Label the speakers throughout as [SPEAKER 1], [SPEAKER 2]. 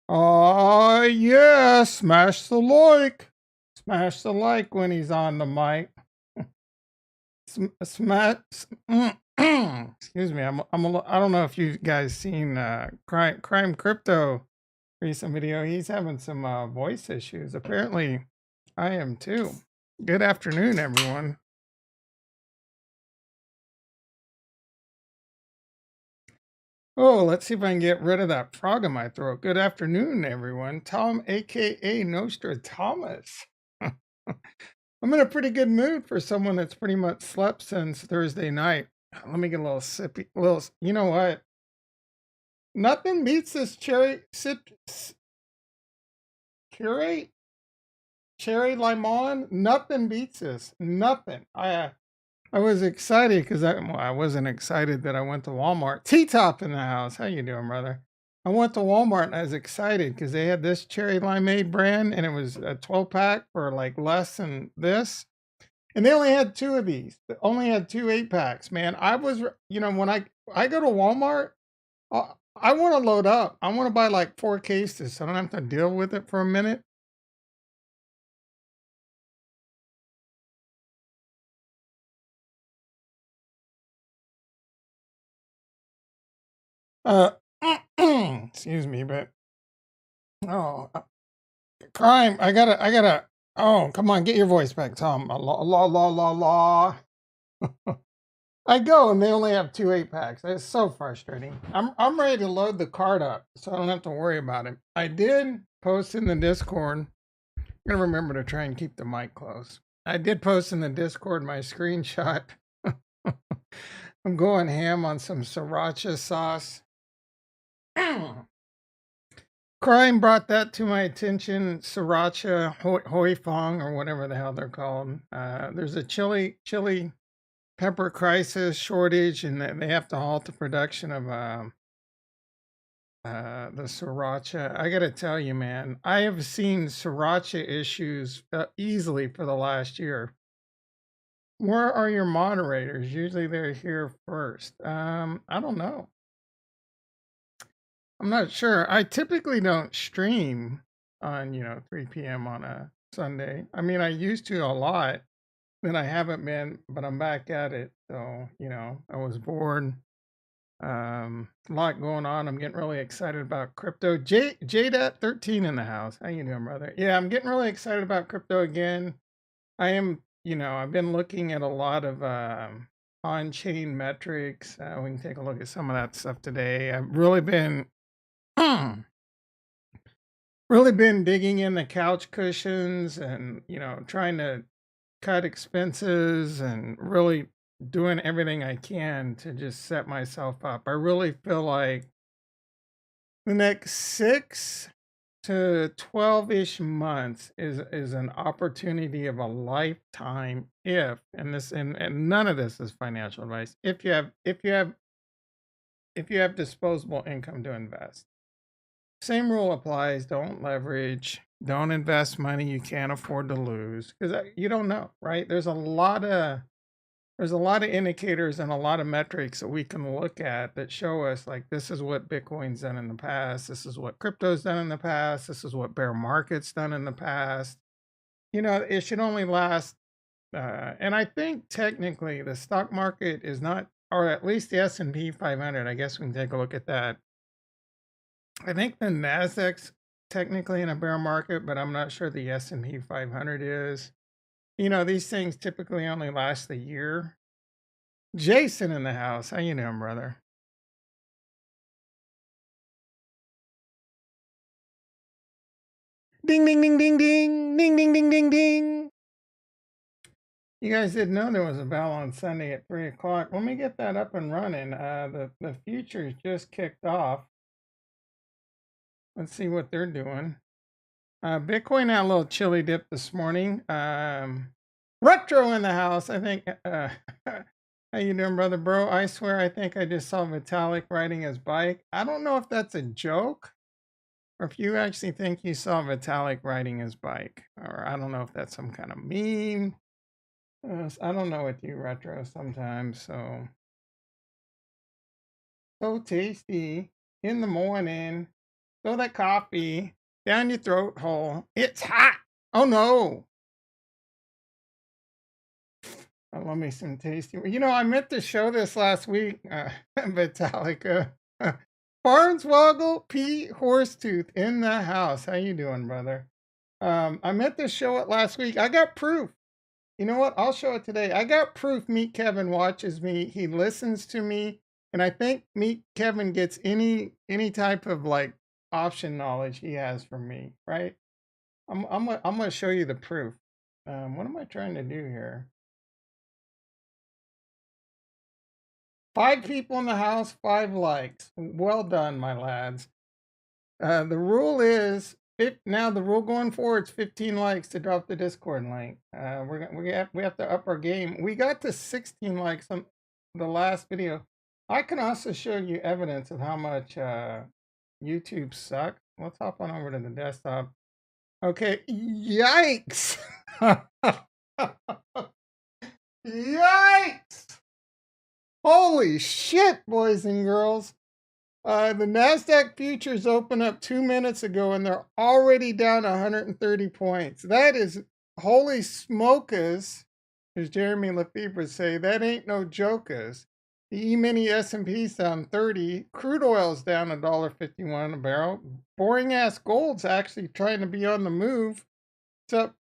[SPEAKER 1] Oh, yeah, smash the like. Smash the like when he's on the mic. Smash. Excuse me. I don't know if you guys seen Crime Crypto recent video. He's having some voice issues. Apparently, I am too. Good afternoon, everyone. Oh, let's see if I can get rid of that frog in my throat. Good afternoon, everyone. Tom, aka Nostradamus. I'm in a pretty good mood for someone that's pretty much slept since Thursday night. Let me get a little sippy. You know what? Nothing beats this curate cherry limon. Nothing beats this. Nothing. I was excited because I wasn't excited that I went to Walmart. T-Top in the house. How you doing, brother? I went to Walmart and I was excited because they had this cherry limeade brand and it was a 12 pack for like less than this. And they only had two of these. They only had two 8 packs, man. When I go to Walmart, I want to load up. I want to buy like 4 cases so I don't have to deal with it for a minute. Uh, excuse me, but oh, crime. I gotta. Oh, come on, get your voice back, Tom. La la la la la. I go and they only have two 8 packs. It's so frustrating. I'm ready to load the cart up so I don't have to worry about it. I did post in the Discord. I'm gonna remember to try and keep the mic close. I did post in the Discord my screenshot. I'm going ham on some sriracha sauce. Crime brought that to my attention. Sriracha, hoi fong, or whatever the hell they're called. There's a chili pepper crisis shortage, and they have to halt the production of the sriracha. I gotta tell you, man, I have seen sriracha issues easily for the last year. Where are your moderators? Usually they're here first. I don't know. I'm not sure. I typically don't stream on 3 p.m. on a Sunday. I mean, I used to a lot. Then I haven't been, but I'm back at it. So I was bored. A lot going on. I'm getting really excited about crypto. JDat 13 in the house. How you doing, brother? Yeah, I'm getting really excited about crypto again. I am. I've been looking at a lot of on-chain metrics. We can take a look at some of that stuff today. I've really been really been digging in the couch cushions and trying to cut expenses and really doing everything I can to just set myself up. I really feel like the next 6 to 12-ish months is an opportunity of a lifetime if and none of this is financial advice. If you have disposable income to invest. Same rule applies. Don't leverage. Don't invest money you can't afford to lose because you don't know, right? There's a lot of indicators and a lot of metrics that we can look at that show us like this is what Bitcoin's done in the past, this is what crypto's done in the past, this is what bear market's done in the past. It should only last. And I think technically the stock market is not, or at least the S&P 500. I guess we can take a look at that. I think the Nasdaq's technically in a bear market, but I'm not sure the S&P 500 is. These things typically only last a year. Jason in the house. How you doing, brother? Ding ding ding ding ding ding ding ding ding ding. You guys didn't know there was a bell on Sunday at 3 o'clock. Let me get that up and running. The futures just kicked off. Let's see what they're doing. Bitcoin had a little chilly dip this morning. Retro in the house. I think. How you doing, brother, bro? I swear, I think I just saw Vitalik riding his bike. I don't know if that's a joke or if you actually think you saw Vitalik riding his bike, or I don't know if that's some kind of meme. I don't know with you, retro. Sometimes, so tasty in the morning. Throw that coffee down your throat hole. It's hot. Oh no. Oh, love me some tasty. You know, I meant to show this last week, Metallica. Farnswoggle P. Horsetooth in the house. How you doing, brother? I meant to show it last week. I got proof. You know what? I'll show it today. I got proof Meet Kevin watches me. He listens to me. And I think Meet Kevin gets any type of like option knowledge he has from me, right? I'm gonna show you the proof. What am I trying to do here? 5 people in the house, 5 likes. Well done, my lads. The rule is now the rule going forward is 15 likes to drop the Discord link. We have to up our game. We got to 16 likes on the last video. I can also show you evidence of how much YouTube sucks. Let's hop on over to the desktop. Okay, yikes! Yikes! Holy shit, boys and girls. The NASDAQ futures opened up 2 minutes ago and they're already down 130 points. That is holy smokas, as Jeremy Lefebvre say. That ain't no jokas. The E-mini S&P's down 30. Crude oil's down $1.51 a barrel. Boring ass gold's actually trying to be on the move. It's up,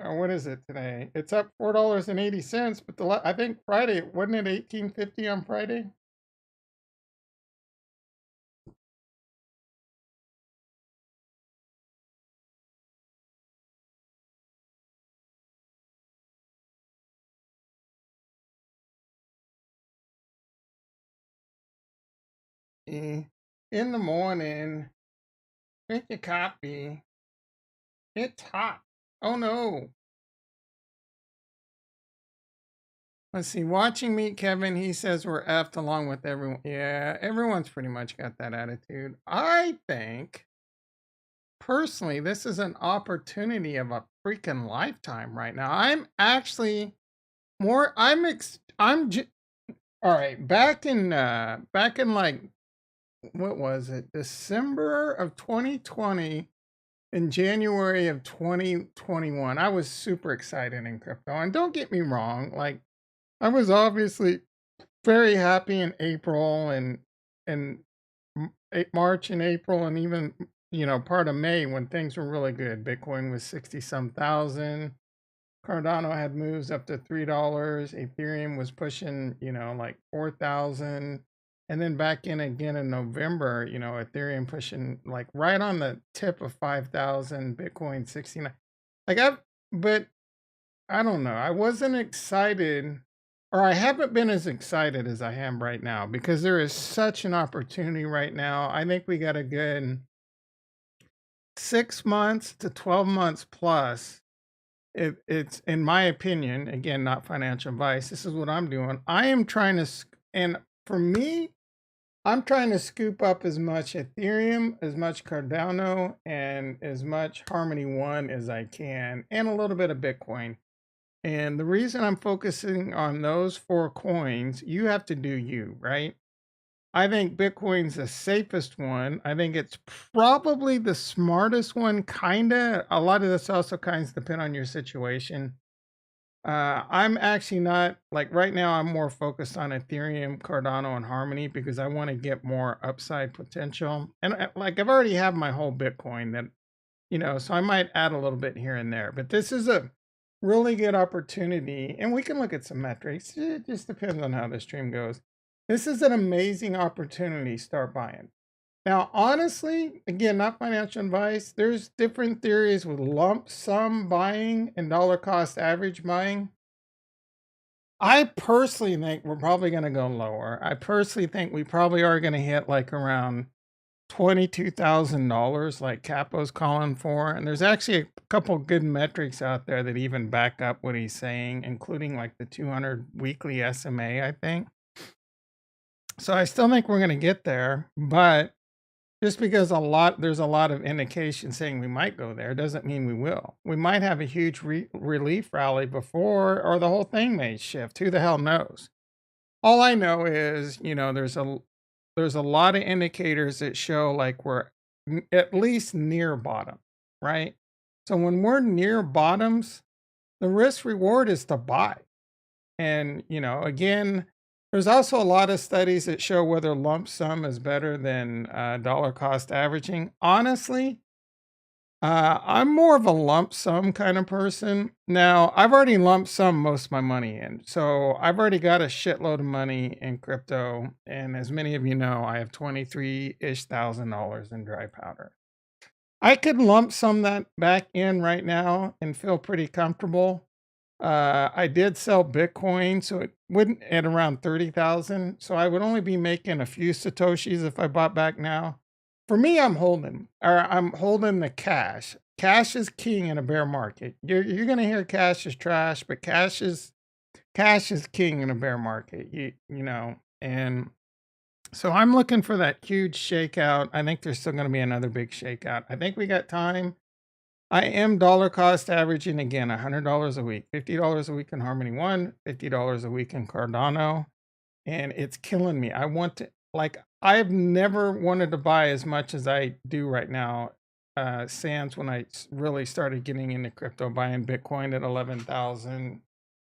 [SPEAKER 1] what is it today? It's up $4.80, but I think Friday, wasn't it $18.50 on Friday? In the morning, drink your coffee. It's hot. Oh no. Let's see. Watching Meet Kevin, he says we're effed along with everyone. Yeah, everyone's pretty much got that attitude. I think, personally, this is an opportunity of a freaking lifetime right now. I'm actually more. All right. Back in like what was it? December of 2020. In January of 2021, I was super excited in crypto. And don't get me wrong, like I was obviously very happy in April and March and April and even part of May when things were really good. Bitcoin was 60 some thousand. Cardano had moves up to $3. Ethereum was pushing, like 4,000. And then back in again in November, Ethereum pushing like right on the tip of 5,000, Bitcoin 69. But I don't know. I wasn't excited, or I haven't been as excited as I am right now because there is such an opportunity right now. I think we got a good 6 months to 12 months plus. It's in my opinion, again, not financial advice. This is what I'm doing. I am trying to, and for me, I'm trying to scoop up as much Ethereum, as much Cardano, and as much Harmony One as I can, and a little bit of Bitcoin. And the reason I'm focusing on those 4 coins, you have to do you, right? I think Bitcoin's the safest one. I think it's probably the smartest one, kinda. A lot of this also kind of depend on your situation. I'm actually not like right now. I'm more focused on Ethereum, Cardano, and Harmony because I want to get more upside potential. And like I've already have my whole Bitcoin that, so I might add a little bit here and there. But this is a really good opportunity, and we can look at some metrics. It just depends on how the stream goes. This is an amazing opportunity. Start buying. Now, honestly, again, not financial advice. There's different theories with lump sum buying and dollar cost average buying. I personally think we're probably going to go lower. I personally think we probably are going to hit like around $22,000, like Capo's calling for. And there's actually a couple good metrics out there that even back up what he's saying, including like the 200 weekly SMA, I think. So I still think we're going to get there, but just because there's a lot of indication saying we might go there doesn't mean we will. We might have a huge relief rally before, or the whole thing may shift. Who the hell knows? All I know is, there's a lot of indicators that show like we're at least near bottom, right? So when we're near bottoms, the risk reward is to buy. And, again, there's also a lot of studies that show whether lump sum is better than dollar cost averaging. Honestly, I'm more of a lump sum kind of person. Now, I've already lump sum most of my money in. So I've already got a shitload of money in crypto. And as many of you know, I have 23-ish thousand dollars in dry powder. I could lump sum that back in right now and feel pretty comfortable. I did sell Bitcoin, so it wouldn't at around 30,000. So I would only be making a few Satoshis if I bought back now. For me, I'm holding the cash. Cash is king in a bear market. You're gonna hear cash is trash, but cash is king in a bear market. And so I'm looking for that huge shakeout. I think there's still gonna be another big shakeout. I think we got time. I am dollar cost averaging again $100 a week, $50 a week in Harmony One, $50 a week in Cardano, and it's killing me. I've never wanted to buy as much as I do right now. Sans when I really started getting into crypto, buying Bitcoin at 11,000,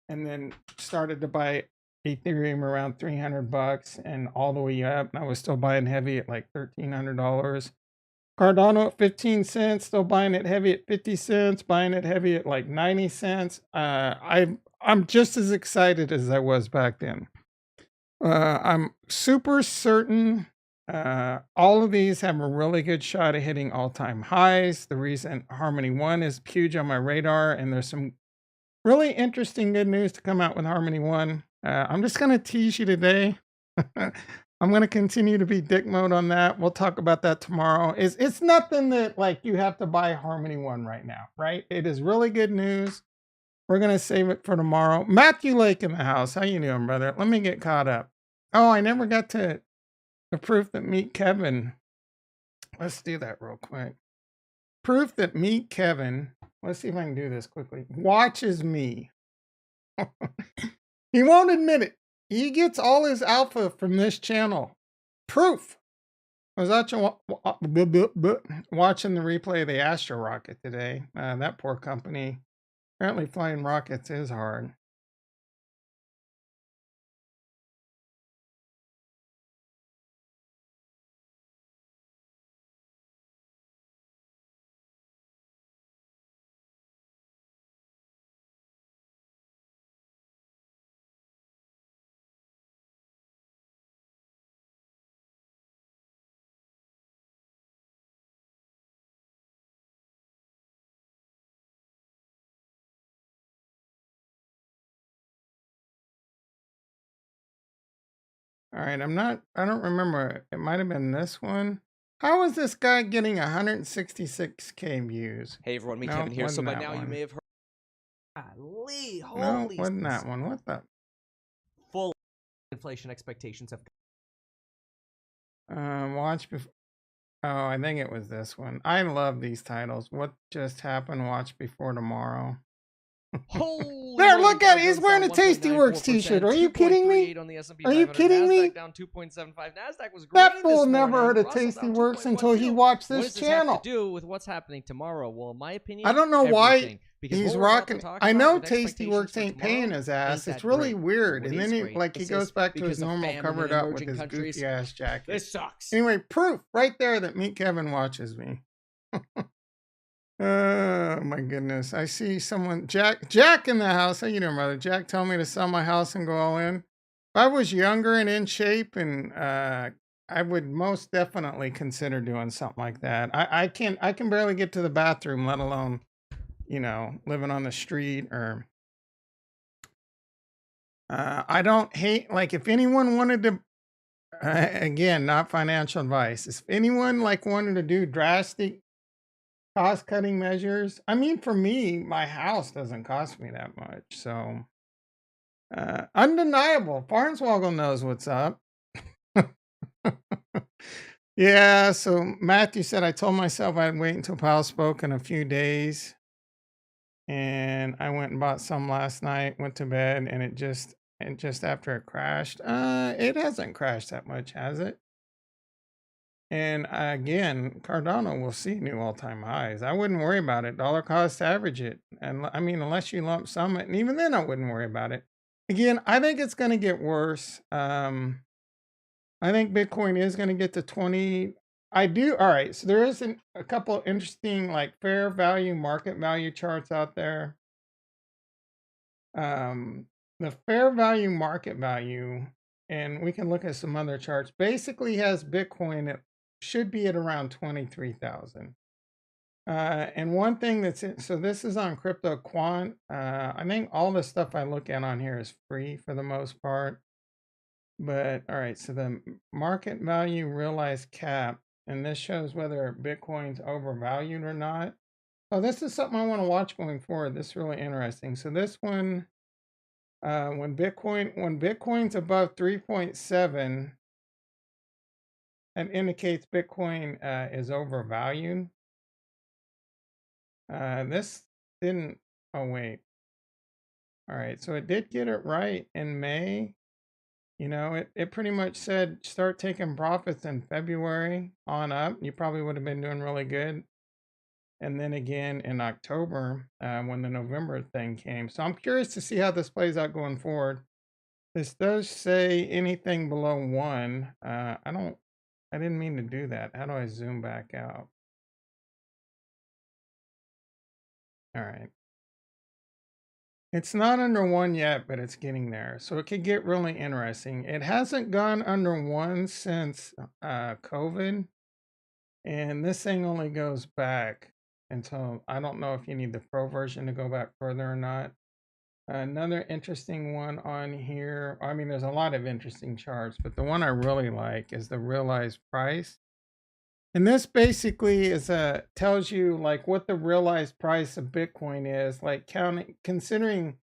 [SPEAKER 1] and then started to buy Ethereum around $300 and all the way up. And I was still buying heavy at like $1,300. Cardano at 15 cents, still buying it heavy at 50 cents, buying it heavy at like 90 cents. I'm just as excited as I was back then. I'm super certain all of these have a really good shot at hitting all-time highs. The reason Harmony One is huge on my radar, and there's some really interesting good news to come out with Harmony One. I'm just going to tease you today. I'm going to continue to be dick mode on that. We'll talk about that tomorrow. It's nothing that like you have to buy Harmony One right now, right? It is really good news. We're going to save it for tomorrow. Matthew Lake in the house. How you doing, brother? Let me get caught up. Oh, I never got to the proof that Meet Kevin. Let's do that real quick. Proof that Meet Kevin. Let's see if I can do this quickly. Watches me. He won't admit it. He gets all his alpha from this channel. Proof. I was watching the replay of the Astro rocket today. That poor company. Apparently flying rockets is hard. All right, I don't remember. It might have been this one. How is this guy getting 166K views?
[SPEAKER 2] Hey everyone, me
[SPEAKER 1] No,
[SPEAKER 2] Kevin here. So by now
[SPEAKER 1] one.
[SPEAKER 2] you may have heard.
[SPEAKER 1] No, wasn't that one. What the?
[SPEAKER 2] Full inflation expectations have.
[SPEAKER 1] Watch before. Oh, I think it was this one. I love these titles. What just happened? Watch before tomorrow.
[SPEAKER 2] Holy
[SPEAKER 1] there, look at it. He's wearing a Tasty Works t-shirt. Are you kidding me? Are you kidding me?
[SPEAKER 2] Down 2.75. Nasdaq was
[SPEAKER 1] that fool never heard of Tasty Works until he watched this channel.
[SPEAKER 2] What does this have to do with what's happening tomorrow? Well, in my opinion,
[SPEAKER 1] I don't know why
[SPEAKER 2] he's
[SPEAKER 1] rocking. I know Tasty Works ain't paying his ass. It's really weird. And then he goes back to his normal covered up with his goofy ass jacket.
[SPEAKER 2] This sucks.
[SPEAKER 1] Anyway, proof right there that Meet Kevin watches me. Oh my goodness. I see someone, Jack in the house. How you doing, brother? Jack told me to sell my house and go all in. If I was younger and in shape, and I would most definitely consider doing something like that. I can barely get to the bathroom, let alone, living on the street or I don't hate, like, if anyone wanted to, again, not financial advice. If anyone wanted to do drastic cost-cutting measures. I mean, for me, my house doesn't cost me that much. So, undeniable. Farnswoggle knows what's up. Yeah, so Matthew said, I told myself I'd wait until Powell spoke in a few days. And I went and bought some last night, went to bed, and just after it crashed. It hasn't crashed that much, has it? And again, Cardano will see new all-time highs. I wouldn't worry about it. Dollar cost average it. And I mean, unless you lump sum it, and even then I wouldn't worry about it. Again, I think it's going to get worse. I think Bitcoin is going to get to 20. I do. All right. So there is a couple interesting like fair value, market value charts out there. Um, the fair value, market value, and we can look at some other charts, basically has Bitcoin at should be at around 23,000. And one thing so this is on Crypto Quant. I think all the stuff I look at on here is free for the most part. But all right, so the market value realized cap, and this shows whether Bitcoin's overvalued or not. Oh, this is something I want to watch going forward. This is really interesting. So this one, when Bitcoin's above 3.7, it indicates Bitcoin is overvalued. This didn't. Oh wait. All right, so it did get it right in May. You know, it pretty much said start taking profits in February on up. You probably would have been doing really good. And then again in October, when the November thing came. So I'm curious to see how this plays out going forward. This does say anything below 1. I didn't mean to do that. How do I zoom back out? All right. It's not under 1 yet, but it's getting there. So it could get really interesting. It hasn't gone under 1 since COVID. And this thing only goes back until, I don't know if you need the pro version to go back further or not. Another interesting one on here. I mean, there's a lot of interesting charts, but the one I really like is the realized price. And this basically tells you like what the realized price of Bitcoin is, like considering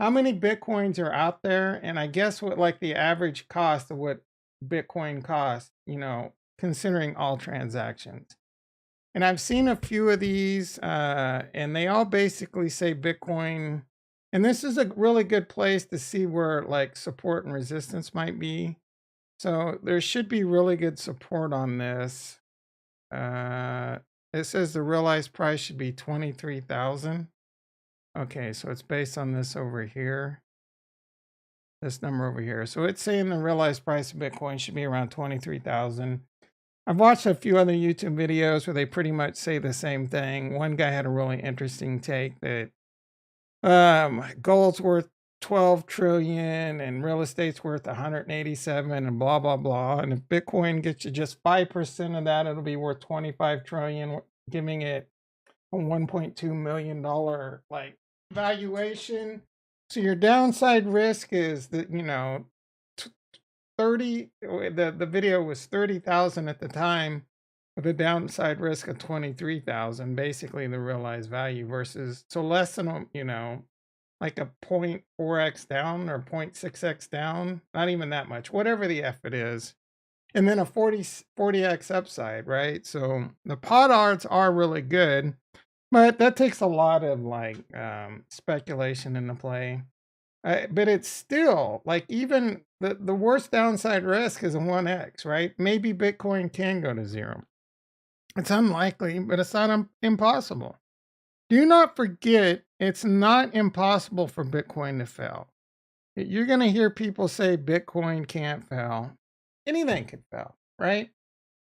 [SPEAKER 1] how many Bitcoins are out there, and I guess what like the average cost of what Bitcoin costs, considering all transactions. And I've seen a few of these, and they all basically say Bitcoin. And this is a really good place to see where like support and resistance might be. So there should be really good support on this. Uh, it says the realized price should be 23,000. Okay, so it's based on this over here. This number over here. So it's saying the realized price of Bitcoin should be around 23,000. I've watched a few other YouTube videos where they pretty much say the same thing. One guy had a really interesting take that gold's worth 12 trillion and real estate's worth 187 and blah blah blah. And if Bitcoin gets you just 5% of that, it'll be worth 25 trillion, giving it a $1.2 million like valuation. So your downside risk is that 30, the video was 30,000 at the time with a downside risk of 23,000, basically the realized value versus, so less than, like a 0.4x down or 0.6x down, not even that much, whatever the F it is. And then a 40x upside, right? So the pot odds are really good, but that takes a lot of like speculation into play. But it's still like even the worst downside risk is a 1x, right? Maybe Bitcoin can go to 0. It's unlikely, but it's not impossible. Do not forget, it's not impossible for Bitcoin to fail. You're going to hear people say Bitcoin can't fail. Anything could fail, right?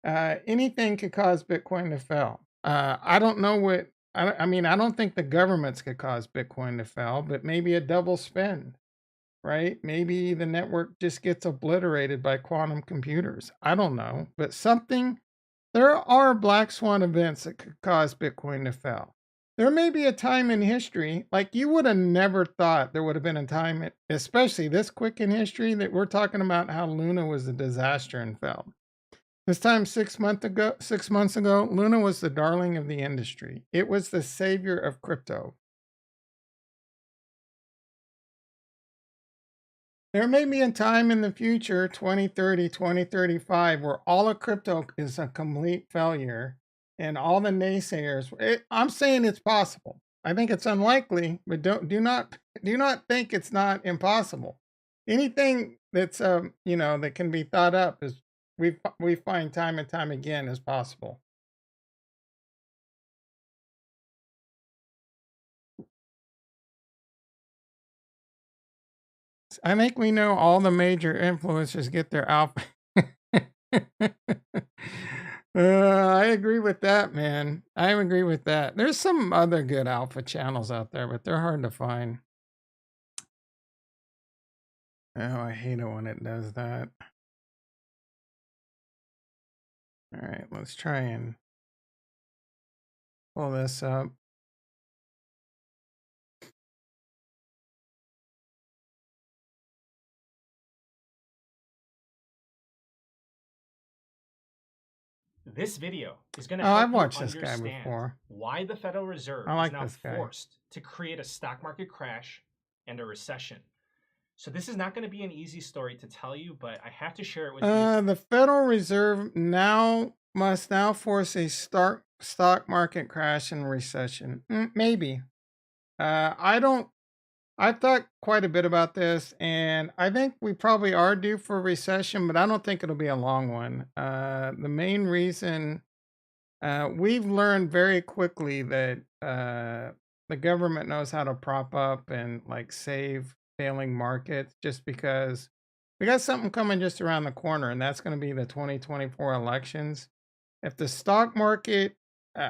[SPEAKER 1] Anything could cause Bitcoin to fail. I don't know what, I mean, I don't think the governments could cause Bitcoin to fail, but maybe a double spend, right? Maybe the network just gets obliterated by quantum computers. I don't know, but there are black swan events that could cause Bitcoin to fail. There may be a time in history, like you would have never thought there would have been a time, especially this quick in history, that we're talking about how Luna was a disaster and fell. This time 6 months ago, Luna was the darling of the industry. It was the savior of crypto. There may be a time in the future, 2030, 2035, where all of crypto is a complete failure and all the naysayers. I'm saying it's possible. I think it's unlikely, but do not think it's not impossible. Anything that's that can be thought up is we find time and time again is possible. I think we know all the major influencers get their alpha. I agree with that, man. I agree with that. There's some other good alpha channels out there, but they're hard to find. Oh, I hate it when it does that. All right, let's try and pull this up.
[SPEAKER 3] This video is going to
[SPEAKER 1] Oh, I've
[SPEAKER 3] help you
[SPEAKER 1] watched this guy
[SPEAKER 3] understand
[SPEAKER 1] before.
[SPEAKER 3] why the Federal Reserve
[SPEAKER 1] I
[SPEAKER 3] is
[SPEAKER 1] like
[SPEAKER 3] now
[SPEAKER 1] this guy.
[SPEAKER 3] forced to create a stock market crash and a recession. So this is not going to be an easy story to tell you, but I have to share it with you.
[SPEAKER 1] The Federal Reserve must now force a stock market crash and recession. Maybe. I don't. I've thought quite a bit about this, and I think we probably are due for a recession, but I don't think it'll be a long one. The main reason we've learned very quickly that the government knows how to prop up and like save failing markets just because we got something coming just around the corner, and that's going to be the 2024 elections. If the stock market,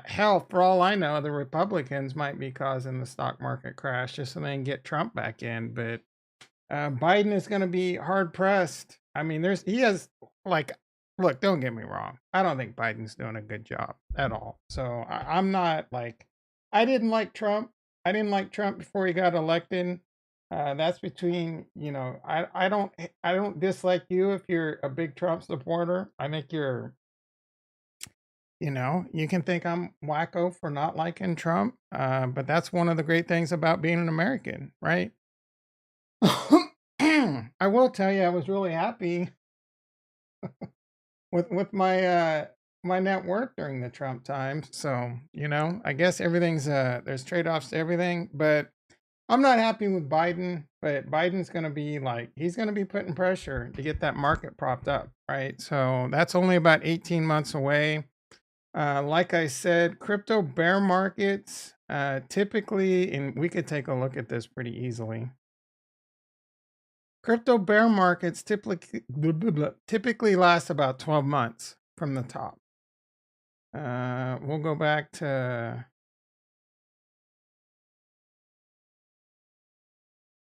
[SPEAKER 1] hell, for all I know, the Republicans might be causing the stock market crash just so they can get Trump back in. But Biden is going to be hard pressed. I mean, he has like, look, don't get me wrong. I don't think Biden's doing a good job at all. So I'm not like, I didn't like Trump. I didn't like Trump before he got elected. That's between, I don't dislike you if you're a big Trump supporter. I think you can think I'm wacko for not liking Trump. But that's one of the great things about being an American, right? I will tell you, I was really happy with my net worth during the Trump times. So I guess everything's there's trade offs to everything. But I'm not happy with Biden. But Biden's going to be he's going to be putting pressure to get that market propped up, right? So that's only about 18 months away. Like I said, crypto bear markets typically, and we could take a look at this pretty easily. Crypto bear markets typically last about 12 months from the top. We'll go back to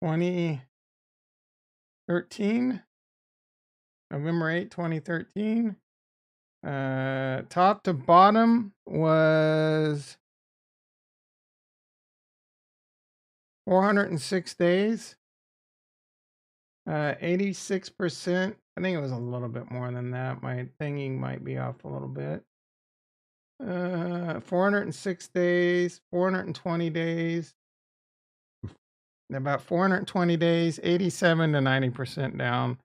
[SPEAKER 1] 2013, November 8, 2013. Top to bottom was 406 days. 86%. I think it was a little bit more than that. My thingy might be off a little bit. 406 days, 420 days, about 420 days, 87 to 90% down.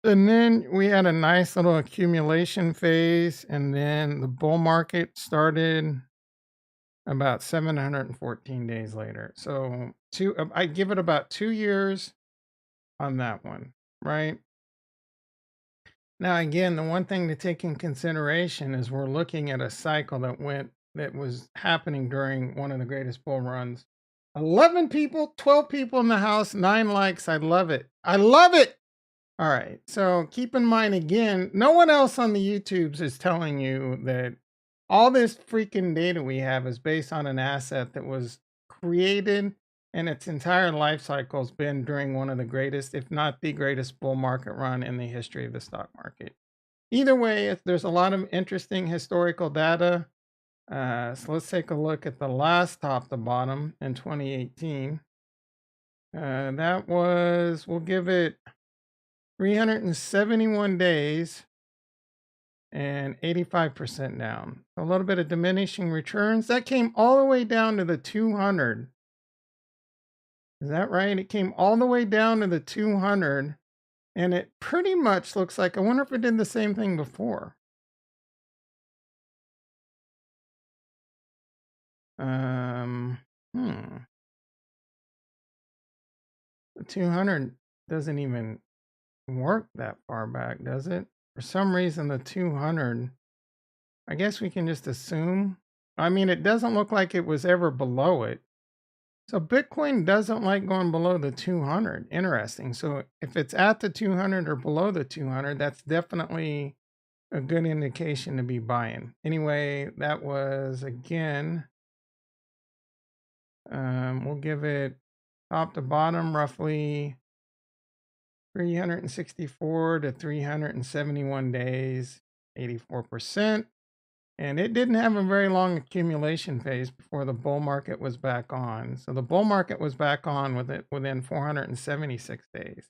[SPEAKER 1] And then we had a nice little accumulation phase, and then the bull market started about 714 days later. So I give it about 2 years on that one, right? Now, again, the one thing to take in consideration is we're looking at a cycle that was happening during one of the greatest bull runs. 11 people, 12 people in the house, 9 likes. I love it. I love it. All right. So keep in mind again, no one else on the YouTubes is telling you that all this freaking data we have is based on an asset that was created and its entire life cycle has been during one of the greatest, if not the greatest, bull market run in the history of the stock market. Either way, there's a lot of interesting historical data. So let's take a look at the last top to bottom in 2018. We'll give it 371 days and 85% down. A little bit of diminishing returns. That came all the way down to the 200. Is that right? It came all the way down to the 200. And it pretty much looks like, I wonder if it did the same thing before. Um, hmm. The 200 doesn't even work that far back, does it? For some reason, the 200, I guess we can just assume. I mean, it doesn't look like it was ever below it. So Bitcoin doesn't like going below the 200. Interesting. So if it's at the 200 or below the 200, that's definitely a good indication to be buying. Anyway, that was again, we'll give it top to bottom roughly 364 to 371 days, 84%. And it didn't have a very long accumulation phase before the bull market was back on. So the bull market was back on with it within 476 days.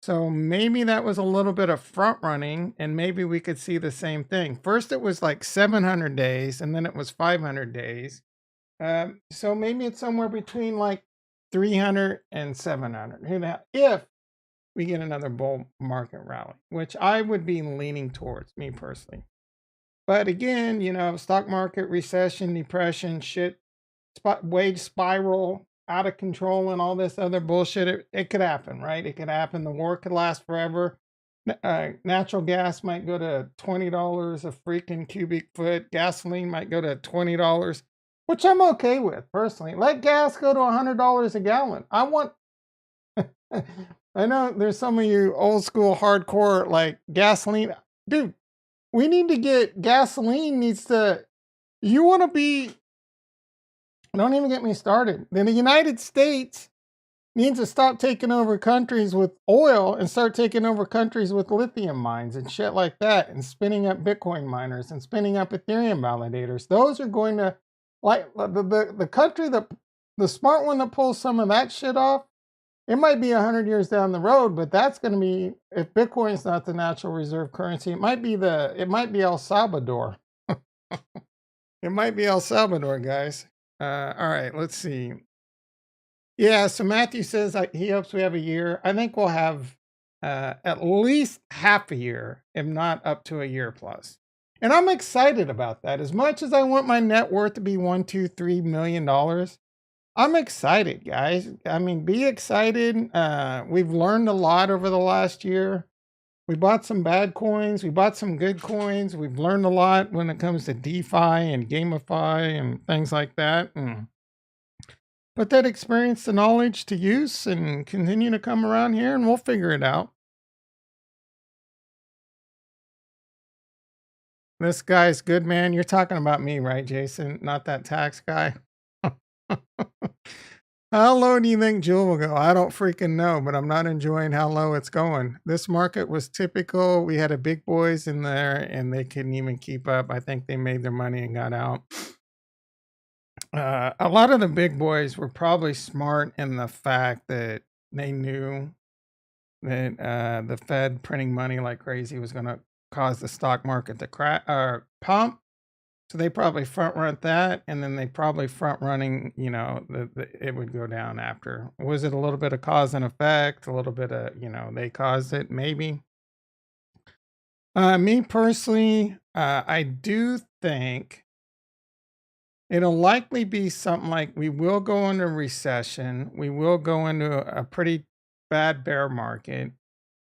[SPEAKER 1] So maybe that was a little bit of front running, and maybe we could see the same thing. First, it was like 700 days, and then it was 500 days. So maybe it's somewhere between like 300 and 700. If we get another bull market rally, which I would be leaning towards, me personally. But again, stock market, recession, depression, shit, wage spiral, out of control, and all this other bullshit. It could happen, right? It could happen. The war could last forever. Natural gas might go to $20 a freaking cubic foot. Gasoline might go to $20, which I'm okay with personally. Let gas go to $100 a gallon. I want. I know there's some of you old school hardcore like gasoline, dude. We need to get gasoline needs to, you want to be, don't even get me started. Then the United States needs to stop taking over countries with oil and start taking over countries with lithium mines and shit like that, and spinning up Bitcoin miners and spinning up Ethereum validators. Those are going to, like, the country that, the smart one that pulls some of that shit off, it might be 100 years down the road, but that's going to be, if Bitcoin's not the natural reserve currency, it might be El Salvador. It might be El Salvador, guys. All right, let's see. Yeah, so Matthew says he hopes we have a year. I think we'll have at least half a year, if not up to a year plus. And I'm excited about that. As much as I want my net worth to be $1, $2, $3 million, I'm excited, guys. I mean, be excited. We've learned a lot over the last year. We bought some bad coins. We bought some good coins. We've learned a lot when it comes to DeFi and GameFi and things like that. And put that experience and knowledge to use and continue to come around here, and we'll figure it out. This guy's good, man. You're talking about me, right, Jason? Not that tax guy. How low do you think Jewel will go? I don't freaking know, but I'm not enjoying how low it's going. This market was typical. We had a big boys in there and they couldn't even keep up. I think they made their money and got out. A lot of the big boys were probably smart in the fact that they knew that the Fed printing money like crazy was going to cause the stock market to crash or pump. So they probably front run that, and then they probably front running, it would go down after. Was it a little bit of cause and effect? A little bit of, they caused it, maybe. Me personally, I do think it'll likely be something like we will go into recession. We will go into a pretty bad bear market.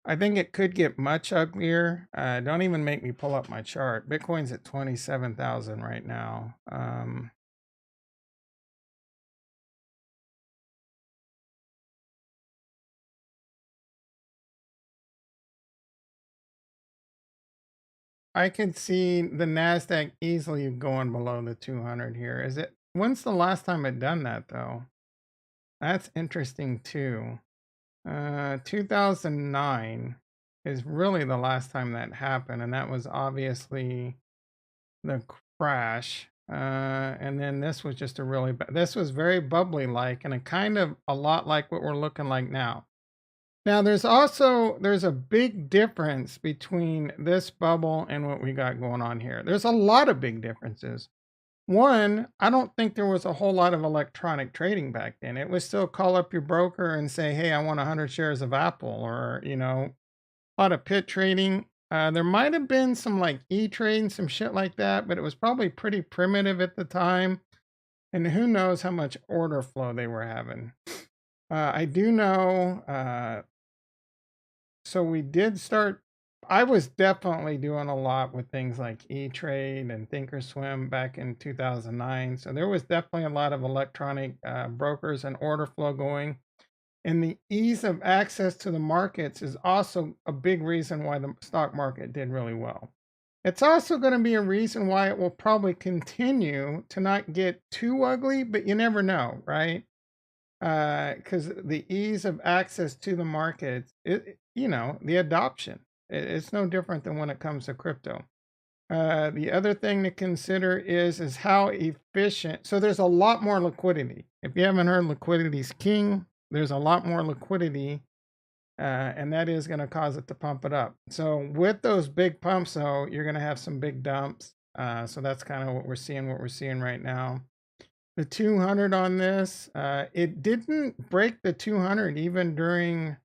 [SPEAKER 1] I think it could get much uglier. Don't even make me pull up my chart. Bitcoin's at 27,000 right now. I can see the NASDAQ easily going below the 200 here. When's the last time it done that though? That's interesting too. 2009 is really the last time that happened, and that was obviously the crash. And then this was just this was very bubbly like, and a lot like what we're looking like now. Now there's a big difference between this bubble and what we got going on here. There's a lot of big differences. One, I don't think there was a whole lot of electronic trading back then. It was still call up your broker and say, hey, I want 100 shares of Apple, or, a lot of pit trading. There might have been some like E-Trade and some shit like that, but it was probably pretty primitive at the time. And who knows how much order flow they were having. I do know so we did start. I was definitely doing a lot with things like E-Trade and Thinkorswim back in 2009. So there was definitely a lot of electronic brokers and order flow going. And the ease of access to the markets is also a big reason why the stock market did really well. It's also going to be a reason why it will probably continue to not get too ugly, but you never know, right? Because the ease of access to the markets, the adoption, it's no different than when it comes to crypto. The other thing to consider is how efficient. So there's a lot more liquidity. If you haven't heard, liquidity is king. There's a lot more liquidity, and that is going to cause it to pump it up. So with those big pumps, though, you're going to have some big dumps. So that's kind of what we're seeing right now. The 200 on this, it didn't break the 200 even during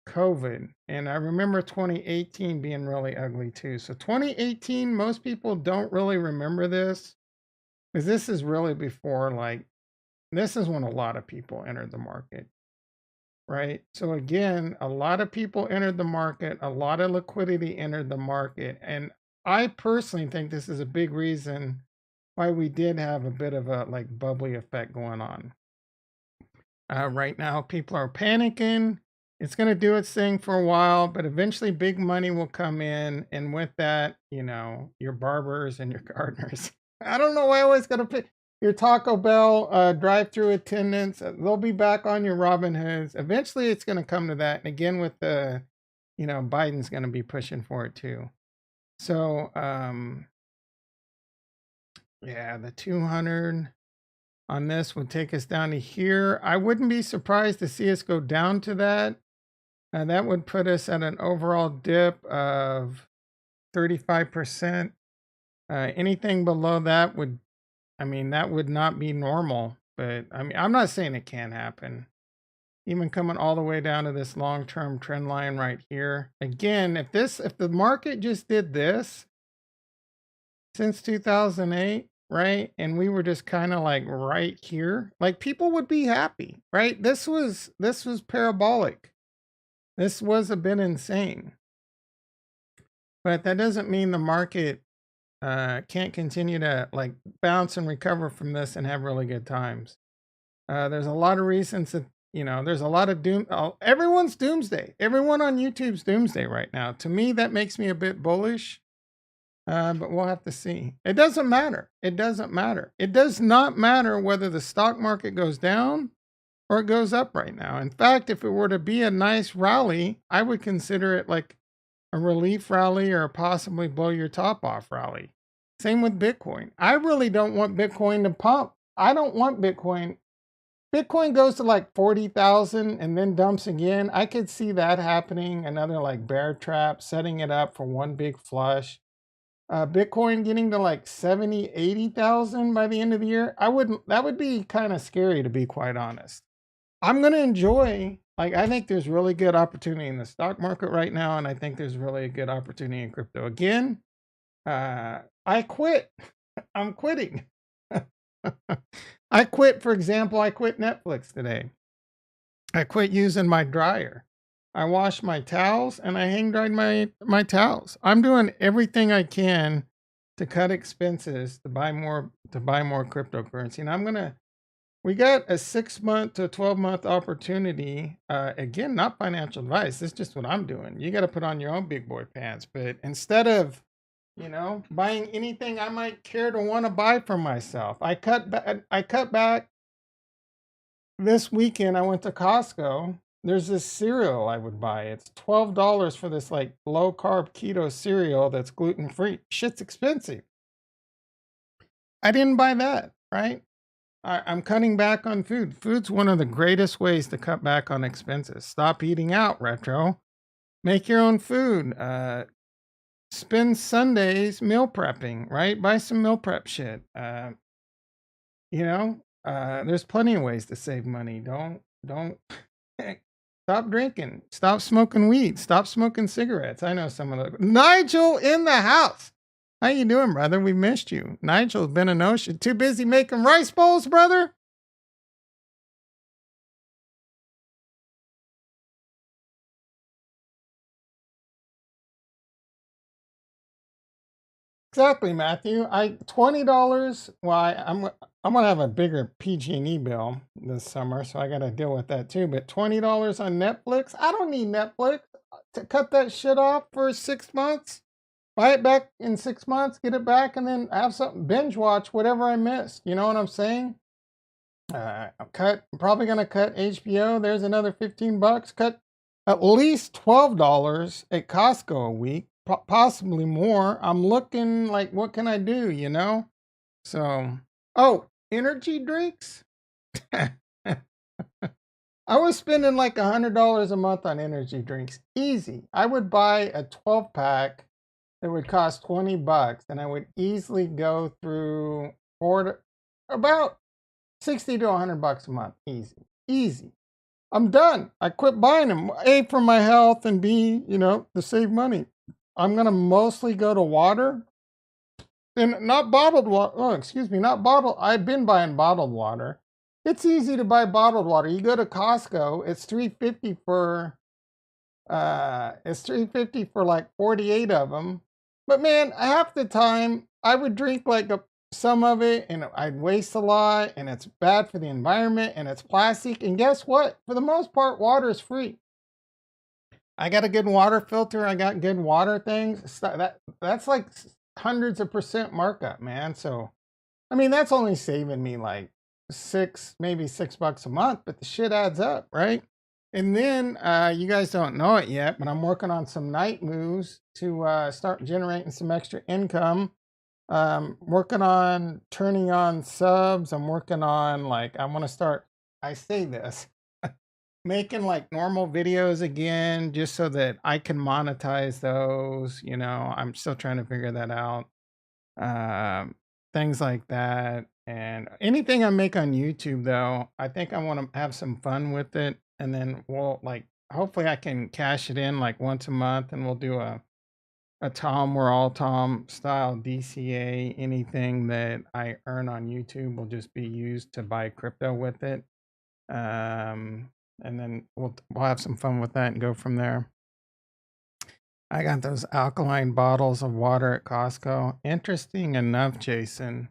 [SPEAKER 1] COVID. And I remember 2018 being really ugly too. So 2018, most people don't really remember this because this is really before, like, this is when a lot of people entered the market, right? So again, a lot of people entered the market, a lot of liquidity entered the market. And I personally think this is a big reason why we did have a bit of a like bubbly effect going on. Right now, people are panicking. It's going to do its thing for a while, but eventually big money will come in. And with that, your barbers and your gardeners. I don't know why I always got to pick your Taco Bell drive-through attendants. They'll be back on your Robin Hoods. Eventually it's going to come to that. And again, with the, Biden's going to be pushing for it too. So, yeah, the 200 on this would take us down to here. I wouldn't be surprised to see us go down to that. That would put us at an overall dip of 35%. Anything below that that would not be normal. But I'm not saying it can't happen. Even coming all the way down to this long-term trend line right here. Again, if the market just did this since 2008, right? And we were just kind of like right here, like people would be happy, right? This was parabolic. This was a bit insane. But that doesn't mean the market can't continue to like bounce and recover from this and have really good times. There's a lot of reasons that, there's a lot of doom. Everyone's doomsday. Everyone on YouTube's doomsday right now. To me, that makes me a bit bullish. But we'll have to see. It doesn't matter. It doesn't matter. It does not matter whether the stock market goes down or it goes up right now. In fact, if it were to be a nice rally, I would consider it like a relief rally or a possibly blow your top off rally. Same with Bitcoin. I really don't want Bitcoin to pump. I don't want Bitcoin. Bitcoin goes to like 40,000 and then dumps again. I could see that happening. Another like bear trap, setting it up for one big flush. Bitcoin getting to like 70, 80,000 by the end of the year. That would be kind of scary to be quite honest. I'm going to enjoy, I think there's really good opportunity in the stock market right now. And I think there's really a good opportunity in crypto. Again, I quit. I'm quitting. I quit, for example, I quit Netflix today. I quit using my dryer. I wash my towels and I hang dried my towels. I'm doing everything I can to cut expenses to buy more cryptocurrency. And we got a 6-month to 12-month opportunity. Again, not financial advice. This is just what I'm doing. You got to put on your own big boy pants. But instead of, buying anything I might care to want to buy for myself, I cut back. This weekend I went to Costco. There's this cereal I would buy. It's $12 for this like low carb keto cereal that's gluten free. Shit's expensive. I didn't buy that, right? I'm cutting back on food. Food's one of the greatest ways to cut back on expenses. Stop eating out, retro. Make your own food. Spend Sundays meal prepping, right? Buy some meal prep shit. There's plenty of ways to save money. Don't stop drinking. Stop smoking weed. Stop smoking cigarettes. I know some of the Nigel in the house. How you doing, brother? We missed you. Nigel's been an ocean. Too busy making rice bowls, brother? Exactly, Matthew. $20. Well, I'm gonna have a bigger PG&E bill this summer, so I got to deal with that too. But $20 on Netflix, I don't need Netflix to cut that shit off for 6 months. Buy it back in 6 months, get it back, and then have something binge watch whatever I missed. You know what I'm saying? I'm probably gonna cut HBO. There's another $15. Cut at least $12 at Costco a week, possibly more. I'm looking like, what can I do? You know. So, oh, energy drinks. I was spending like $100 a month on energy drinks. Easy. I would buy a 12 pack that would cost $20, and I would easily go through about 60 to $100 a month. Easy. Easy. I'm done. I quit buying them. A, for my health, and B, to save money. I'm going to mostly go to water. And not bottled water. Oh, excuse me, not bottled. I've been buying bottled water. It's easy to buy bottled water. You go to Costco, it's $3.50 for like 48 of them. But man, half the time I would drink like some of it and I'd waste a lot, and it's bad for the environment, and it's plastic. And guess what? For the most part, water is free. I got a good water filter. I got good water things. That's like hundreds of percent markup, man. So, I mean, that's only saving me like maybe $6 a month, but the shit adds up, right? And then you guys don't know it yet, but I'm working on some night moves to start generating some extra income. Working on turning on subs. I'm working on I want to start, I say this, making like normal videos again, just so that I can monetize those. I'm still trying to figure that out. Things like that. And anything I make on YouTube, though, I think I want to have some fun with it. And then hopefully I can cash it in like once a month, and we'll do a Tom, we're all Tom style DCA. Anything that I earn on YouTube will just be used to buy crypto with it. And then we'll have some fun with that and go from there. I got those alkaline bottles of water at Costco. Interesting enough, Jason.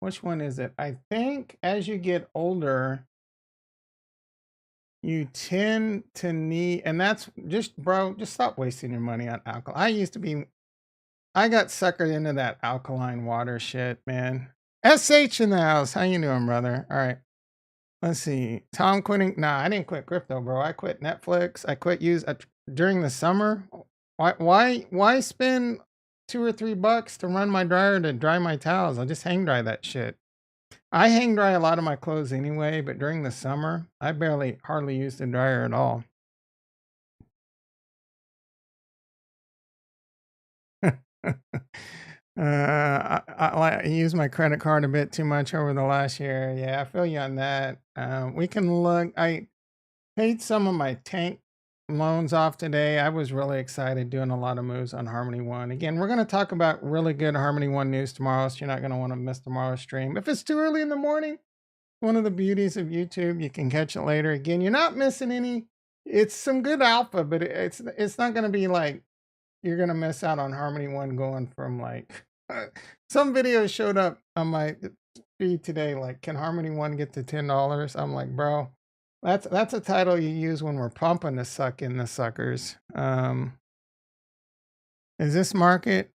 [SPEAKER 1] Which one is it? I think as you get older, you tend to need, and that's just, bro, just stop wasting your money on alcohol. I got suckered into that alkaline water shit, man. SH in the house. How you doing, brother? All right. Let's see. Tom quitting. Nah, I didn't quit crypto, bro. I quit Netflix. I quit during the summer. Why spend $2 or $3 to run my dryer to dry my towels? I'll just hang dry that shit. I hang dry a lot of my clothes anyway, but during the summer, I hardly use the dryer at all. I use my credit card a bit too much over the last year. Yeah, I feel you on that. We can look. I paid some of my tank loans off today. I was really excited doing a lot of moves on Harmony One. Again, we're going to talk about really good Harmony One news tomorrow, so you're not going to want to miss tomorrow's stream. If it's too early in the morning, one of the beauties of YouTube, you can catch it later. Again, you're not missing any. It's some good alpha, but it's not going to be like you're going to miss out on Harmony One going from some videos showed up on my feed today, like, can Harmony One get to $10? I'm like, bro, that's a title you use when we're pumping to suck in the suckers. Is this market,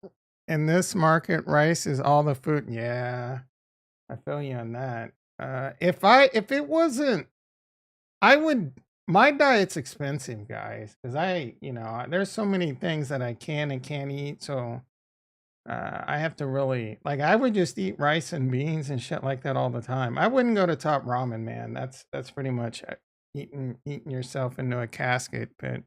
[SPEAKER 1] in this market, rice is all the food? Yeah, I feel you on that. If it wasn't, I would, my diet's expensive, guys, because there's so many things that I can and can't eat. So I have to really, I would just eat rice and beans and shit like that all the time. I wouldn't go to Top Ramen, man. That's pretty much eating yourself into a casket. But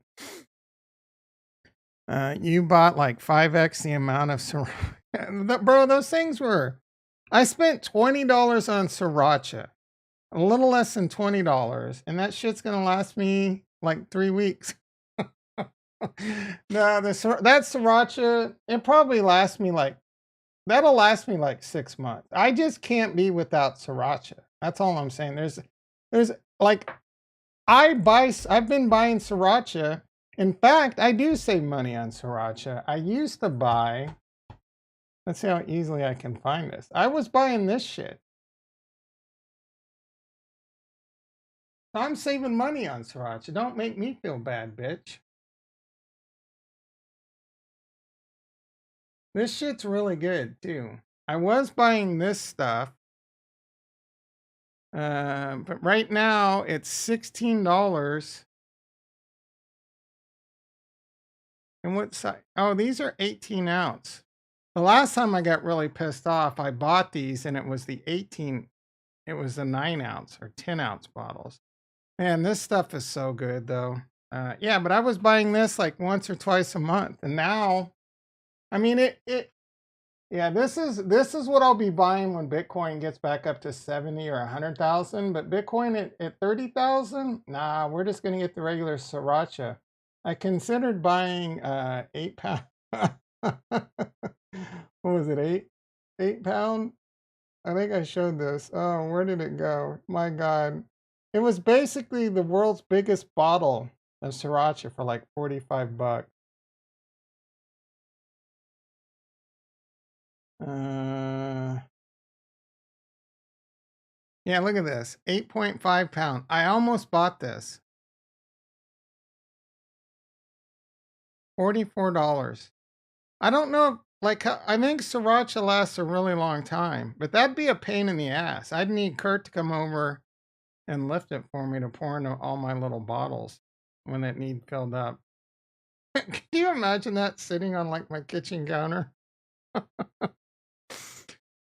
[SPEAKER 1] you bought like 5x the amount of bro, those things were, I spent $20 on sriracha, a little less than $20, and that shit's gonna last me like 3 weeks. No, that sriracha, it probably lasts me that'll last me like 6 months. I just can't be without sriracha. That's all I'm saying. There's I've been buying sriracha In fact, I do save money on Sriracha. I used to buy, let's see how easily I can find this. I was buying this shit. I'm saving money on Sriracha. Don't make me feel bad, bitch. This shit's really good, too. I was buying this stuff. But right now, it's $16. And what size? Oh, these are 18 ounce. The last time I got really pissed off, I bought these and it was the 18, it was the 9 ounce or 10 ounce bottles. Man, this stuff is so good though. Yeah, but I was buying this like once or twice a month. And now, I mean, yeah, this is what I'll be buying when Bitcoin gets back up to 70 or 100,000. But Bitcoin at 30,000, nah, we're just gonna get the regular Sriracha. I considered buying 8 pound. What was it? 8 pound? I think I showed this. Oh, where did it go? My God, it was basically the world's biggest bottle of Sriracha for like $45. Yeah, look at this. 8.5 pound. I almost bought this. $44. I don't know, like, I think Sriracha lasts a really long time, but that'd be a pain in the ass. I'd need Kurt to come over and lift it for me to pour into all my little bottles when it need filled up. Can you imagine that sitting on like my kitchen counter?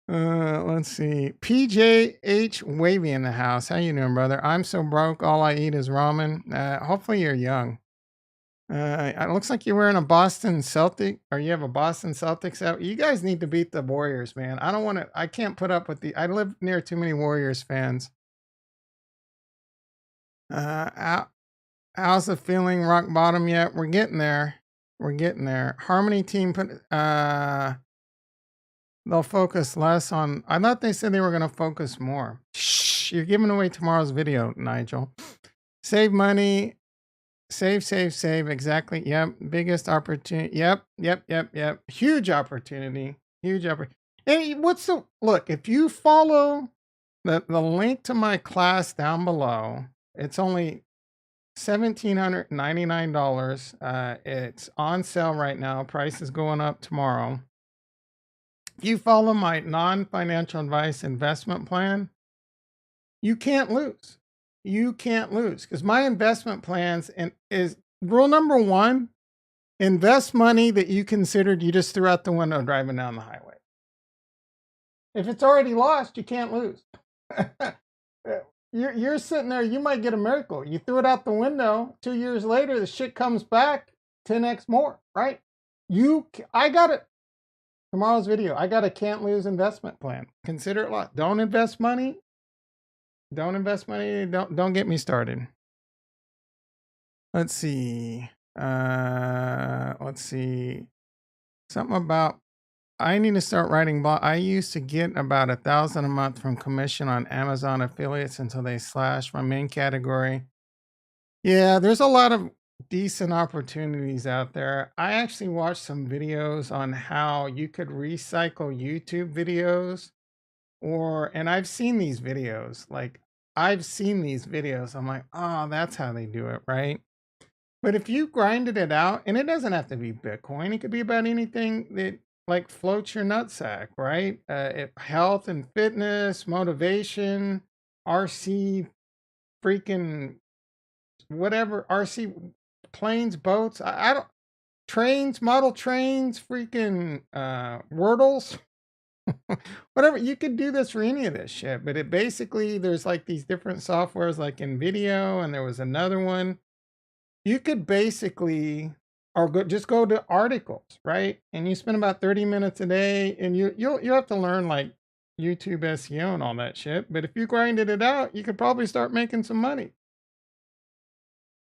[SPEAKER 1] Let's see. PJH Wavy in the house. How you doing, brother? I'm so broke. All I eat is ramen. Hopefully you're young. It looks like you're wearing a Boston Celtic, or you have a Boston Celtics out. You guys need to beat the Warriors, man. I don't want to. I can't put up with I live near too many Warriors fans. How's the feeling? Rock bottom yet? We're getting there. We're getting there. Harmony team they'll focus less on. I thought they said they were going to focus more. Shh, you're giving away tomorrow's video, Nigel. Save money. Save. Exactly. Yep. Biggest opportunity. Yep. Huge opportunity. And what's the look? If you follow the link to my class down below, it's only $1,799. It's on sale right now. Price is going up tomorrow. If you follow my non-financial advice investment plan, you can't lose. You can't lose because my investment plans is rule number one: invest money that you considered you just threw out the window driving down the highway. If it's already lost, you can't lose. You're sitting there, you might get a miracle. You threw it out the window, 2 years later, the shit comes back 10x more, right? I got it. Tomorrow's video, I got a can't lose investment plan. Consider it lost. Don't invest money. Don't get me started. Let's see. Something about I need to start writing blog. I used to get about 1,000 a month from commission on Amazon affiliates until they slashed my main category. Yeah, there's a lot of decent opportunities out there. I actually watched some videos on how you could recycle YouTube videos and I've seen these videos. I'm like, oh, that's how they do it, right? But if you grinded it out, and it doesn't have to be Bitcoin, it could be about anything that like floats your nutsack, right? Health and fitness, motivation, RC, freaking whatever, RC planes, boats. I don't trains, model trains, freaking Wordles. Whatever, you could do this for any of this shit, but it basically there's like these different softwares like in video, and there was another one. You could basically just go to articles, right? And you spend about 30 minutes a day, and you'll have to learn like YouTube SEO and all that shit. But if you grinded it out, you could probably start making some money.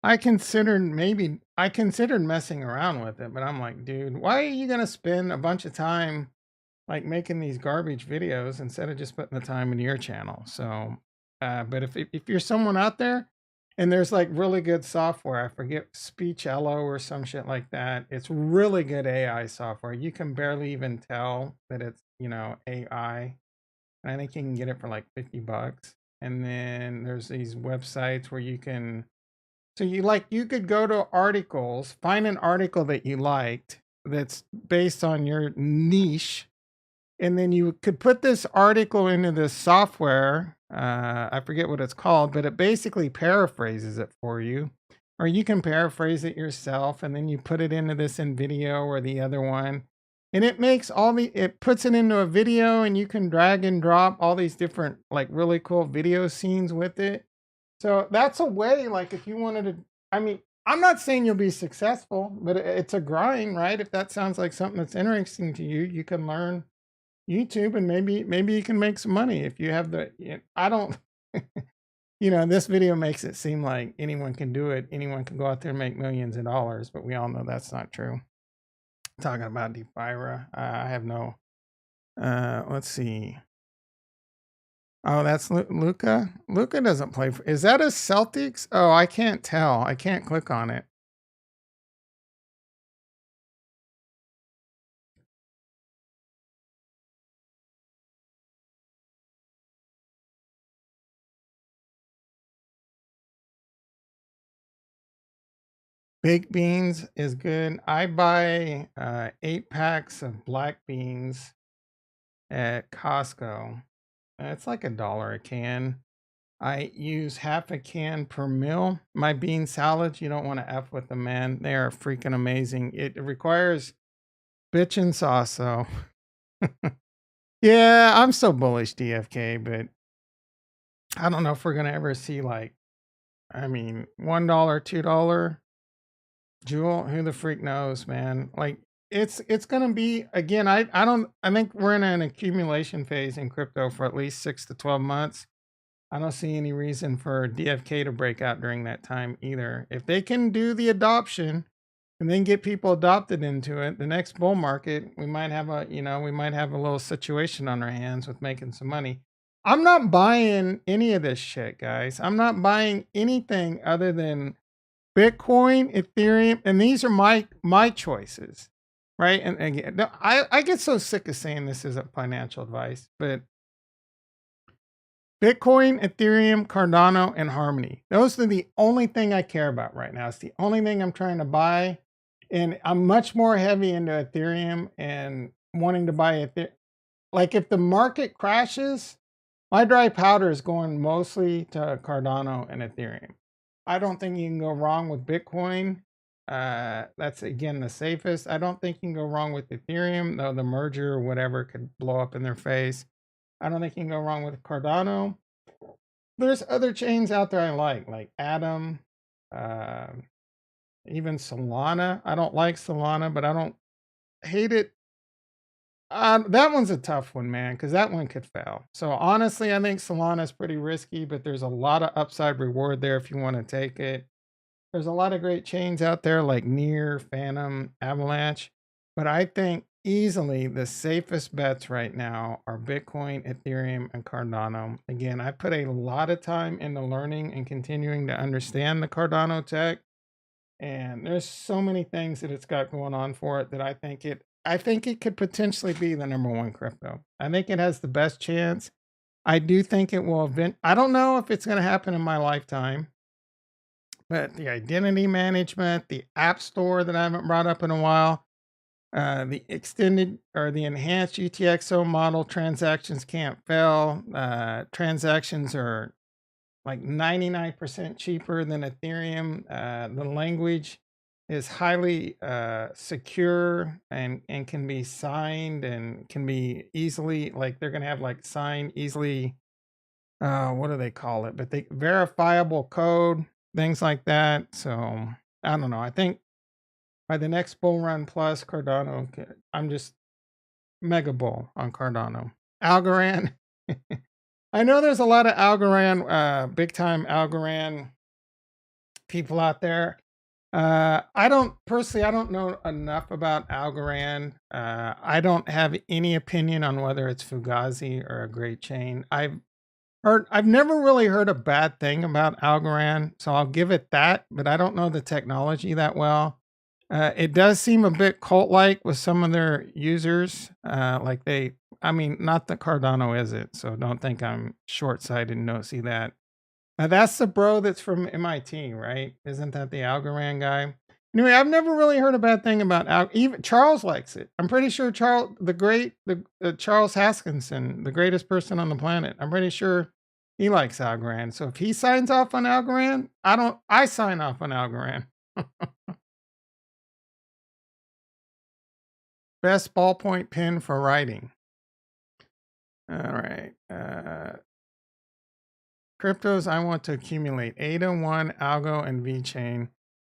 [SPEAKER 1] I considered messing around with it, but I'm like, dude, why are you gonna spend a bunch of time like making these garbage videos instead of just putting the time into your channel? So, but if you're someone out there And there's like really good software. I forget Speechello or some shit like that. It's really good AI software. You can barely even tell that it's, AI. And I think you can get it for like $50. And then there's these websites where you can, so you could go to articles, find an article that you liked that's based on your niche, and then you could put this article into this software. I forget what it's called, but it basically paraphrases it for you. Or you can paraphrase it yourself, and then you put it into this in video or the other one. And it makes it puts it into a video, and you can drag and drop all these different, like really cool video scenes with it. So that's a way, like if you wanted to, I mean, I'm not saying you'll be successful, but it's a grind, right? If that sounds like something that's interesting to you, you can learn YouTube, and maybe you can make some money if you have I don't this video makes it seem like anyone can do it. Anyone can go out there and make millions of dollars, but we all know that's not true. Talking about Defira, I have no let's see. Oh, that's Luca. Luca doesn't play for. Is that a Celtics? Oh, I can't tell. I can't click on it. Baked beans is good. I buy 8 packs of black beans at Costco. It's like $1 a can. I use half a can per meal. My bean salads, you don't want to F with them, man. They are freaking amazing. It requires bitchin' sauce, though. Yeah, I'm so bullish DFK, but I don't know if we're gonna ever see like, I mean, $1, $2 Jewel. Who the freak knows, man? Like, it's gonna be again. I don't. I think we're in an accumulation phase in crypto for at least 6 to 12 months. I don't see any reason for DFK to break out during that time either. If they can do the adoption and then get people adopted into it, the next bull market, we might have a little situation on our hands with making some money. I'm not buying any of this shit, guys. I'm not buying anything other than Bitcoin, Ethereum, and these are my choices, right? And again, I get so sick of saying this isn't financial advice, but Bitcoin, Ethereum, Cardano, and Harmony. Those are the only thing I care about right now. It's the only thing I'm trying to buy. And I'm much more heavy into Ethereum and wanting to buy Ethereum. Like if the market crashes, my dry powder is going mostly to Cardano and Ethereum. I don't think you can go wrong with Bitcoin. That's again the safest. I don't think you can go wrong with Ethereum, though the merger or whatever could blow up in their face. I don't think you can go wrong with Cardano. There's other chains out there I like Atom, uh, even Solana. I don't like Solana, but I don't hate it. That one's a tough one, man, because that one could fail. So honestly, I think Solana is pretty risky, but there's a lot of upside reward there if you want to take it. There's a lot of great chains out there like Near, Phantom, Avalanche, but I think easily the safest bets right now are Bitcoin, Ethereum, and Cardano. Again, I put a lot of time into learning and continuing to understand the Cardano tech, and there's so many things that it's got going on for it that I think it could potentially be the number one crypto. I think it has the best chance. I do think it will I don't know if it's going to happen in my lifetime. But the identity management, the app store that I haven't brought up in a while, the extended or the enhanced UTXO model transactions can't fail. Transactions are like 99% cheaper than Ethereum. The language is highly secure and can be signed and can be easily, like they're going to have like signed easily, what do they call it? But they verifiable code, things like that. So I don't know. I think by the next bull run plus Cardano, I'm just mega bull on Cardano. Algorand. I know there's a lot of Algorand, big time Algorand people out there. I don't know enough about Algorand. I don't have any opinion on whether it's Fugazi or a great chain. I've never really heard a bad thing about Algorand, so I'll give it that, but I don't know the technology that well. It does seem a bit cult-like with some of their users. I mean, not that Cardano is it, so don't think I'm short-sighted and don't see that. That's the bro that's from MIT, right? Isn't that the Algorand guy? Anyway, I've never really heard a bad thing about even Charles likes it. I'm pretty sure Charles Haskinson, the greatest person on the planet. I'm pretty sure he likes Algorand. So if he signs off on Algorand, I sign off on Algorand. Best ballpoint pen for writing. All right. Cryptos I want to accumulate: ADA, One, Algo, and VeChain.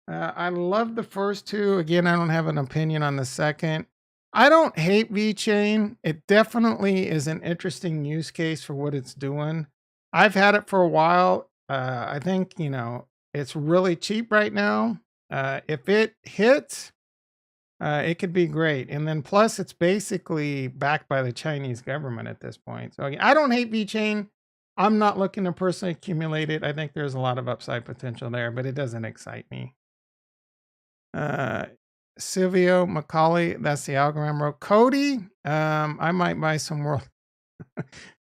[SPEAKER 1] I love the first two. Again, I don't have an opinion on the second. I don't hate VeChain. It definitely is an interesting use case for what it's doing. I've had it for a while. I think, it's really cheap right now. If it hits, it could be great. And then plus, it's basically backed by the Chinese government at this point. So again, I don't hate VeChain. I'm not looking to personally accumulate it. I think there's a lot of upside potential there, but it doesn't excite me. Silvio Macaulay, that's the Algorand bro. Cody, I might buy some world.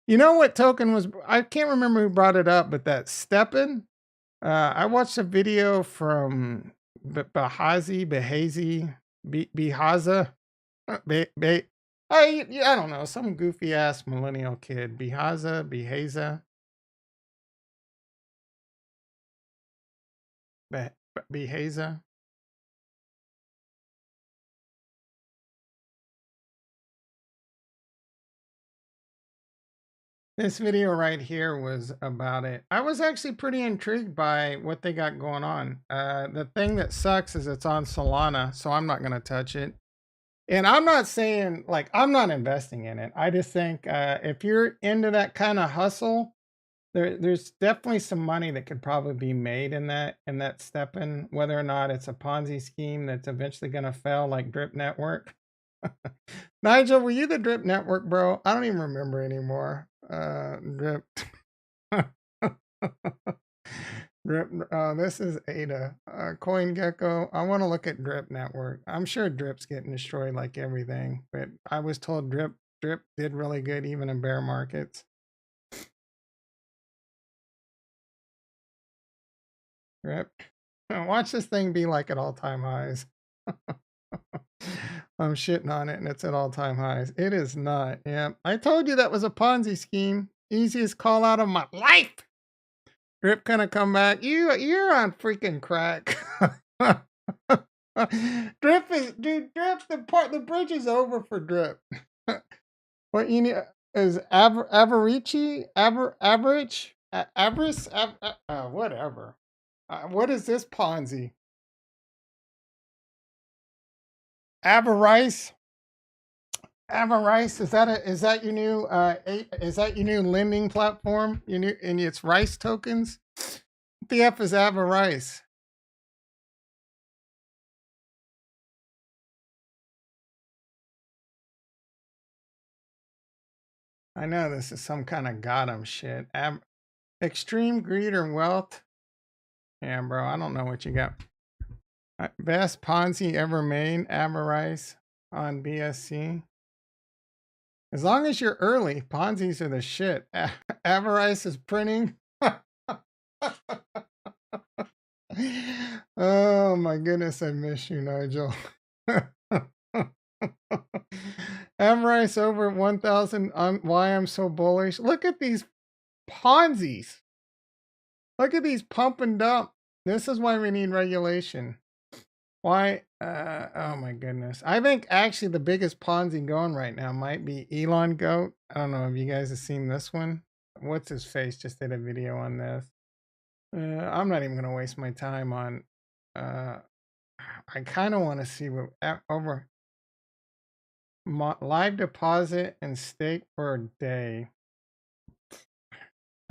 [SPEAKER 1] You know what token was? I can't remember who brought it up, but that Steppen. I watched a video from Bihaza. I don't know, some goofy ass millennial kid. Bihaza, Bihaza. This video right here was about it. I was actually pretty intrigued by what they got going on. The thing that sucks is it's on Solana, so I'm not going to touch it. And I'm not saying like I'm not investing in it. I just think if you're into that kind of hustle, there's definitely some money that could probably be made in that stepping, whether or not it's a Ponzi scheme that's eventually going to fail like Drip Network. Nigel, were you the Drip Network, bro? I don't even remember anymore. Drip. Drip. This is Ada. CoinGecko. I want to look at Drip Network. I'm sure Drip's getting destroyed like everything, but I was told Drip did really good even in bear markets. Drip. Watch this thing be like at all-time highs. I'm shitting on it and it's at all-time highs. It is not. Yeah. I told you that was a Ponzi scheme. Easiest call out of my life. Drip gonna come back. You're on freaking crack. Drip the bridge is over for Drip. What you need is average, whatever. What is this Ponzi? Avarice. Avarice, is that your new lending platform? And it's Rice tokens? What the F is Avarice? I know this is some kind of Gotham shit. Extreme greed or wealth? Yeah, bro, I don't know what you got. Best Ponzi ever made, Avarice on BSC. As long as you're early, Ponzi's are the shit. Avarice is printing. Oh my goodness, I miss you, Nigel. Avarice over 1,000. Why I'm so bullish. Look at these Ponzi's. Look at these pump and dump. This is why we need regulation. Why? Oh my goodness. I think actually the biggest Ponzi going right now might be Elon Goat. I don't know if you guys have seen this one. What's his face? Just did a video on this. I'm not even going to waste my time on. I kind of want to see what over live deposit and stake for a day.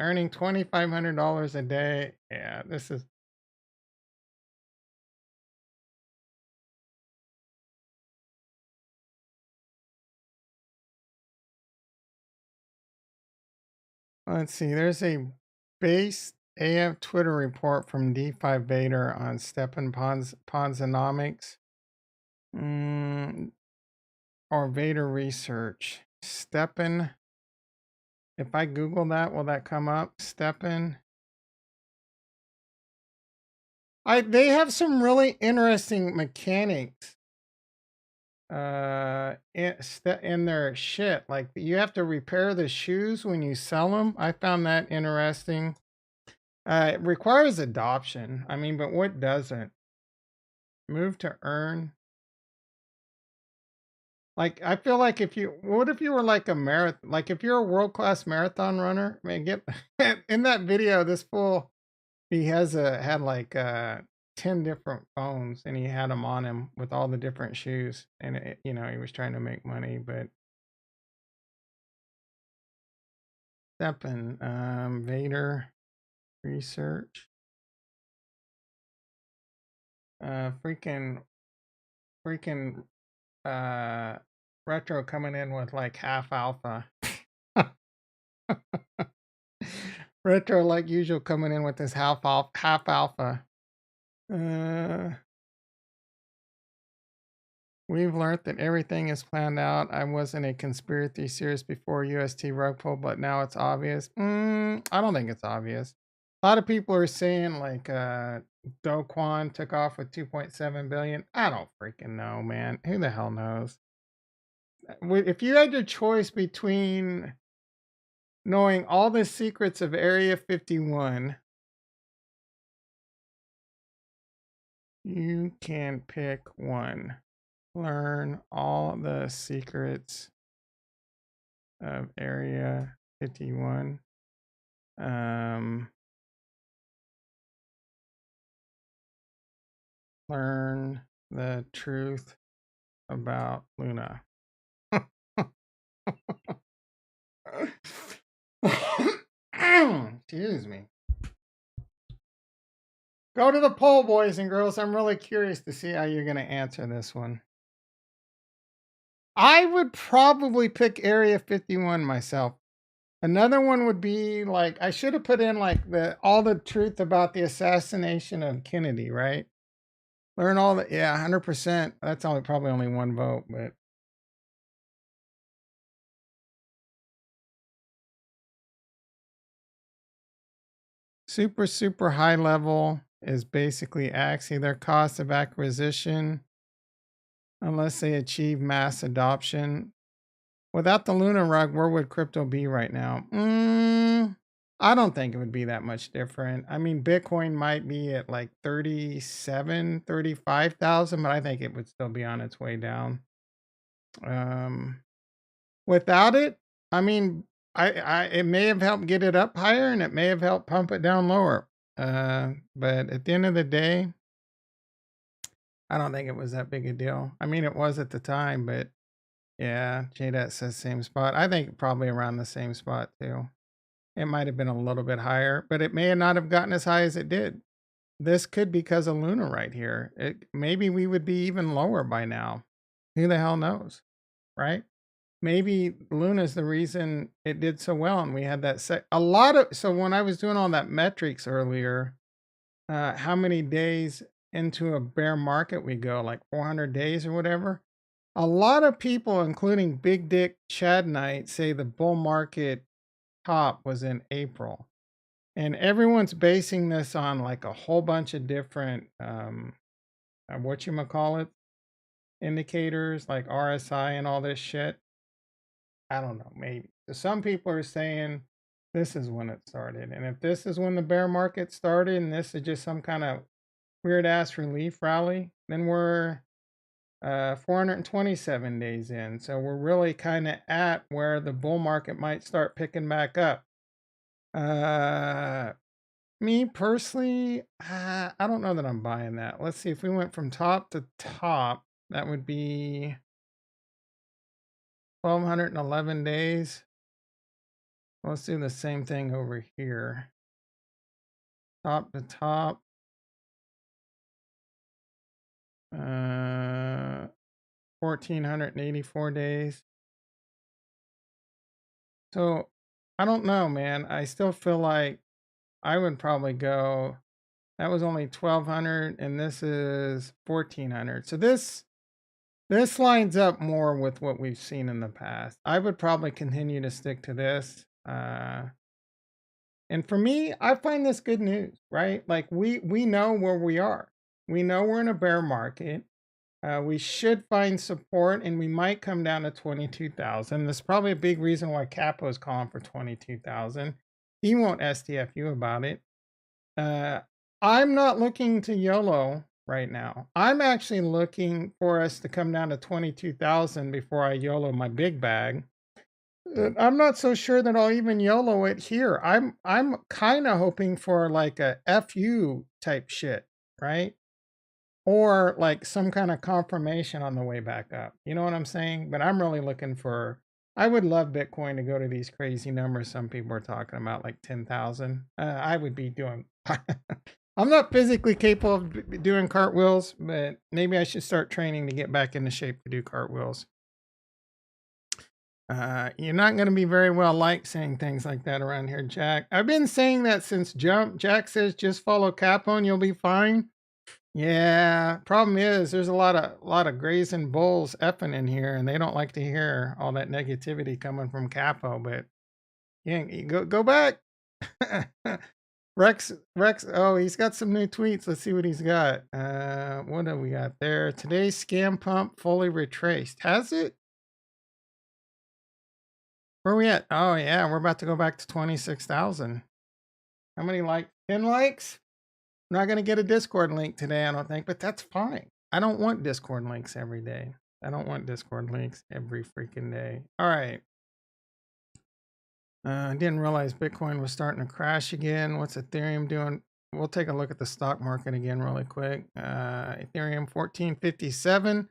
[SPEAKER 1] Earning $2,500 a day. Yeah, this is Let's see. There's a base AF Twitter report from DeFi Vader on Stepan Ponzonomics. Or Vader Research. Stepan. If I Google that, will that come up? Stepan. They have some really interesting mechanics in their shit. Like you have to repair the shoes when you sell them. I found that interesting. It requires adoption. I mean, but what doesn't? Move to earn. Like I feel like what if you were like a marathon, like if you're a world-class marathon runner, man, get in that video, this fool, he had like 10 different phones and he had them on him with all the different shoes and he was trying to make money, but Steppen, Vader Research, freaking uh retro coming in with like half alpha. Retro like usual coming in with this half alpha. We've learned that everything is planned out. I wasn't a conspiracy theorist before UST rug pull, but now it's obvious. I don't think it's obvious. A lot of people are saying like Do Kwon took off with 2.7 billion. I don't freaking know, man. Who the hell knows? If you had your choice between knowing all the secrets of Area 51, you can pick one. Learn all the secrets of Area 51. Learn the truth about Luna. Excuse me. Go to the poll, boys and girls. I'm really curious to see how you're going to answer this one. I would probably pick Area 51 myself. Another one would be like, I should have put in like all the truth about the assassination of Kennedy, right? Learn all the, yeah, 100%. That's probably only one vote, but. Super high level is basically axing their cost of acquisition unless they achieve mass adoption. Without the Luna rug, where would crypto be right now? I don't think it would be that much different. I mean, Bitcoin might be at like 35,000, but I think it would still be on its way down. Without it, I mean, it may have helped get it up higher and it may have helped pump it down lower. But at the end of the day, I don't think it was that big a deal. I mean, it was at the time, but yeah, JDAT says same spot. I think probably around the same spot too. It might have been a little bit higher, but it may not have gotten as high as it did. This could be because of Luna right here. Maybe we would be even lower by now. Who the hell knows, right? Maybe Luna's the reason it did so well, and we had that so when I was doing all that metrics earlier, how many days into a bear market we go, like 400 days or whatever. A lot of people, including Big Dick Chad Knight, say the bull market top was in April. And everyone's basing this on like a whole bunch of different whatchamacallit indicators like RSI and all this shit. I don't know, maybe. So some people are saying this is when it started. And if this is when the bear market started and this is just some kind of weird ass relief rally, then we're 427 days in. So we're really kind of at where the bull market might start picking back up. Me personally, I don't know that I'm buying that. Let's see if we went from top to top, that would be 1,211 days. Let's do the same thing over here. Top to top. 1,484 days. So I don't know, man. I still feel like I would probably go. That was only 1,200, and this is 1,400. So this lines up more with what we've seen in the past. I would probably continue to stick to this. And for me, I find this good news, right? Like we know where we are. We know we're in a bear market. We should find support, and we might come down to 22,000. That's probably a big reason why Capo is calling for 22,000. He won't STFU about it. Uh, I'm not looking to YOLO right now. I'm actually looking for us to come down to 22,000 before I YOLO my big bag. I'm not so sure that I'll even YOLO it here. I'm kind of hoping for like a FU type shit, right? Or like some kind of confirmation on the way back up. You know what I'm saying? But I'm really looking for. I would love Bitcoin to go to these crazy numbers some people are talking about, like 10,000. I would be doing. I'm not physically capable of doing cartwheels, but maybe I should start training to get back into shape to do cartwheels. You're not going to be very well liked saying things like that around here, Jack. I've been saying that since Jump. Jack says just follow Capo and you'll be fine. Yeah, problem is there's a lot of grazing bulls effing in here, and they don't like to hear all that negativity coming from Capo. But yeah, go back. Rex. Oh, he's got some new tweets. Let's see what he's got. What do we got there? Today's scam pump fully retraced. Has it? Where are we at? Oh yeah, we're about to go back to 26,000. How many likes? 10 likes? I'm not going to get a Discord link today, I don't think, but that's fine. I don't want Discord links every day. I don't want Discord links every freaking day. All right. I didn't realize Bitcoin was starting to crash again. What's Ethereum doing? We'll take a look at the stock market again really quick. Ethereum 1457.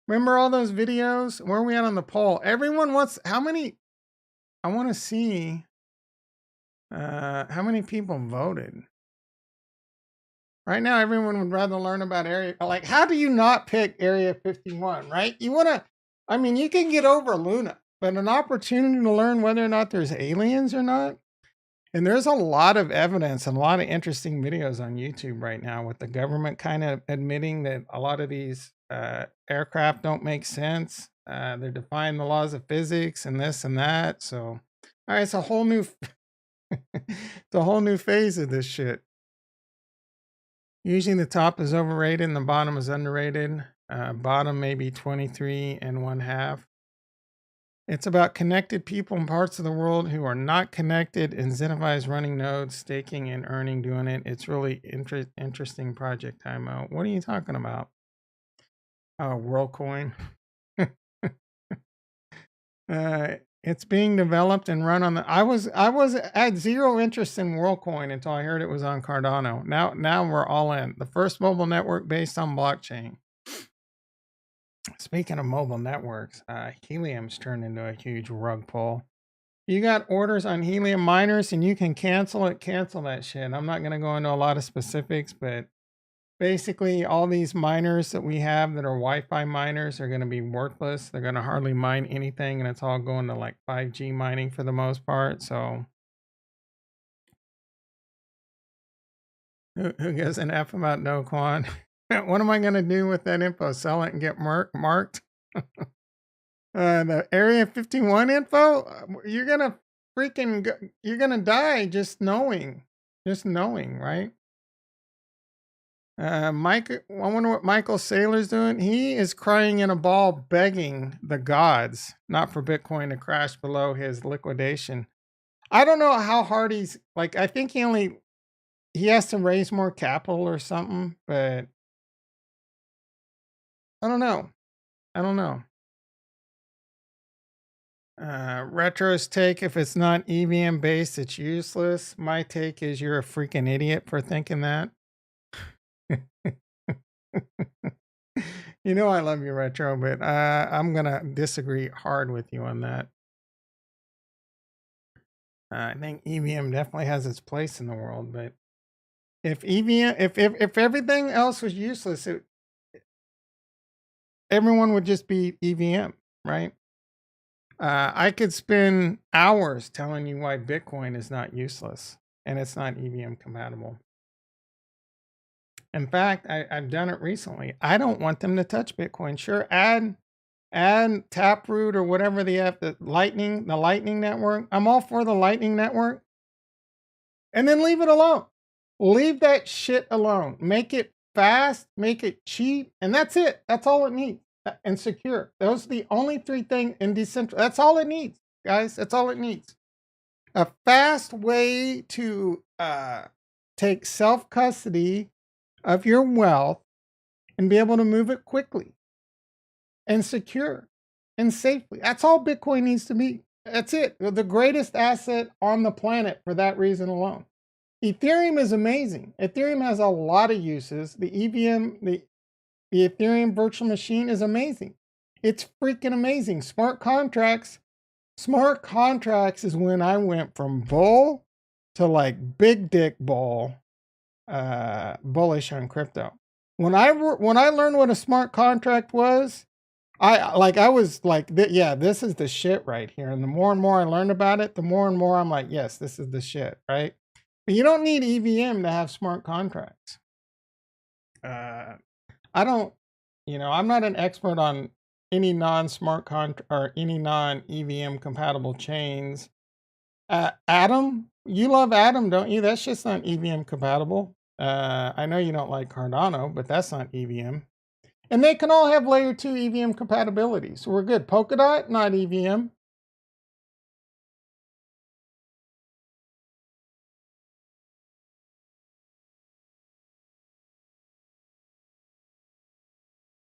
[SPEAKER 1] Remember all those videos? Where are we at on the poll? Everyone wants, how many? I want to see how many people voted. Right now, everyone would rather learn about area. Like, how do you not pick Area 51, right? You want to, I mean, you can get over Luna, but an opportunity to learn whether or not there's aliens or not. And there's a lot of evidence and a lot of interesting videos on YouTube right now with the government kind of admitting that a lot of these aircraft don't make sense. They're defying the laws of physics and this and that. So, all right, it's a whole new, it's a whole new phase of this shit. Usually the top is overrated and the bottom is underrated. Bottom maybe 23 and 1/2. It's about connected people in parts of the world who are not connected, incentivize running nodes, staking and earning doing it. It's really interesting project timeout. What are you talking about? Oh, WorldCoin. It's being developed and run on the. I was at zero interest in WorldCoin until I heard it was on Cardano. Now we're all in. The first mobile network based on blockchain. Speaking of mobile networks, Helium's turned into a huge rug pull. You got orders on Helium miners and you can cancel it. Cancel that shit. I'm not going to go into a lot of specifics, but basically all these miners that we have that are Wi-Fi miners are going to be worthless. They're going to hardly mine anything, and it's all going to like 5G mining for the most part. So who gives an F about No Quan? What am I going to do with that info? Sell it and get marked? The Area 51 info? You're going to you're going to die just knowing, right? Mike, I wonder what Michael Saylor's doing. He is crying in a ball, begging the gods not for Bitcoin to crash below his liquidation. I don't know how hard he's like. I think he has to raise more capital or something, but I don't know. Retro's take: if it's not EVM based, it's useless. My take is you're a freaking idiot for thinking that. You know I love you, Retro, but I'm gonna disagree hard with you on that. I think EVM definitely has its place in the world, but if EVM, if everything else was useless, everyone would just be EVM, right? I could spend hours telling you why Bitcoin is not useless and it's not EVM compatible. In fact, I've done it recently. I don't want them to touch Bitcoin. Sure, add Taproot or whatever the Lightning network. I'm all for the Lightning network. And then leave it alone. Leave that shit alone. Make it fast, make it cheap, and that's it. That's all it needs. And secure. Those are the only three things in decentralized. That's all it needs, guys. That's all it needs. A fast way to take self-custody of your wealth and be able to move it quickly and secure and safely. That's all Bitcoin needs to be. That's it. The greatest asset on the planet for that reason alone. Ethereum is amazing. Ethereum has a lot of uses. The EVM, the Ethereum virtual machine is amazing. It's freaking amazing. Smart contracts is when I went from bull to like big dick bull, bullish on crypto. When I learned what a smart contract was, I was like, yeah, this is the shit right here. And the more and more I learned about it, the more and more I'm like, yes, this is the shit, right? But you don't need EVM to have smart contracts. I don't, I'm not an expert on any non-smart contract or any non-EVM compatible chains. Atom, you love Atom, don't you? That's just not EVM compatible. I know you don't like Cardano, but that's not EVM. And they can all have layer 2 EVM compatibility. So we're good. Polkadot, not EVM.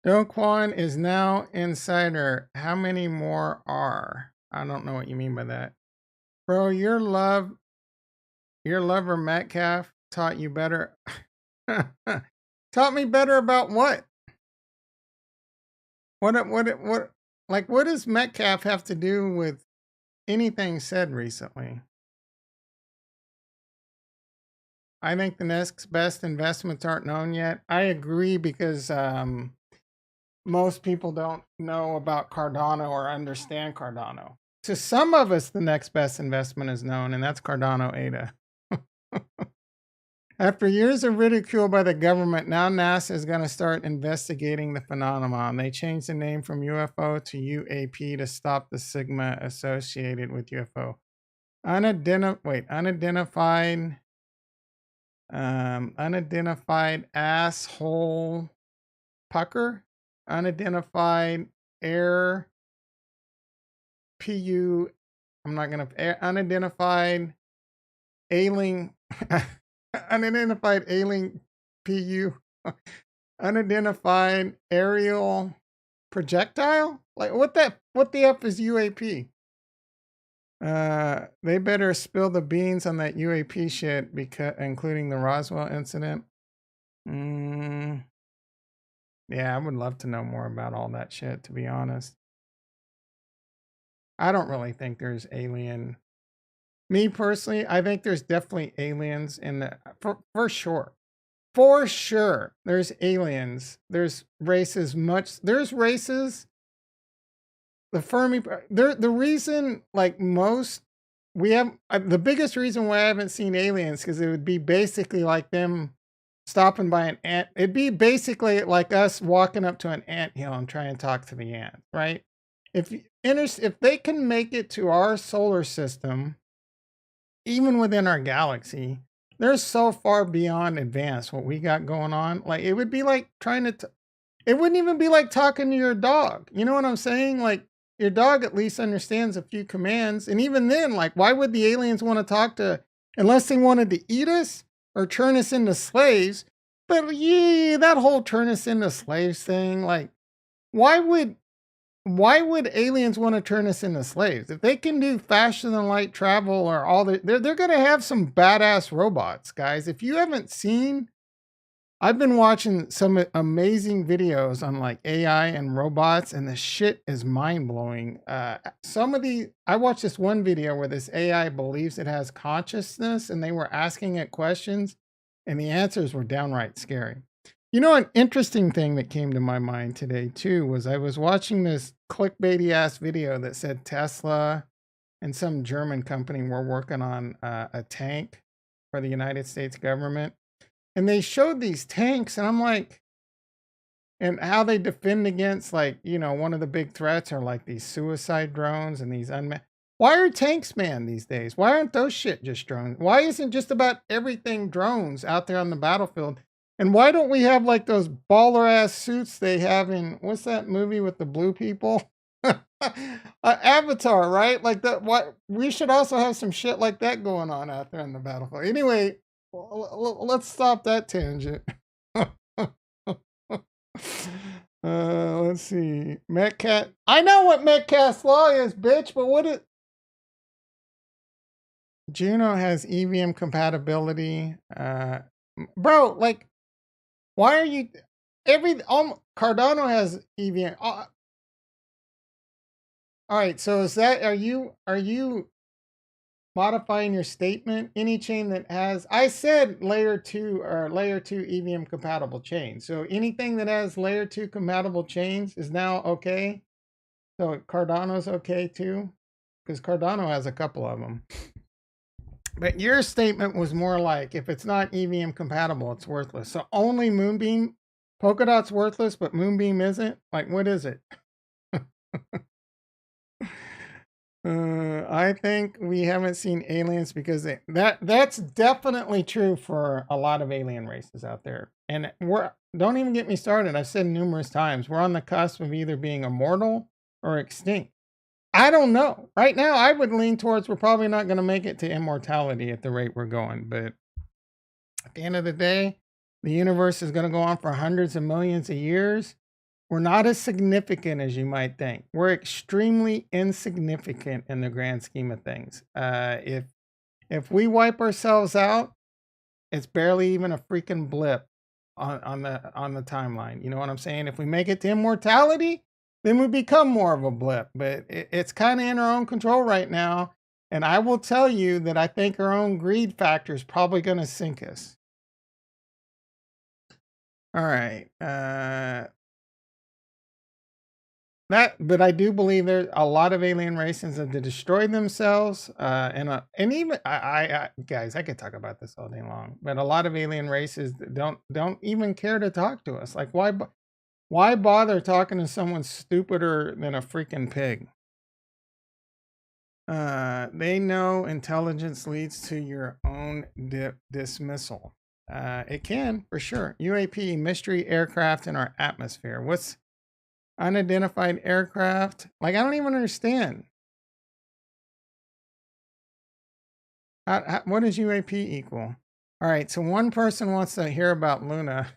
[SPEAKER 1] Do Kwon is now insider. How many more are? I don't know what you mean by that. Bro, your lover Metcalf taught you better. Taught me better about what? What does Metcalf have to do with anything said recently? I think the next best investments aren't known yet. I agree because most people don't know about Cardano or understand Cardano. To some of us, the next best investment is known, and that's Cardano ADA. After years of ridicule by the government, now NASA is going to start investigating the phenomenon. They changed the name from UFO to UAP to stop the stigma associated with UFO. Unidentified asshole pucker. Unidentified air PU. Unidentified ailing. Unidentified ailing PU. Unidentified aerial projectile. Like what the F is UAP? They better spill the beans on that UAP shit, because including the Roswell incident. Yeah, I would love to know more about all that shit, to be honest. I don't really think there's alien. Me personally, I think there's definitely aliens in the for sure. For sure. There's aliens. There's races there's races. The Fermi the reason like most we have the biggest reason why I haven't seen aliens, because it would be basically like them stopping by an ant. It'd be basically like us walking up to an anthill and trying to talk to the ant, right? If they can make it to our solar system, even within our galaxy, they're so far beyond advanced what we got going on. Like it would be like trying to it wouldn't even be like talking to your dog. You know what I'm saying? Like your dog at least understands a few commands. And even then, like, why would the aliens want to talk to, unless they wanted to eat us or turn us into slaves? But yeah, that whole turn us into slaves thing, like, why would aliens want to turn us into slaves? If they can do faster than light travel or all that, they're going to have some badass robots, guys. If you haven't seen, I've been watching some amazing videos on like AI and robots, and the shit is mind blowing. I watched this one video where this AI believes it has consciousness, and they were asking it questions, and the answers were downright scary. You know, an interesting thing that came to my mind today too was I was watching this clickbaity ass video that said Tesla and some German company were working on a tank for the United States government, and they showed these tanks, and I'm like, and how they defend against, like, one of the big threats are like these suicide drones and these unmanned. Why are tanks manned these days? Why aren't those shit just drones? Why isn't just about everything drones out there on the battlefield? And why don't we have like those baller ass suits they have in what's that movie with the blue people? Avatar, right? Like that. What we should also have some shit like that going on out there on the battlefield. Anyway, let's stop that tangent. Let's see. Metcalf. I know what Metcalf's law is, bitch, but what it Juno has EVM compatibility. Bro, like, why are you Cardano has EVM. All right, so is that are you modifying your statement? Any chain that has, I said layer 2 or layer 2 EVM compatible chain. So anything that has layer 2 compatible chains is now okay. So Cardano's okay too, because Cardano has a couple of them. But your statement was more like, if it's not EVM compatible, it's worthless. So only Moonbeam, Polkadot's worthless, but Moonbeam isn't? Like, what is it? I think we haven't seen aliens because that's definitely true for a lot of alien races out there. And don't even get me started. I've said numerous times, we're on the cusp of either being immortal or extinct. I don't know. Right now, I would lean towards we're probably not going to make it to immortality at the rate we're going. But at the end of the day, the universe is going to go on for hundreds of millions of years. We're not as significant as you might think. We're extremely insignificant in the grand scheme of things. If we wipe ourselves out, it's barely even a freaking blip on the timeline. You know what I'm saying? If we make it to immortality, then we become more of a blip. But it's kind of in our own control right now. And I will tell you that I think our own greed factor is probably going to sink us. All right. But I do believe there a lot of alien races have destroyed themselves, and even guys, I could talk about this all day long. But a lot of alien races don't even care to talk to us. Like, why bother talking to someone stupider than a freaking pig? They know intelligence leads to your own dismissal. It can, for sure. UAP, mystery aircraft in our atmosphere. What's unidentified aircraft? Like, I don't even understand. What does UAP equal? All right, so one person wants to hear about Luna.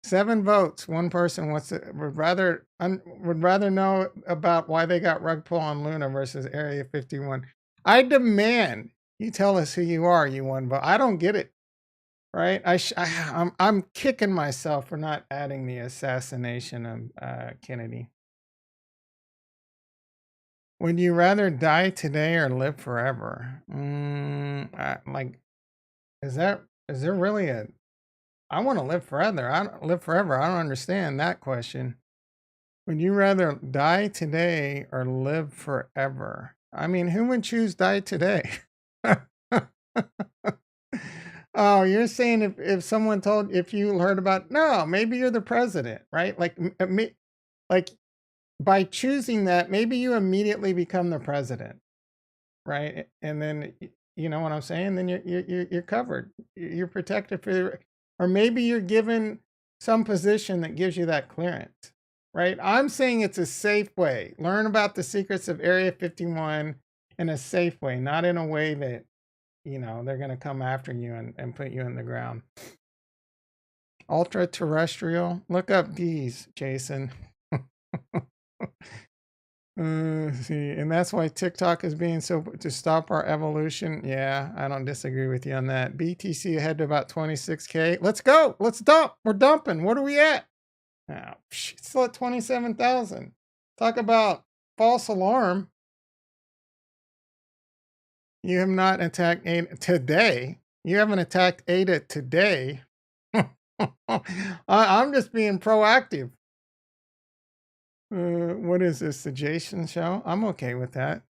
[SPEAKER 1] 7 votes. One person would rather know about why they got rug pull on Luna versus Area 51. I demand you tell us who you are. You won vote. I don't get it. Right? I'm kicking myself for not adding the assassination of Kennedy. Would you rather die today or live forever? Like, is there really a? I want to live forever. I don't live forever. I don't understand that question. Would you rather die today or live forever? I mean, who would choose die today? Oh, you're saying if someone told, if you heard about, no, maybe you're the president, right? Like by choosing that, maybe you immediately become the president, right? And then you know what I'm saying? Then you're covered. You're protected or maybe you're given some position that gives you that clearance, right? I'm saying it's a safe way. Learn about the secrets of Area 51 in a safe way, not in a way that they're going to come after you and put you in the ground. Ultra terrestrial. Look up these, Jason. See, and that's why TikTok is being so to stop our evolution. Yeah, I don't disagree with you on that. BTC ahead to about 26K. Let's go. Let's dump. We're dumping. What are we at? Oh, it's still at 27,000. Talk about false alarm. You have not attacked ADA today. You haven't attacked ADA today. I'm just being proactive. What is this? The Jason show? I'm okay with that.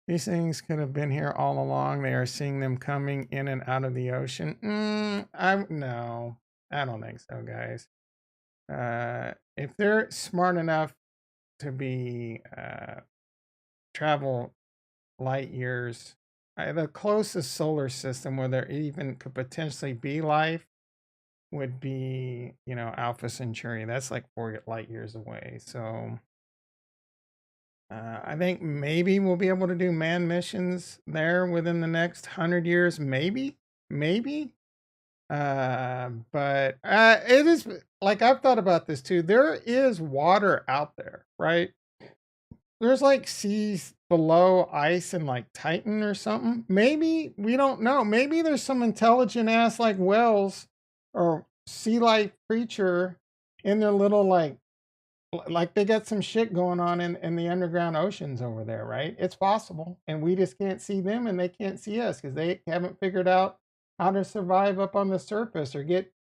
[SPEAKER 1] These things could have been here all along. They are seeing them coming in and out of the ocean. No, I don't think so, guys. If they're smart enough to be travel light years, the closest solar system where there even could potentially be life would be, Alpha Centauri. That's like 4 light years away. So I think maybe we'll be able to do manned missions there within the next 100 years. Maybe. But it is like I've thought about this too. There is water out there, right? There's like seas below ice and like Titan or something. Maybe we don't know. Maybe there's some intelligent ass like whales or sea life creature in their little like they got some shit going on in the underground oceans over there, right? It's possible. And we just can't see them and they can't see us because they haven't figured out how to survive up on the surface or get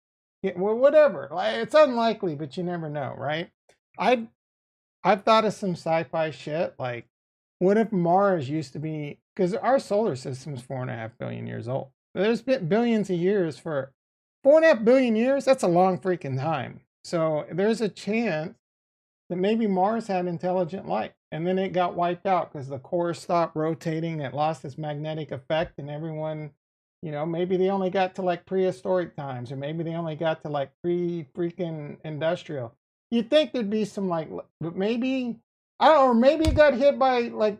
[SPEAKER 1] well, whatever. Like it's unlikely, but you never know, right? I I've thought of some sci-fi shit like, what if Mars used to be? Because our solar system is 4.5 billion years old. There's been billions of years for 4.5 billion years. That's a long freaking time. So there's a chance that maybe Mars had intelligent life, and then it got wiped out because the core stopped rotating. It lost its magnetic effect, and everyone, maybe they only got to like prehistoric times, or maybe they only got to like pre freaking industrial. You'd think there'd be some like, but maybe I don't, or maybe it got hit by like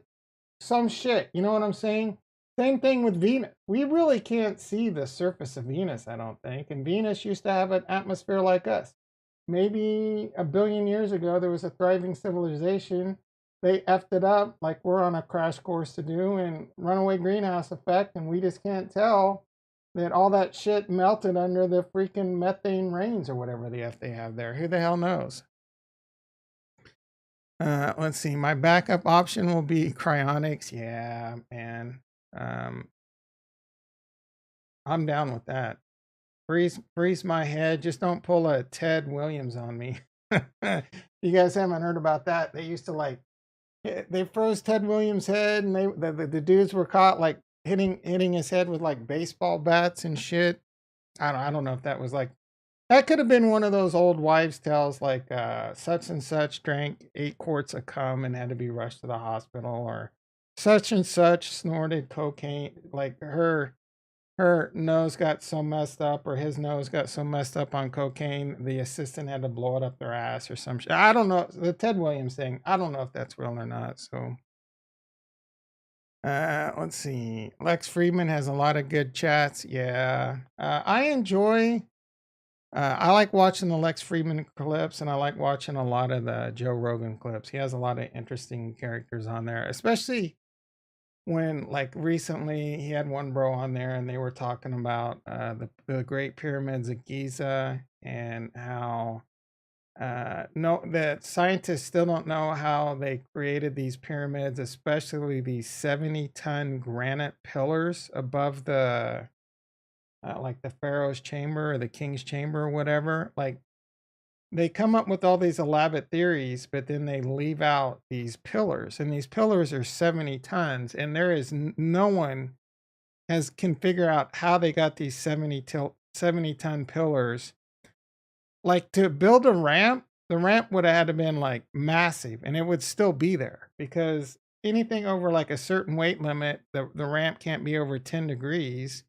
[SPEAKER 1] some shit. You know what I'm saying? Same thing with Venus. We really can't see the surface of Venus, I don't think. And Venus used to have an atmosphere like us. Maybe a billion years ago, there was a thriving civilization. They effed it up like we're on a crash course to do, and runaway greenhouse effect. And we just can't tell that all that shit melted under the freaking methane rains or whatever the F they have there. Who the hell knows? Let's see. My backup option will be cryonics. Yeah, man. Um, I'm down with that. Freeze my head. Just don't pull a Ted Williams on me. You guys haven't heard about that? They used to like they froze Ted Williams' head, and the dudes were caught like hitting his head with like baseball bats and shit. I don't know if that was like that could have been one of those old wives' tales, like such and such drank 8 quarts of cum and had to be rushed to the hospital, or such and such snorted cocaine. Like her nose got so messed up, or his nose got so messed up on cocaine, the assistant had to blow it up their ass or some shit. I don't know. The Ted Williams thing, I don't know if that's real or not. So let's see. Lex Friedman has a lot of good chats. Yeah. I like watching the Lex Friedman clips, and I like watching a lot of the Joe Rogan clips. He has a lot of interesting characters on there, especially when like recently he had one bro on there and they were talking about the Great Pyramids of Giza, and how no that scientists still don't know how they created these pyramids, especially these 70-ton granite pillars above the like the pharaoh's chamber or the king's chamber or whatever. Like they come up with all these elaborate theories, but then they leave out these pillars, and these pillars are 70 tons, and there is no one has can figure out how they got these 70-ton pillars. Like to build a ramp, the ramp would have had to been like massive, and it would still be there because anything over like a certain weight limit, the ramp can't be over 10 degrees.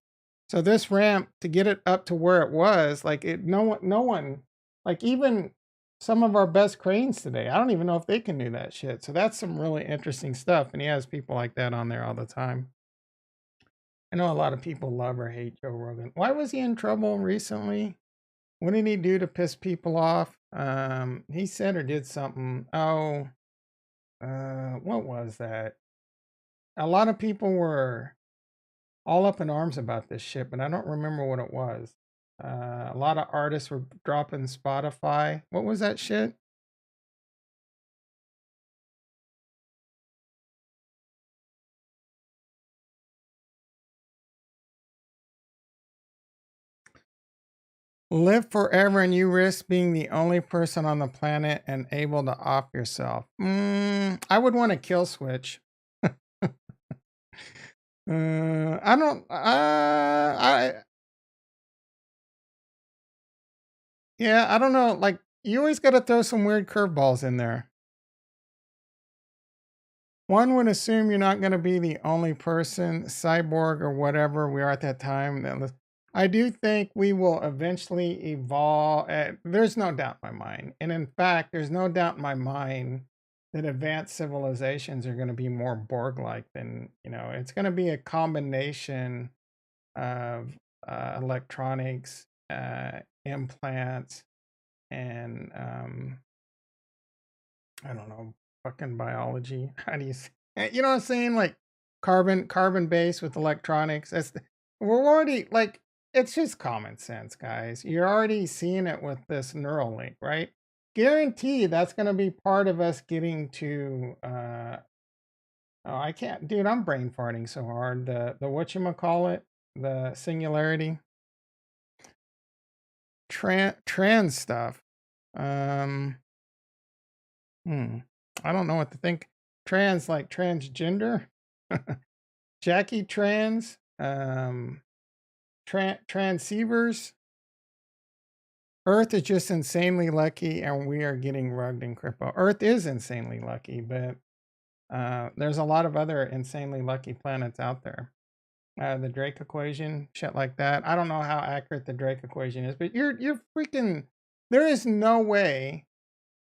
[SPEAKER 1] So this ramp, to get it up to where it was, like it no one like even some of our best cranes today, I don't even know if they can do that shit. So that's some really interesting stuff. And he has people like that on there all the time. I know a lot of people love or hate Joe Rogan. Why was he in trouble recently? What did he do to piss people off? He said or did something. Oh, what was that? A lot of people were all up in arms about this shit, but I don't remember what it was. A lot of artists were dropping Spotify. What was that shit? Live forever and you risk being the only person on the planet and able to off yourself. I would want a kill switch. I don't. Yeah, I don't know. Like, you always got to throw some weird curveballs in there. One would assume you're not going to be the only person, cyborg or whatever we are at that time. I do think we will eventually evolve. There's no doubt in my mind. And in fact, there's no doubt in my mind that advanced civilizations are going to be more Borg-like than, it's going to be a combination of electronics, implants, and I don't know, fucking biology. How do you say, you know what I'm saying? Like carbon based with electronics. We're already like, it's just common sense, guys. You're already seeing it with this neural link, right? Guarantee that's going to be part of us getting to oh, I can't, dude, I'm brain farting so hard. The whatchamacallit, the singularity trans stuff. Um I don't know what to think. Trans, like transgender. Jackie trans. Transceivers. Earth is just insanely lucky, and we are getting rugged in crypto. Earth is insanely lucky, but there's a lot of other insanely lucky planets out there. The Drake equation, shit like that. I don't know how accurate the Drake equation is, but you're freaking. There is no way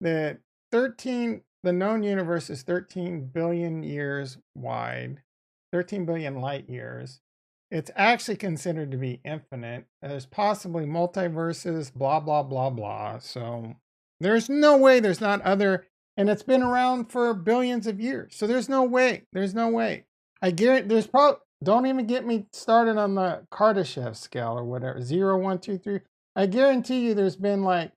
[SPEAKER 1] that the known universe is 13 billion years wide, 13 billion light years. It's actually considered to be infinite. There's possibly multiverses, blah, blah, blah, blah. So there's no way there's not other, and it's been around for billions of years. So there's no way. There's no way. I guarantee there's probably, don't even get me started on the Kardashev scale or whatever, 0, 1, 2, 3. I guarantee you there's been like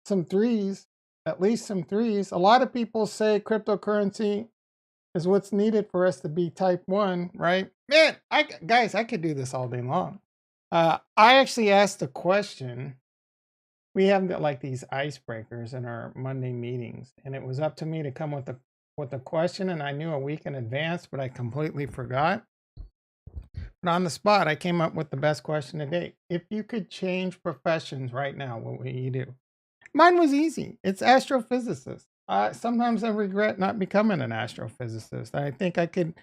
[SPEAKER 1] some threes, at least some threes. A lot of people say cryptocurrency is what's needed for us to be type 1, right? Man, guys, I could do this all day long. I actually asked a question. We have like these icebreakers in our Monday meetings, and it was up to me to come with a question, and I knew a week in advance, but I completely forgot. But on the spot, I came up with the best question to date. If you could change professions right now, what would you do? Mine was easy. It's astrophysicist. Sometimes I regret not becoming an astrophysicist. I think I could,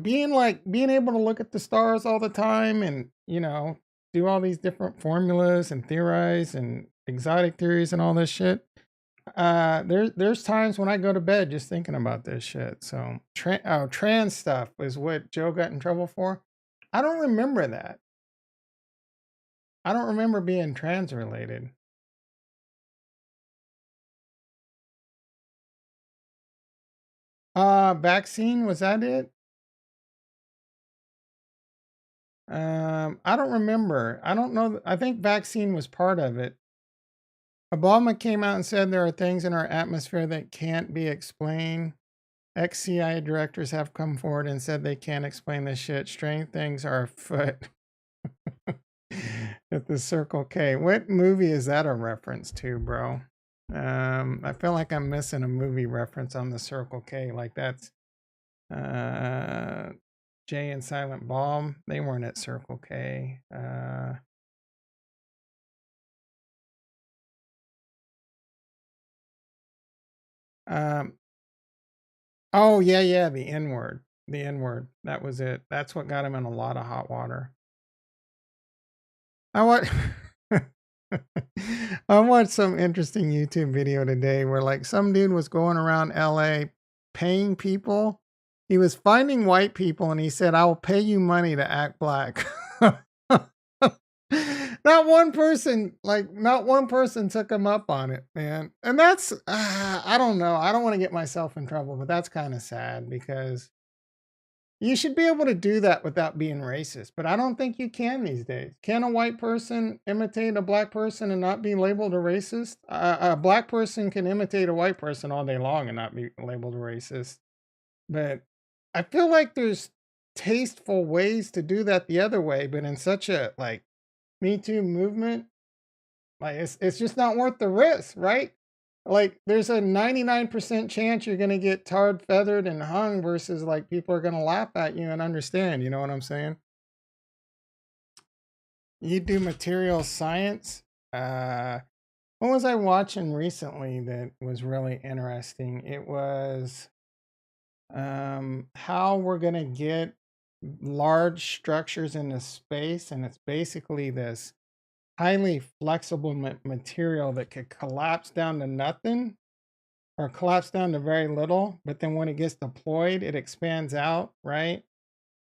[SPEAKER 1] being able to look at the stars all the time and do all these different formulas and theorize and exotic theories and all this shit. There's times when I go to bed just thinking about this shit. So trans stuff is what Joe got in trouble for. I don't remember that. I don't remember being trans related. Vaccine, was that it? I don't remember. I don't know. I think vaccine was part of it. Obama came out and said there are things in our atmosphere that can't be explained. Ex-CIA directors have come forward and said they can't explain this shit. Strange things are afoot. At the Circle K. What movie is that a reference to, bro? I feel like I'm missing a movie reference on the Circle K. Like that's Jay and Silent Bob. They weren't at Circle K. Oh yeah, the N word. The N word. That was it. That's what got him in a lot of hot water. I want I watched some interesting YouTube video today where like some dude was going around LA paying people. He was finding white people and he said, "I will pay you money to act black." Not one person took him up on it, man. And that's I don't know. I don't want to get myself in trouble, but that's kind of sad because you should be able to do that without being racist, but I don't think you can these days. Can a white person imitate a black person and not be labeled a racist? A black person can imitate a white person all day long and not be labeled a racist. But I feel like there's tasteful ways to do that the other way, but in such a Me Too movement, like it's just not worth the risk, right? Like there's a 99% chance you're gonna get tarred, feathered, and hung versus like people are gonna laugh at you and understand. You know what I'm saying? You do material science. What was I watching recently that was really interesting? It was how we're gonna get large structures into space, and it's basically this highly flexible material that could collapse down to nothing or collapse down to very little, but then when it gets deployed, it expands out, right?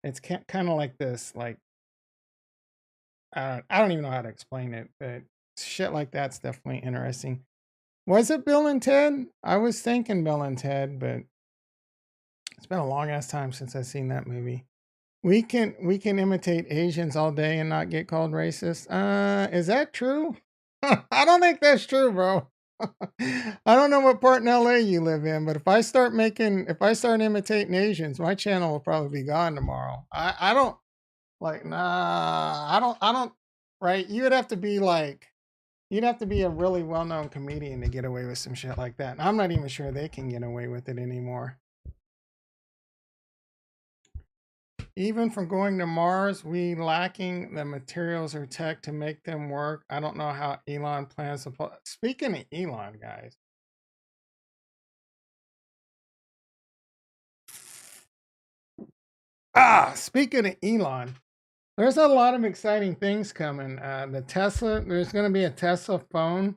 [SPEAKER 1] It's kind of like this, like I don't even know how to explain it, but shit like that's definitely interesting. Was it Bill and Ted? I was thinking Bill and Ted, but it's been a long ass time since I've seen that movie. We can imitate Asians all day and not get called racist. Is that true? I don't think that's true, bro. I don't know what part in LA you live in, but if I start imitating Asians, my channel will probably be gone tomorrow. I don't like nah, I don't right. You'd have to be a really well-known comedian to get away with some shit like that. And I'm not even sure they can get away with it anymore. Even from going to Mars, we lacking the materials or tech to make them work. I don't know how Elon plans to. Speaking of Elon, guys, speaking of Elon, there's a lot of exciting things coming. The Tesla, there's going to be a Tesla phone.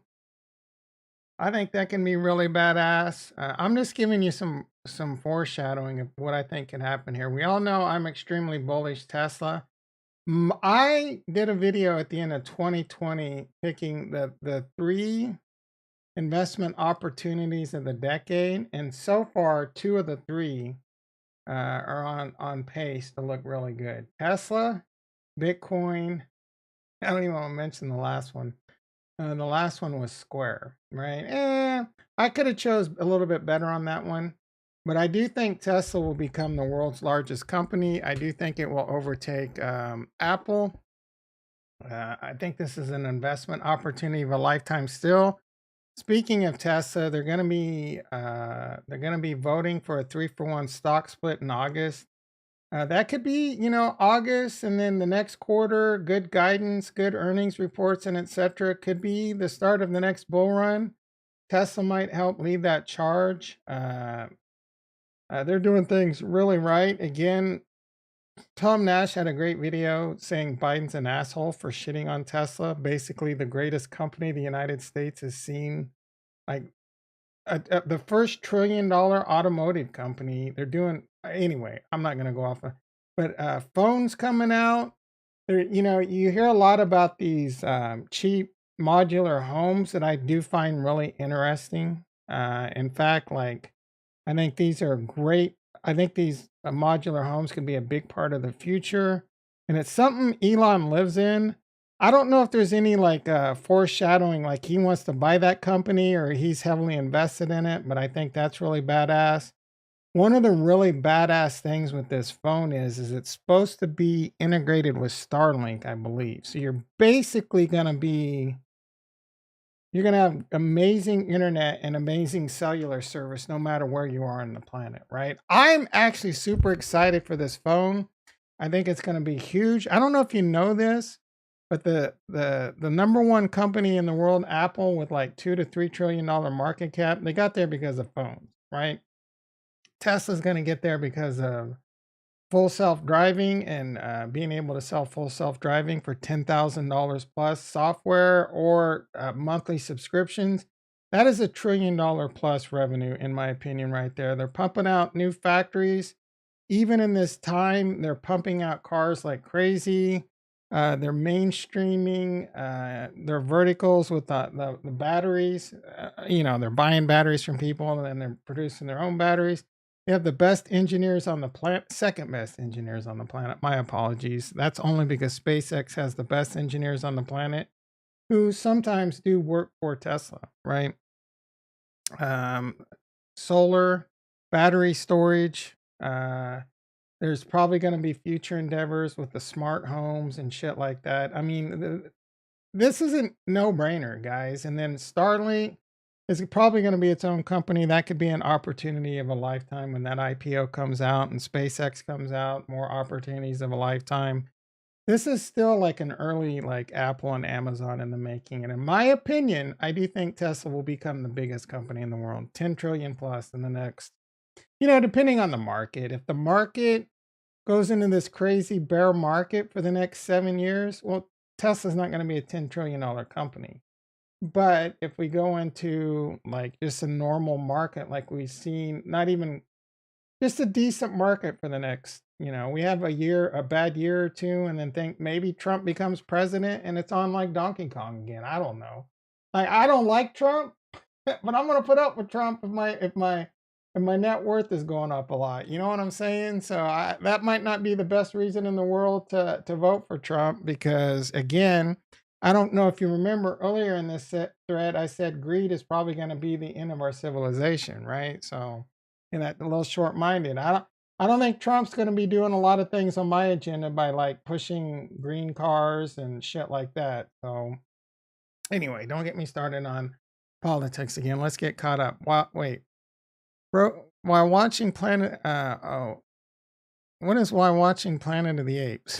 [SPEAKER 1] I think that can be really badass. I'm just giving you some foreshadowing of what I think can happen here. We all know I'm extremely bullish Tesla. I did a video at the end of 2020 picking the 3 investment opportunities of the decade, and so far 2 of the 3 are on pace to look really good. Tesla, Bitcoin. I don't even want to mention the last one. The last one was Square, right? I could have chose a little bit better on that one, but I do think Tesla will become the world's largest company. I do think it will overtake Apple. I think this is an investment opportunity of a lifetime still. Speaking of Tesla, they're gonna be voting for a 3-for-1 stock split in August. That could be, August, and then the next quarter, good guidance, good earnings reports, and etc. Could be the start of the next bull run. Tesla might help lead that charge. They're doing things really right. Again, Tom Nash had a great video saying Biden's an asshole for shitting on Tesla. Basically, the greatest company the United States has seen. Like the first $1 trillion automotive company. They're doing anyway. I'm not going to go off, but phones coming out. There, you hear a lot about these cheap modular homes that I do find really interesting. In fact, like I think these are great. I think these modular homes can be a big part of the future, and it's something Elon lives in. I don't know if there's any like foreshadowing, like he wants to buy that company or he's heavily invested in it, but I think that's really badass. One of the really badass things with this phone is it's supposed to be integrated with Starlink, I believe. So you're going to have amazing internet and amazing cellular service no matter where you are on the planet, right? I'm actually super excited for this phone. I think it's going to be huge. I don't know if you know this, but the number one company in the world, Apple, with like $2 to $3 trillion market cap, they got there because of phones, right? Tesla's going to get there because of full self-driving and being able to sell full self-driving for $10,000 plus software or monthly subscriptions. That is $1 trillion plus revenue, in my opinion, right there. They're pumping out new factories. Even in this time, they're pumping out cars like crazy. They're mainstreaming their verticals with the batteries. They're buying batteries from people and then they're producing their own batteries. They have the best engineers on the planet, second best engineers on the planet. My apologies. That's only because SpaceX has the best engineers on the planet who sometimes do work for Tesla, right? Um, Solar, battery storage. There's probably going to be future endeavors with the smart homes and shit like that. I mean, this is a no-brainer, guys. And then Starlink is probably going to be its own company. That could be an opportunity of a lifetime when that IPO comes out and SpaceX comes out, more opportunities of a lifetime. This is still like an early like Apple and Amazon in the making. And in my opinion, I do think Tesla will become the biggest company in the world, 10 trillion plus in the next, depending on the market. If the market goes into this crazy bear market for the next 7 years, well, Tesla's not going to be a $10 trillion company. But if we go into like just a normal market, like we've seen, not even just a decent market for the next, we have a bad year or two, and then think maybe Trump becomes president and it's on like Donkey Kong again. I don't know. Like, I don't like Trump, but I'm gonna put up with Trump if my net worth is going up a lot. You know what I'm saying? So that might not be the best reason in the world to vote for Trump, because again, I don't know if you remember earlier in this thread, I said greed is probably going to be the end of our civilization, right? So, that a little short-minded. I don't think Trump's going to be doing a lot of things on my agenda by like pushing green cars and shit like that. So, anyway, don't get me started on politics again. Let's get caught up. Wait, bro. While watching Planet, what is while watching Planet of the Apes?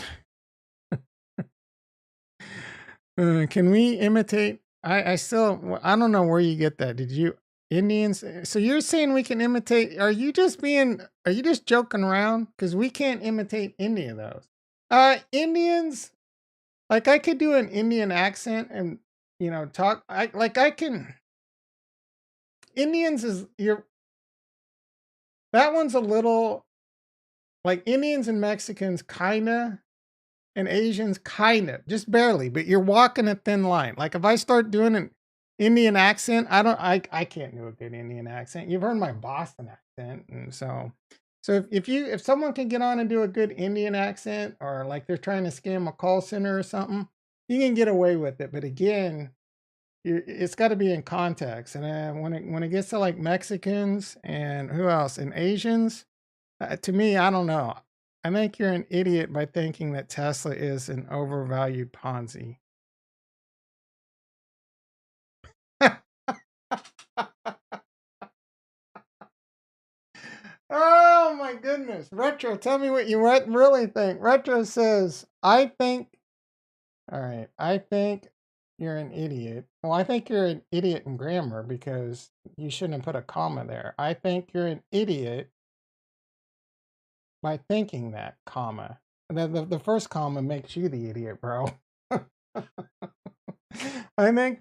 [SPEAKER 1] Can we imitate? I don't know where you get that. Did you Indians? So you're saying we can imitate? Are you just joking around? Because we can't imitate any of those. Indians, like I could do an Indian accent and talk. I can. Indians that one's a little like Indians and Mexicans kinda. And Asians kinda, just barely, but you're walking a thin line. Like if I start doing an Indian accent, I can't do a good Indian accent. You've heard my Boston accent, and so if someone can get on and do a good Indian accent, or like they're trying to scam a call center or something, you can get away with it. But again, it's got to be in context. And then when it gets to like Mexicans and who else and Asians, to me, I don't know. I think you're an idiot by thinking that Tesla is an overvalued Ponzi. Oh my goodness. Retro, tell me what you really think. Retro says, all right, I think you're an idiot. Well, I think you're an idiot in grammar because you shouldn't have put a comma there. I think you're an idiot by thinking that, comma. The first comma makes you the idiot, bro. I think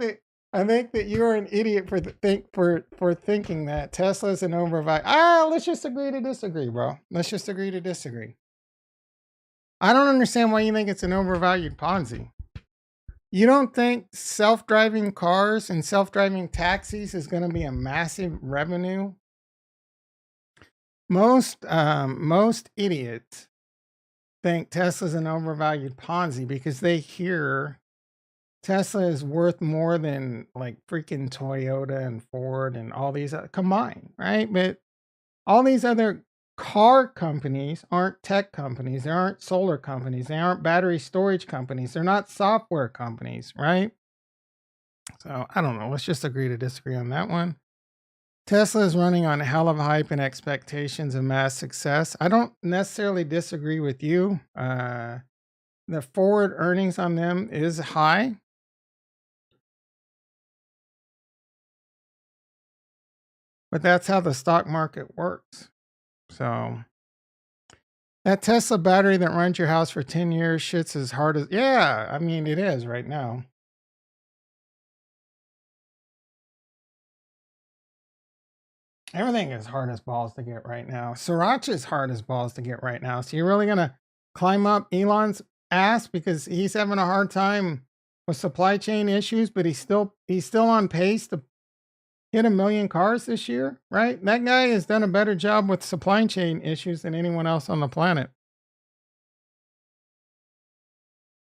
[SPEAKER 1] that you're an idiot for thinking that Tesla's an overvalued. Let's just agree to disagree, bro. Let's just agree to disagree. I don't understand why you think it's an overvalued Ponzi. You don't think self-driving cars and self-driving taxis is going to be a massive revenue? Most idiots think Tesla's an overvalued Ponzi because they hear Tesla is worth more than like freaking Toyota and Ford and all these combined, right? But all these other car companies aren't tech companies. They aren't solar companies. They aren't battery storage companies. They're not software companies, right? So I don't know. Let's just agree to disagree on that one. Tesla is running on a hell of hype and expectations of mass success. I don't necessarily disagree with you. The forward earnings on them is high. But that's how the stock market works. So that Tesla battery that runs your house for 10 years shits as hard as, yeah, I mean, it is right now. Everything is hard as balls to get right now. Sriracha is hard as balls to get right now. So you're really going to climb up Elon's ass because he's having a hard time with supply chain issues, but he's still on pace to hit 1 million cars this year, right? That guy has done a better job with supply chain issues than anyone else on the planet.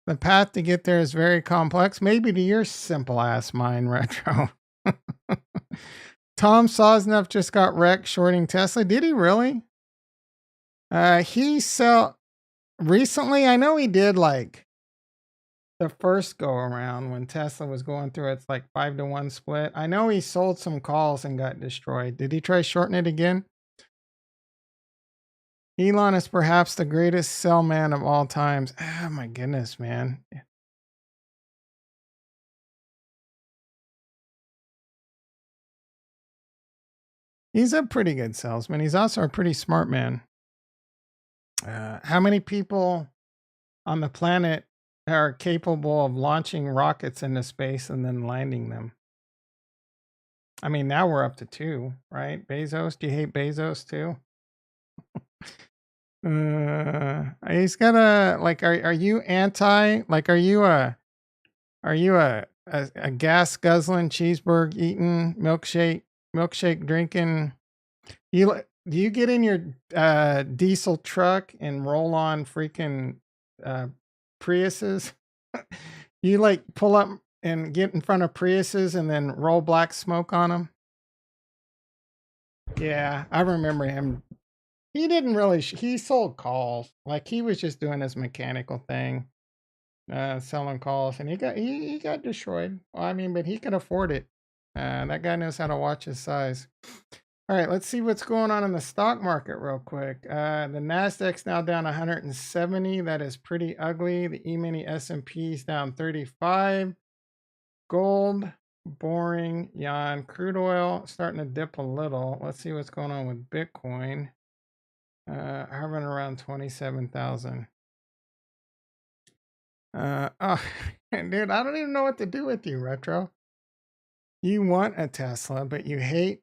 [SPEAKER 1] The path to get there is very complex, maybe to your simple ass mind, Retro. Tom Sosnoff just got wrecked shorting Tesla. Did he really? He recently, I know he did like the first go around when Tesla was going through its like 5-to-1 split. I know he sold some calls and got destroyed. Did he try shorting it again? Elon is perhaps the greatest sell man of all times. Oh my goodness, man. He's a pretty good salesman. He's also a pretty smart man. How many people on the planet are capable of launching rockets into space and then landing them? I mean, now we're up to 2, right? Bezos, do you hate Bezos too? He's got a like. Are you anti? Like, are you a gas guzzling, cheeseburger eating, milkshake drinking? Do you get in your diesel truck and roll on freaking uh, Priuses? You like pull up and get in front of Priuses and then roll black smoke on them? Yeah, I remember him. He didn't really. He sold calls. Like he was just doing his mechanical thing, selling calls, and he got destroyed. Well, I mean, but he could afford it. That guy knows how to watch his size. All right, let's see what's going on in the stock market real quick. The Nasdaq's now down 170. That is pretty ugly. The E-mini S&P is down 35. Gold, boring, yawn. Crude oil starting to dip a little. Let's see what's going on with Bitcoin. Hovering around 27,000. Oh, dude, I don't even know what to do with you, Retro. You want a Tesla, but you hate.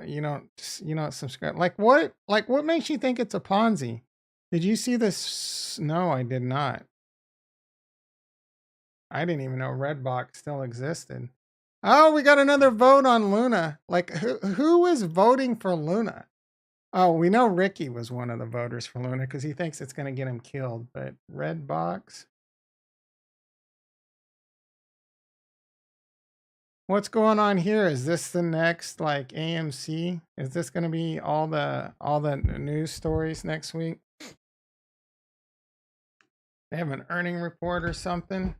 [SPEAKER 1] You don't subscribe. Like what makes you think it's a Ponzi? Did you see this? No, I did not. I didn't even know Redbox still existed. Oh, we got another vote on Luna. Like who is voting for Luna? Oh, we know Ricky was one of the voters for Luna because he thinks it's going to get him killed. But Redbox, what's going on here? Is this the next like AMC? Is this going to be all the news stories next week? They have an earning report or something.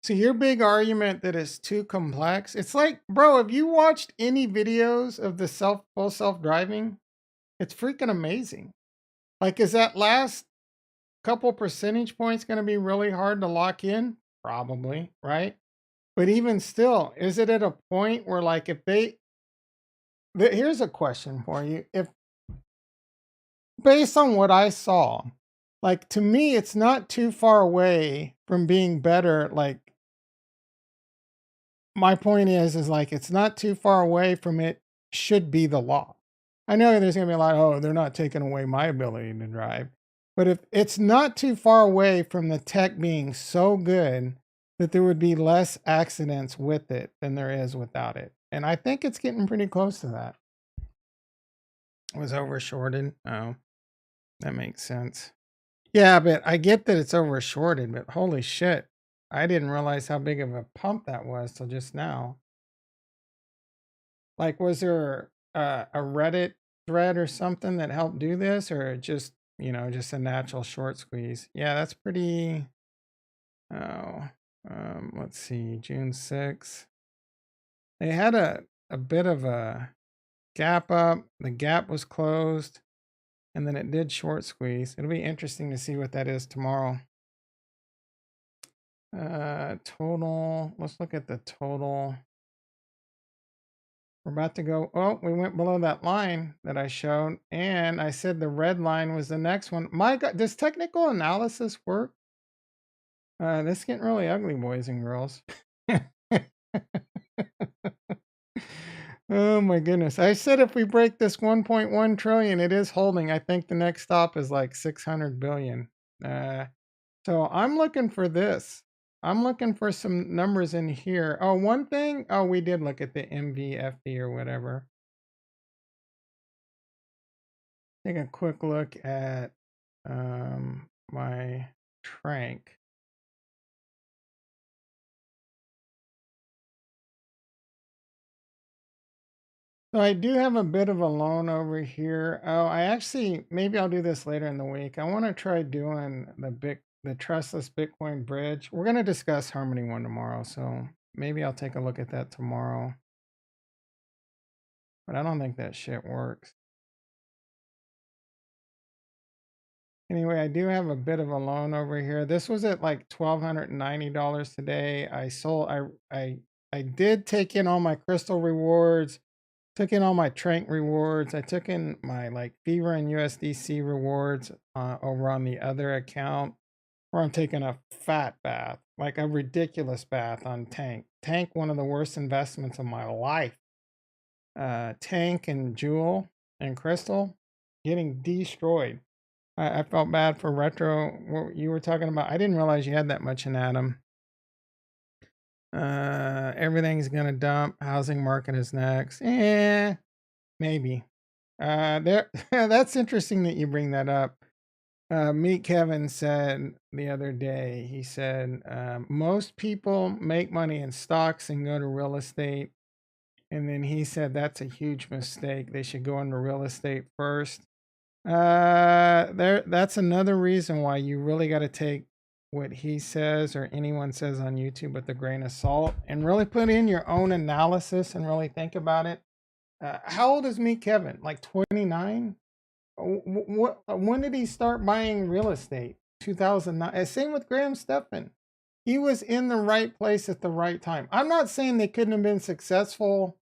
[SPEAKER 1] So your big argument that it's too complex, it's like, bro, have you watched any videos of the full self-driving? It's freaking amazing. Like, is that last couple percentage points going to be really hard to lock in? Probably, right? But even still, is it at a point where like here's a question for you. If based on what I saw, like to me, it's not too far away from being better. Like my point is like it's not too far away from it should be the law. I know there's gonna be a lot, oh, they're not taking away my ability to drive. But if it's not too far away from the tech being so good that there would be less accidents with it than there is without it. And I think it's getting pretty close to that. Was over shorted. Oh, that makes sense. Yeah, but I get that it's over shorted, but holy shit. I didn't realize how big of a pump that was till just now. Like, was there a Reddit thread or something that helped do this, or just just a natural short squeeze? Yeah, that's pretty. Oh, let's see, June 6th. They had a bit of a gap up. The gap was closed, and then it did short squeeze. It'll be interesting to see what that is tomorrow. Total. Let's look at the total. We're about to go. Oh, we went below that line that I showed. And I said the red line was the next one. My God, does technical analysis work? This is getting really ugly, boys and girls. Oh my goodness. I said if we break this 1.1 trillion, it is holding. I think the next stop is like 600 billion. So I'm looking for this. I'm looking for some numbers in here. Oh, one thing. Oh, we did look at the MVFD or whatever. Take a quick look at my Trank. So I do have a bit of a loan over here. Oh, I actually maybe I'll do this later in the week. I want to try doing the trustless Bitcoin bridge. We're gonna discuss Harmony One tomorrow, so maybe I'll take a look at that tomorrow. But I don't think that shit works. Anyway, I do have a bit of a loan over here. This was at like $1,290 today. I did take in all my crystal rewards, took in all my Trank rewards. I took in my like Fever and USDC rewards over on the other account, where I'm taking a fat bath, like a ridiculous bath on Tank. Tank, one of the worst investments of my life. Tank and Jewel and Crystal getting destroyed. I felt bad for Retro. What you were talking about, I didn't realize you had that much in Atom. Everything's gonna dump. Housing market is next. Maybe. There. That's interesting that you bring that up. Meet Kevin said the other day. He said most people make money in stocks and go to real estate, and then he said that's a huge mistake. They should go into real estate first. That's another reason why you really got to take what he says or anyone says on YouTube with a grain of salt and really put in your own analysis and really think about it. How old is Meet Kevin? Like 29? When did he start buying real estate? 2009. Same with Graham Stephan. He was in the right place at the right time. I'm not saying they couldn't have been successful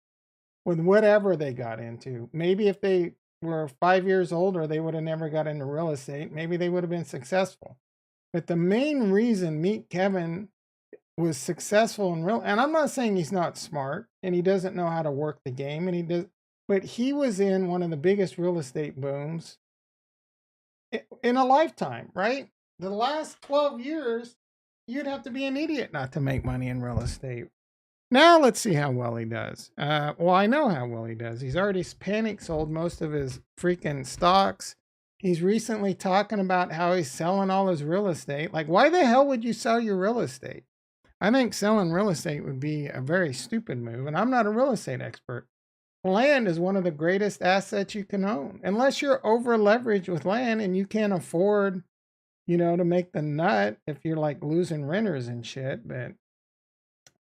[SPEAKER 1] with whatever they got into. Maybe if they were 5 years older, they would have never got into real estate. Maybe they would have been successful. But the main reason Meet Kevin was successful in real, and I'm not saying he's not smart and he doesn't know how to work the game, and he does, but he was in one of the biggest real estate booms in a lifetime, right? The last 12 years, you'd have to be an idiot not to make money in real estate. Now let's see how well he does. Well, I know how well he does. He's already panic sold most of his freaking stocks. He's recently talking about how he's selling all his real estate. Like, why the hell would you sell your real estate? I think selling real estate would be a very stupid move, and I'm not a real estate expert. Land is one of the greatest assets you can own, unless you're over leveraged with land and you can't afford, to make the nut if you're like losing renters and shit. But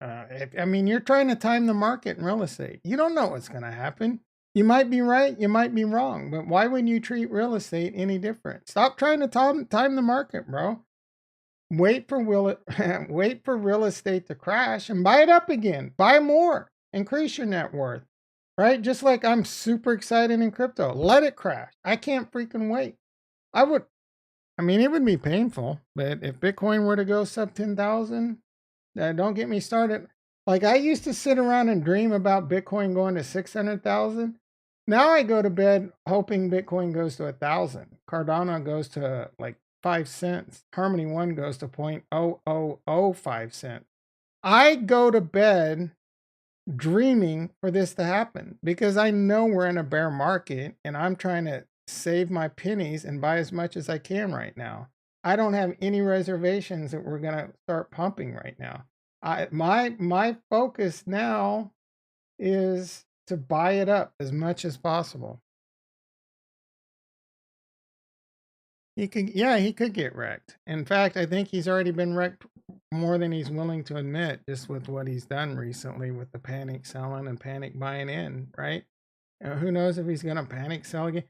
[SPEAKER 1] you're trying to time the market in real estate. You don't know what's going to happen. You might be right, you might be wrong, but why wouldn't you treat real estate any different? Stop trying to time the market, bro. Wait for wait for real estate to crash and buy it up again. Buy more. Increase your net worth. Right? Just like I'm super excited in crypto. Let it crash. I can't freaking wait. It would be painful, but if Bitcoin were to go sub 10,000, don't get me started. Like, I used to sit around and dream about Bitcoin going to 600,000. Now I go to bed hoping Bitcoin goes to 1,000. Cardano goes to like 5 cents. Harmony One goes to 0.0005 cents. I go to bed dreaming for this to happen because I know we're in a bear market and I'm trying to save my pennies and buy as much as I can right now. I don't have any reservations that we're going to start pumping right now. My focus now is to buy it up as much as possible. He could get wrecked. In fact, I think he's already been wrecked more than he's willing to admit, just with what he's done recently with the panic selling and panic buying in, right? Who knows if he's gonna panic sell again?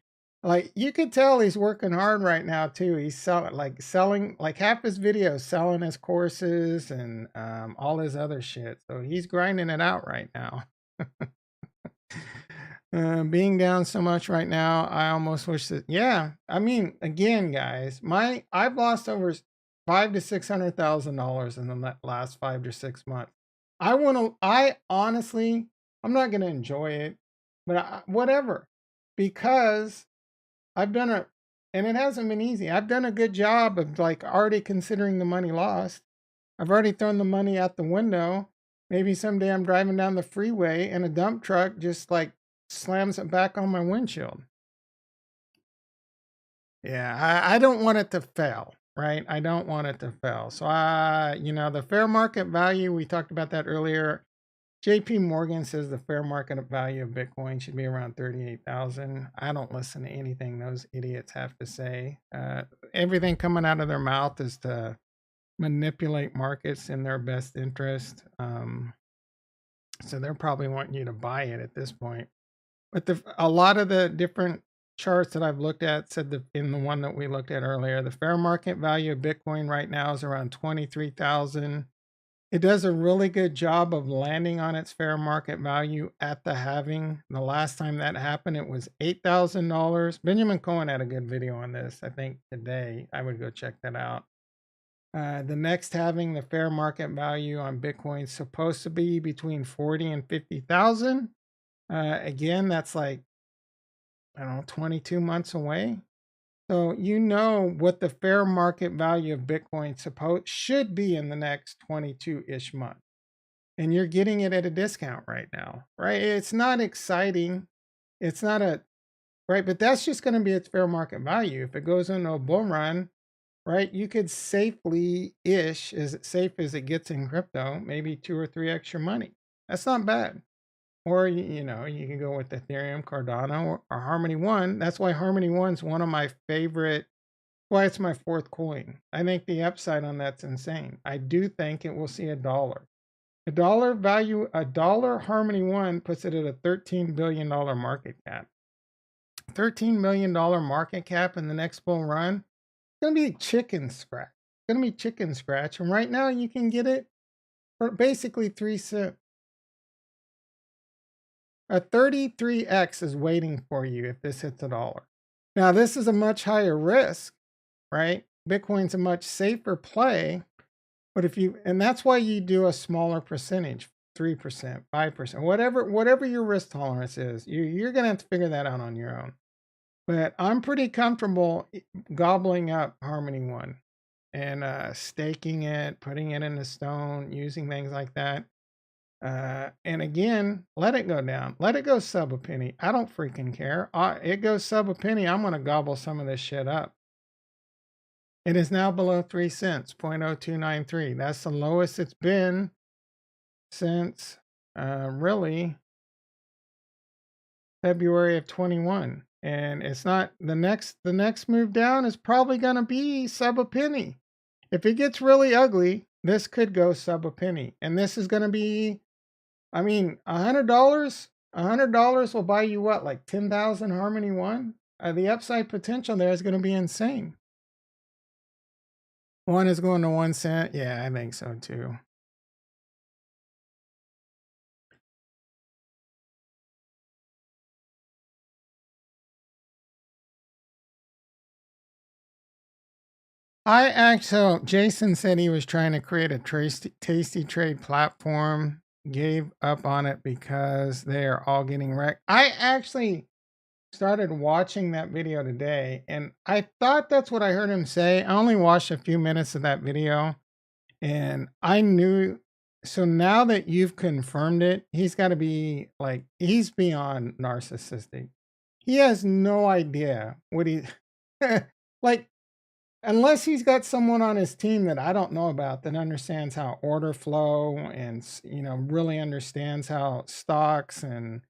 [SPEAKER 1] Like, you could tell he's working hard right now too. He's selling like half his videos, selling his courses and all his other shit. So he's grinding it out right now. Being down so much right now, I almost wish that. Yeah, again, guys, I've lost over $500,000 to $600,000 in the last 5 to 6 months. I honestly, I'm not gonna enjoy it, but whatever, because I've done it, and it hasn't been easy. I've done a good job of like already considering the money lost. I've already thrown the money out the window. Maybe someday I'm driving down the freeway and a dump truck just like slams it back on my windshield. Yeah, I don't want it to fail, right? I don't want it to fail. So, the fair market value, we talked about that earlier. JP Morgan says the fair market value of Bitcoin should be around 38,000. I don't listen to anything those idiots have to say. Everything coming out of their mouth is to manipulate markets in their best interest. So they're probably wanting you to buy it at this point. But a lot of the different charts that I've looked at said that in the one that we looked at earlier, the fair market value of Bitcoin right now is around 23,000. It does a really good job of landing on its fair market value at the halving. The last time that happened, it was $8,000. Benjamin Cohen had a good video on this, I think today. I would go check that out. The next halving, the fair market value on Bitcoin is supposed to be between 40 and 50,000. Again, that's like, I don't know, 22 months away. So you know what the fair market value of Bitcoin should be in the next 22-ish months. And you're getting it at a discount right now, right? It's not exciting. It's not right? But that's just going to be its fair market value. If it goes into a bull run, right, you could safely-ish, as safe as it gets in crypto, maybe 2 or 3x your money. That's not bad. Or, you know, you can go with Ethereum, Cardano, or Harmony One. That's why Harmony One's one of my favorite. Why it's my fourth coin. I think the upside on that's insane. I do think it will see a dollar. A dollar Harmony One puts it at a $13 billion market cap. $13 million market cap in the next bull run. It's going to be chicken scratch. It's going to be chicken scratch. And right now you can get it for basically 3 cents. A 33x is waiting for you if this hits a dollar. Now, this is a much higher risk, right? Bitcoin's a much safer play, but and that's why you do a smaller percentage, 3%, 5%, whatever your risk tolerance is, you're going to have to figure that out on your own. But I'm pretty comfortable gobbling up Harmony One and staking it, putting it in the stone, using things like that. And again, let it go down. Let it go sub a penny. I don't freaking care. It goes sub a penny. I'm going to gobble some of this shit up. It is now below 3 cents, 0.0293. That's the lowest it's been since really February of 21. And it's not the next move down is probably going to be sub a penny. If it gets really ugly, this could go sub a penny. And this is going to be, I mean, $100 will buy you what, like 10,000 Harmony One? The upside potential there is going to be insane. One is going to 1 cent. Yeah, I think so too. So Jason said he was trying to create a tasty trade platform, gave up on it because they are all getting wrecked. I actually started watching that video today and I thought that's what I heard him say. I only watched a few minutes of that video and I knew. So now that you've confirmed it, he's got to be like, he's beyond narcissistic. He has no idea what he, like, unless he's got someone on his team that I don't know about that understands how order flow and, you know, really understands how stocks and,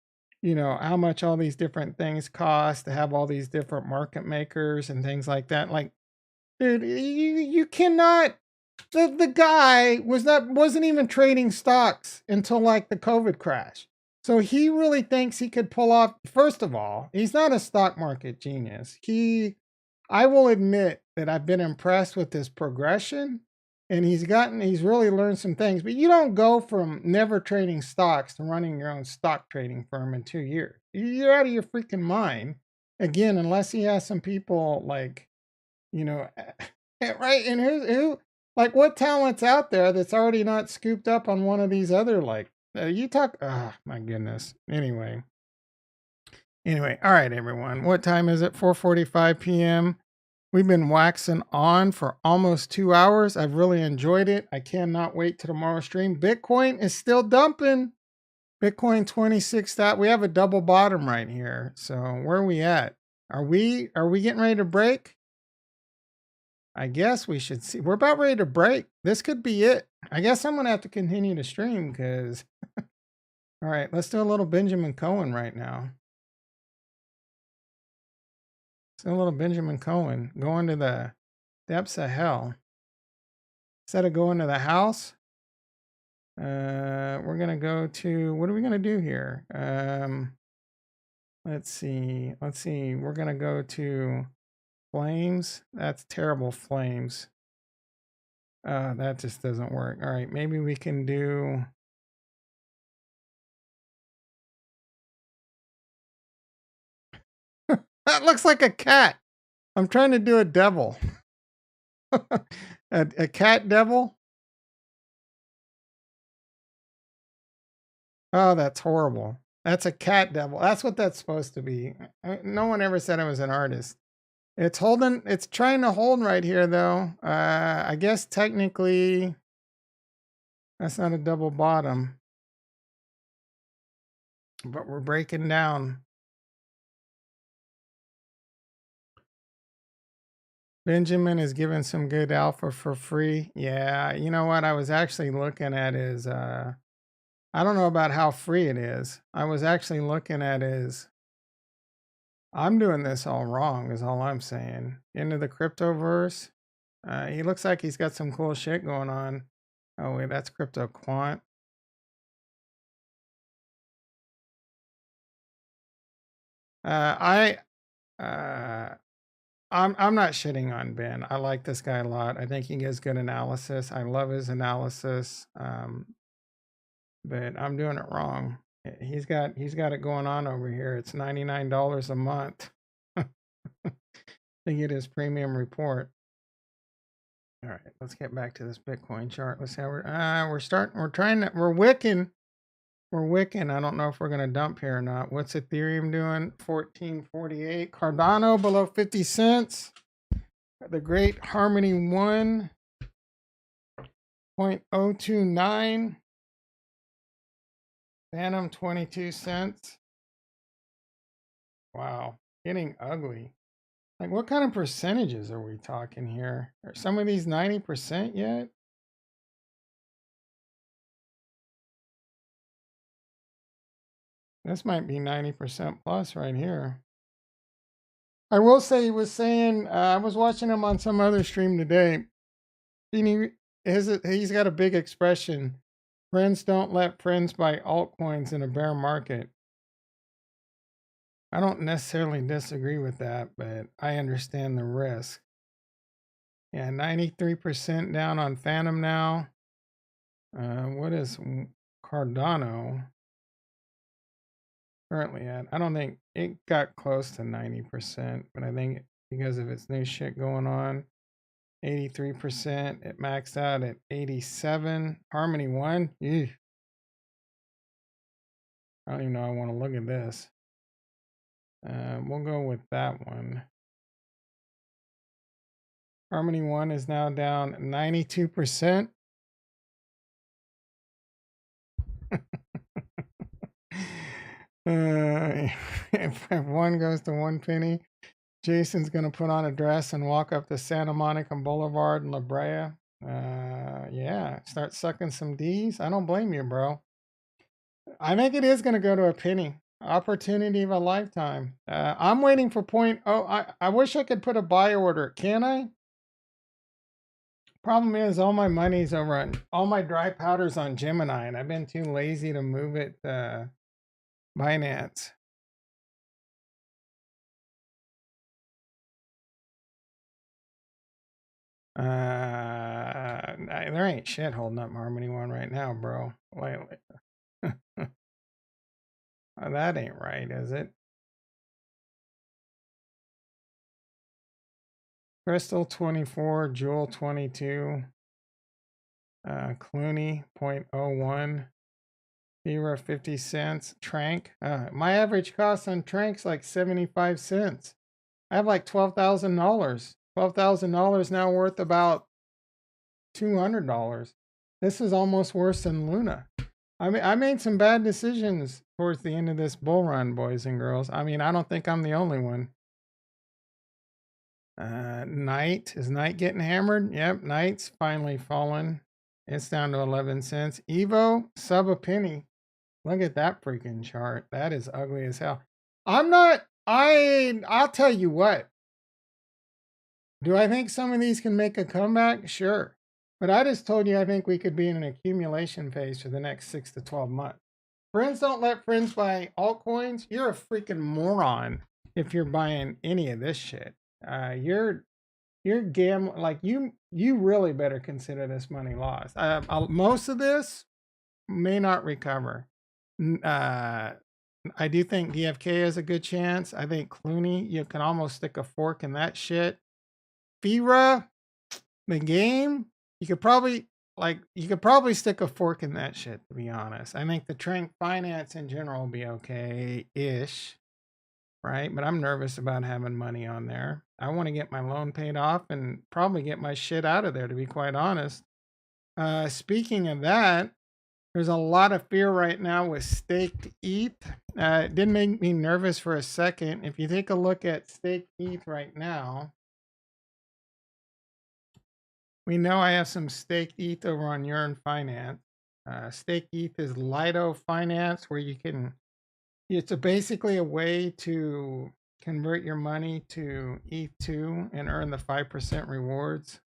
[SPEAKER 1] you know, how much all these different things cost to have all these different market makers and things like that. Like, dude, you cannot. The guy wasn't even trading stocks until like the COVID crash. So he really thinks he could pull off. First of all, he's not a stock market genius. I will admit that I've been impressed with his progression and he's really learned some things, but you don't go from never trading stocks to running your own stock trading firm in 2 years. You're out of your freaking mind. Again, unless he has some people like, you know, right. And who, like what talent's out there that's already not scooped up on one of these other, like oh my goodness. Anyway, all right, everyone. What time is it? 4:45 p.m. We've been waxing on for almost 2 hours. I've really enjoyed it. I cannot wait to tomorrow's stream. Bitcoin is still dumping. Bitcoin 26. We have a double bottom right here. So where are we at? Are we getting ready to break? I guess we should see. We're about ready to break. This could be it. I guess I'm going to have to continue to stream because All right, let's do a little Benjamin Cohen right now. Let's do a little Benjamin Cohen. Going to the depths of hell. Instead of going to the house, we're gonna go to, what are we gonna do here? Let's see. We're gonna go to flames. That's terrible flames. That just doesn't work. All right, maybe we can do. That looks like a cat. I'm trying to do a devil. a cat devil. Oh, that's horrible. That's a cat devil. That's what that's supposed to be. No one ever said I was an artist. It's holding, it's trying to hold right here though. I guess technically that's not a double bottom, but we're breaking down. Benjamin is giving some good alpha for free. Yeah, you know what I was actually looking at is, I don't know about how free it is. I was actually looking at is, I'm doing this all wrong is all I'm saying. Into the cryptoverse. He looks like he's got some cool shit going on. Oh wait, that's crypto quant. I I'm not shitting on Ben. I like this guy a lot. I think he gives good analysis. I love his analysis. But I'm doing it wrong. He's got it going on over here. It's $99 a month to get his premium report. All right, let's get back to this Bitcoin chart. Let's see how we're wicking. We're wicking. I don't know if we're gonna dump here or not. What's Ethereum doing? 1448. Cardano below 50 cents. The Great Harmony 1.029. Phantom 22 cents. Wow, getting ugly. Like, what kind of percentages are we talking here? Are some of these 90% yet? This might be 90% plus right here. I will say he was saying, I was watching him on some other stream today. And he's got a big expression. Friends don't let friends buy altcoins in a bear market. I don't necessarily disagree with that, but I understand the risk. Yeah, 93% down on Phantom now. What is Cardano currently at? I don't think it got close to 90%, but I think because of its new shit going on, 83%. It maxed out at 87. Harmony 1. Eugh. I don't even know I want to look at this. We'll go with that one. Harmony 1 is now down 92%. If one goes to 1 penny, Jason's going to put on a dress and walk up to Santa Monica Boulevard in La Brea. Yeah, start sucking some D's. I don't blame you, bro. I think it is going to go to a penny. Opportunity of a lifetime. I'm waiting for point. Oh, I wish I could put a buy order. Can I? Problem is, all my money's over on all my dry powder's on Gemini, and I've been too lazy to move it Binance. There ain't shit holding up Harmony One right now, bro. Lately. That ain't right, is it? Crystal 24, Jewel 22, Clooney 0.01, Vera 50 cents, Trank. My average cost on Trank's like 75 cents. I have like $12,000. $12,000 now worth about $200. This is almost worse than Luna. I mean, I made some bad decisions towards the end of this bull run, boys and girls. I mean, I don't think I'm the only one. Night. Is Night getting hammered? Yep, Night's finally fallen. It's down to 11 cents. Evo, sub a penny. Look at that freaking chart. That is ugly as hell. I'll tell you what. Do I think some of these can make a comeback? Sure. But I just told you I think we could be in an accumulation phase for the next 6 to 12 months. Friends don't let friends buy altcoins. You're a freaking moron if you're buying any of this shit. You're gambling. Like you really better consider this money lost. Most of this may not recover. I do think DFK has a good chance. I think Clooney, you can almost stick a fork in that shit. FIRA, the game, you could probably stick a fork in that shit, to be honest. I think the Trank Finance in general will be okay-ish, right? But I'm nervous about having money on there. I want to get my loan paid off and probably get my shit out of there, to be quite honest. Speaking of that, there's a lot of fear right now with staked ETH. It did make me nervous for a second. If you take a look at staked ETH right now, we know I have some staked ETH over on Yearn Finance. Staked ETH is Lido Finance, where it's basically a way to convert your money to ETH2 and earn the 5% rewards.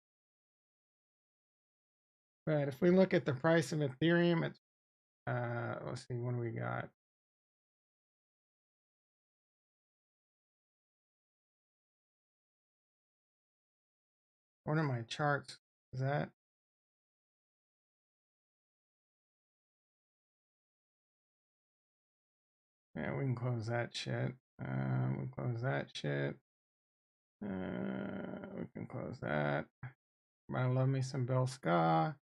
[SPEAKER 1] But if we look at the price of Ethereum, it's, let's see, what do we got? What are my charts? Is that? Yeah, we can close that shit. We close that shit. We can close that. I love me some Bill Ska.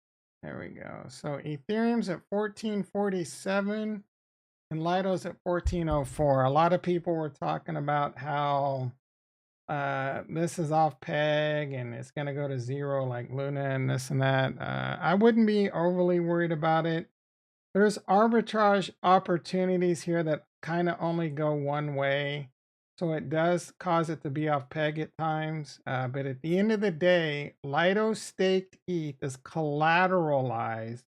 [SPEAKER 1] There we go. So Ethereum's at 1447 and Lido's at 1404. A lot of people were talking about how this is off peg and it's going to go to zero like Luna and this and that. I wouldn't be overly worried about it. There's arbitrage opportunities here that kind of only go one way. So it does cause it to be off peg at times. But at the end of the day, Lido staked ETH is collateralized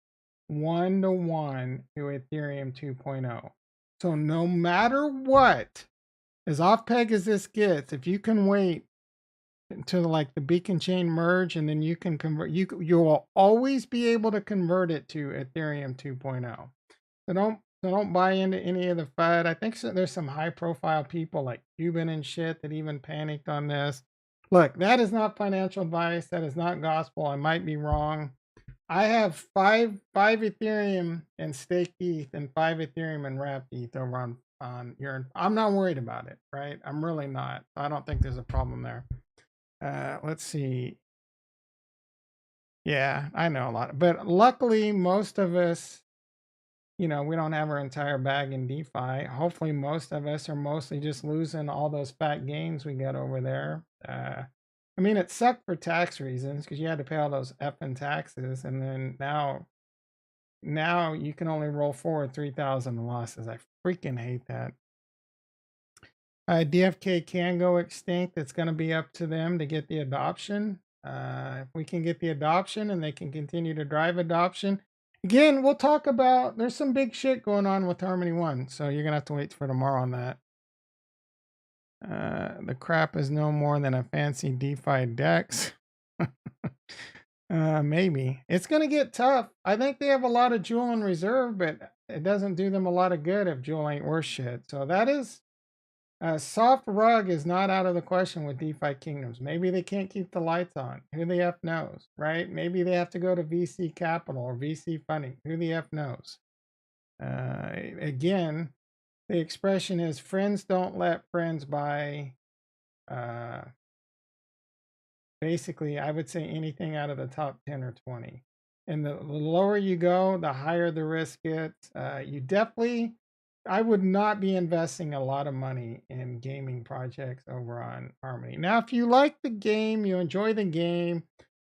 [SPEAKER 1] 1-to-1 to Ethereum 2.0. So no matter what, as off peg as this gets, if you can wait until like the beacon chain merge and then you can convert, you will always be able to convert it to Ethereum 2.0. So don't buy into any of the FUD. I think there's some high profile people like Cuban and shit that even panicked on this. Look, that is not financial advice. That is not gospel. I might be wrong. I have five Ethereum and staked ETH and 5 Ethereum and wrapped ETH over on your. I'm not worried about it, right? I'm really not. I don't think there's a problem there. Let's see. Yeah, I know a lot, but luckily most of us, we don't have our entire bag in DeFi. Hopefully most of us are mostly just losing all those fat gains we got over there. I mean, it sucked for tax reasons because you had to pay all those effing taxes, and then now you can only roll forward 3,000 losses. I freaking hate that. DFK can go extinct. It's going to be up to them to get the adoption. If we can get the adoption and they can continue to drive adoption, again, we'll talk about, there's some big shit going on with Harmony One, so you're going to have to wait for tomorrow on that. The crap is no more than a fancy DeFi DEX. Maybe. It's going to get tough. I think they have a lot of Jewel in reserve, but it doesn't do them a lot of good if Jewel ain't worth shit. So that is, soft rug is not out of the question with Defikingdoms. Maybe they can't keep the lights on. Who the F knows, right? Maybe they have to go to VC capital or VC funding. Who the F knows? Again, the expression is friends don't let friends buy. Basically, I would say anything out of the top 10 or 20. And the lower you go, the higher the risk gets. I would not be investing a lot of money in gaming projects over on Harmony. Now, if you like the game, you enjoy the game,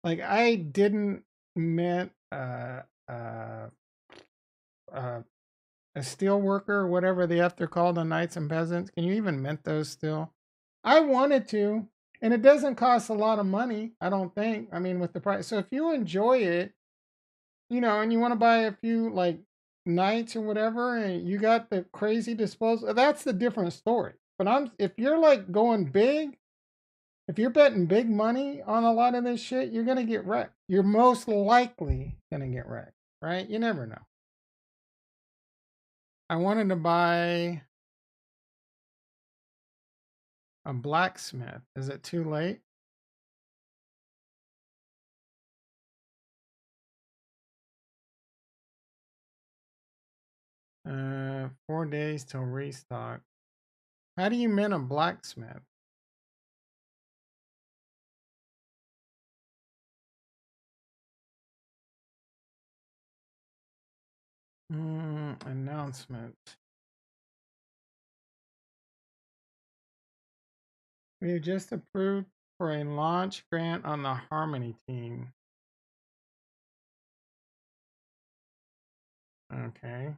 [SPEAKER 1] like I didn't mint a steel worker or whatever the F they're called on Knights and Peasants. Can you even mint those still? I wanted to, and it doesn't cost a lot of money, I don't think. I mean, with the price. So if you enjoy it, and you want to buy a few like knights or whatever, and you got the crazy disposal. That's the different story. But if you're like going big, if you're betting big money on a lot of this shit, you're gonna get wrecked. You're most likely gonna get wrecked, right? You never know. I wanted to buy a blacksmith. Is it too late? Uh, 4 days till restock. How do you mint a blacksmith? Announcement. We have just approved for a launch grant on the Harmony team. Okay.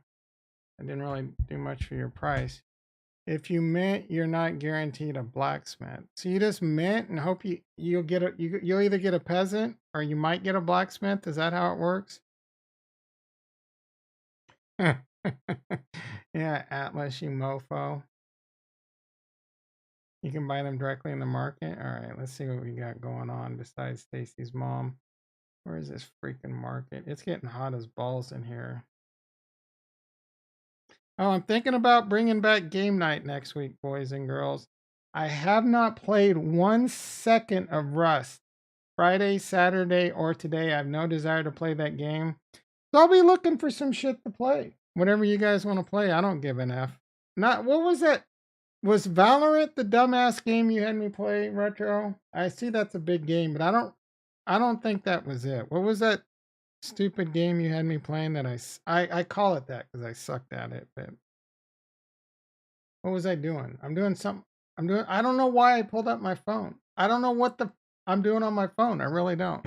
[SPEAKER 1] I didn't really do much for your price. If you mint, you're not guaranteed a blacksmith. So you just mint and hope you'll get you'll either get a peasant or you might get a blacksmith. Is that how it works? Yeah, Atlas, you mofo. You can buy them directly in the market. All right, let's see what we got going on besides Stacy's mom. Where is this freaking market? It's getting hot as balls in here. Oh, I'm thinking about bringing back game night next week, boys and girls. I have not played 1 second of Rust. Friday, Saturday, or today. I have no desire to play that game. So I'll be looking for some shit to play. Whatever you guys want to play, I don't give an F. Not what was that? Was Valorant the dumbass game you had me play, Retro? I see that's a big game, but I don't think that was it. What was that stupid game you had me playing that I call it that because I sucked at it, but what was I doing? I'm doing something. I don't know why I pulled up my phone. I don't know what I'm doing on my phone. I really don't.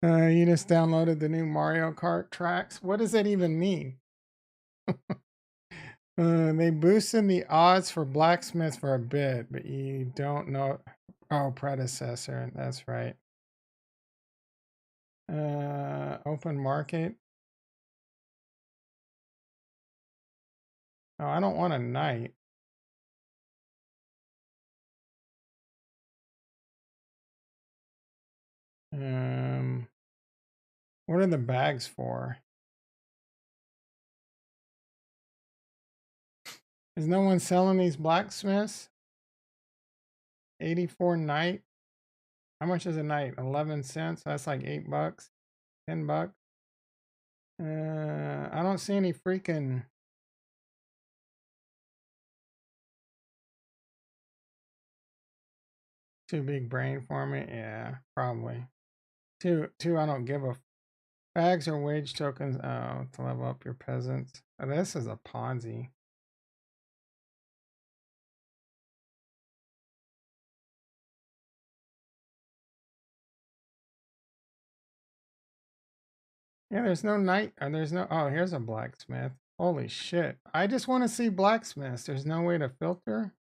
[SPEAKER 1] You just downloaded the new Mario Kart tracks. What does that even mean? They boosted the odds for blacksmiths for a bit, but you don't know. Oh, predecessor. That's right. Open market. Oh, I don't want a knight. What are the bags for? Is no one selling these blacksmiths? 84 knight. How much is a knight? 11 cents. That's like $8. $10. I don't see any freaking. Too big brain for me. Yeah, probably. Two. I don't give a. Bags or wage tokens. Oh, to level up your peasants. Oh, this is a Ponzi. Yeah, there's no knight. Or there's no. Oh, here's a blacksmith. Holy shit! I just want to see blacksmiths. There's no way to filter.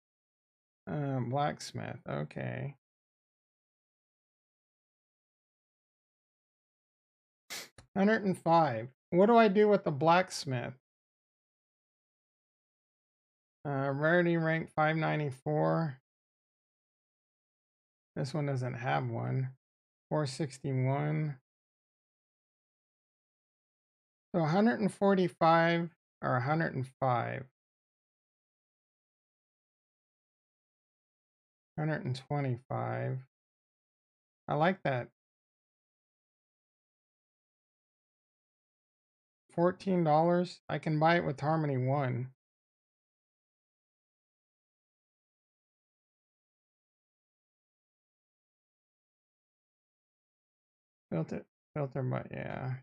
[SPEAKER 1] Blacksmith. Okay. 105. What do I do with the blacksmith? Rarity rank 594. This one doesn't have one. 461. So 145 or 105. 125. I like that. $14. I can buy it with Harmony 1. Filter, but yeah.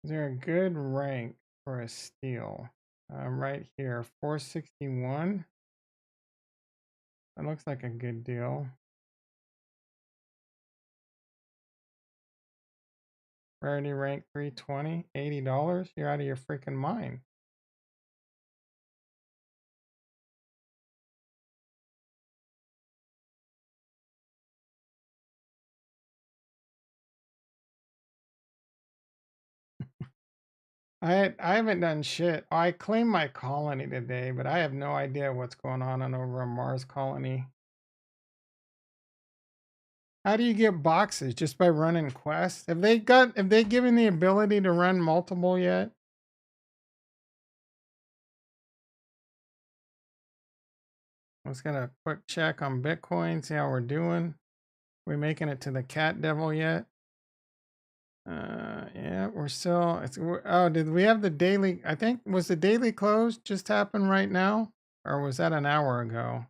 [SPEAKER 1] Is there a good rank for a steel? Right here, 461. That looks like a good deal. Rarity rank 320, $80. You're out of your freaking mind. I haven't done shit. I claimed my colony today, but I have no idea what's going on over on Mars colony. How do you get boxes? Just by running quests? Have they given the ability to run multiple yet? Let's get a quick check on Bitcoin, see how we're doing. We making it to the cat devil yet? Yeah, we're still. Oh, did we have the daily? I think was the daily close just happened right now, or was that an hour ago?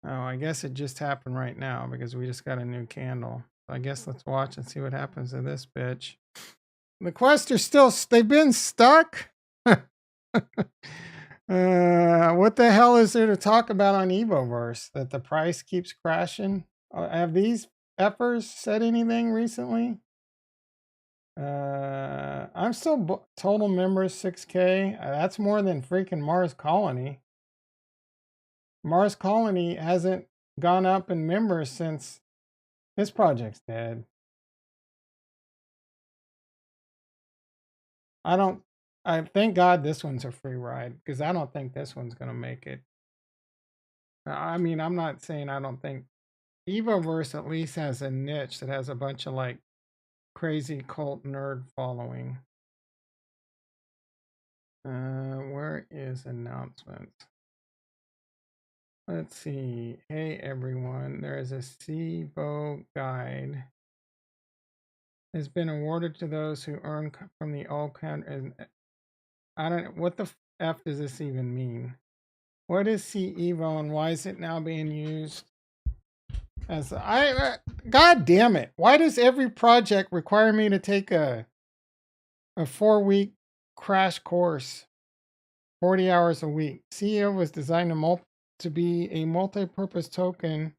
[SPEAKER 1] Oh, I guess it just happened right now because we just got a new candle. So I guess let's watch and see what happens to this bitch. The quests are still. They've been stuck. What the hell is there to talk about on Evoverse? That the price keeps crashing? Have these effers said anything recently? I'm still total members 6K. That's more than freaking Mars Colony. Mars Colony hasn't gone up in members since this project's dead. I thank God this one's a free ride because I don't think this one's gonna make it. I mean, I'm not saying I don't think Evoverse at least has a niche that has a bunch of like crazy cult nerd following. Where is announcements? Let's see. Hey everyone, there is a CBO guide. Has been awarded to those who earn from the old count. And I don't. What the f does this even mean? What is CEVO and why is it now being used? As God damn it! Why does every project require me to take a 4-week crash course, 40 hours a week? CEO was designed to be a multi-purpose token,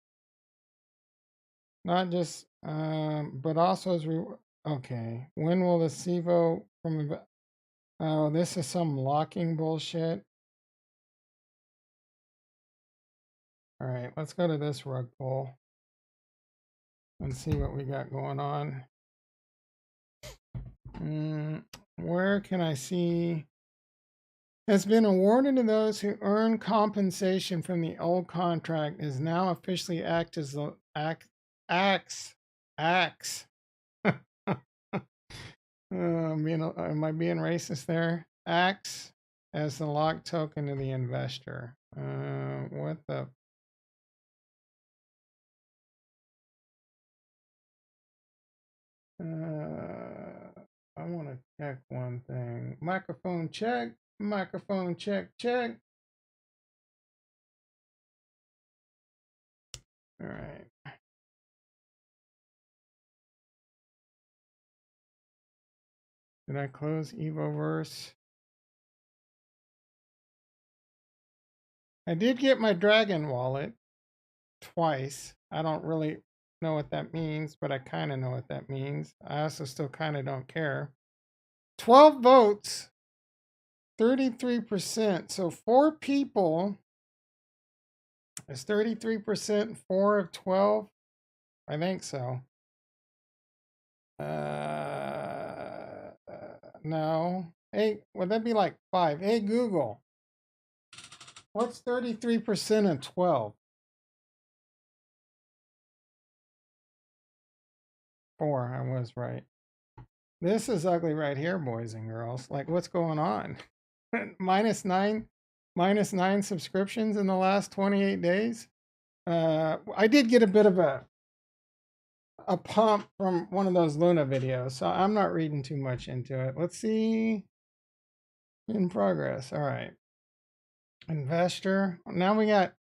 [SPEAKER 1] not just but also as okay. When will the CEVO from? Oh, this is some locking bullshit. All right, let's go to this rug pull and see what we got going on. Where can I see? Has been awarded to those who earn compensation from the old contract is now officially acts. Am I being racist there? Acts as the lock token to the investor. What the? I want to check one thing. Microphone check. Microphone check. Check. All right. Did I close Evoverse? I did get my Dragon wallet twice. I don't really know what that means, but I kind of know what that means. I also still kind of don't care. 12 votes, 33%. So 4 people is 33%, 4 of 12. I think so. No. Hey, would that be like 5? Hey, Google. What's 33% of 12? 4, I was right. This is ugly right here, boys and girls. Like, what's going on? minus 9 subscriptions in the last 28 days. I did get a bit of a pump from one of those Luna videos, so I'm not reading too much into it. Let's see. In progress. All right. Investor. Now we got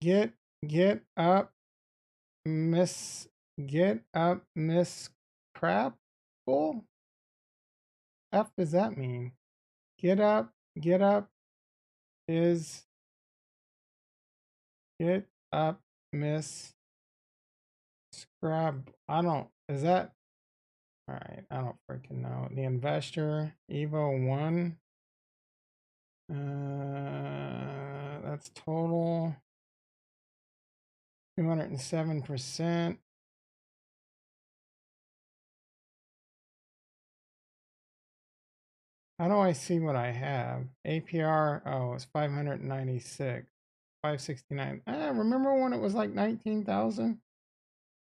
[SPEAKER 1] get up Miss Crapple. F does that mean? Get up is get up Miss Scrab. I don't, is that, all right, I don't freaking know. The investor, Evo 1. That's total 207%. How do I see what I have? APR, oh, it's 596, 569. Remember when it was like 19,000?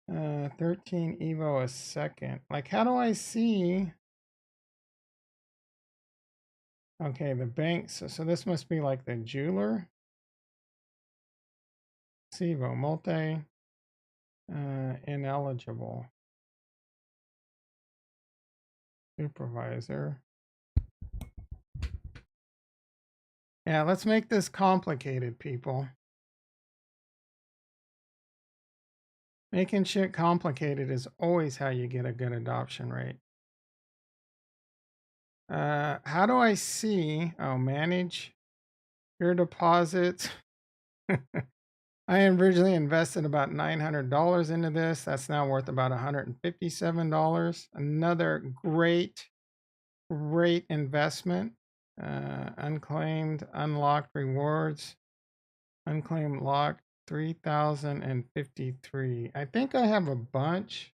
[SPEAKER 1] 13 Evo a second. Like, how do I see? Okay, the banks. So this must be like the jeweler. Sivo, multi, ineligible. Supervisor. Yeah, let's make this complicated, people. Making shit complicated is always how you get a good adoption rate. How do I see? Oh, manage your deposits. I originally invested about $900 into this. That's now worth about $157. Another great investment. Unclaimed, unlocked rewards. Unclaimed locked 3,053. I think I have a bunch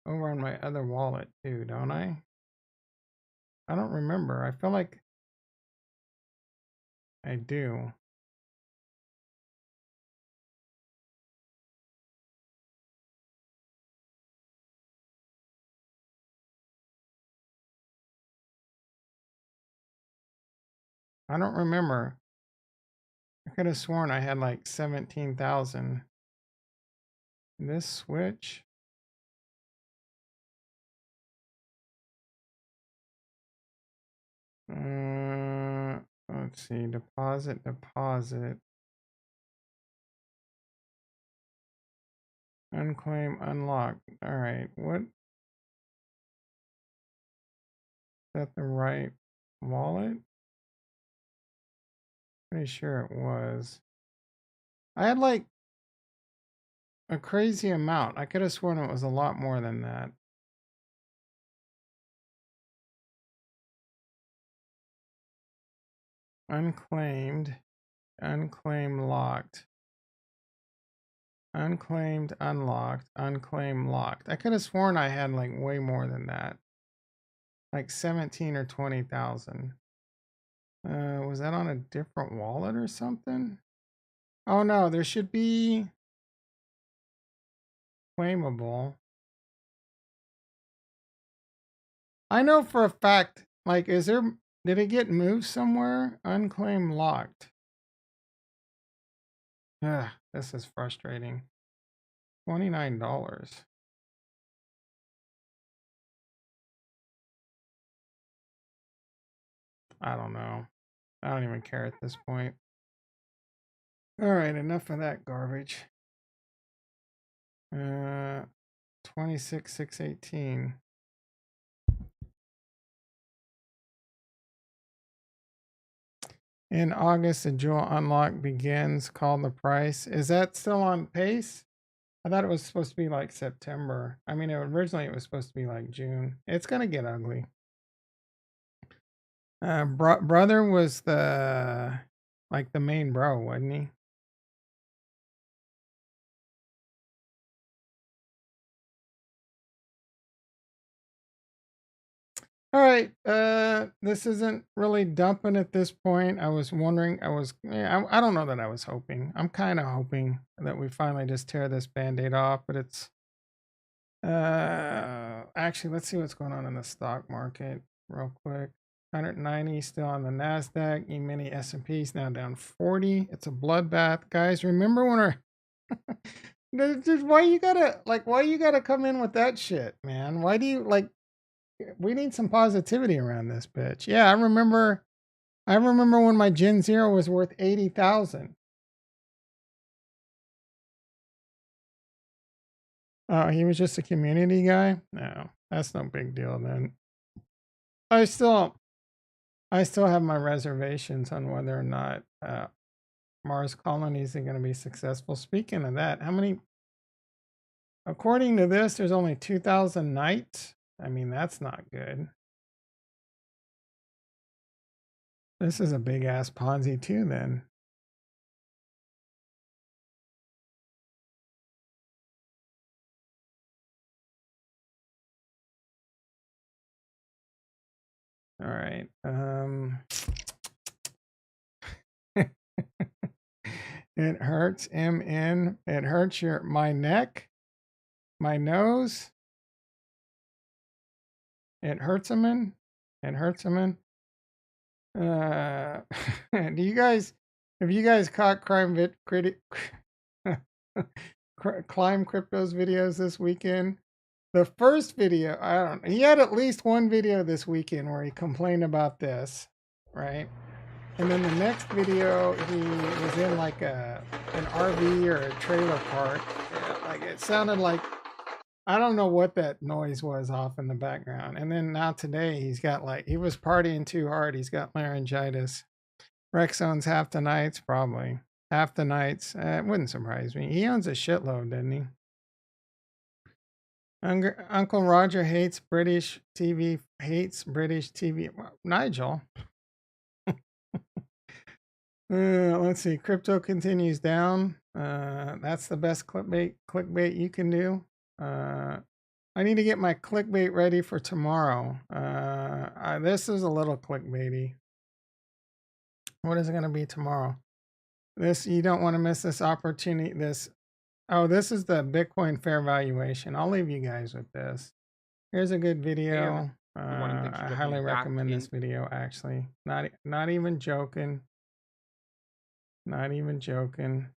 [SPEAKER 1] over on my other wallet too, don't I? I don't remember. I feel like I do. I don't remember. I could have sworn I had like 17,000. This switch. Let's see. Deposit. Unclaim, unlock. All right. What? Is that the right wallet? Pretty sure it was. I had like a crazy amount. I could have sworn it was a lot more than that. Unclaimed, unclaimed locked, unclaimed unlocked, unclaimed locked. I could have sworn I had like way more than that, like 17 or 20,000. Was that on a different wallet or something? Oh no, there should be claimable. I know for a fact. Like, did it get moved somewhere? Unclaimed locked. Ugh, this is frustrating. $29. I don't know. I don't even care at this point. All right, enough of that garbage. 26,618. In August, the jewel unlock begins. Call the price. Is that still on pace? I thought it was supposed to be like September. I mean, originally it was supposed to be like June. It's gonna get ugly. Brother was the main bro, wasn't he? All right. This isn't really dumping at this point. I was wondering. I don't know that I was hoping. I'm kind of hoping that we finally just tear this band-aid off, but it's. Actually, let's see what's going on in the stock market real quick. 190 still on the Nasdaq. E-mini S&P's now down 40. It's a bloodbath, guys. Remember when our Dude, why you gotta come in with that shit, man? Why do you like? We need some positivity around this bitch. Yeah, I remember. I remember when my Gen Zero was worth 80,000. Oh, he was just a community guy. No, that's no big deal then. I still, I still have my reservations on whether or not Mars colonies are going to be successful. Speaking of that, how many? According to this, there's only 2,000 knights. I mean, that's not good. This is a big ass Ponzi too, then. All right. It hurts MN. It hurts my neck, my nose. It hurts him in. It hurts him in. Do you guys, have you guys caught Climb Crypto's videos this weekend? The first video, I don't know, he had at least one video this weekend where he complained about this, right? And then the next video, he was in like an RV or a trailer park. Like it sounded like, I don't know what that noise was off in the background. And then now today he's got he was partying too hard. He's got laryngitis. Rex owns half the nights, probably. Half the nights. It wouldn't surprise me. He owns a shitload, doesn't he? Uncle Roger hates British TV. Hates British TV. Well, Nigel. Let's see. Crypto continues down. That's the best clickbait you can do. I need to get my clickbait ready for tomorrow. This is a little clickbaity. What is it going to be tomorrow? You don't want to miss this opportunity. This is the Bitcoin fair valuation. I'll leave you guys with this. Here's a good video. I highly recommend this video, actually. Not even joking. Not even joking.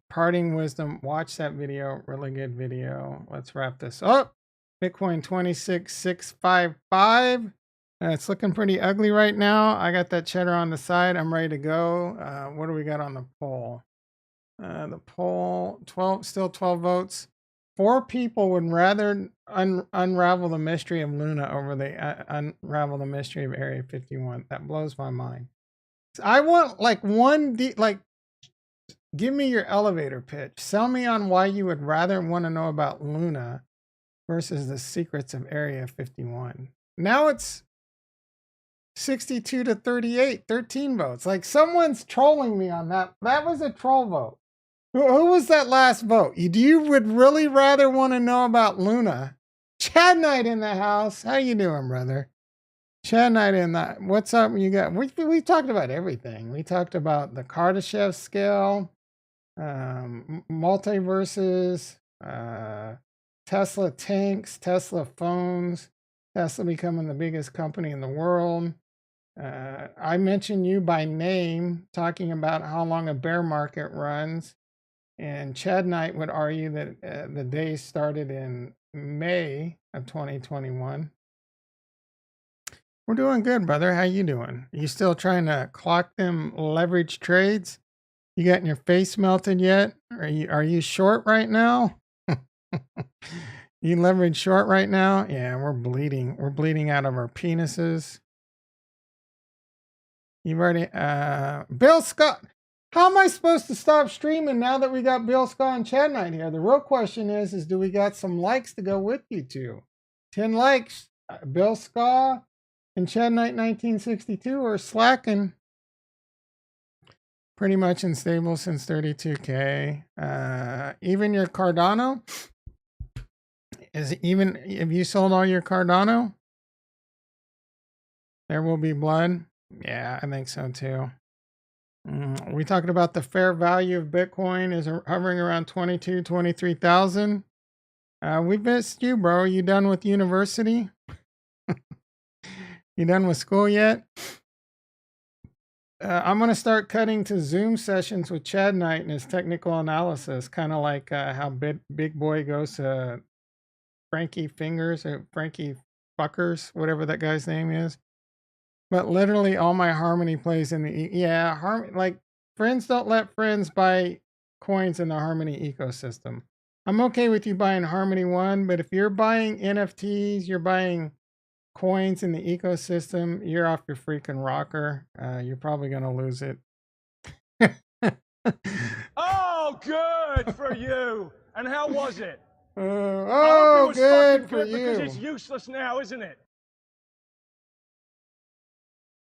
[SPEAKER 1] Parting wisdom. Watch that video. Really good video. Let's wrap this up. Bitcoin 26,655. It's looking pretty ugly right now. I got that cheddar on the side. I'm ready to go. What do we got on the poll? The poll, 12, still 12 votes. 4 people would rather unravel the mystery of Luna over the unravel the mystery of Area 51. That blows my mind. I want give me your elevator pitch. Sell me on why you would rather want to know about Luna versus the secrets of Area 51. Now it's 62 to 38, 13 votes. Like someone's trolling me on that. That was a troll vote. Who was that last vote? You would really rather want to know about Luna. Chad Knight in the house. How you doing, brother? Chad Knight in that. What's up? You got? We talked about everything. We talked about the Kardashev scale, multiverses, Tesla tanks, Tesla phones, Tesla becoming the biggest company in the world. I mentioned you by name, talking about how long a bear market runs. And Chad Knight would argue that the day started in May of 2021. We're doing good, brother. How you doing? You still trying to clock them leverage trades? You gotten your face melted yet? Are you short right now? You leverage short right now? Yeah, we're bleeding. We're bleeding out of our penises. You've already Bill Scott. How am I supposed to stop streaming now that we got Bill Scott and Chad Knight here? The real question is do we got some likes to go with you two? 10 likes. Bill Scott and Chad Knight 1962 are slacking. Pretty much unstable since 32K. Even your Cardano? Have you sold all your Cardano? There will be blood. Yeah, I think so too. We talking about the fair value of Bitcoin is hovering around 23,000. We missed you, bro. You done with university? You done with school yet? I'm going to start cutting to Zoom sessions with Chad Knight and his technical analysis, kind of like how Big Boy goes to Frankie Fingers or Frankie Fuckers, whatever that guy's name is. But literally all my Harmony plays in the, like friends don't let friends buy coins in the Harmony ecosystem. I'm okay with you buying Harmony 1, but if you're buying NFTs, you're buying coins in the ecosystem, you're off your freaking rocker. You're probably going to lose it.
[SPEAKER 4] Oh, good for you. And how was it?
[SPEAKER 1] Oh, good for you.
[SPEAKER 4] Because it's useless now, isn't it?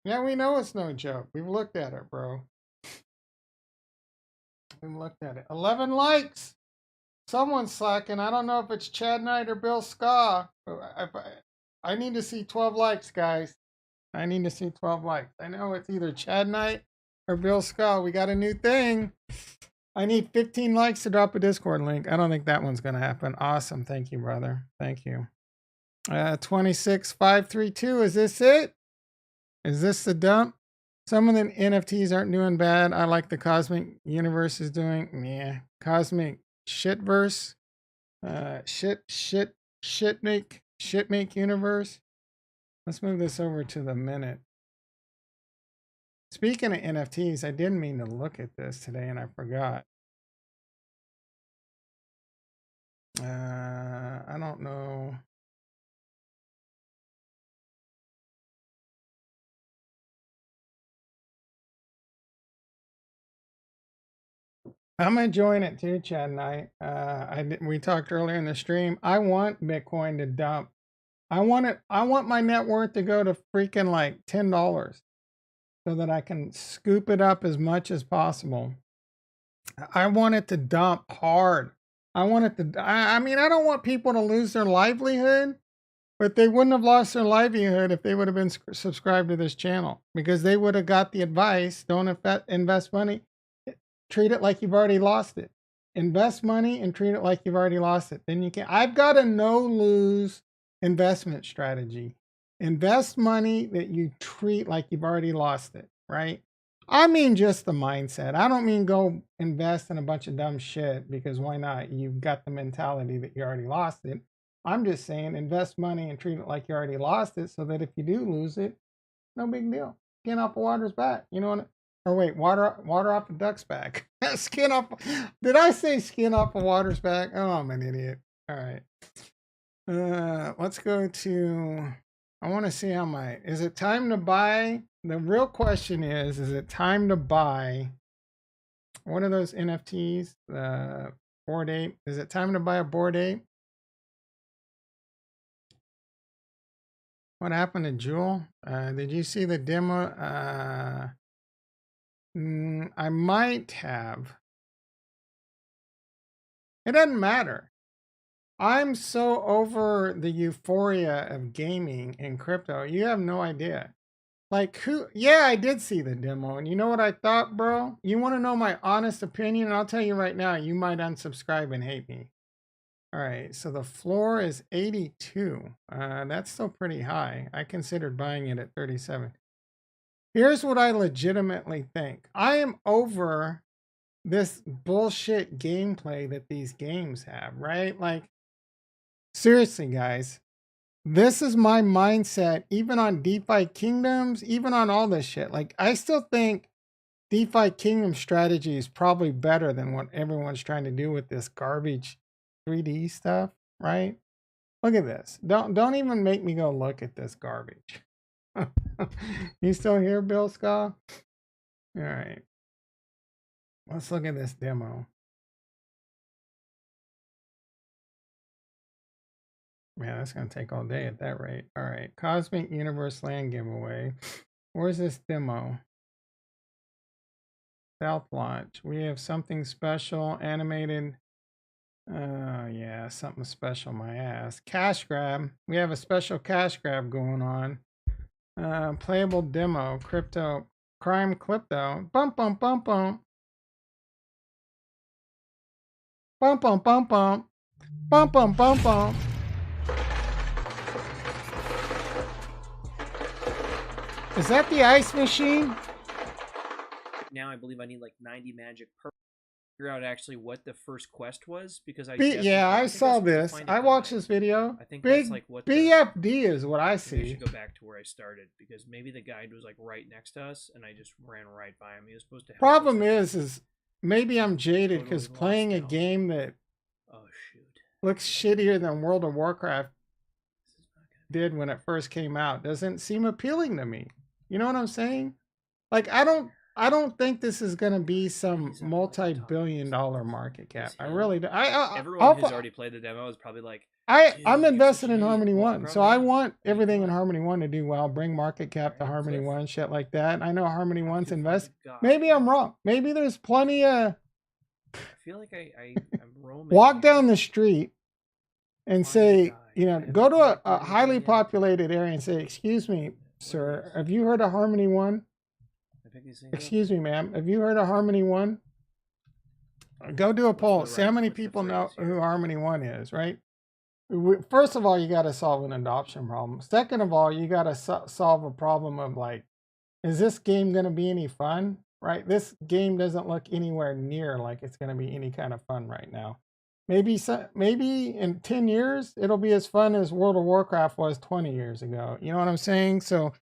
[SPEAKER 1] Yeah, we know it's no joke. We've looked at it, bro. We've looked at it. 11 likes. Someone's slacking. I don't know if it's Chad Knight or Bill Ska. I need to see 12 likes, guys. I need to see 12 likes. I know it's either Chad Knight or Bill Skull. We got a new thing. I need 15 likes to drop a Discord link. I don't think that one's going to happen. Awesome. Thank you, brother. Thank you. 26532. Is this it? Is this the dump? Some of the NFTs aren't doing bad. I like the Cosmic Universe is doing. Yeah. Cosmic Shitverse. Shitmake Universe. Let's move this over to the minute. Speaking of NFTs, I didn't mean to look at this today and I forgot. I don't know. I'm enjoying it too, Chad Knight. We talked earlier in the stream. I want Bitcoin to dump. I want my net worth to go to freaking like $10 so that I can scoop it up as much as possible. I want it to dump hard. I want it to, I mean, I don't want people to lose their livelihood, but they wouldn't have lost their livelihood if they would have been subscribed to this channel, because they would have got the advice. Don't invest money. Treat it like you've already lost it. Invest money and treat it like you've already lost it. Then you can. I've got a no lose investment strategy. Invest money that you treat like you've already lost it, right? I mean just the mindset. I don't mean go invest in a bunch of dumb shit, because why not? You've got the mentality that you already lost it. I'm just saying invest money and treat it like you already lost it, so that if you do lose it, no big deal. Skin off a water's back. You know what? Or wait, water off a duck's back. Skin off. Did I say skin off a water's back? Oh, I'm an idiot. All right. Let's go to. I want to see how my. Is it time to buy? The real question is it time to buy? What are those NFTs? The Bored Ape. Is it time to buy a Bored Ape? What happened to Jewel? Did you see the demo? I might have. It doesn't matter. I'm so over the euphoria of gaming and crypto. You have no idea. Like who? Yeah, I did see the demo. And you know what I thought, bro? You want to know my honest opinion? And I'll tell you right now, you might unsubscribe and hate me. All right, so the floor is 82. That's still pretty high. I considered buying it at 37. Here's what I legitimately think. I am over this bullshit gameplay that these games have, right? Like, seriously, guys, this is my mindset, even on Defikingdoms, even on all this shit. Like, I still think Defikingdom strategy is probably better than what everyone's trying to do with this garbage 3D stuff, right? Look at this. Don't even make me go look at this garbage. You still here, Bill Scott? All right. Let's look at this demo. Man, that's going to take all day at that rate. All right. Cosmic Universe Land Giveaway. Where's this demo? South Launch. We have something special. Animated. Yeah, something special, my ass. Cash grab. We have a special cash grab going on. Playable demo, crypto, crime crypto. Bump, bump, bump, bump. Bump, bump, bump, bump. Bump, bump, bump, bump. Is that the ice machine?
[SPEAKER 5] Now I believe I need like 90 magic per figure out actually what the first quest was, because
[SPEAKER 1] yeah, I saw this. I watched this video.
[SPEAKER 5] I think
[SPEAKER 1] Big
[SPEAKER 5] that's like what
[SPEAKER 1] BFD is what I see.
[SPEAKER 5] I should go back to where I started, because maybe the guide was like right next to us and I just ran right by him. He was supposed to help
[SPEAKER 1] Problem
[SPEAKER 5] us.
[SPEAKER 1] is maybe I'm jaded because
[SPEAKER 5] Totally
[SPEAKER 1] playing a
[SPEAKER 5] lost now.
[SPEAKER 1] game that
[SPEAKER 5] Oh shoot.
[SPEAKER 1] looks shittier than World of Warcraft did when it first came out doesn't seem appealing to me. You know what I'm saying? Like I don't think this is going to be some multi-billion-dollar market cap. I really do.
[SPEAKER 5] Everyone who's already played the demo is probably like,
[SPEAKER 1] I'm invested in Harmony
[SPEAKER 5] Well,
[SPEAKER 1] One, so I
[SPEAKER 5] probably
[SPEAKER 1] want
[SPEAKER 5] not.
[SPEAKER 1] everything in
[SPEAKER 5] What?
[SPEAKER 1] Harmony One to do well. Bring market cap to Harmony
[SPEAKER 5] Cliff?
[SPEAKER 1] One, shit like that. I know Harmony One's
[SPEAKER 5] find
[SPEAKER 1] invest.
[SPEAKER 5] the guy.
[SPEAKER 1] Maybe I'm wrong. Maybe there's plenty of
[SPEAKER 5] I feel like I'm roaming.
[SPEAKER 1] walk
[SPEAKER 5] here.
[SPEAKER 1] down the street and
[SPEAKER 5] Find the
[SPEAKER 1] say,
[SPEAKER 5] guy.
[SPEAKER 1] you know, go to a highly populated area and say, "Excuse me, sir, have you heard of Harmony One? Excuse me, ma'am, have you heard of Harmony One?" Go do a poll. See how many people know who Harmony One is, right? First of all, you got to solve an adoption problem. Second of all, you got to solve a problem of like, is this game going to be any fun? Right? This game doesn't look anywhere near like it's going to be any kind of fun right now. Maybe in 10 years it'll be as fun as World of Warcraft was 20 years ago. You know what I'm saying? So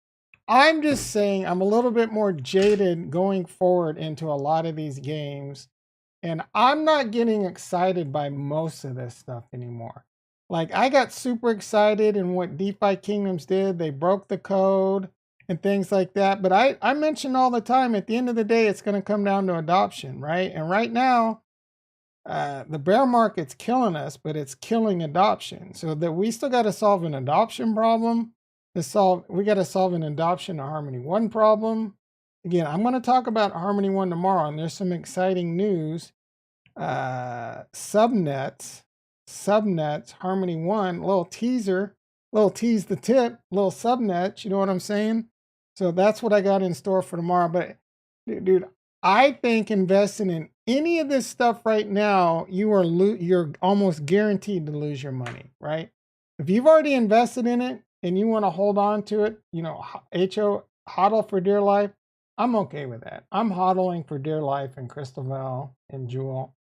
[SPEAKER 1] I'm just saying I'm a little bit more jaded going forward into a lot of these games, and I'm not getting excited by most of this stuff anymore. Like, I got super excited in what Defikingdoms did. They broke the code and things like that. But I mention all the time, at the end of the day, it's going to come down to adoption, right? And right now, the bear market's killing us, but it's killing adoption. So that we still got to solve an adoption problem. We got to solve an adoption to Harmony One problem. Again, I'm going to talk about Harmony One tomorrow, and there's some exciting news. Subnets, Harmony One, little teaser, little tease the tip, little subnets. You know what I'm saying? So that's what I got in store for tomorrow. But dude, I think investing in any of this stuff right now, you're almost guaranteed to lose your money, right? If you've already invested in it and you want to hold on to it, you know, hodl for dear life, I'm okay with that. I'm hodling for dear life in Crystal Val and Jewel.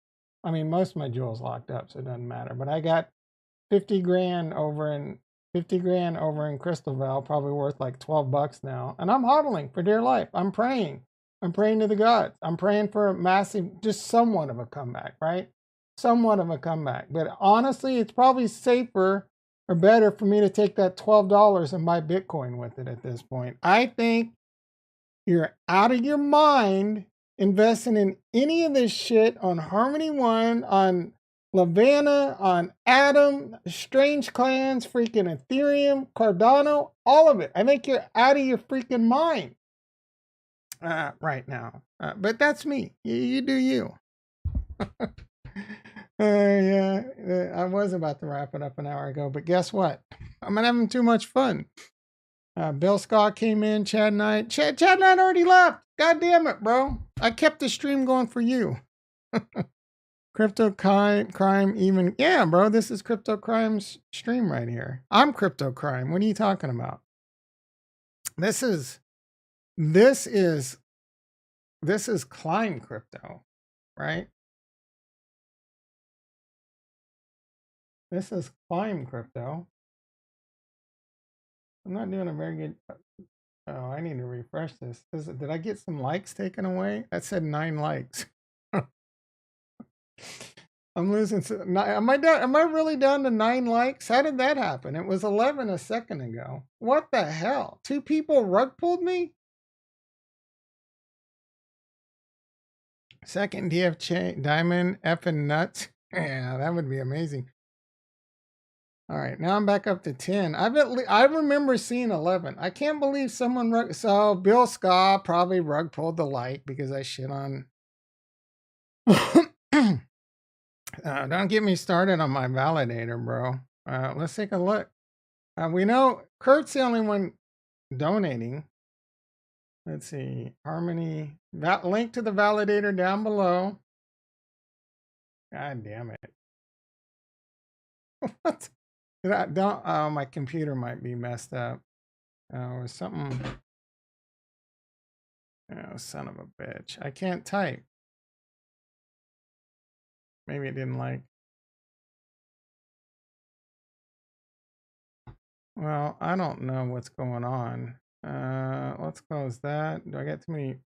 [SPEAKER 1] I mean, most of my jewels locked up, so it doesn't matter. But I got 50 grand over in Crystal Val, probably worth like $12 now, and I'm hodling for dear life. I'm praying. I'm praying to the gods. I'm praying for a massive, just somewhat of a comeback, right? Somewhat of a comeback. But honestly, it's probably safer or better for me to take that $12 and buy Bitcoin with it at this point. I think you're out of your mind investing in any of this shit on Harmony One, on Lavana, on Atom, Strange Clans, freaking Ethereum, Cardano, all of it. I think you're out of your freaking mind right now. But that's me. You do you. Yeah, I was about to wrap it up an hour ago, but guess what? I'm having too much fun. Bill Scott came in, Chad Knight. Chad Knight already left. God damn it, bro. I kept the stream going for you. Crypto crime even. Yeah, bro, this is Crypto Crime's stream right here. I'm Crypto Crime. What are you talking about? This is Climb Crypto, right? This is Climb Crypto. I'm not doing a very good. Oh, I need to refresh this. Did I get some likes taken away? That said 9 likes. I'm losing. Am I really down to 9 likes? How did that happen? It was 11 a second ago. What the hell? 2 people rug pulled me? Second DF chain, Diamond, effing nuts. Yeah, that would be amazing. All right, now I'm back up to 10. I remember seeing 11. I can't believe someone so Bill Scott probably rug pulled the like because I shit on. Don't get me started on my validator, bro. Let's take a look. We know Kurt's the only one donating. Let's see, Harmony. Link to the validator down below. God damn it! What? Don't. Oh, my computer might be messed up. Oh, something. Oh, son of a bitch! I can't type. Maybe it didn't like. Well, I don't know what's going on. Let's close that. Do I get too many?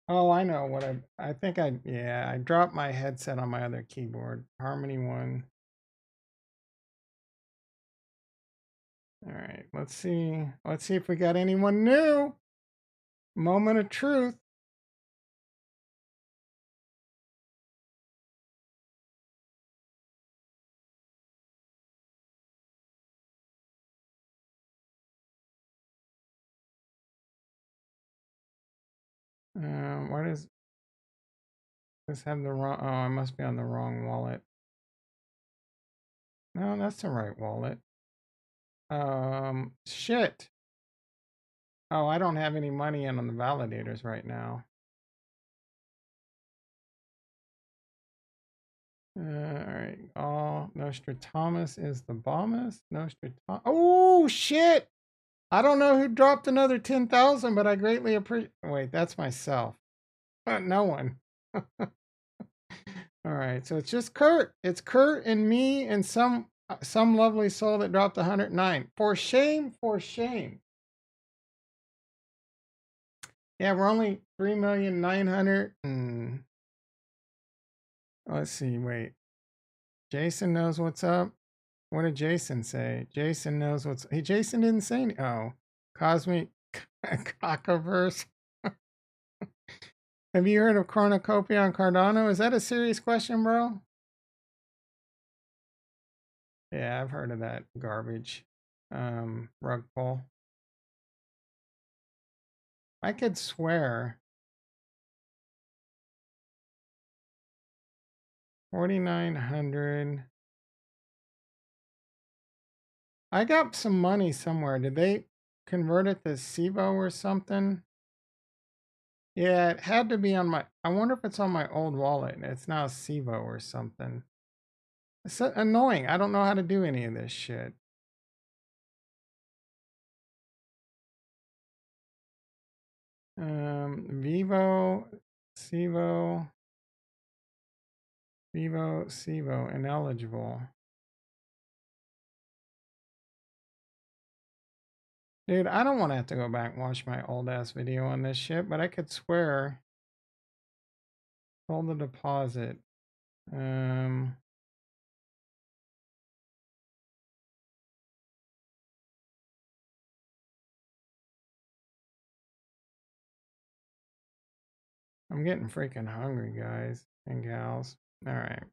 [SPEAKER 1] Oh, I know what I think I dropped my headset on my other keyboard. Harmony One. All right, let's see. Let's see if we got anyone new. Moment of truth. Why does this have the wrong? Oh, I must be on the wrong wallet. No, that's the right wallet. Shit. Oh, I don't have any money in on the validators right now. All right. Oh, Nostradamus is the bombus. Nostradamus. Oh, shit. I don't know who dropped another 10,000, but I greatly appreciate. Wait, that's myself. No one. All right. So it's just Kurt. It's Kurt and me and some lovely soul that dropped 109. For shame, for shame. Yeah, we're only 3,900,000 and let's see, wait. Jason knows what's up. What did Jason say? Jason knows what's hey, Jason didn't say any oh. Cosmic Cockaverse. Have you heard of cornucopia on Cardano? Is that a serious question, bro? Yeah, I've heard of that garbage. Rug pull. I could swear 4,900. I got some money somewhere. Did they convert it to SIVO or something? Yeah, it had to be on my. I wonder if it's on my old wallet and it's now SIVO or something. It's so annoying. I don't know how to do any of this shit. Vivo, SIVO, Vivo, SIVO, ineligible. Dude, I don't want to have to go back and watch my old ass video on this shit, but I could swear. Hold the deposit. I'm getting freaking hungry, guys and gals. All right.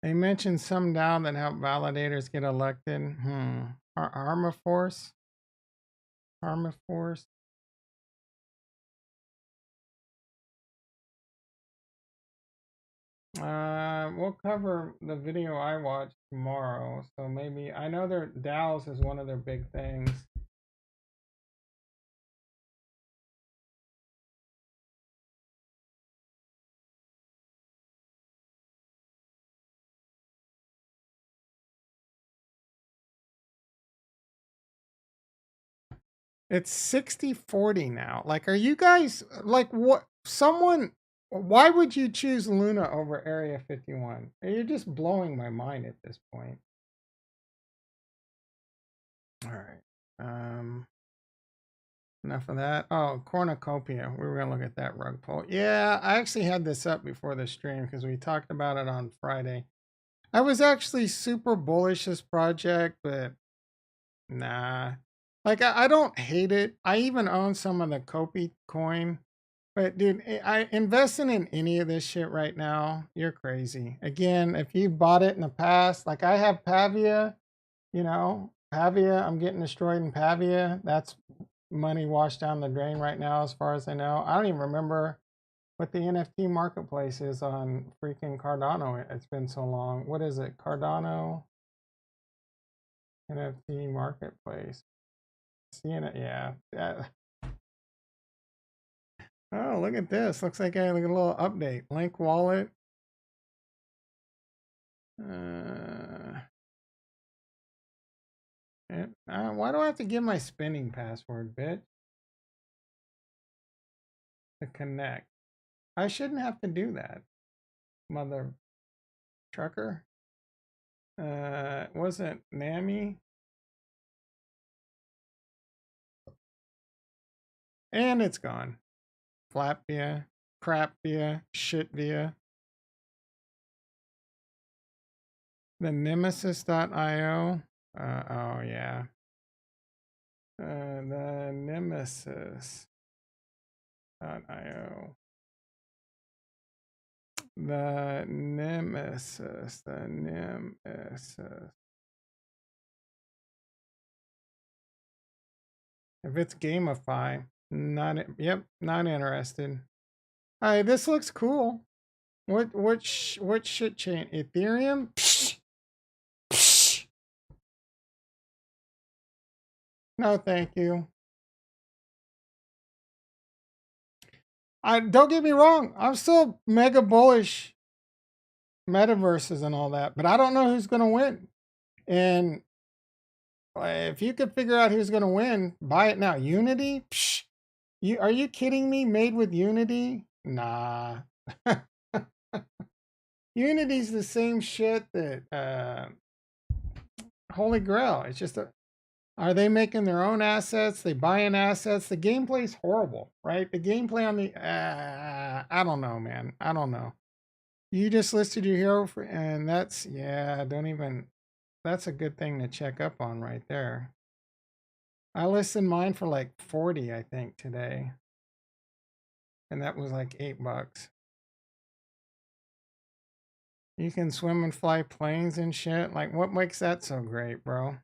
[SPEAKER 1] They mentioned some DAO that help validators get elected. Armor Force? Armor Force? We'll cover the video I watched tomorrow. So maybe, I know their DAOs is one of their big things. It's 60-40 now. Like, are you guys, like, what, why would you choose Luna over Area 51? You're just blowing my mind at this point. All right. Enough of that. Oh, cornucopia. We were going to look at that rug pull. Yeah, I actually had this up before the stream because we talked about it on Friday. I was actually super bullish this project, but nah. Like, I don't hate it. I even own some of the Kopi coin. But dude, I investing in any of this shit right now, you're crazy. Again, if you bought it in the past, like I have Pavia, Pavia, I'm getting destroyed in Pavia. That's money washed down the drain right now, as far as I know. I don't even remember what the NFT marketplace is on freaking Cardano. It's been so long. What is it? Cardano NFT marketplace. Seeing it, yeah. Oh, look at this. Looks like I look at a little update. Link wallet. Why do I have to give my spinning password, bitch? To connect. I shouldn't have to do that. Mother trucker. Wasn't Nami? And it's gone. Flap via, crap via, shit via. The nemesis.io. Oh yeah. The nemesis.io. The nemesis. If it's gamify, not interested. All right, this looks cool. What shit chain? Ethereum? Psh, psh. No, thank you. I don't get me wrong. I'm still mega bullish metaverses and all that, but I don't know who's gonna win. And if you could figure out who's gonna win, buy it now. Unity? Psh, are you kidding me? Made with Unity? Nah. Unity's the same shit that Holy Grail. It's just are they making their own assets? They buying assets? The gameplay's horrible, right? The gameplay on the I don't know, man. I don't know. You just listed your hero for, and that's don't even. That's a good thing to check up on right there. I listed mine for like 40, I think, today, and that was like $8. You can swim and fly planes and shit. Like, what makes that so great, bro?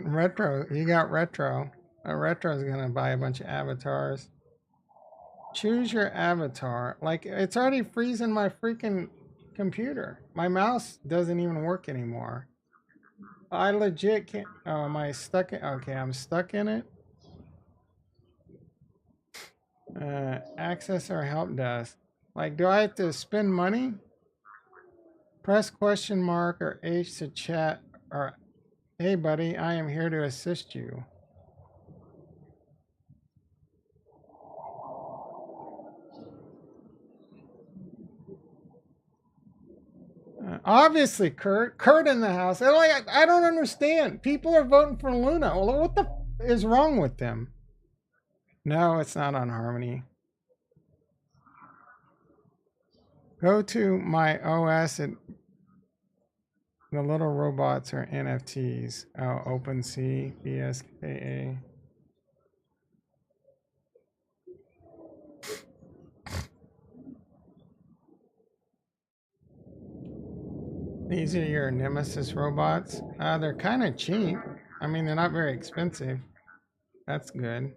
[SPEAKER 1] Retro, you got retro. Retro's gonna buy a bunch of avatars. Choose your avatar. Like, it's already freezing my freaking computer. My mouse doesn't even work anymore. I legit can't. Oh, am I stuck in? Okay, I'm stuck in it. Access our help desk. Like, do I have to spend money? Press question mark or H to chat, or hey buddy, I am here to assist you. Obviously, Kurt in the house. And like, I don't understand. People are voting for Luna. Well, what the is wrong with them? No, it's not on Harmony. Go to my OS and the little robots are NFTs. Oh, OpenSea, BSKA. These are your Nemesis robots. They're kind of cheap. I mean, they're not very expensive. That's good.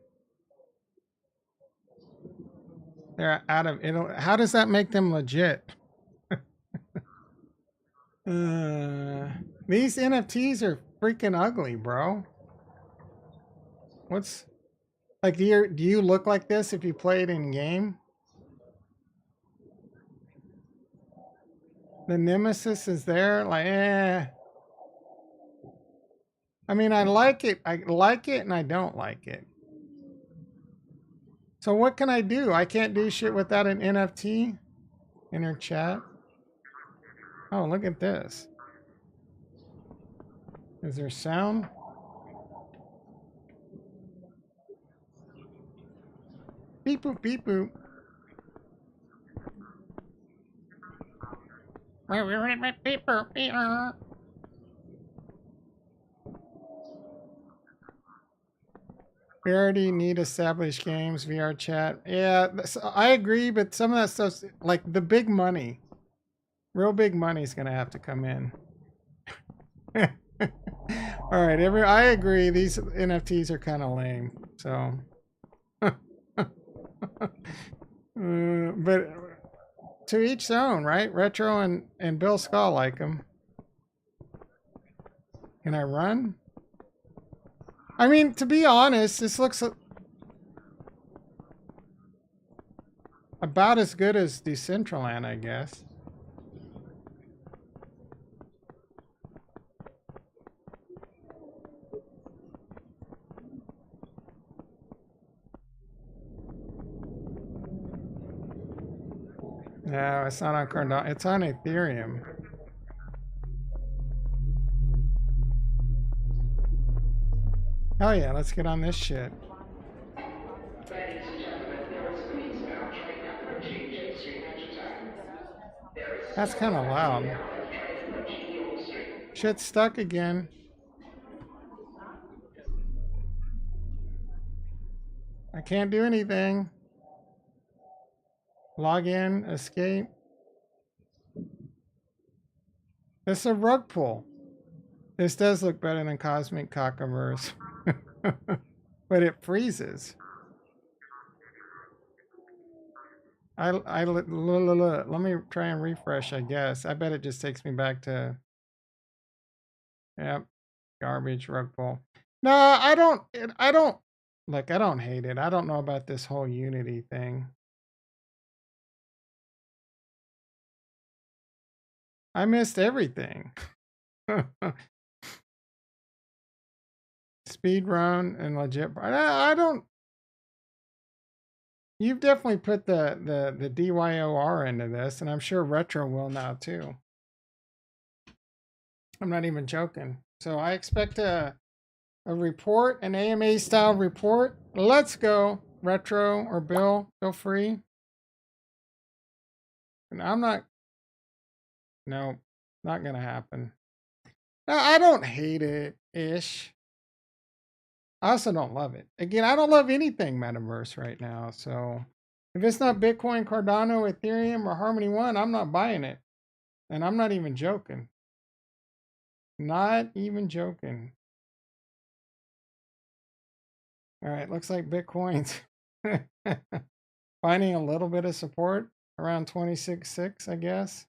[SPEAKER 1] They're out of Italy. How does that make them legit? These NFTs are freaking ugly, bro. What's like? Do you look like this if you play it in game? The Nemesis is there, like I mean, I like it, and I don't like it. So what can I do? I can't do shit without an NFT. Inner chat. Oh, look at this. Is there sound? Beep boop, beep boop. Beep boop, beep boop. We already need established games, VR chat. Yeah, I agree, but some of that stuff's like the big money. Real big money's gonna have to come in. All right, I agree. These NFTs are kind of lame. So, but to each their own, right? Retro and Bill Skull like them. Can I run? I mean, to be honest, this looks about as good as Decentraland, I guess. No, it's not on Cardano. It's on Ethereum. Hell yeah, let's get on this shit.
[SPEAKER 6] Ladies and gentlemen, there is a eastbound train approaching J Street Metro time. There is
[SPEAKER 1] That's kind of loud.
[SPEAKER 6] northbound train approaching York Street.
[SPEAKER 1] Shit's stuck again. I can't do anything. Log in, escape. This is a rug pull. This does look better than Cosmic Cockaverse. But it freezes. Let me try and refresh, I guess. I bet it just takes me back to, yep, garbage rug pull. No, I don't, look, I don't hate it. I don't know about this whole Unity thing. I missed everything. Speed run and legit. I don't. You've definitely put the DYOR into this, and I'm sure Retro will now too. I'm not even joking. So I expect a report, an AMA style report. Let's go, Retro or Bill. Feel free. And I'm not. No, not gonna happen. No, I don't hate it ish. I also don't love it. Again, I don't love anything metaverse right now. So if it's not Bitcoin, Cardano, Ethereum, or Harmony One, I'm not buying it. And I'm not even joking. Not even joking. All right, looks like Bitcoin's finding a little bit of support around 26.6, I guess.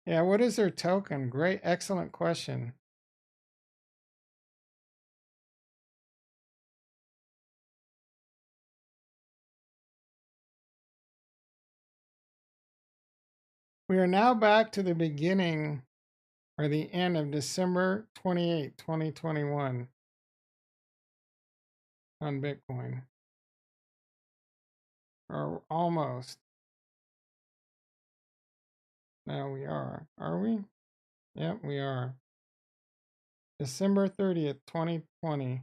[SPEAKER 1] Yeah, what is their token? Great, excellent question. We are now back to the beginning or the end of December 28, 2021 on Bitcoin. Or almost. Now we are. Are we? Yep, we are. December 30th, 2020.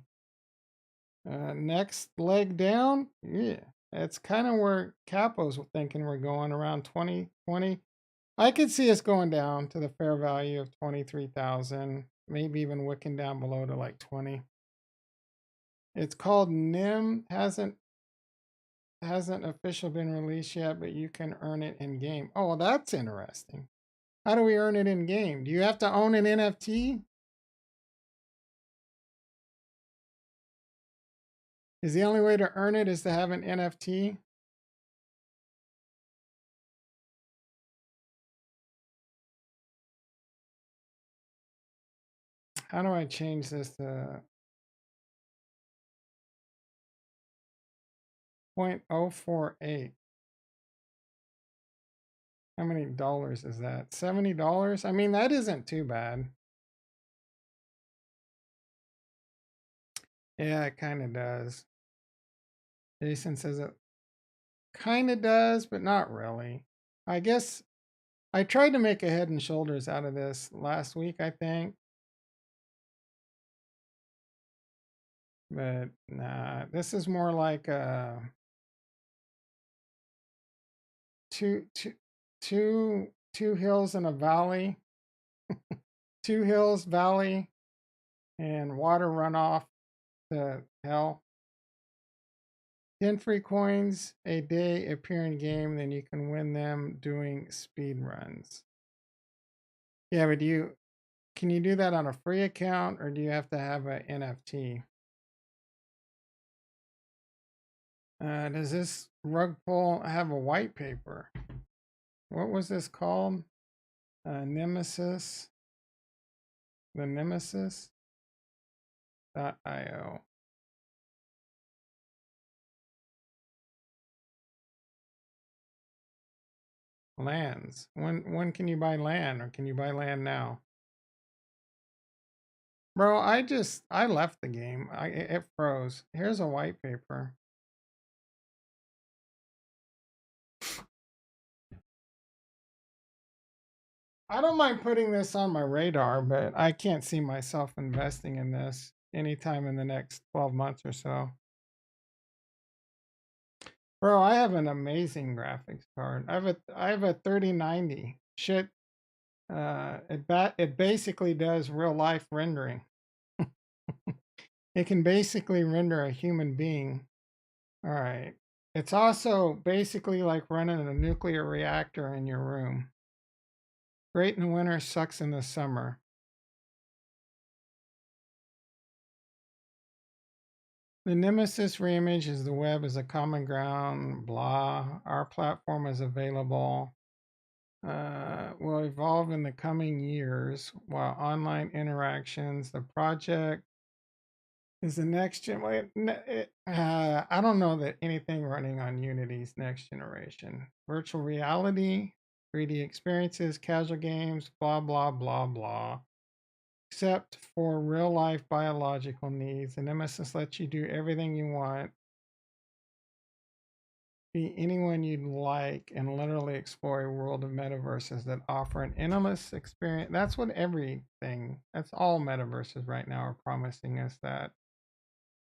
[SPEAKER 1] Next leg down. Yeah, that's kind of where Capo's thinking we're going, around 2020. I could see us going down to the fair value of 23,000, maybe even wicking down below to like 20. It's called NIM. Hasn't officially been released yet, but you can earn it in game. Oh, well, that's interesting. How do we earn it in game? Do you have to own an NFT? Is the only way to earn it is to have an NFT? How do I change this to 0.048? How many dollars is that? $70? I mean, that isn't too bad. Yeah, it kind of does. Jason says it kind of does, but not really. I guess I tried to make a head and shoulders out of this last week, I think. But nah, this is more like two hills and a valley. Two hills, valley, and water runoff to hell. 10 free coins a day appear in game, then you can win them doing speed runs. Yeah, but can you do that on a free account, or do you have to have an NFT? Does this rug pull have a white paper? What was this called? Nemesis. The Nemesis.io. Lands. When can you buy land, or can you buy land now? Bro, I left the game. It froze. Here's a white paper. I don't mind putting this on my radar, but I can't see myself investing in this anytime in the next 12 months or so. Bro, I have an amazing graphics card. I have a 3090. Shit. It basically does real life rendering. It can basically render a human being. All right. It's also basically like running a nuclear reactor in your room. Great in the winter, sucks in the summer. The Nemesis reimage is the web is a common ground, blah. Our platform is available. Will evolve in the coming years while online interactions. The project is the next gen. I don't know that anything running on Unity's next generation. Virtual reality, 3D experiences, casual games, blah, blah, blah, blah. Except for real life biological needs. The Nemesis lets you do everything you want, be anyone you'd like, and literally explore a world of metaverses that offer an endless experience. That's what that's all metaverses right now are promising us that.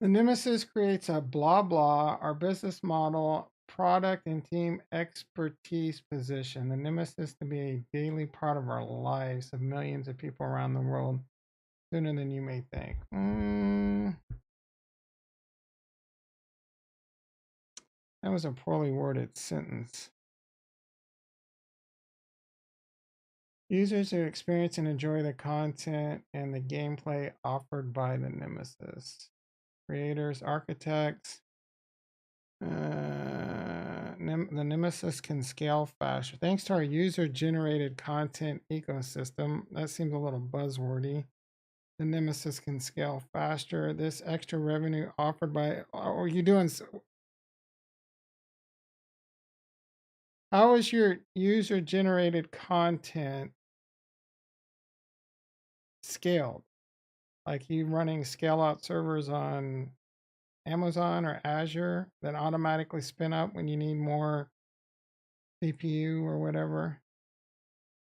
[SPEAKER 1] The Nemesis creates a blah blah, our business model, product, and team expertise position. The Nemesis to be a daily part of our lives of millions of people around the world sooner than you may think. That was a poorly worded sentence. Users who experience and enjoy the content and the gameplay offered by the Nemesis. Creators, architects. The Nemesis can scale faster. Thanks to our user-generated content ecosystem. That seems a little buzzwordy. The Nemesis can scale faster. This extra revenue offered by... Are you doing... How is your user-generated content scaled? Like you running scale-out servers on Amazon or Azure that automatically spin up when you need more CPU or whatever?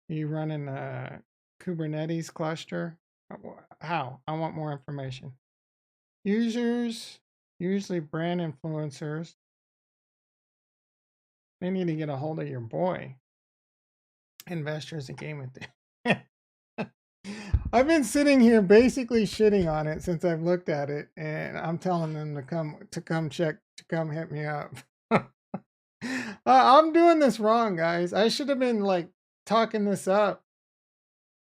[SPEAKER 1] You running a Kubernetes cluster? How? I want more information. Users, usually brand influencers, they need to get a hold of your boy. Investors in game. I've been sitting here basically shitting on it since I've looked at it, and I'm telling them to come hit me up. I'm doing this wrong, guys. I should have been like talking this up,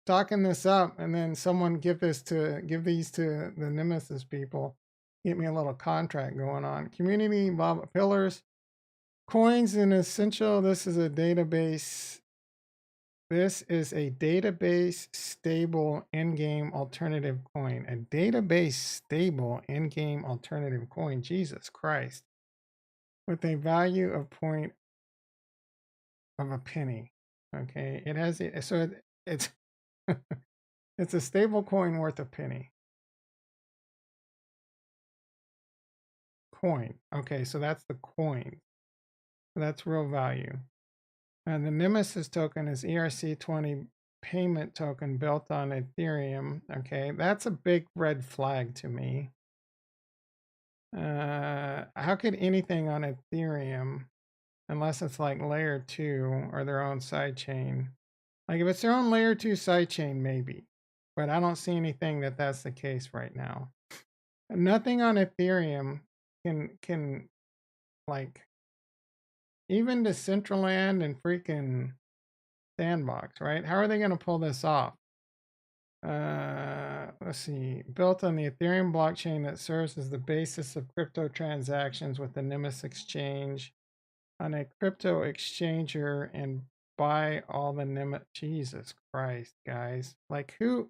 [SPEAKER 1] and then someone give these to the Nemesis people. Get me a little contract going on. Community, blah, blah, pillars, coins, and essential. This is a database. This is a database stable in-game alternative coin. A database stable in-game alternative coin. Jesus Christ. With a value of point of a penny. Okay. It has it's it's a stable coin worth a penny. Coin. Okay, so that's the coin. So that's real value. And the Nemesis token is ERC20 payment token built on Ethereum. Okay, that's a big red flag to me. How could anything on Ethereum, unless it's like layer 2 or their own sidechain, like if it's their own layer 2 sidechain, maybe, but I don't see anything that's the case right now. Nothing on Ethereum can like, even Decentraland and freaking Sandbox, right? How are they going to pull this off? Let's see. Built on the Ethereum blockchain that serves as the basis of crypto transactions with the Nemesis exchange on a crypto exchanger and buy all the Nemesis. Jesus Christ, guys. Like who?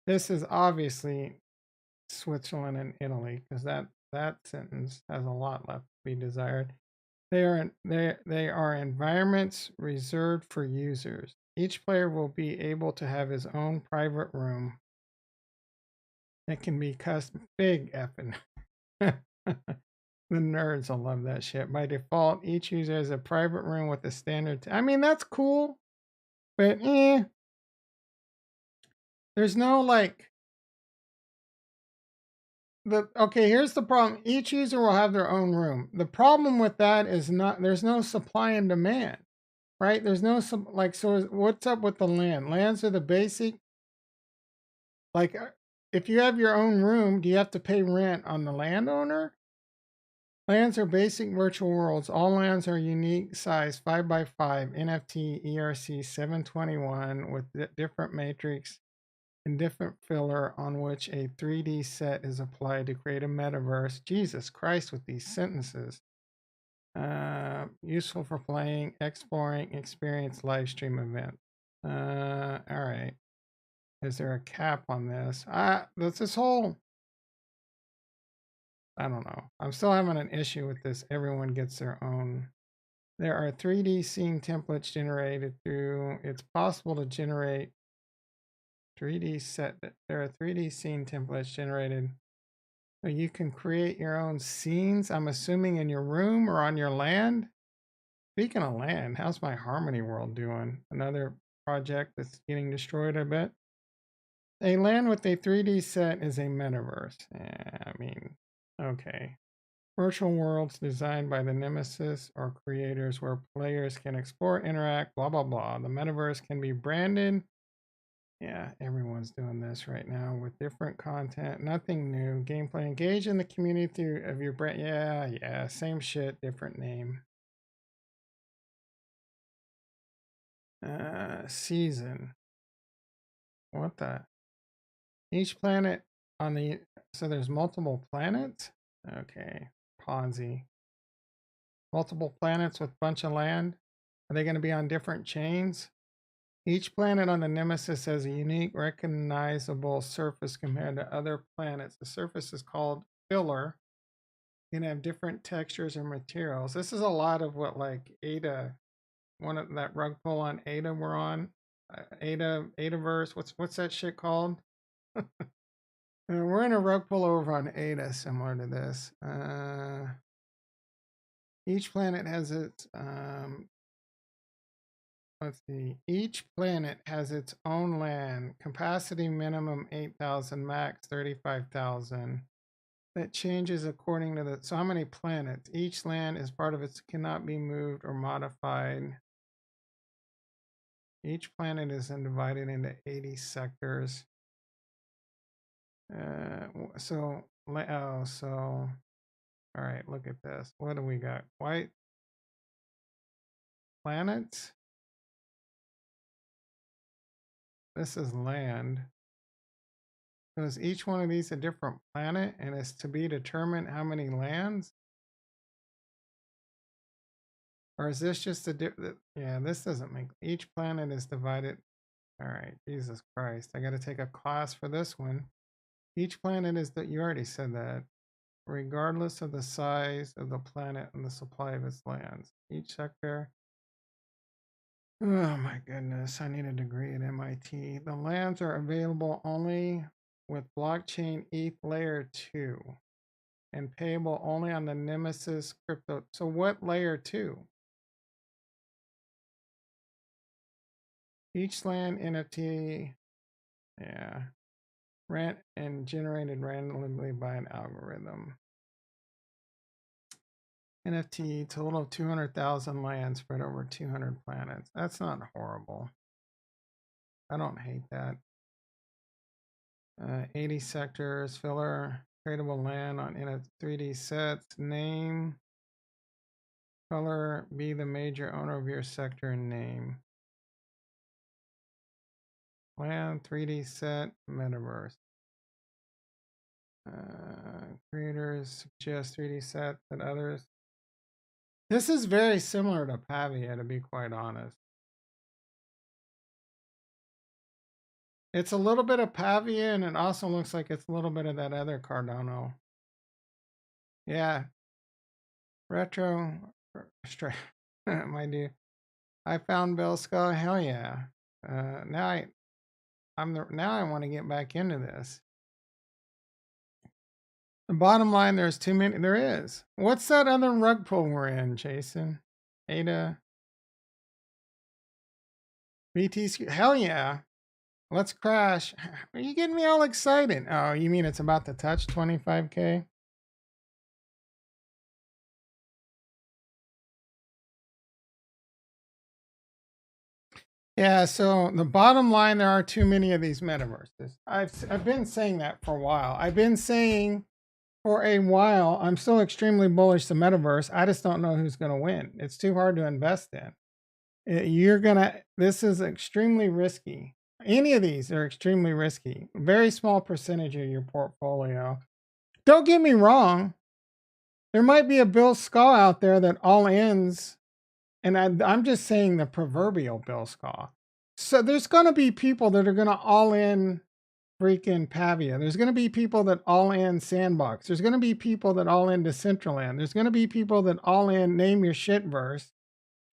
[SPEAKER 1] This is obviously Switzerland and Italy, because that sentence has a lot left to be desired. They are environments reserved for users. Each player will be able to have his own private room that can be custom. Big effing. The nerds will love that shit. By default, each user has a private room with a standard. I mean, that's cool, but there's no like. Okay, here's the problem. Each user will have their own room. The problem with that is there's no supply and demand, right? There's no so what's up with the land? Lands are the basic, like if you have your own room, do you have to pay rent on the landowner? Lands are basic virtual worlds. All lands are unique size 5x5 NFT ERC 721 with different matrix and different filler on which a 3D set is applied to create a metaverse. Jesus Christ, with these sentences. Useful for playing, exploring, experience, live stream event. All right. Is there a cap on this? That's this whole. I don't know. I'm still having an issue with this. Everyone gets their own. There are 3D scene templates generated through. It's possible to generate 3D set. There are 3D scene templates generated. So you can create your own scenes. I'm assuming in your room or on your land. Speaking of land, how's my Harmony World doing? Another project that's getting destroyed, I bet. A land with a 3D set is a metaverse. I mean, okay. Virtual worlds designed by the Nemesis or creators where players can explore, interact, blah, blah, blah. The metaverse can be branded. Yeah, everyone's doing this right now with different content. Nothing new. Gameplay. Engage in the community of your brand. Yeah. Same shit, different name. Season. What the? Each planet on the. So there's multiple planets? Okay. Ponzi. Multiple planets with a bunch of land. Are they going to be on different chains? Each planet on the Nemesis has a unique, recognizable surface compared to other planets. The surface is called filler. You can have different textures or materials. This is a lot of what like Ada, one of that rug pull on Ada we're on. Adaverse. What's that shit called? We're in a rug pull over on Ada, similar to this. Each planet has its let's see. Each planet has its own land. Capacity minimum 8,000, max 35,000. That changes according to the. So how many planets? Each land is part of it, cannot be moved or modified. Each planet is then divided into 80 sectors. So all right, look at this. What do we got? White planets. This is land. So is each one of these a different planet, and it's to be determined how many lands? Or is this just yeah, this doesn't make, each planet is divided. All right, Jesus Christ. I got to take a class for this one. Each planet is that, you already said that, regardless of the size of the planet and the supply of its lands. Each sector. Oh my goodness, I need a degree at MIT. The lands are available only with blockchain ETH layer 2 and payable only on the Nemesis crypto. So what layer 2? Each land NFT, yeah, rent and generated randomly by an algorithm. NFT, total of 200,000 lands spread over 200 planets. That's not horrible. I don't hate that. 80 sectors, filler, tradable land on in a 3D sets, name, color, be the major owner of your sector and name. Land, 3D set, metaverse. Creators suggest 3D sets and others. This is very similar to Pavia, to be quite honest. It's a little bit of Pavia, and it also looks like it's a little bit of that other Cardano. Yeah. Retro. My dude. I found Belsca. Hell yeah. Now I want to get back into this. The bottom line, there's too many. There is. What's that other rug pull we're in, Jason? Ada. BT. Hell yeah. Let's crash. Are you getting me all excited? Oh, you mean it's about to touch 25K? Yeah, so the bottom line, there are too many of these metaverses. I've been saying that for a while. I've been saying for a while, I'm still extremely bullish the metaverse. I just don't know who's going to win. It's too hard to invest in. This is extremely risky. Any of these are extremely risky. Very small percentage of your portfolio. Don't get me wrong. There might be a Bill Skaw out there that all ends, and I'm just saying the proverbial Bill Skaw. So there's going to be people that are going to all in freaking Pavia. There's going to be people that all in Sandbox. There's going to be people that all in Decentraland. There's going to be people that all in name your shitverse.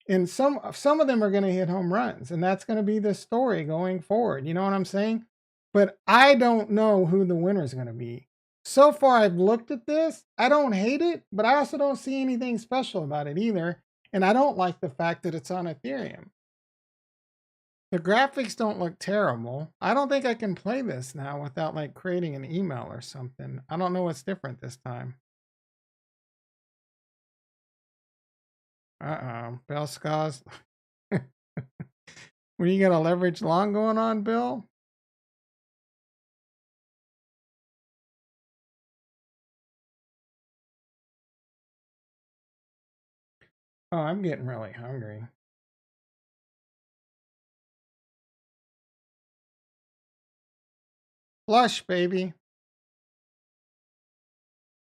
[SPEAKER 1] And some of them are going to hit home runs, and that's going to be the story going forward. You know what I'm saying? But I don't know who the winner is going to be. So far, I've looked at this. I don't hate it, but I also don't see anything special about it either. And I don't like the fact that it's on Ethereum. The graphics don't look terrible. I don't think I can play this now without like creating an email or something. I don't know what's different this time. Bill Scars. When you got a leverage long going on, Bill? Oh, I'm getting really hungry. Flush, baby.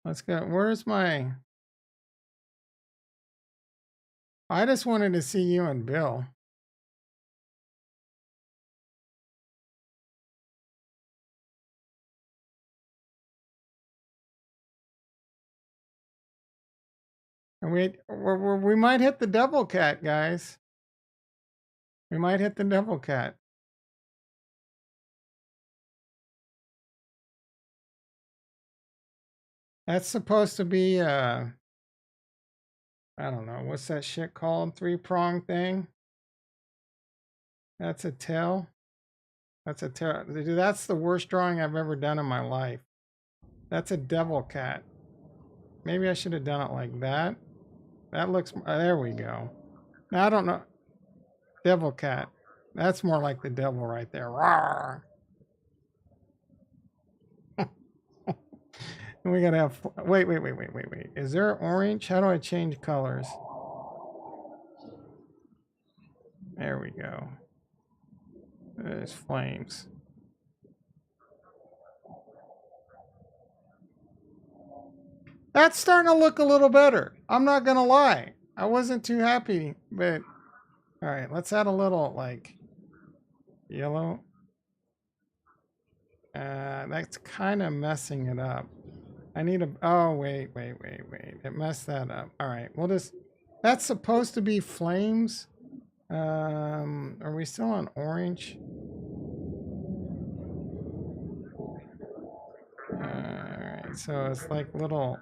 [SPEAKER 1] Let's go. Where's my... I just wanted to see you and Bill. And we might hit the devil cat, guys. We might hit the devil cat. That's supposed to be, I don't know, what's that shit called? 3-prong thing? That's a tail. That's a tail. Dude, that's the worst drawing I've ever done in my life. That's a devil cat. Maybe I should have done it like that. That looks, there we go. Now, I don't know. Devil cat. That's more like the devil right there. Rawr. And we gotta have, wait. Is there orange? How do I change colors? There we go. There's flames. That's starting to look a little better. I'm not gonna lie. I wasn't too happy, but all right, let's add a little like yellow. That's kind of messing it up. I need a, oh, wait. It messed that up. All right, we'll just, that's supposed to be flames. Are we still on orange? All right, so it's like little,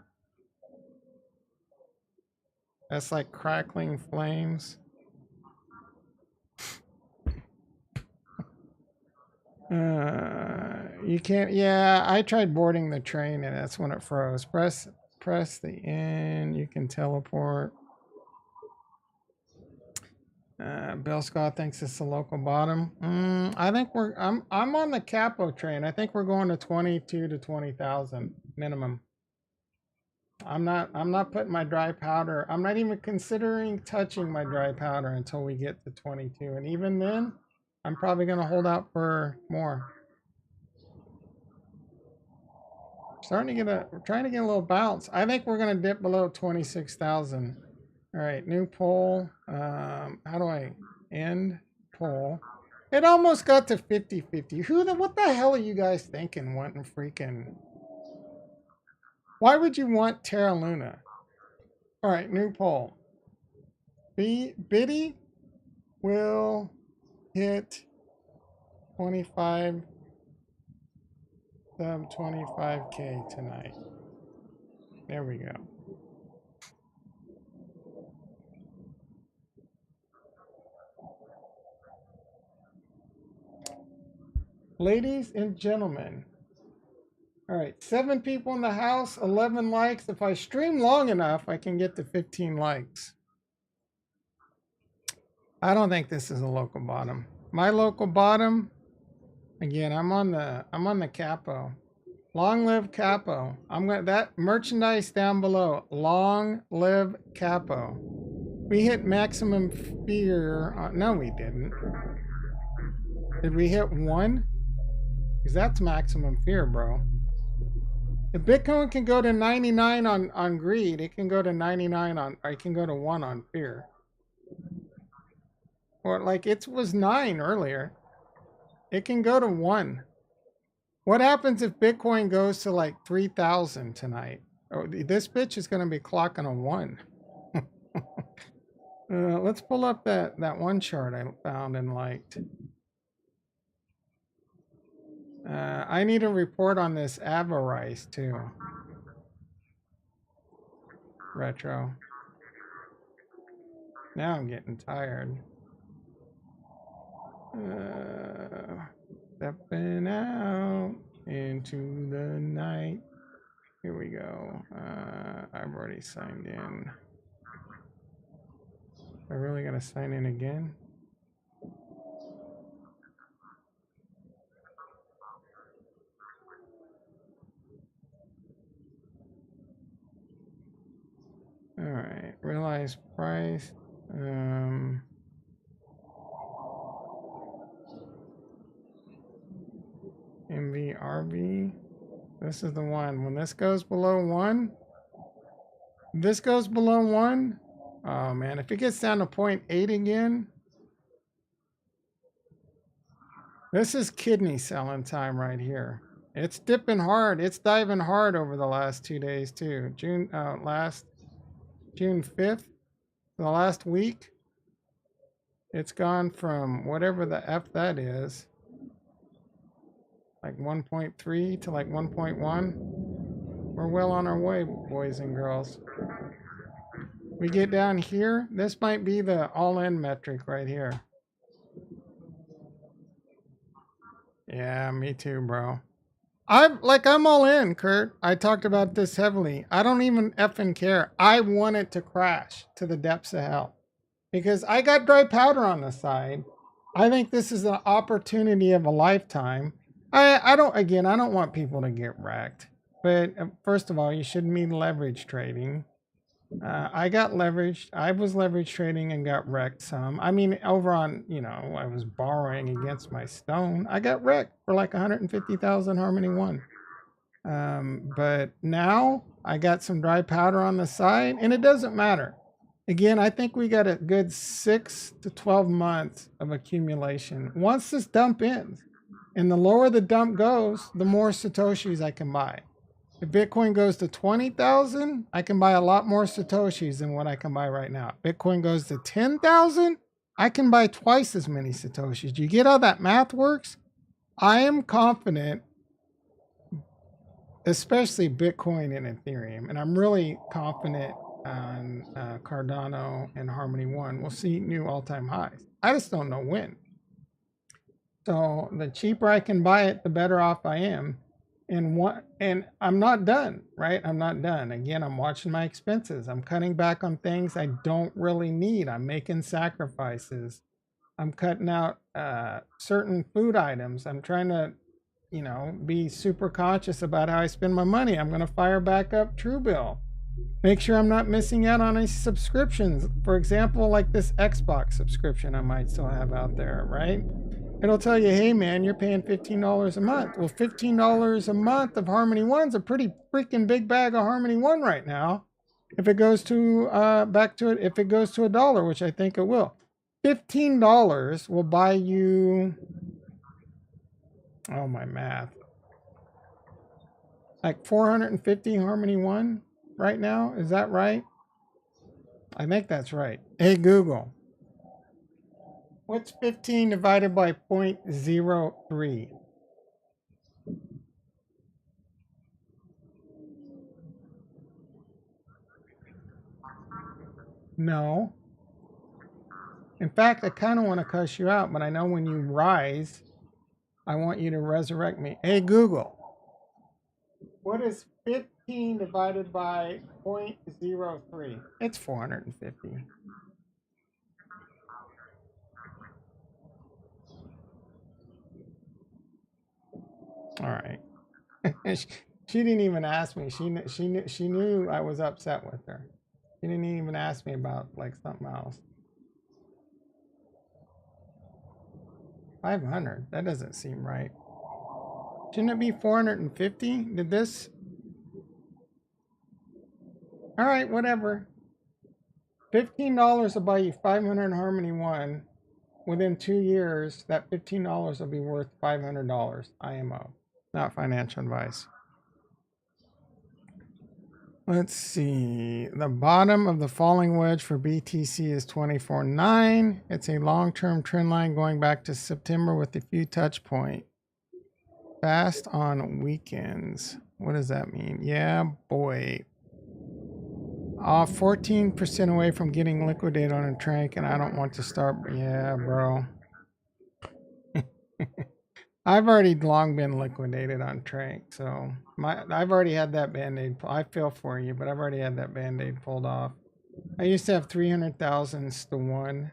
[SPEAKER 1] that's like crackling flames. You can't, yeah, I tried boarding the train and that's when it froze. Press the N, you can teleport. Bill Scott thinks it's the local bottom. I think I'm on the capo train. I think we're going to 22 to 20,000 minimum. I'm not putting my dry powder. I'm not even considering touching my dry powder until we get to 22. And even then, I'm probably going to hold out for more. Starting to get we're trying to get a little bounce. I think we're going to dip below 26,000. All right, new poll. How do I end poll? It almost got to 50-50. What the hell are you guys thinking wanting freaking... Why would you want Terra Luna? All right, new poll. Biddy will hit 25 sub 25K tonight. There we go. Ladies and gentlemen. All right, 7 people in the house, 11 likes. If I stream long enough, I can get to 15 likes. I don't think this is a local bottom. My local bottom. Again, I'm on the capo. Long live capo. I'm gonna that merchandise down below. Long live capo. We hit maximum fear. No, we didn't. Did we hit 1? Because that's maximum fear, bro. If Bitcoin can go to 99 on greed, it can go to 99 on, or it can go to 1 on fear. Or like it was 9 earlier. It can go to 1. What happens if Bitcoin goes to like 3,000 tonight? Oh, this bitch is going to be clocking a 1. Let's pull up that one chart I found and liked. I need a report on this avarice too. Retro. Now I'm getting tired. Stepping out into the night. Here we go. I've already signed in. I really gotta sign in again? All right, realized price. MVRV. This is the one. When this goes below 1, this goes below 1. Oh man, if it gets down to 0.8 again, this is kidney selling time right here. It's dipping hard. It's diving hard over the last 2 days too. June 5th, the last week. It's gone from whatever the F that is, like 1.3 to like 1.1. We're well on our way, boys and girls. We get down here, this might be the all-in metric right here. Yeah, me too, bro. I'm all in, Kurt. I talked about this heavily. I don't even effing care. I want it to crash to the depths of hell because I got dry powder on the side. I think this is an opportunity of a lifetime. I don't want people to get wrecked. But first of all, you shouldn't be leverage trading. I got leveraged. I was leverage trading and got wrecked some. I mean, over on, I was borrowing against my stone. I got wrecked for like 150,000 Harmony 1. But now I got some dry powder on the side and it doesn't matter. Again, I think we got a good 6 to 12 months of accumulation. Once this dump ends, and the lower the dump goes, the more Satoshis I can buy. If Bitcoin goes to 20,000, I can buy a lot more Satoshis than what I can buy right now. If Bitcoin goes to 10,000, I can buy twice as many Satoshis. Do you get how that math works? I am confident, especially Bitcoin and Ethereum, and I'm really confident on Cardano and Harmony 1. We'll see new all-time highs. I just don't know when. So the cheaper I can buy it, the better off I am. And I'm not done, right? I'm not done. Again, I'm watching my expenses. I'm cutting back on things I don't really need. I'm making sacrifices. I'm cutting out certain food items. I'm trying to, be super conscious about how I spend my money. I'm going to fire back up Truebill. Make sure I'm not missing out on any subscriptions. For example, like this Xbox subscription I might still have out there, right? It'll tell you, hey man, you're paying $15 a month. Well, $15 a month of Harmony 1's a pretty freaking big bag of Harmony 1 right now. If it goes to if it goes to $1, which I think it will, $15 will buy you, oh my math, like 450 Harmony 1 right now. Is that right? I think that's right. Hey Google, what's 15 divided by 0.03? No. In fact, I kind of want to cuss you out, but I know when you rise, I want you to resurrect me. Hey Google, what is 15 divided by 0.03? It's 450. All right. She didn't even ask me. She knew I was upset with her. She didn't even ask me about like something else. 500. That doesn't seem right. Shouldn't it be 450? Did this? All right, whatever. $15 will buy you 500 Harmony 1. Within 2 years, that $15 will be worth $500 IMO. Not financial advice. Let's see. The bottom of the falling wedge for BTC is 24.9. It's a long-term trend line going back to September with a few touch point. Fast on weekends. What does that mean? Yeah, boy. 14% away from getting liquidated on a trank, and I don't want to start. Yeah, bro. I've already long been liquidated on trank, so I've already had that band-aid. I feel for you, but I've already had that band-aid pulled off. I used to have 300,000 to 1,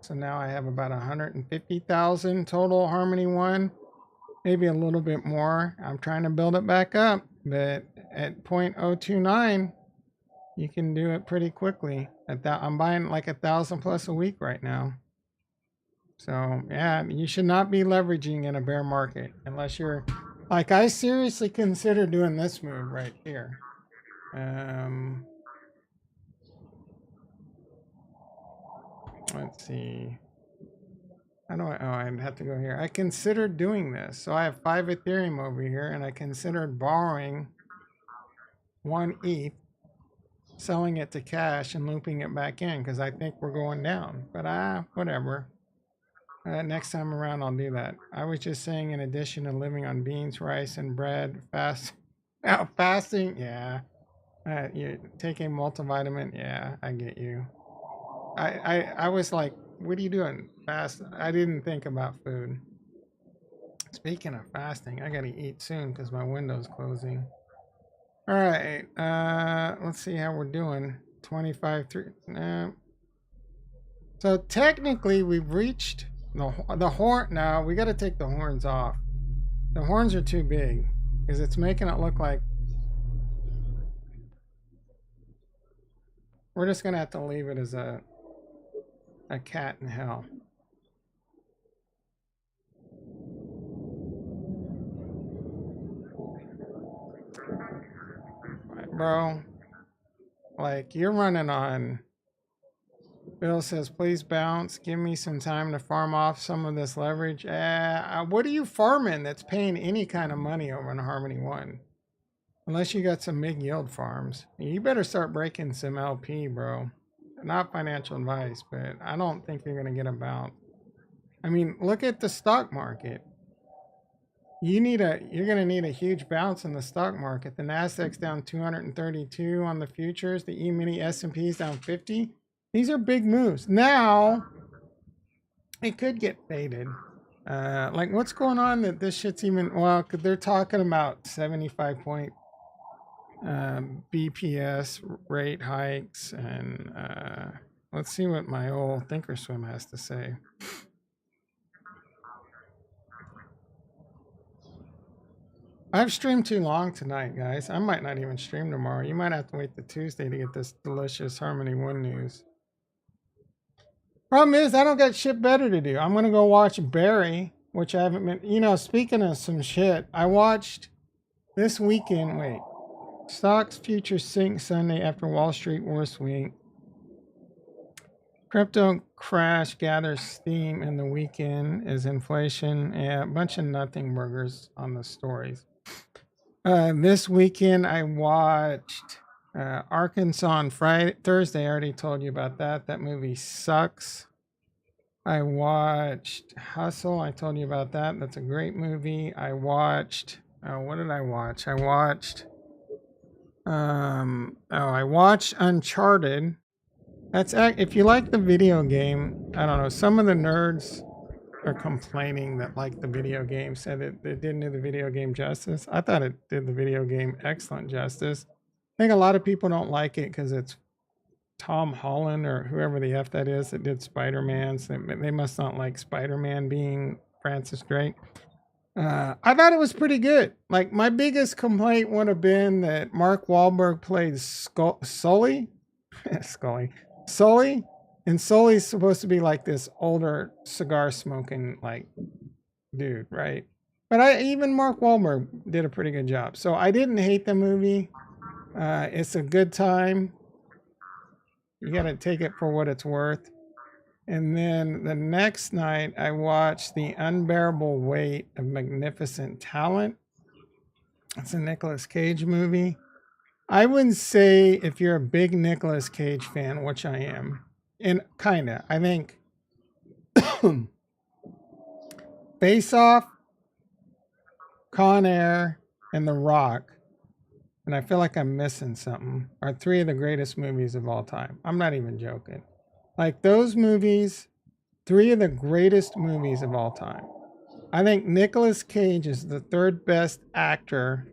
[SPEAKER 1] so now I have about 150,000 total Harmony 1, maybe a little bit more. I'm trying to build it back up, but at 0.029, you can do it pretty quickly. I'm buying like 1,000 plus a week right now. So yeah, you should not be leveraging in a bear market unless you're like, I seriously consider doing this move right here. Let's see. How do I'd have to go here. I considered doing this. So I have 5 Ethereum over here, and I considered borrowing 1 ETH, selling it to cash and looping it back in because I think we're going down. But whatever. Next time around, I'll do that. I was just saying, in addition to living on beans, rice, and bread, fasting, yeah. You take a multivitamin, yeah, I get you. I was like, what are you doing? Fast? I didn't think about food. Speaking of fasting, I gotta eat soon because my window's closing. All right, let's see how we're doing. 25-3. So technically, we've reached the horn. Now we got to take the horns off. The horns are too big because it's making it look like we're just gonna have to leave it as a cat in hell. Right, bro, like you're running on. Bill says, please bounce. Give me some time to farm off some of this leverage. What are you farming that's paying any kind of money over in Harmony 1? Unless you got some big yield farms. You better start breaking some LP, bro. Not financial advice, but I don't think you're going to get a bounce. I mean, look at the stock market. You're going to need a huge bounce in the stock market. The Nasdaq's down 232 on the futures. The E-mini S&P's down 50. These are big moves. Now, it could get faded. Like, what's going on that this shit's even... Well, they're talking about 75 point BPS rate hikes. And let's see what my old Thinkorswim has to say. I've streamed too long tonight, guys. I might not even stream tomorrow. You might have to wait till Tuesday to get this delicious Harmony 1 news. Problem is, I don't got shit better to do. I'm going to go watch Barry, which I haven't been... You know, speaking of some shit, I watched this weekend... Wait. Stocks futures sink Sunday after Wall Street worst week. Crypto crash gathers steam in the weekend as inflation... Yeah, a bunch of nothing burgers on the stories. This weekend, I watched... Arkansas on Thursday, I already told you about that. That movie sucks. I watched Hustle. I told you about that. That's a great movie. I watched, what did I watch? I watched, I watched Uncharted. That's, if you like the video game, I don't know, some of the nerds are complaining that like the video game said it didn't do the video game justice. I thought it did the video game excellent justice. I think a lot of people don't like it because it's Tom Holland or whoever the F that is that did Spider-Man. So they must not like Spider-Man being Francis Drake. I thought it was pretty good. Like, my biggest complaint would have been that Mark Wahlberg played Sully. Scully. Sully? And Sully's supposed to be like this older cigar smoking like dude, right? But even Mark Wahlberg did a pretty good job. So I didn't hate the movie. It's a good time. You got to take it for what it's worth. And then the next night, I watched The Unbearable Weight of Magnificent Talent. It's a Nicolas Cage movie. I would say if you're a big Nicolas Cage fan, which I am, and kinda, I think Face Off, Con Air, and The Rock, and I feel like I'm missing something, are three of the greatest movies of all time. I'm not even joking. Like, those movies, three of the greatest movies of all time. I think Nicolas Cage is the third best actor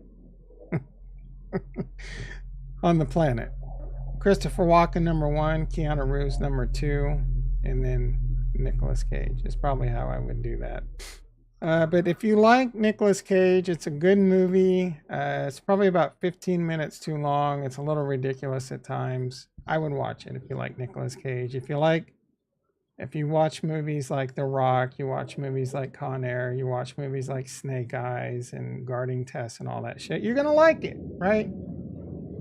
[SPEAKER 1] on the planet. Christopher Walken number one, Keanu Reeves number two, and then Nicolas Cage is probably how I would do that. But if you like Nicolas Cage, it's a good movie. It's probably about 15 minutes too long. It's a little ridiculous at times. I would watch it if you like Nicolas Cage. If you watch movies like The Rock, you watch movies like Con Air, you watch movies like Snake Eyes and Guarding Tess and all that shit, you're gonna like it, right?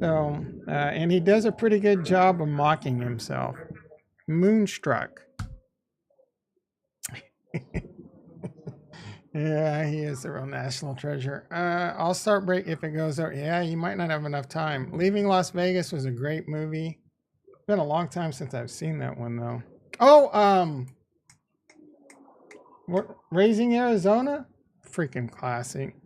[SPEAKER 1] So, and he does a pretty good job of mocking himself. Moonstruck. Yeah, he is the real national treasure. I'll start break if it goes over. Yeah, you might not have enough time. Leaving Las Vegas was a great movie. It's been a long time since I've seen that one though. Oh, what, Raising Arizona? Freaking classic.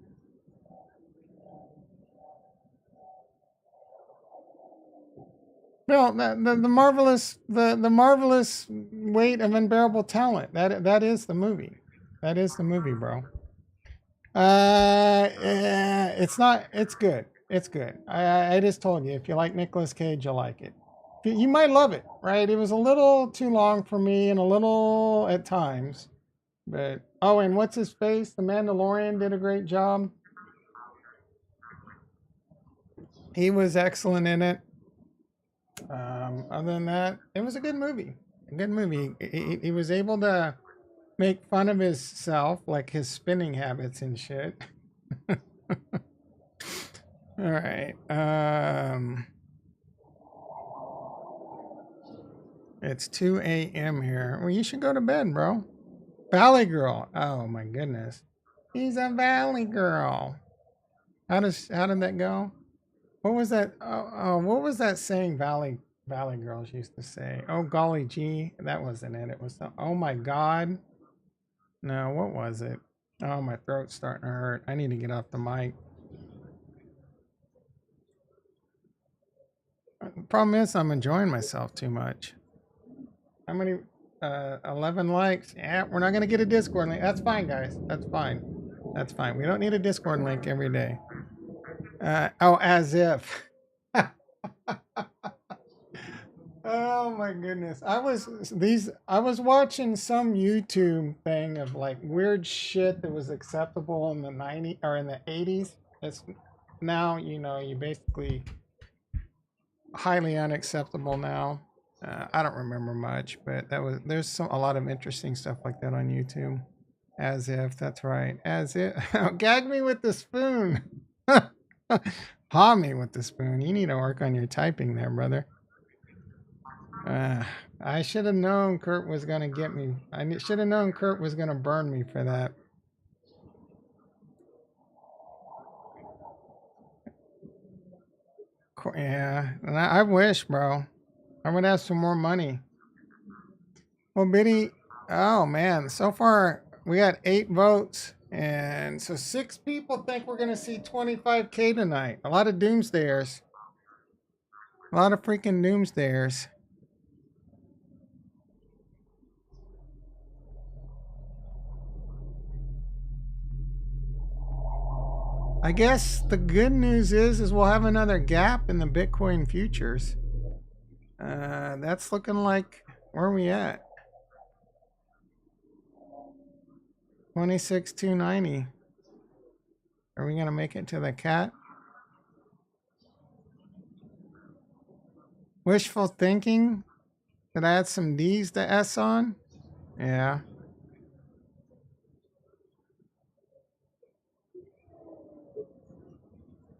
[SPEAKER 1] No, the marvelous weight of unbearable talent. That is the movie. That is the movie, bro. It's not. It's good. It's good. I just told you, if you like Nicolas Cage, you'll like it. You might love it, right? It was a little too long for me and a little at times, but oh, and what's his face? The Mandalorian did a great job. He was excellent in it. Other than that, it was a good movie. A good movie. He was able to make fun of himself, like his spinning habits and shit. All right. It's 2 a.m. here. Well, you should go to bed, bro. Valley Girl. Oh my goodness. He's a Valley Girl. How did that go? What was that? What was that saying Valley Girls used to say? Oh golly gee, that wasn't it. It was the, oh my god. No, what was it? Oh, my throat's starting to hurt. I need to get off the mic. The problem is I'm enjoying myself too much. How many? 11 likes. Yeah, we're not going to get a Discord link. That's fine, guys. That's fine. That's fine. We don't need a Discord link every day. Oh, as if. Oh my goodness. I was watching some YouTube thing of like weird shit that was acceptable in the 90s or in the 80s. It's now, you basically highly unacceptable now. I don't remember much, but there's a lot of interesting stuff like that on YouTube. As if, that's right. As if. Gag me with the spoon. Paw me with the spoon. You need to work on your typing there, brother. I should have known Kurt was going to get me. I should have known Kurt was going to burn me for that. Yeah, and I wish, bro. I would have some more money. Well, Biddy, oh man, so far we got 8 votes. And so 6 people think we're going to see 25K tonight. A lot of doomsdayers. A lot of freaking doomsdayers. I guess the good news is we'll have another gap in the Bitcoin futures. That's looking like, where are we at? 26,290. Are we gonna make it to the cat? Wishful thinking? Did I add some D's to S on? Yeah. Is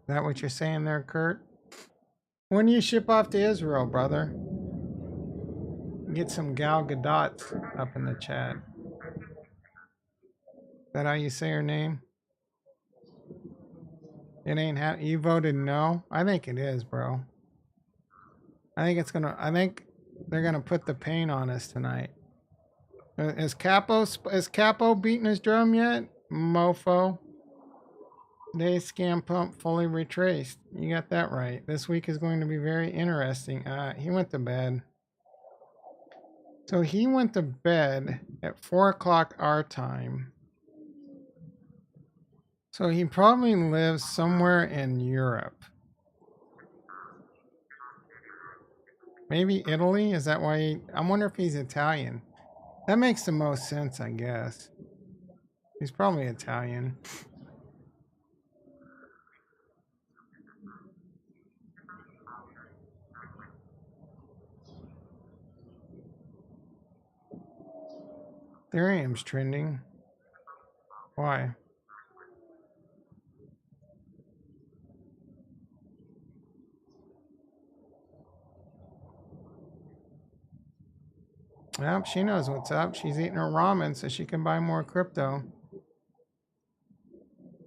[SPEAKER 1] that what you're saying there, Kurt? When do you ship off to Israel, brother? Get some Gal Gadot up in the chat. Is that how you say her name? It ain't how you voted no? I think it is, bro. I think they're gonna put the pain on us tonight. Is Capo beating his drum yet? Mofo. Today's scam pump fully retraced. You got that right. This week is going to be very interesting. He went to bed. So he went to bed at 4 o'clock our time. So he probably lives somewhere in Europe. Maybe Italy? Is that why I wonder if he's Italian. That makes the most sense, I guess. He's probably Italian. Ethereum's trending. Why? Yep, she knows what's up. She's eating her ramen so she can buy more crypto.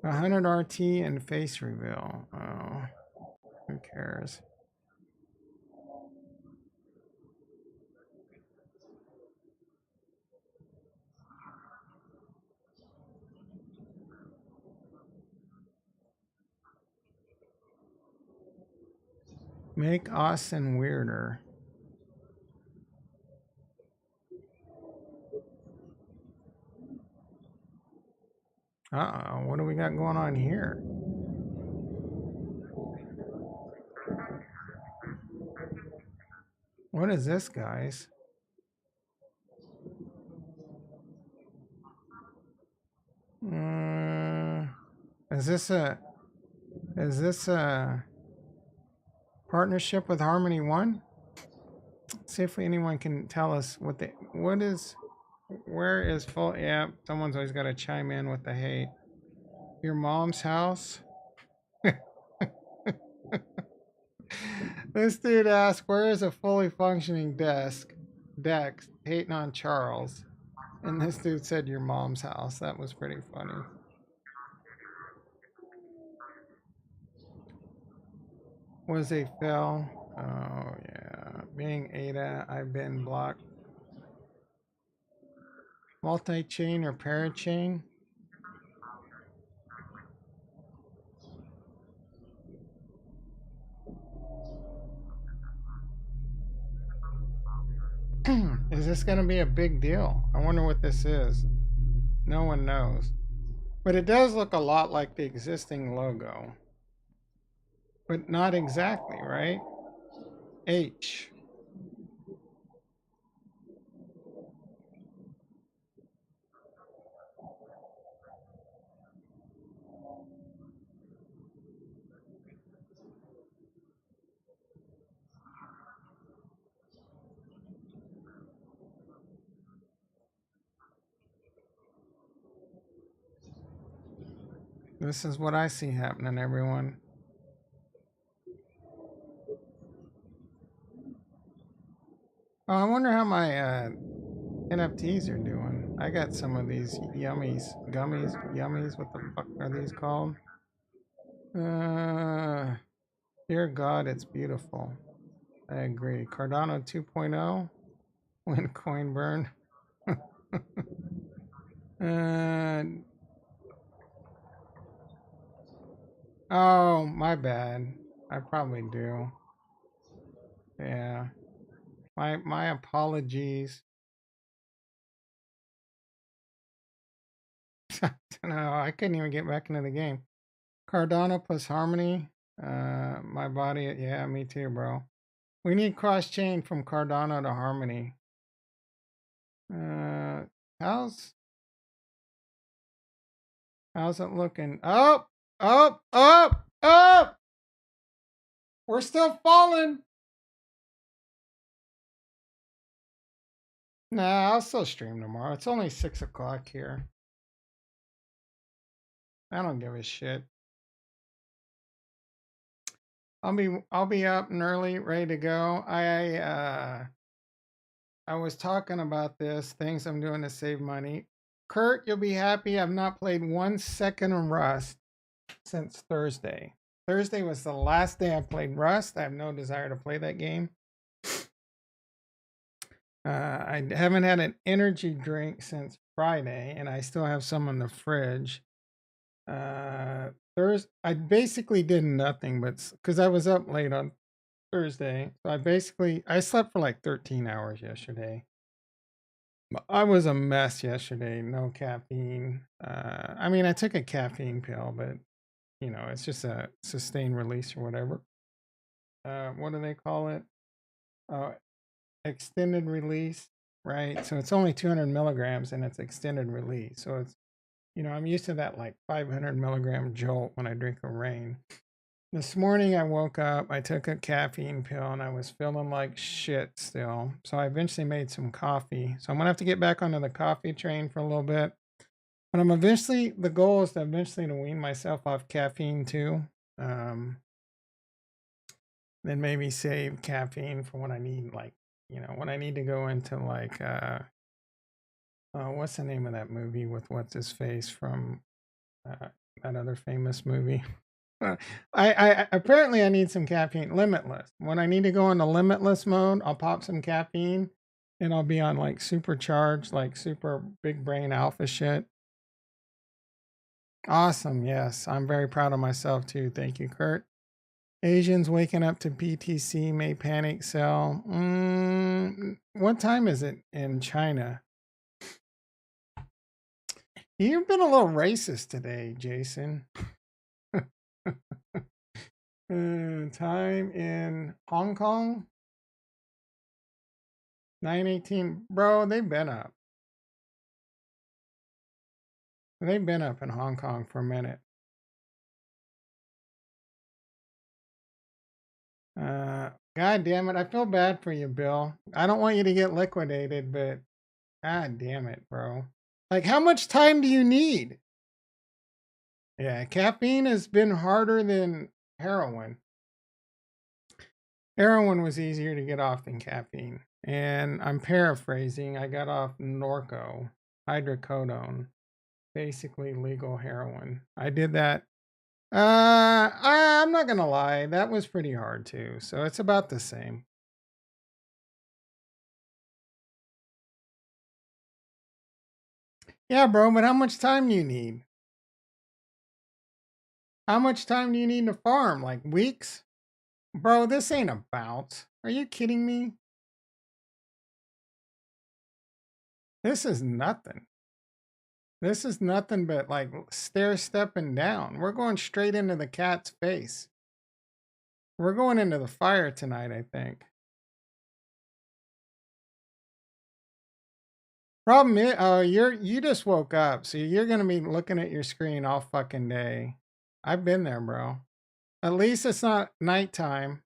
[SPEAKER 1] 100 RT and face reveal. Oh, who cares? Make Austin weirder. Uh-oh, what do we got going on here? What is this, guys? Is this a partnership with Harmony One? See if anyone can tell us where is full? Yeah, someone's always got to chime in with the hate. Your mom's house? This dude asked, where is a fully functioning deck, hating on Charles. And this dude said your mom's house. That was pretty funny. Was a fail. Oh yeah. Being Ada, I've been blocked. Multi-chain or parachain? Is this going to be a big deal? I wonder what this is. No one knows. But it does look a lot like the existing logo. But not exactly, right? H. This is what I see happening, everyone. Oh, I wonder how my NFTs are doing. I got some of these yummies. What the fuck are these called? Dear God, it's beautiful. I agree. Cardano 2.0. When coin burn. Oh, my bad. I probably do. Yeah. My apologies. No, I couldn't even get back into the game. Cardano plus Harmony. My body. Yeah, me too, bro. We need cross chain from Cardano to Harmony. How's it looking? Oh, Up, up, up. We're still falling. Nah, I'll still stream tomorrow. It's only 6 o'clock here. I don't give a shit. I'll be up and early, ready to go. I was talking about this, things I'm doing to save money. Kurt, you'll be happy I've not played 1 second of Rust since Thursday. Thursday was the last day I played Rust. I have no desire to play that game. I haven't had an energy drink since Friday, and I still have some in the fridge. Thursday, I basically did nothing, but because I was up late on Thursday, so I slept for like 13 hours yesterday. I was a mess yesterday. No caffeine. I mean, I took a caffeine pill, but you know, it's just a sustained release or whatever. What do they call it? Extended release, right? So it's only 200 milligrams and it's extended release. So it's, you know, I'm used to that like 500 milligram jolt when I drink a rain. This morning I woke up, I took a caffeine pill and I was feeling like shit still. So I eventually made some coffee. So I'm gonna have to get back onto the coffee train for a little bit. But the goal is to eventually to wean myself off caffeine too. Then maybe save caffeine for when I need like, you know, when I need to go into like what's the name of that movie with what's his face from that other famous movie? I apparently I need some caffeine. Limitless. When I need to go into limitless mode, I'll pop some caffeine and I'll be on like supercharged, like super big brain alpha shit. Awesome. Yes. I'm very proud of myself too. Thank you, Kurt. Asians waking up to BTC may panic sell. What time is it in China? You've been a little racist today, Jason. Time in Hong Kong? 9:18. Bro, they've been up. They've been up in Hong Kong for a minute. God damn it. I feel bad for you, Bill. I don't want you to get liquidated, but god damn it, bro. Like, how much time do you need? Yeah, caffeine has been harder than heroin. Heroin was easier to get off than caffeine. And I'm paraphrasing. I got off Norco, hydrocodone, basically legal heroin. I did that. I'm not gonna lie, that was pretty hard too. So it's about the same. Yeah, bro, but how much time do you need? How much time do you need to farm? Like weeks? Bro, this ain't a bounce. Are you kidding me? This is nothing. This is nothing but like stair stepping down. We're going straight into the cat's face. We're going into the fire tonight, I think. Problem is, oh, you just woke up, so you're gonna be looking at your screen all fucking day. I've been there, bro. At least it's not nighttime.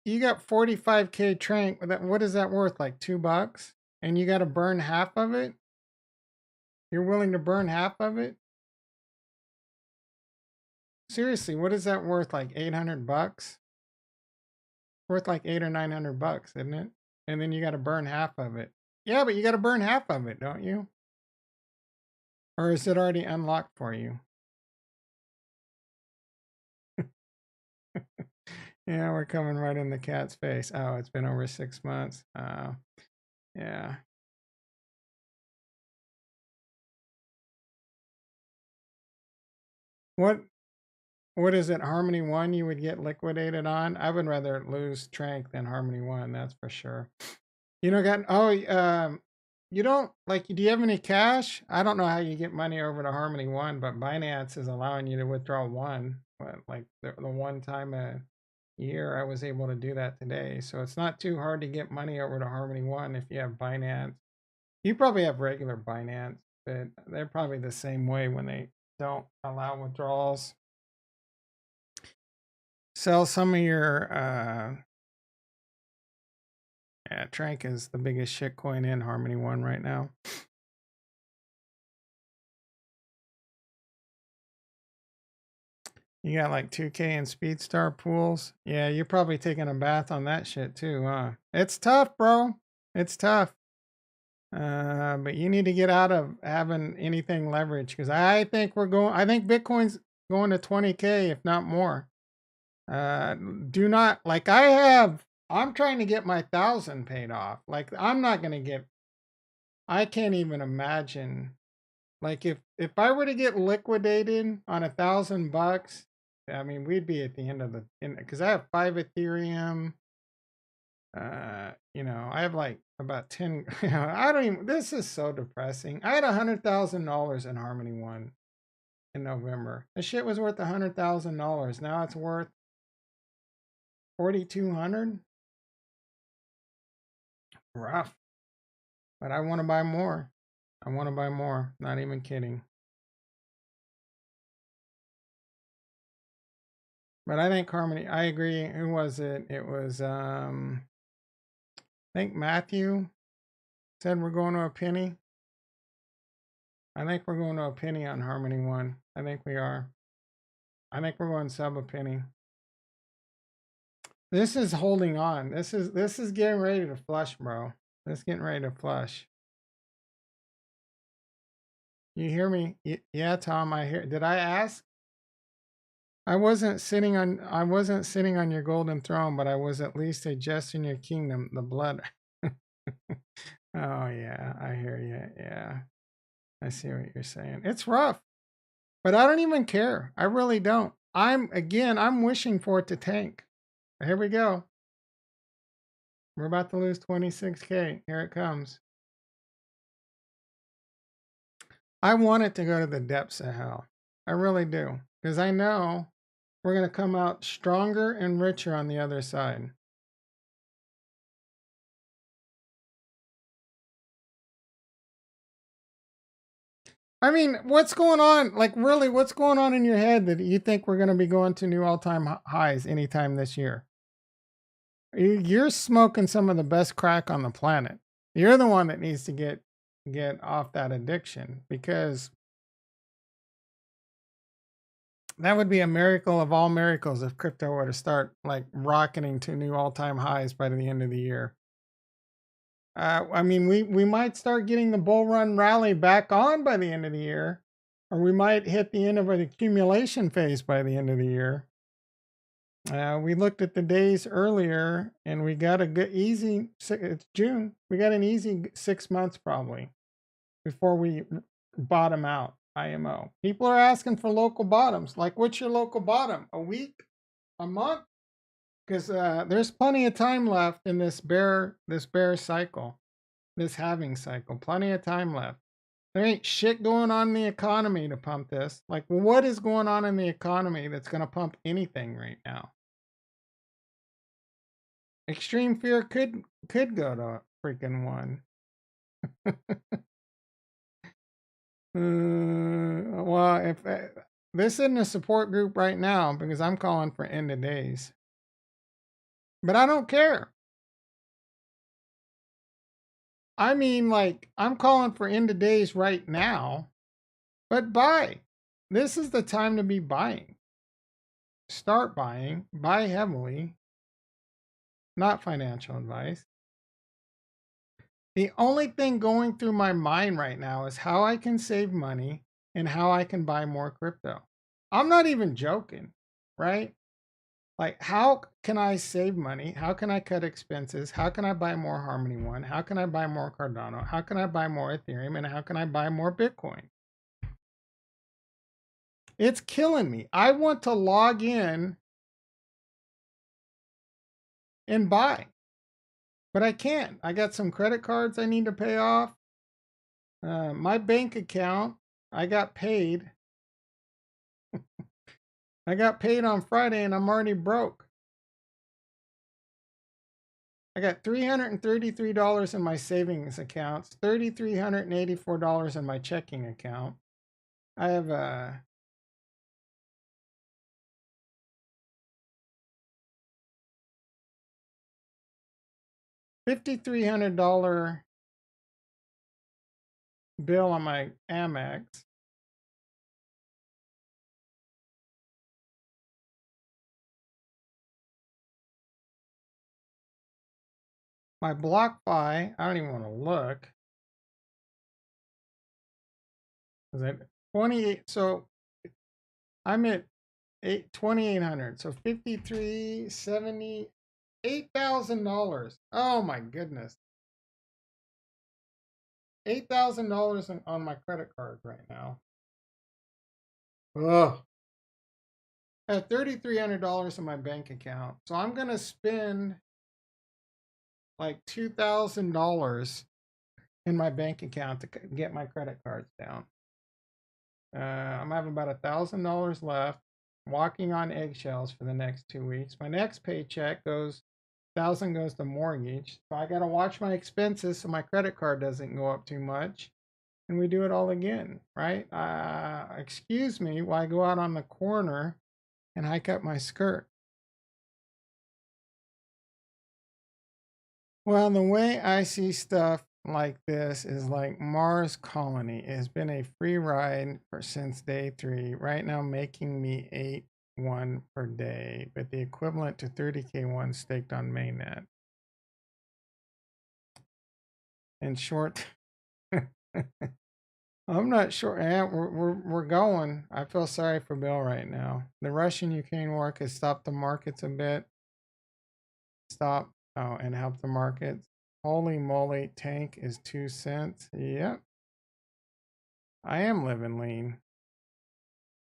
[SPEAKER 1] You got 45K trank. What is that worth? Like $2? And you got to burn half of it? You're willing to burn half of it? Seriously, what is that worth? Like $800? Worth like $800 or $900, isn't it? And then you got to burn half of it. Yeah, but you got to burn half of it, don't you? Or is it already unlocked for you? Yeah, we're coming right in the cat's face. Oh, it's been over 6 months. Yeah. What is it? Harmony 1 you would get liquidated on? I would rather lose Trank than Harmony 1, that's for sure. You know, you don't like, do you have any cash? I don't know how you get money over to Harmony 1, but Binance is allowing you to withdraw one. But like the one time a year I was able to do that today. So it's not too hard to get money over to Harmony 1 if you have Binance You probably have regular Binance, but they're probably the same way when they don't allow withdrawals. Sell some of your yeah, Trank is the biggest shitcoin in Harmony One right now. You got like 2K and Speedstar pools. Yeah, you're probably taking a bath on that shit too, huh? It's tough, bro. It's tough. But you need to get out of having anything leveraged because I think Bitcoin's going to 20K, if not more. Do not like I'm trying to get my 1,000 paid off. Like I'm not gonna get. I can't even imagine. Like if I were to get liquidated on $1,000, I mean we'd be at the end of the because I have 5 Ethereum. I have like about 10. I don't even. This is so depressing. I had $100,000 in Harmony One in November. The shit was worth $100,000. Now it's worth 4,200. Rough. But I want to buy more. I want to buy more. Not even kidding. But I think Harmony, I agree. Who was it? It was I think Matthew said we're going to a penny. I think we're going to a penny on Harmony One. I think we are. I think we're going sub a penny. This is holding on. This is getting ready to flush, bro. This is getting ready to flush. You hear me? Yeah, Tom, I hear. Did I ask? I wasn't sitting on your golden throne, but I was at least a jest in your kingdom, the blood. Oh yeah, I hear you. Yeah. I see what you're saying. It's rough. But I don't even care. I really don't. I'm wishing for it to tank. Here we go. We're about to lose 26K. Here it comes. I want it to go to the depths of hell. I really do. Because I know we're going to come out stronger and richer on the other side. I mean, what's going on? Like, really, what's going on in your head that you think we're going to be going to new all-time highs anytime this year? You're smoking some of the best crack on the planet. You're the one that needs to get off that addiction because that would be a miracle of all miracles if crypto were to start like rocketing to new all-time highs by the end of the year. I mean, we might start getting the bull run rally back on by the end of the year, or we might hit the end of an accumulation phase by the end of the year. We looked at the days earlier, and we got a good easy. It's June. We got an easy 6 months probably before we bottom out. IMO. People are asking for local bottoms. Like, what's your local bottom? A week? A month? Because there's plenty of time left in this bear cycle, this halving cycle. Plenty of time left. There ain't shit going on in the economy to pump this. Like, what is going on in the economy that's going to pump anything right now? Extreme fear could go to freaking 1. Well, if this isn't a support group right now because I'm calling for end of days. But I don't care. I mean, like, I'm calling for end of days right now, but buy. This is the time to be buying. Start buying, buy heavily. Not financial advice. The only thing going through my mind right now is how I can save money and how I can buy more crypto. I'm not even joking, right? Like, how can I save money? How can I cut expenses? How can I buy more Harmony One? How can I buy more Cardano? How can I buy more Ethereum? And how can I buy more Bitcoin? It's killing me. I want to log in and buy, but I can't. I got some credit cards I need to pay off. My bank account, I got paid. I got paid on Friday and I'm already broke. I got $333 in my savings accounts, $3,384 in my checking account. I have a $5,300 bill on my Amex. My BlockFi, I don't even want to look. Is that 28? So I'm at 2,800. So 5370, $8,000. Oh my goodness. $8,000 on my credit card right now. Ugh. I have $3,300 in my bank account. So I'm going to spend like $2,000 in my bank account to get my credit cards down. I'm having about $1,000 left. Walking on eggshells for the next 2 weeks. My next paycheck goes, 1,000 goes to mortgage. So I got to watch my expenses so my credit card doesn't go up too much. And we do it all again, right? Excuse me while I go out on the corner and hike up my skirt. Well, the way I see stuff like this is like Mars Colony. It has been a free ride since day 3. Right now, making me 8-1 per day, but the equivalent to 30K1 staked on mainnet. In short, I'm not sure. Yeah, we're going. I feel sorry for Bill right now. The Russian-Ukraine war has stopped the markets a bit. Stop. Oh, and help the markets. Holy moly, tank is 2 cents. Yep. I am living lean.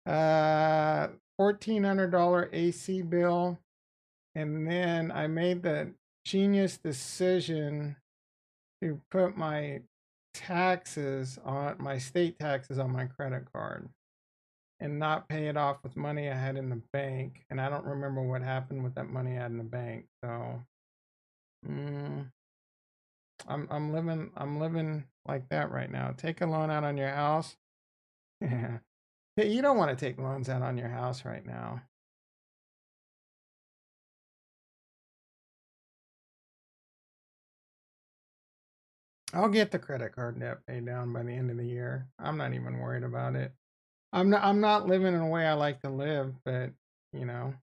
[SPEAKER 1] $1,400 AC bill. And then I made the genius decision to put my taxes on my state taxes on my credit card and not pay it off with money I had in the bank. And I don't remember what happened with that money I had in the bank. So I'm living like that right now. Take a loan out on your house. Yeah. You don't want to take loans out on your house right now. I'll get the credit card debt paid down by the end of the year. I'm not even worried about it. I'm not living in a way I like to live, but you know.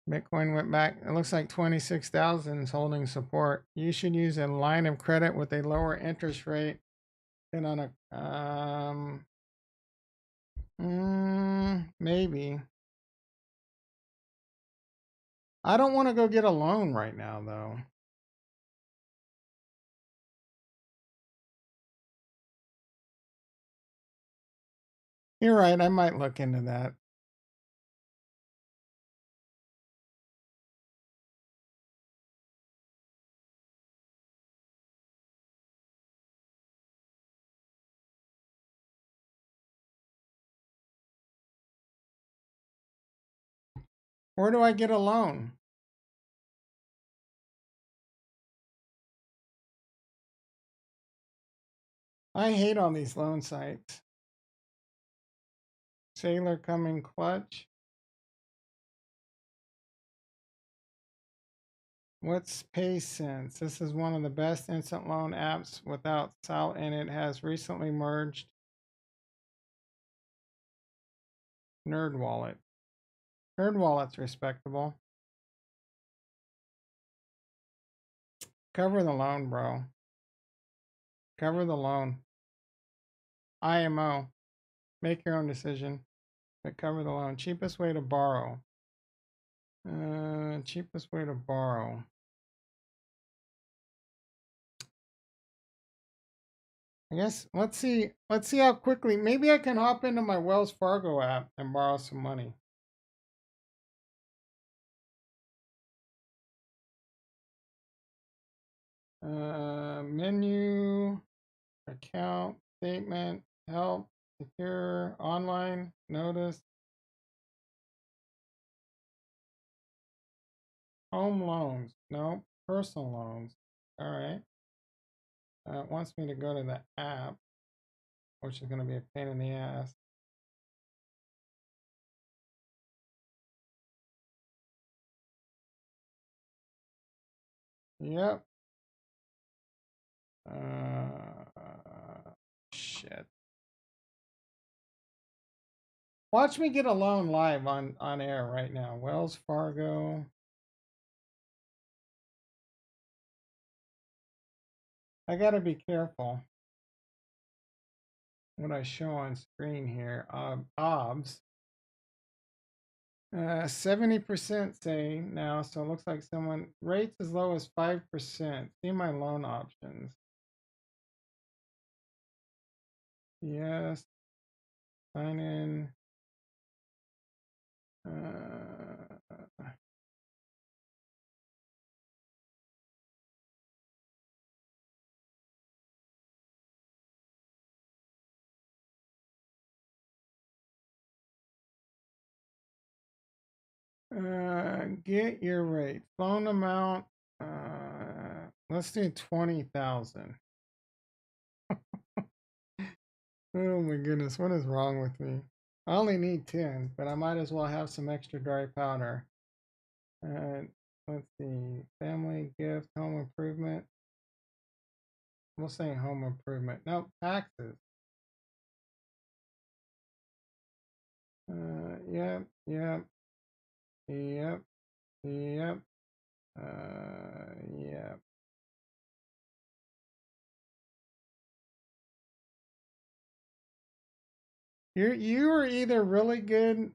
[SPEAKER 1] Bitcoin went back. It looks like 26,000 is holding support. You should use a line of credit with a lower interest rate than on a maybe. I don't want to go get a loan right now though. You're right, I might look into that. Where do I get a loan? I hate all these loan sites. Sailor coming clutch. What's PaySense? This is one of the best instant loan apps without salt, and it has recently merged NerdWallet. NerdWallet's respectable. Cover the loan, bro. Cover the loan. IMO. Make your own decision, but cover the loan. Cheapest way to borrow. Cheapest way to borrow. I guess let's see how quickly. Maybe I can hop into my Wells Fargo app and borrow some money. Menu, account, statement, help, Secure online notice. Home loans. No. Personal loans. All right. It wants me to go to the app, which is going to be a pain in the ass. Yep. Shit. Watch me get a loan live on air right now. Wells Fargo. I gotta be careful what I show on screen here. OBS. 70% say now, so it looks like someone rates as low as 5%. See my loan options. Yes. Sign in. Get your rate. Loan amount. Let's do 20,000. Oh my goodness, what is wrong with me? I only need 10, but I might as well have some extra dry powder. Let's see. Family gift, home improvement. We'll say home improvement. No, taxes. Yep, yep, yep, yep, yep. You are either really good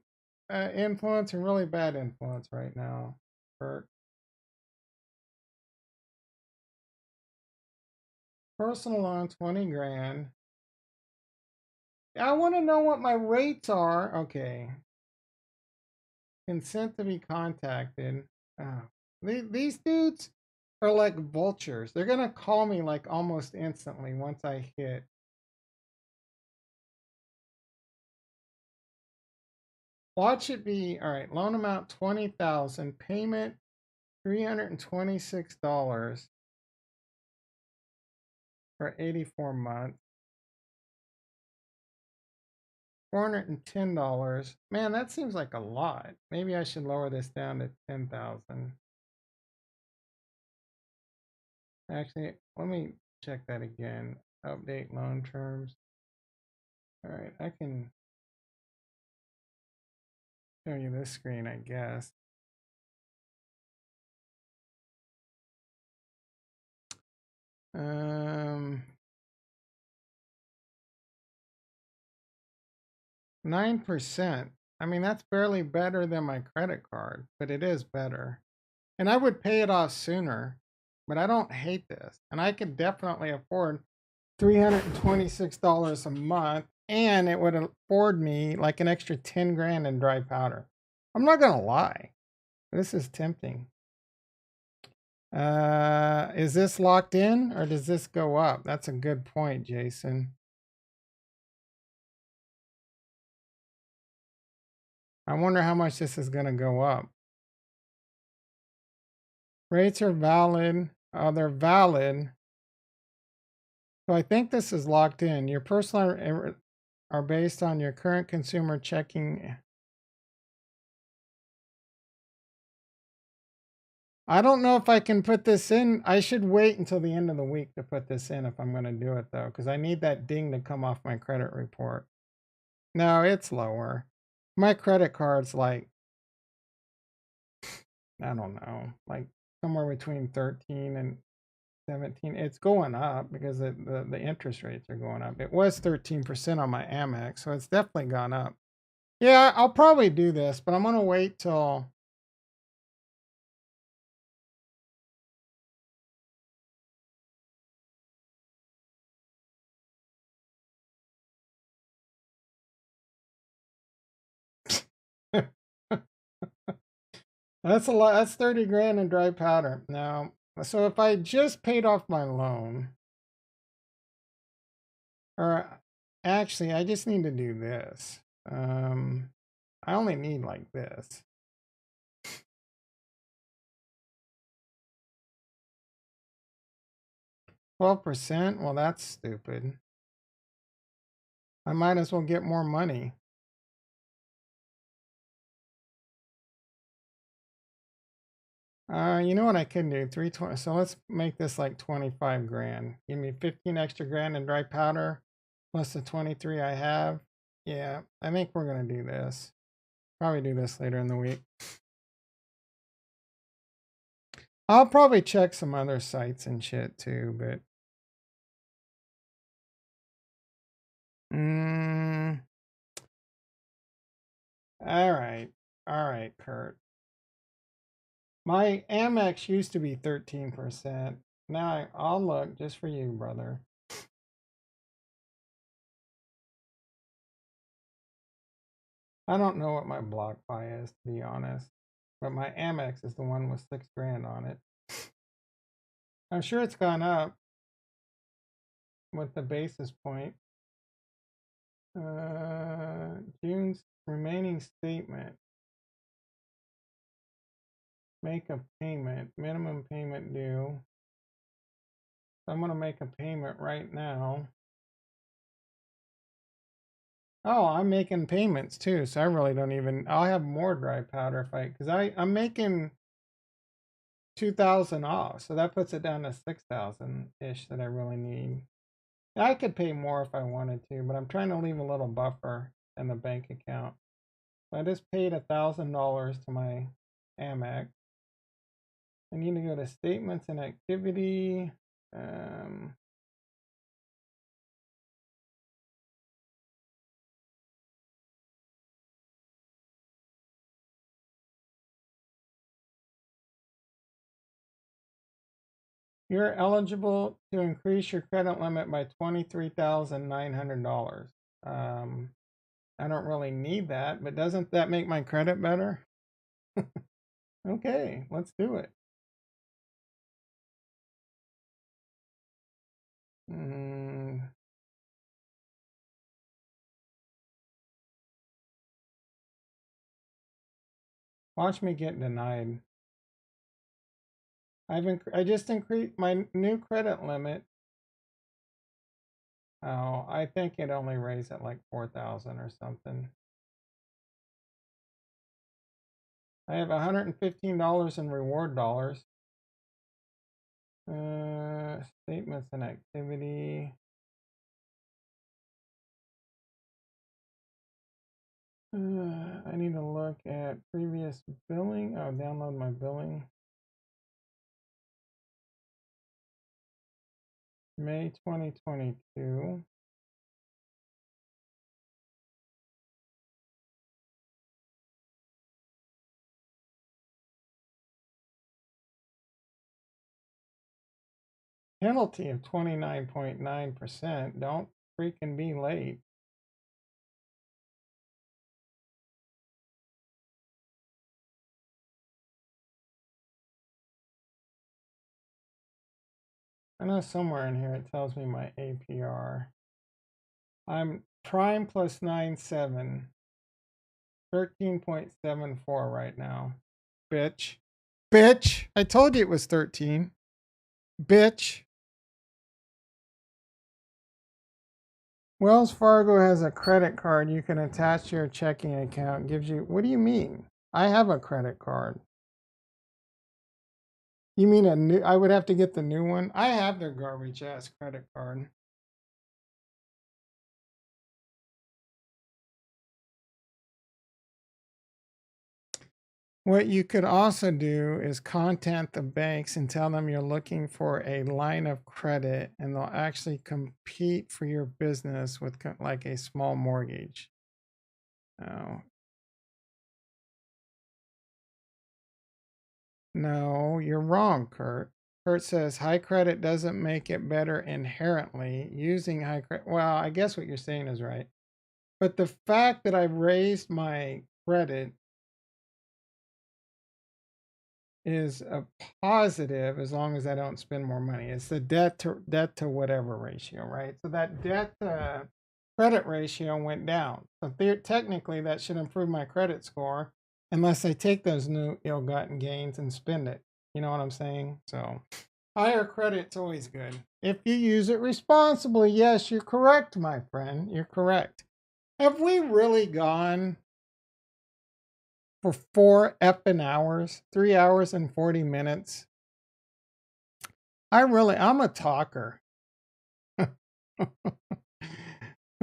[SPEAKER 1] influence or really bad influence right now, Bert. Personal loan, 20 grand. I want to know what my rates are. Okay. Consent to be contacted. Oh. These dudes are like vultures. They're going to call me like almost instantly once I hit. Watch it be. All right. Loan amount 20,000. Payment $326 for 84 months. $410. Man, that seems like a lot. Maybe I should lower this down to 10,000. Actually, let me check that again. Update loan terms. All right, I can show you this screen, I guess. Um, 9%. I mean, that's barely better than my credit card, but it is better. And I would pay it off sooner, but I don't hate this. And I could definitely afford $326 a month, and it would afford me like an extra 10 grand in dry powder. I'm not gonna lie, this is tempting. Is this locked in or does this go up? That's a good point, Jason. I wonder how much this is gonna go up. Rates are valid. They're valid. So I think this is locked in. Your personal are based on your current consumer checking. I don't know if I can put this in. I should wait until the end of the week to put this in if I'm going to do it, though, because I need that ding to come off my credit report. No, it's lower. My credit card's like, I don't know, like somewhere between 13 and 17. It's going up because the interest rates are going up. It was 13% on my Amex, so it's definitely gone up. Yeah, I'll probably do this, but I'm going to wait till... That's a lot. That's 30 grand in dry powder. Now, so if I just paid off my loan, or actually, I just need to do this. I only need like this. %? Well, that's stupid. I might as well get more money. You know what I can do? 320. So let's make this like 25 grand. Give me 15 extra grand in dry powder plus the 23 I have. Yeah, I think we're gonna do this. Probably do this later in the week. I'll probably check some other sites and shit too, but all right. All right, Kurt. My Amex used to be 13%. Now I'll look just for you, brother. I don't know what my BlockFi is, to be honest, but my Amex is the one with 6 grand on it. I'm sure it's gone up with the basis point. June's remaining statement. Make a payment. Minimum payment due. So I'm going to make a payment right now. Oh, I'm making payments too, so I really don't even. I'll have more dry powder if because I'm making 2,000 off, so that puts it down to 6,000 ish that I really need. I could pay more if I wanted to, but I'm trying to leave a little buffer in the bank account. So I just paid $1,000 to my Amex. I need to go to statements and activity. You're eligible to increase your credit limit by $23,900. I don't really need that, but doesn't that make my credit better? Okay, let's do it. Watch me get denied. I just increased my new credit limit. Oh, I think it only raised at like 4,000 or something. I have $115 in reward dollars. Statements and activity. I need to look at previous billing. Oh, download my billing. May 2022. Penalty of 29.9%. Don't freaking be late. I know somewhere in here it tells me my APR. I'm prime plus 9.7. 13.74 right now. Bitch. Bitch. I told you it was 13. Bitch. Wells Fargo has a credit card you can attach to your checking account. Gives you, what do you mean? I have a credit card. You mean a new, I would have to get the new one? I have their garbage ass credit card. What you could also do is contact the banks and tell them you're looking for a line of credit, and they'll actually compete for your business with like a small mortgage. Oh. No, you're wrong, Kurt. Kurt says high credit doesn't make it better inherently. Using high credit, well, I guess what you're saying is right. But the fact that I've raised my credit is a positive as long as I don't spend more money. It's the debt to whatever ratio, right? So that debt to credit ratio went down. So technically, that should improve my credit score, unless I take those new ill-gotten gains and spend it. You know what I'm saying? So higher credit's always good. If you use it responsibly, yes, you're correct, my friend. You're correct. Have we really gone for 4 effing hours, 3 hours and 40 minutes? I'm a talker.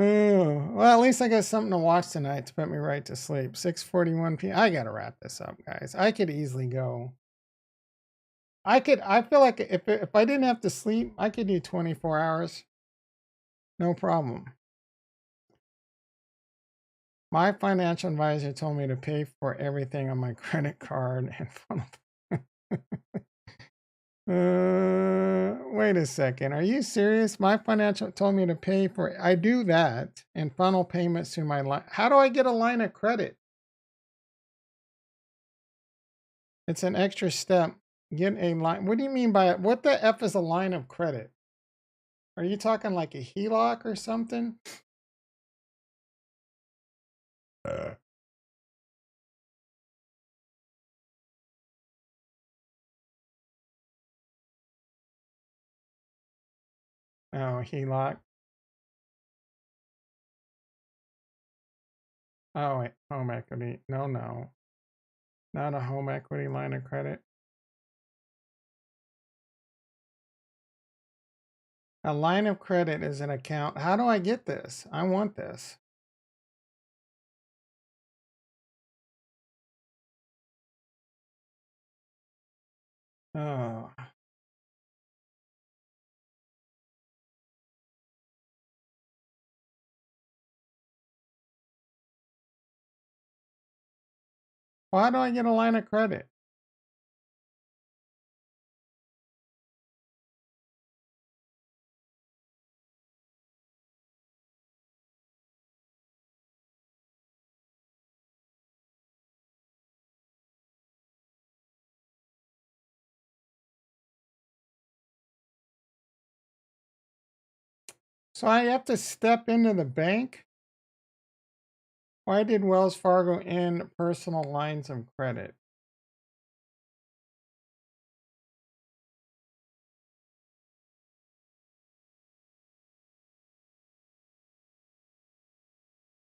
[SPEAKER 1] Oh, well, at least I got something to watch tonight to put me right to sleep. 6:41 p.m. I gotta wrap this up, guys. I could easily go. I feel like if I didn't have to sleep, I could do 24 hours. No problem. My financial advisor told me to pay for everything on my credit card and wait a second. Are you serious? My financial told me to pay for I do that and funnel payments to my line. How do I get a line of credit? It's an extra step. Get a line. What do you mean by it? What the F is a line of credit? Are you talking like a HELOC or something? Oh, HELOC. Oh, wait. Home equity. No, no. Not a home equity line of credit. A line of credit is an account. How do I get this? I want this. Oh. Why do I get a line of credit? So I have to step into the bank? Why did Wells Fargo end personal lines of credit?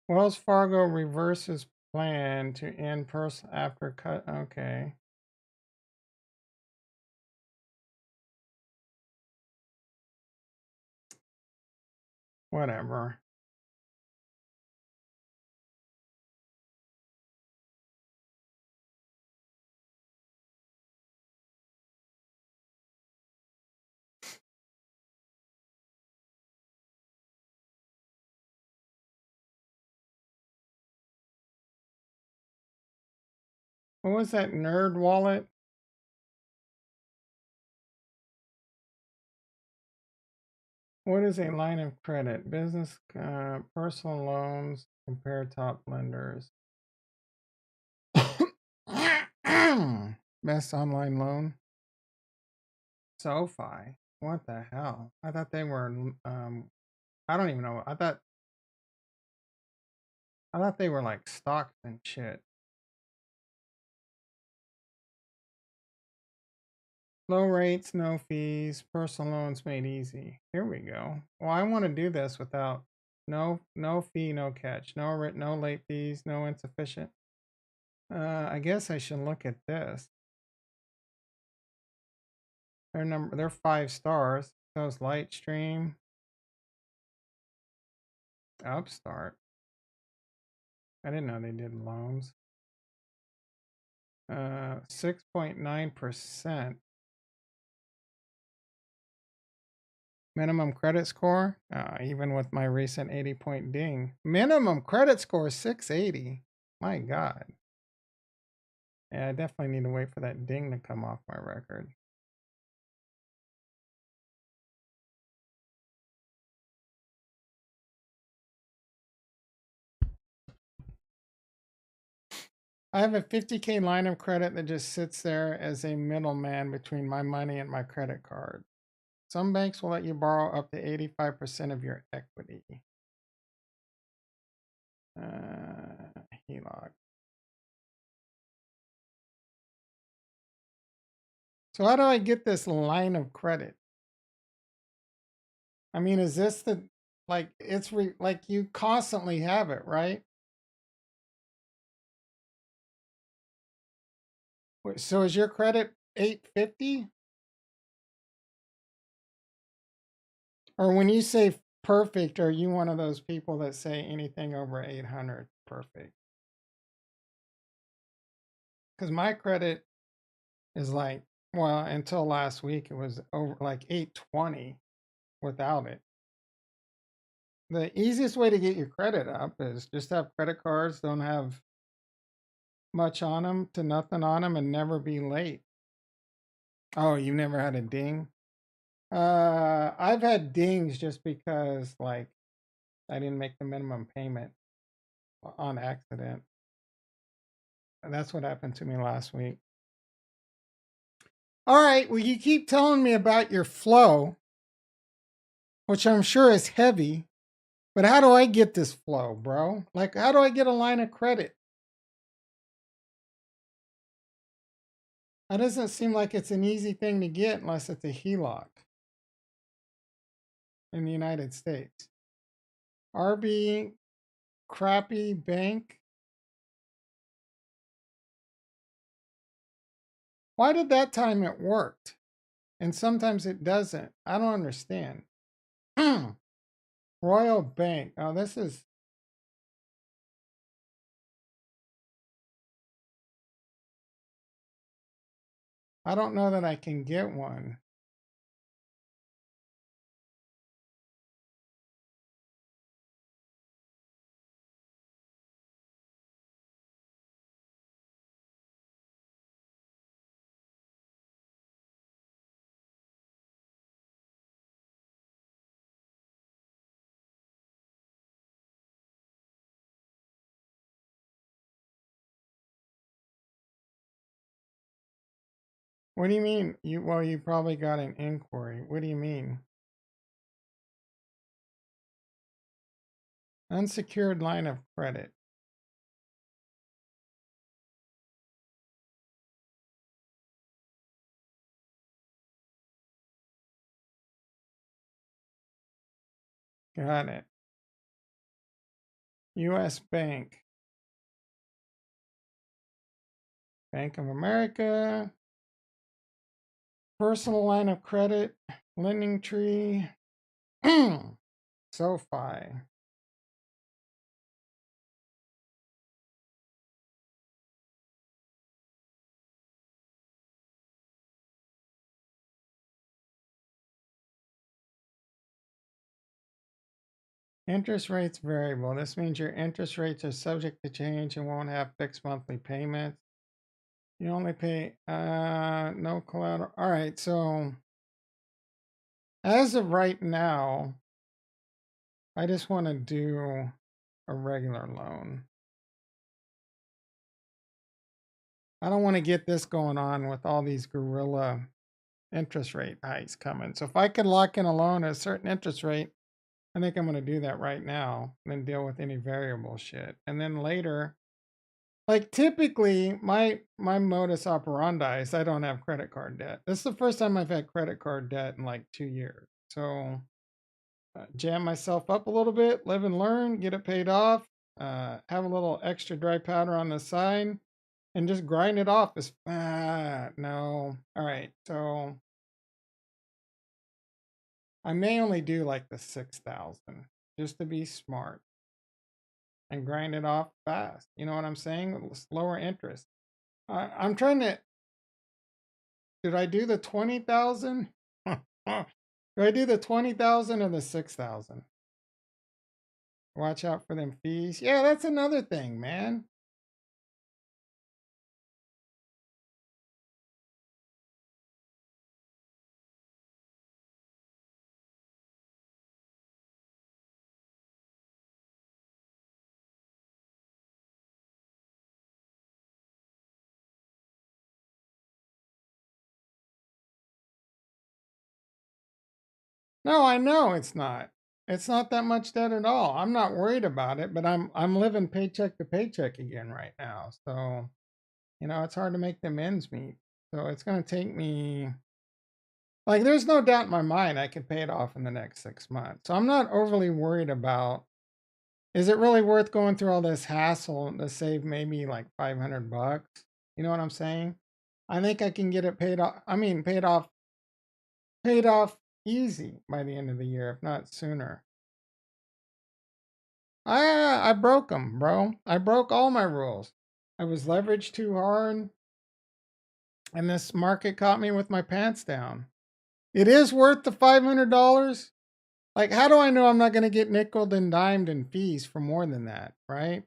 [SPEAKER 1] Wells Fargo reverses plan to end person after cut. Okay. Whatever. What was that nerd wallet? What is a line of credit? Business, personal loans, compare top lenders. Best online loan? SoFi. What the hell? I thought they were, I don't even know. I thought they were like stocks and shit. Low rates, no fees, personal loans made easy. Here we go. Well, I want to do this without no fee, no catch, no late fees, no insufficient. I guess I should look at this. They're 5 stars. Those Lightstream, Upstart. I didn't know they did loans. 6.9%. Minimum credit score, even with my recent 80-point ding. Minimum credit score 680. My God. Yeah, I definitely need to wait for that ding to come off my record. I have a 50K line of credit that just sits there as a middleman between my money and my credit card. Some banks will let you borrow up to 85% of your equity. HELOC. So how do I get this line of credit? I mean, is this the, like, it's like you constantly have it, right? So is your credit 850? Or when you say perfect, are you one of those people that say anything over 800 perfect? Because my credit is like, well, until last week, it was over like 820 without it. The easiest way to get your credit up is just have credit cards, don't have much on them to nothing on them, and never be late. Oh, you never had a ding? I've had dings just because, like, I didn't make the minimum payment on accident. And that's what happened to me last week. All right, well, you keep telling me about your flow, which I'm sure is heavy, but how do I get this flow, bro? Like, how do I get a line of credit? That doesn't seem like it's an easy thing to get unless it's a HELOC in the United States. RB crappy bank. Why did that time it worked? And sometimes it doesn't. I don't understand. Royal Bank. Oh, this is. I don't know that I can get one. What do you mean? Well, you probably got an inquiry. What do you mean? Unsecured line of credit. Got it. U.S. Bank. Bank of America. Personal line of credit. Lending Tree. SoFi. Interest rates variable. This means your interest rates are subject to change and won't have fixed monthly payments. You only pay no collateral. All right, so as of right now, I just want to do a regular loan. I don't want to get this going on with all these gorilla interest rate hikes coming. So if I could lock in a loan at a certain interest rate, I think I'm going to do that right now and then deal with any variable shit. And then later, like typically my modus operandi is I don't have credit card debt. This is the first time I've had credit card debt in like 2 years. So jam myself up a little bit, live and learn, get it paid off, have a little extra dry powder on the side, and just grind it off. No. All right. So I may only do like the 6,000 just to be smart and grind it off fast. You know what I'm saying? Lower interest. I'm trying to. Did I do the 20,000? Do I do the 20,000 or the 6,000? Watch out for them fees. Yeah, that's another thing, man. No, I know it's not. It's not that much debt at all. I'm not worried about it, but I'm living paycheck to paycheck again right now. So, it's hard to make them ends meet. So it's gonna take me, like, there's no doubt in my mind I can pay it off in the next 6 months. So I'm not overly worried about, is it really worth going through all this hassle to save maybe like $500? You know what I'm saying? I think I can get it paid off. I mean, paid off easy by the end of the year, if not sooner. I broke them, bro. I broke all my rules. I was leveraged too hard, and this market caught me with my pants down. It is worth the $500. Like, how do I know I'm not going to get nickeled and dimed in fees for more than that, right?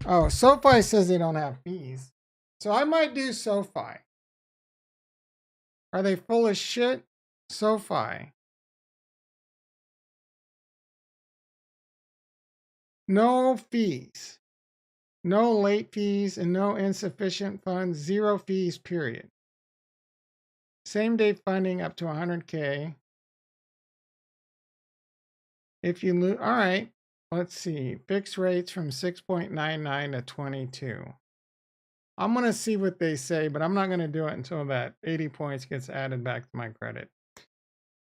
[SPEAKER 1] Oh, SoFi says they don't have fees. So I might do SoFi. Are they full of shit? SoFi. No fees. No late fees and no insufficient funds. 0 fees, period. Same day funding up to 100K. If you lose, all right, let's see. Fixed rates from 6.99 to 22. I'm going to see what they say, but I'm not going to do it until that 80 points gets added back to my credit.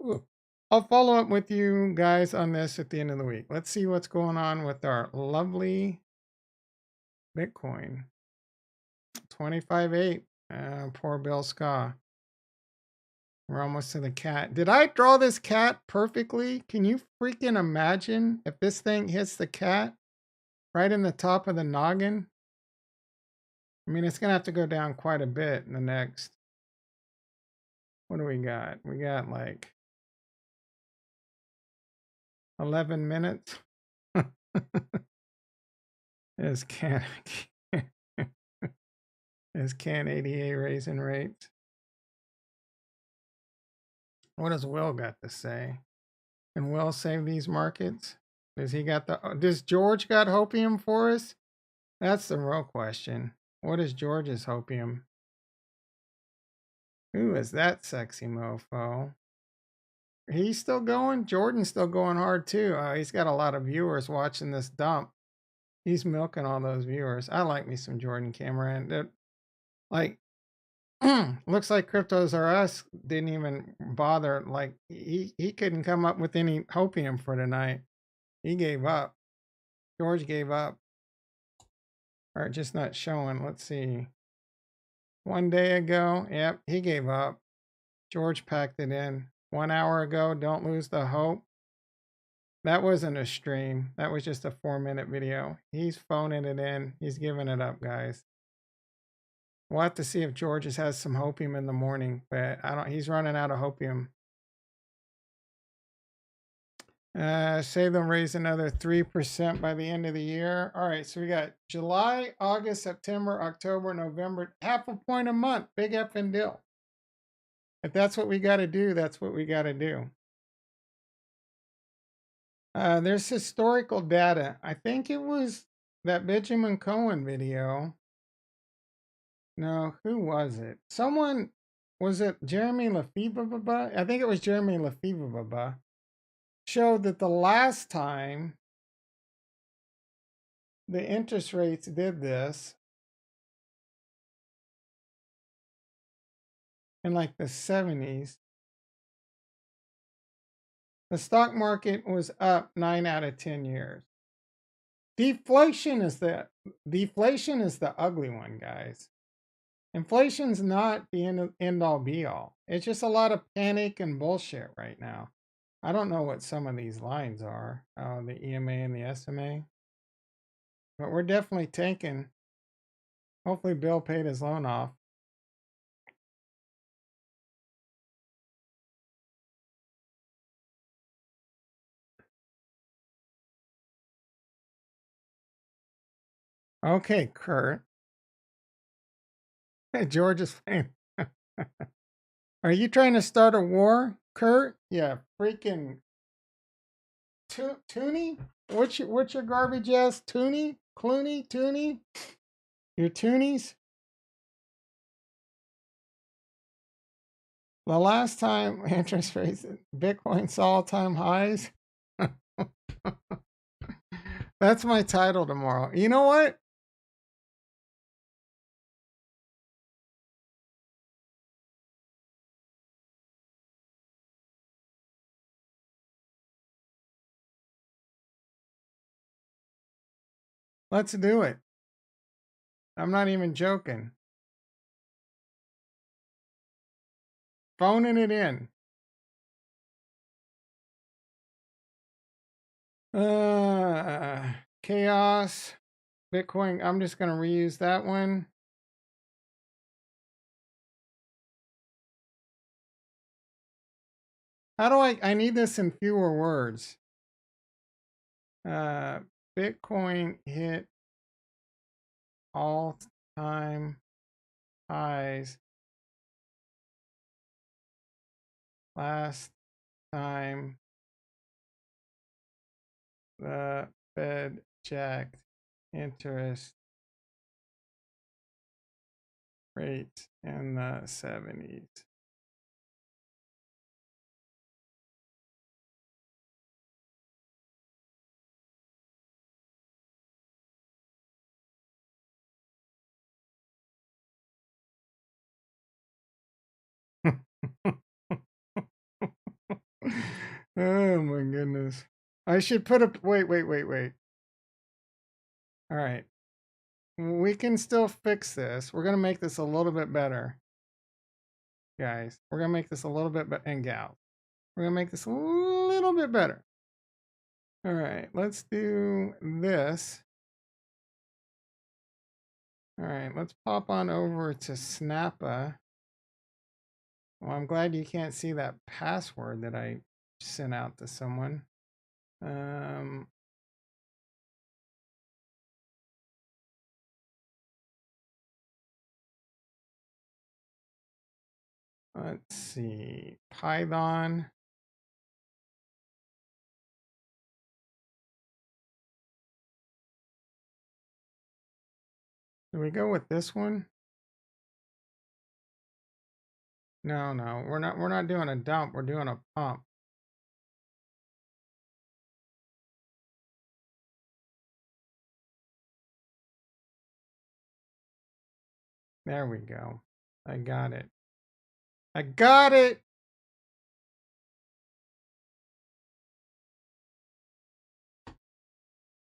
[SPEAKER 1] Ooh. I'll follow up with you guys on this at the end of the week. Let's see what's going on with our lovely Bitcoin. 25.8. Poor Bill Ska. We're almost to the cat. Did I draw this cat perfectly? Can you freaking imagine if this thing hits the cat right in the top of the noggin? I mean, it's going to have to go down quite a bit in the next. What do we got? We got like 11 minutes. Is can is can ADA raising rates? What does Will got to say? Can Will save these markets? Does George got hopium for us? That's the real question. What is George's hopium? Who is that sexy mofo? He's still going? Jordan's still going hard too. He's got a lot of viewers watching this dump. He's milking all those viewers. I like me some Jordan Cameron. Like, looks like Cryptos R Us didn't even bother. Like, he couldn't come up with any hopium for tonight. He gave up. George gave up. Or just not showing. Let's see. 1 day ago, yep, he gave up. George packed it in. 1 hour ago, don't lose the hope. That wasn't a stream. That was just a 4-minute video. He's phoning it in. He's giving it up, guys. We'll have to see if George has some hopium in the morning, but he's running out of hopium. Say they'll raise another 3% by the end of the year. All right, so we got July, August, September, October, November, half a point a month. Big effing deal. If that's what we got to do, that's what we got to do. There's historical data. I think it was that Benjamin Cohen video. No, who was it? Was it Jeremy Lefebvre? I think it was Jeremy Lefebvre. Showed that the last time the interest rates did this in like the 70s, the stock market was up 9 out of 10 years. Deflation is the ugly one, guys. Inflation's not the end all be all. It's just a lot of panic and bullshit right now. I don't know what some of these lines are, the EMA and the SMA, but we're definitely tanking. Hopefully Bill paid his loan off. Okay, Kurt. Hey, George is playing. Are you trying to start a war, Kurt? Yeah, freaking Toonie? What's your garbage ass? Toonie? Clooney? Toonie? Your Toonies? The last time interest rates, Bitcoin saw all-time highs. That's my title tomorrow. You know what? Let's do it. I'm not even joking. Phoning it in. Chaos. Bitcoin. I'm just going to reuse that one. How do I need this in fewer words. Bitcoin hit all-time highs last time the Fed jacked interest rates in the 70s. Oh my goodness. I should put a wait. All right. We can still fix this. We're going to make this a little bit better. Guys, we're going to make this a little bit better. And gals, we're going to make this a little bit better. All right. Let's do this. All right. Let's pop on over to Snappa. Well, I'm glad you can't see that password that I sent out to someone. Let's see. Python. Do we go with this one? No, we're not doing a dump, we're doing a pump. There we go. I got it. I got it.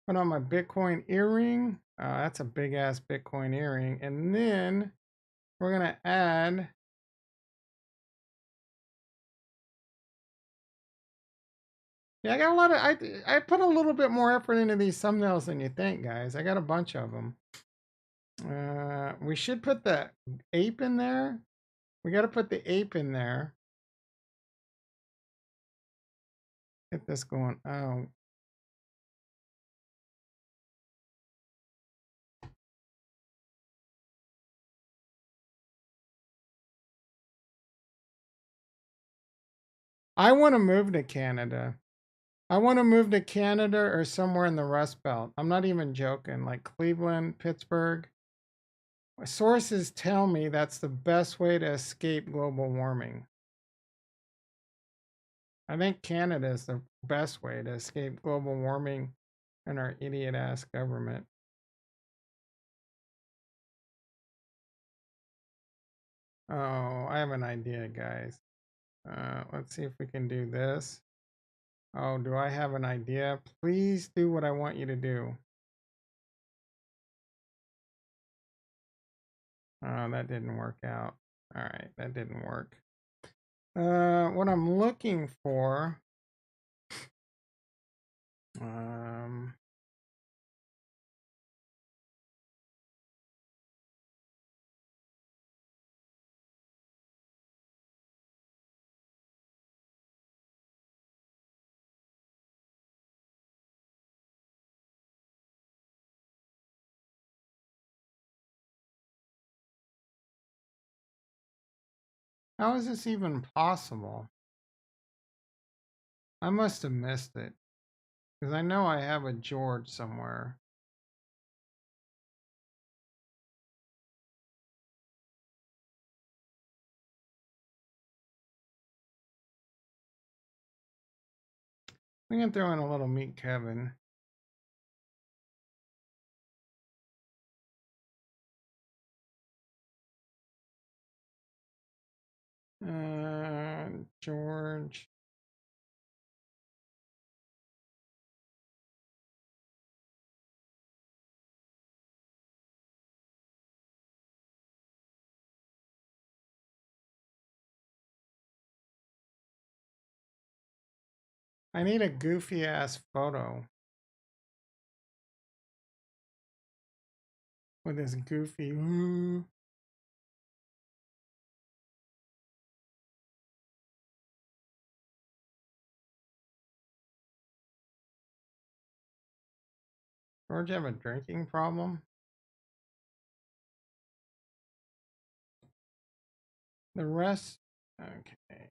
[SPEAKER 1] Put on my Bitcoin earring. That's a big ass Bitcoin earring. And then we're going to add I got a lot of I put a little bit more effort into these thumbnails than you think, guys. I got a bunch of them. We should put the ape in there. We got to put the ape in there. Get this going. Oh. I want to move to Canada. I want to move to Canada or somewhere in the Rust Belt. I'm not even joking. Like Cleveland, Pittsburgh. Sources tell me that's the best way to escape global warming. I think Canada is the best way to escape global warming and our idiot ass government. Oh, I have an idea, guys. Let's see if we can do this. Oh, do I have an idea? Please do what I want you to do. Oh, that didn't work out. All right, that didn't work. What I'm looking for. How is this even possible? I must have missed it. Because I know I have a George somewhere. We can throw in a little meat Kevin. George. I need a goofy ass photo with this goofy. George have a drinking problem? The rest, okay.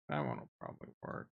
[SPEAKER 1] That one will probably work.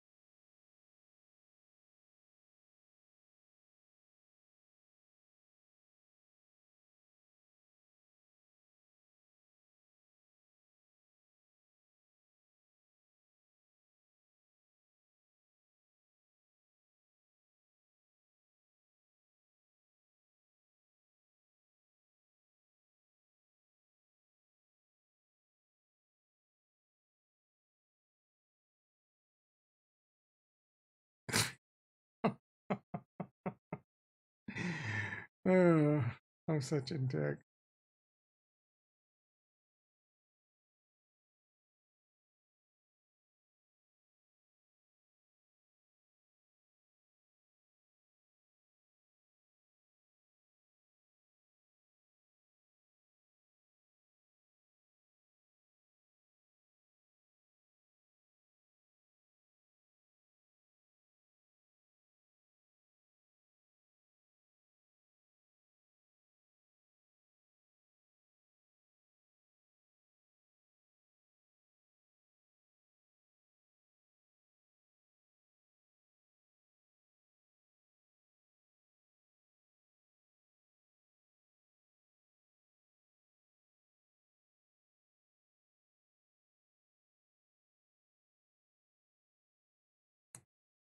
[SPEAKER 1] Oh, I'm such a dick.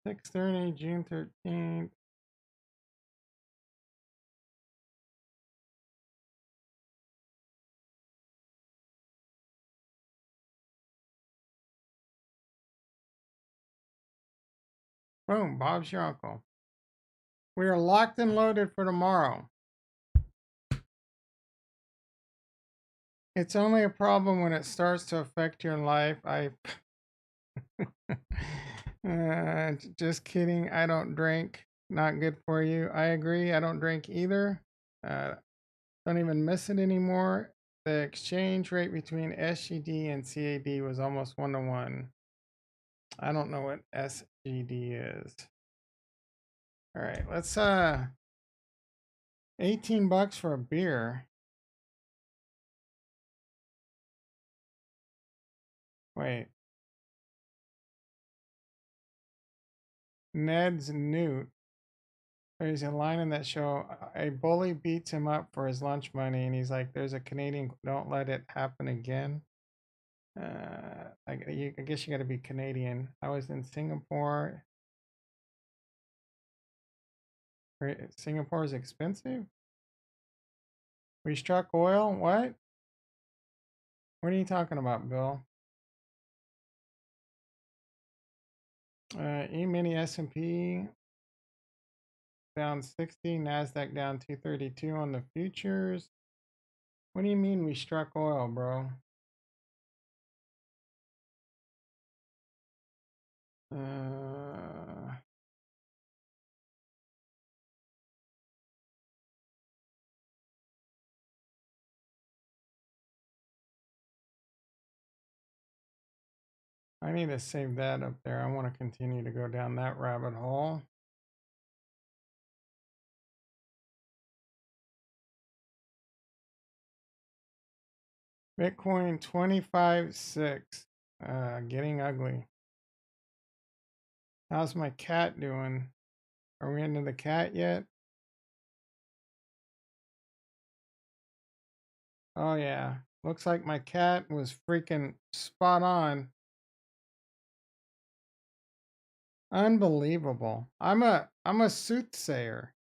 [SPEAKER 1] (6:30) June 13th. Boom, Bob's your uncle. We are locked and loaded for tomorrow. It's only a problem when it starts to affect your life. Just kidding. I don't drink. Not good for you. I agree. I don't drink either. Don't even miss it anymore. The exchange rate between SGD and CAD was almost 1-to-1. I don't know what SGD is. All right, let's 18 bucks for a beer. Wait. Ned's Newt. There's a line in that show. A bully beats him up for his lunch money, and he's like, "There's a Canadian. Don't let it happen again." I guess you got to be Canadian. I was in Singapore. Singapore is expensive. We struck oil. What? What are you talking about, Bill? E-mini S&P down 60, NASDAQ down 232 on the futures. What do you mean we struck oil, bro? I need to save that up there. I want to continue to go down that rabbit hole. Bitcoin 25.6. Getting ugly. How's my cat doing? Are we into the cat yet? Oh yeah. Looks like my cat was freaking spot on. Unbelievable. I'm a soothsayer.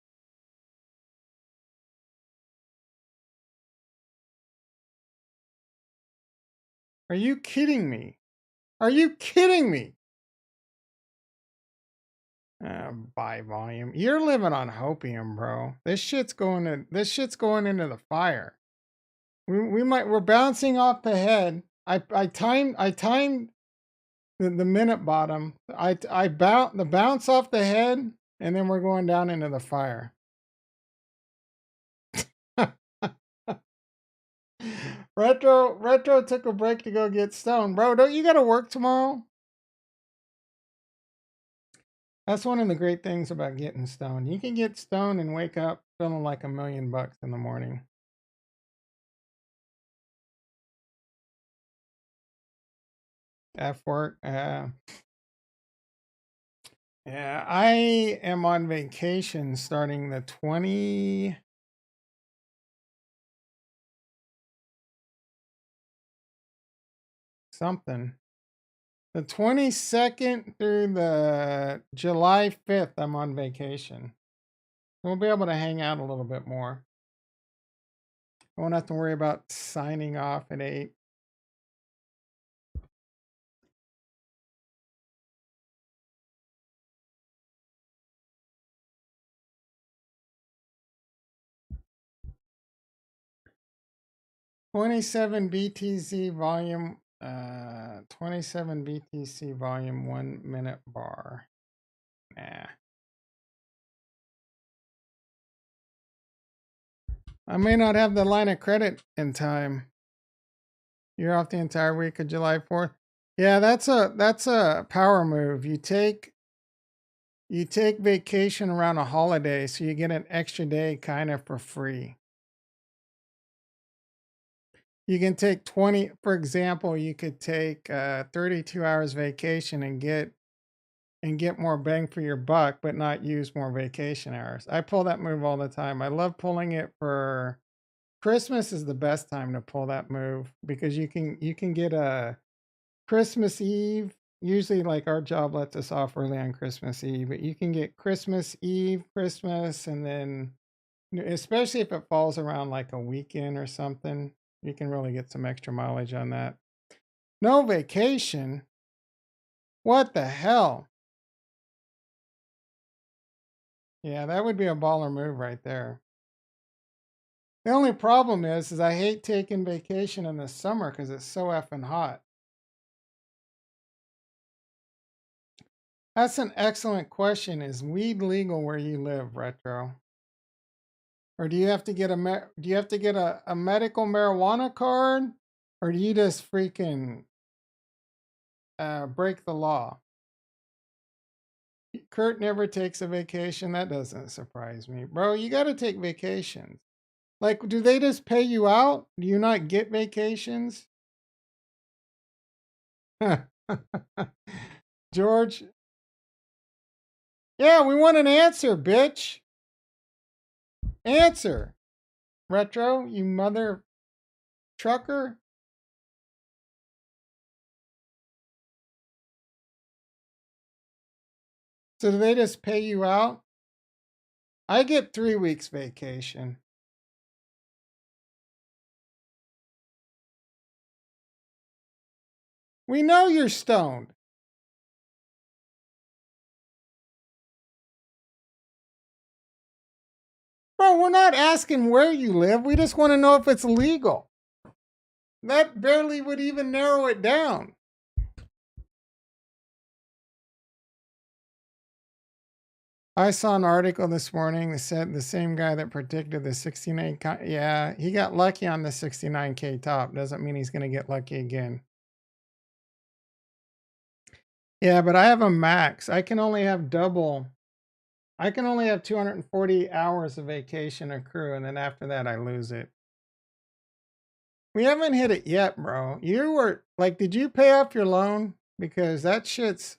[SPEAKER 1] Are you kidding me? Are you kidding me? Buy volume. You're living on hopium, bro. This shit's going into the fire. We're bouncing off the head. I timed the minute bottom. I bounce off the head, and then we're going down into the fire. Retro took a break to go get stoned. Bro, don't you gotta work tomorrow? That's one of the great things about getting stoned. You can get stoned and wake up feeling like $1 million in the morning. F work. Yeah, I am on vacation starting the 20 something. The 22nd through the July 5th, I'm on vacation. We'll be able to hang out a little bit more. I won't have to worry about signing off at 8. $27 BTC volume, 27 BTC volume, 1 minute bar. Nah. I may not have the line of credit in time. You're off the entire week of July 4th. Yeah, that's a power move. You take vacation around a holiday, so you get an extra day kind of for free. You can take 20, for example, you could take 32 hours vacation and get more bang for your buck, but not use more vacation hours. I pull that move all the time. I love pulling it for Christmas is the best time to pull that move because you can get a Christmas Eve. Usually like our job lets us off early on Christmas Eve, but you can get Christmas Eve, Christmas, and then especially if it falls around like a weekend or something, you can really get some extra mileage on that. No vacation? What the hell? Yeah, that would be a baller move right there. The only problem is I hate taking vacation in the summer because it's so effing hot. That's an excellent question. Is weed legal where you live, Retro? Or do you have to get a medical marijuana card, or do you just freaking break the law? Kurt never takes a vacation. That doesn't surprise me, bro. You got to take vacations. Like, do they just pay you out? Do you not get vacations? George. Yeah, we want an answer, bitch. Answer. Retro, you mother trucker. So do they just pay you out? I get 3 weeks vacation. We know you're stoned. Bro, we're not asking where you live. We just want to know if it's legal. That barely would even narrow it down. I saw an article this morning that said the same guy that predicted the 69, yeah, he got lucky on the 69K top. Doesn't mean he's going to get lucky again. Yeah, but I have a max. I can only have 240 hours of vacation accrue, and then after that, I lose it. We haven't hit it yet, bro. You were like, did you pay off your loan? Because that shit's,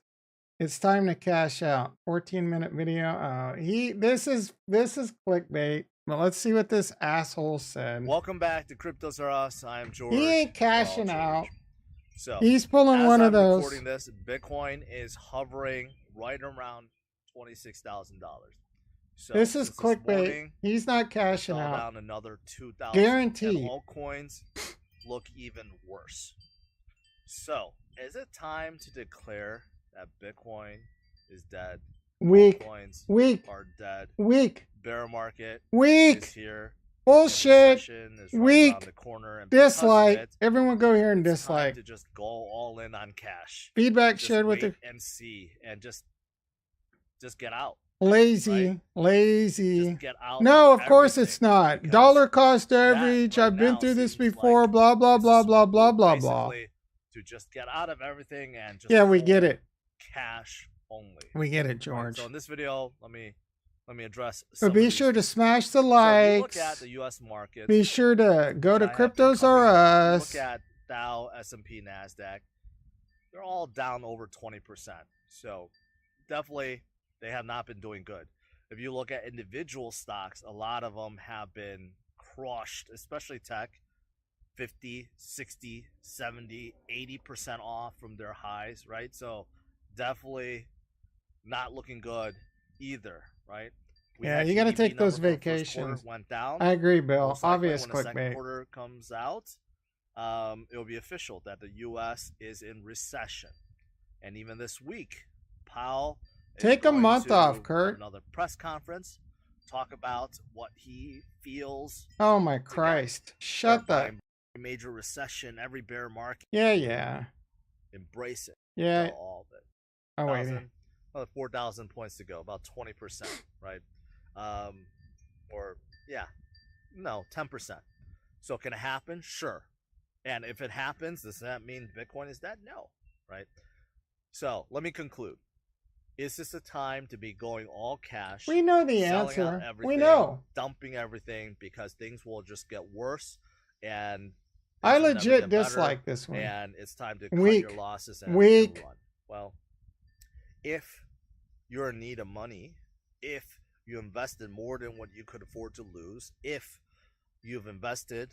[SPEAKER 1] it's time to cash out. 14-minute video. This is clickbait. But let's see what this asshole said.
[SPEAKER 7] Welcome back to Cryptos Are Us. I am George.
[SPEAKER 1] He ain't
[SPEAKER 7] Well,
[SPEAKER 1] cashing
[SPEAKER 7] George.
[SPEAKER 1] out.
[SPEAKER 7] So
[SPEAKER 1] He's pulling
[SPEAKER 7] as
[SPEAKER 1] one
[SPEAKER 7] I'm
[SPEAKER 1] of those.
[SPEAKER 7] recording this, Bitcoin is hovering right around $26,000. So
[SPEAKER 1] This is
[SPEAKER 7] since
[SPEAKER 1] clickbait.
[SPEAKER 7] morning,
[SPEAKER 1] He's not
[SPEAKER 7] it
[SPEAKER 1] cashing
[SPEAKER 7] fell
[SPEAKER 1] out.
[SPEAKER 7] down another 2,000.
[SPEAKER 1] Guaranteed.
[SPEAKER 7] And altcoins look even worse. So is it time to declare that Bitcoin is dead?
[SPEAKER 1] Weak.
[SPEAKER 7] Altcoins
[SPEAKER 1] Weak.
[SPEAKER 7] are dead.
[SPEAKER 1] Weak.
[SPEAKER 7] Bear market is
[SPEAKER 1] Weak.
[SPEAKER 7] here.
[SPEAKER 1] Bullshit.
[SPEAKER 7] Recession is
[SPEAKER 1] Weak.
[SPEAKER 7] right around the corner, and because of
[SPEAKER 1] Dislike.
[SPEAKER 7] it,
[SPEAKER 1] Everyone go here and
[SPEAKER 7] it's time
[SPEAKER 1] dislike.
[SPEAKER 7] to just go all in on cash.
[SPEAKER 1] Feedback
[SPEAKER 7] Just
[SPEAKER 1] shared with
[SPEAKER 7] wait
[SPEAKER 1] the
[SPEAKER 7] and see, and just get out.
[SPEAKER 1] lazy.
[SPEAKER 7] Right?
[SPEAKER 1] Lazy.
[SPEAKER 7] Just get out.
[SPEAKER 1] No, of course it's
[SPEAKER 7] everything,
[SPEAKER 1] not.
[SPEAKER 7] because
[SPEAKER 1] Dollar cost
[SPEAKER 7] that
[SPEAKER 1] average.
[SPEAKER 7] right
[SPEAKER 1] I've been
[SPEAKER 7] now
[SPEAKER 1] through this
[SPEAKER 7] seems
[SPEAKER 1] before.
[SPEAKER 7] like
[SPEAKER 1] Blah, blah,
[SPEAKER 7] it's
[SPEAKER 1] blah,
[SPEAKER 7] a
[SPEAKER 1] blah,
[SPEAKER 7] smart
[SPEAKER 1] blah,
[SPEAKER 7] move,
[SPEAKER 1] blah, blah.
[SPEAKER 7] basically, to just get out of everything and just
[SPEAKER 1] Yeah, we get
[SPEAKER 7] hold
[SPEAKER 1] it.
[SPEAKER 7] cash only.
[SPEAKER 1] We get it,
[SPEAKER 7] Right?
[SPEAKER 1] George.
[SPEAKER 7] So in this video, let me address
[SPEAKER 1] So
[SPEAKER 7] some of
[SPEAKER 1] be
[SPEAKER 7] these
[SPEAKER 1] sure to
[SPEAKER 7] things.
[SPEAKER 1] smash the
[SPEAKER 7] So if you look
[SPEAKER 1] likes.
[SPEAKER 7] at the U.S. markets,
[SPEAKER 1] Be sure to go
[SPEAKER 7] which
[SPEAKER 1] to
[SPEAKER 7] I have been
[SPEAKER 1] Cryptos Are
[SPEAKER 7] covering a lot,
[SPEAKER 1] Us.
[SPEAKER 7] look at Dow, S&P, Nasdaq. They're all down over 20%. So definitely they have not been doing good. If you look at individual stocks, a lot of them have been crushed, especially tech, 50, 60, 70, 80% off from their highs, right? So definitely not looking good either, right? We
[SPEAKER 1] Yeah,
[SPEAKER 7] had
[SPEAKER 1] you got to
[SPEAKER 7] GDP
[SPEAKER 1] take those
[SPEAKER 7] number for the first quarter
[SPEAKER 1] vacations.
[SPEAKER 7] went down.
[SPEAKER 1] I agree, Bill.
[SPEAKER 7] Most likely
[SPEAKER 1] Obvious
[SPEAKER 7] when the second
[SPEAKER 1] clickbait.
[SPEAKER 7] quarter comes out, it will be official that the U.S. is in recession. And even this week, Powell is
[SPEAKER 1] Take a
[SPEAKER 7] going
[SPEAKER 1] month
[SPEAKER 7] to
[SPEAKER 1] off,
[SPEAKER 7] have
[SPEAKER 1] Kurt.
[SPEAKER 7] another press conference, talk about what he feels.
[SPEAKER 1] Oh my Christ. Shut
[SPEAKER 7] by
[SPEAKER 1] the.
[SPEAKER 7] major recession, every bear market,
[SPEAKER 1] Yeah, yeah.
[SPEAKER 7] embrace it.
[SPEAKER 1] Yeah.
[SPEAKER 7] Sell all of it.
[SPEAKER 1] Oh, wait.
[SPEAKER 7] 4,000 points to go, about 20%, right? Or yeah, no, 10%. So can it happen? Sure. And if it happens, does that mean Bitcoin is dead? No, right? So let me conclude. Is this a time to be going all cash?
[SPEAKER 1] We know the
[SPEAKER 7] selling out
[SPEAKER 1] answer.
[SPEAKER 7] everything,
[SPEAKER 1] We know.
[SPEAKER 7] dumping everything, because things will just get worse, and
[SPEAKER 1] I
[SPEAKER 7] things will never
[SPEAKER 1] legit
[SPEAKER 7] get better,
[SPEAKER 1] dislike this one.
[SPEAKER 7] and it's time to cut
[SPEAKER 1] Weak.
[SPEAKER 7] your losses and
[SPEAKER 1] Weak.
[SPEAKER 7] run. Well, if you're in need of money, if you invested more than what you could afford to lose, if you've invested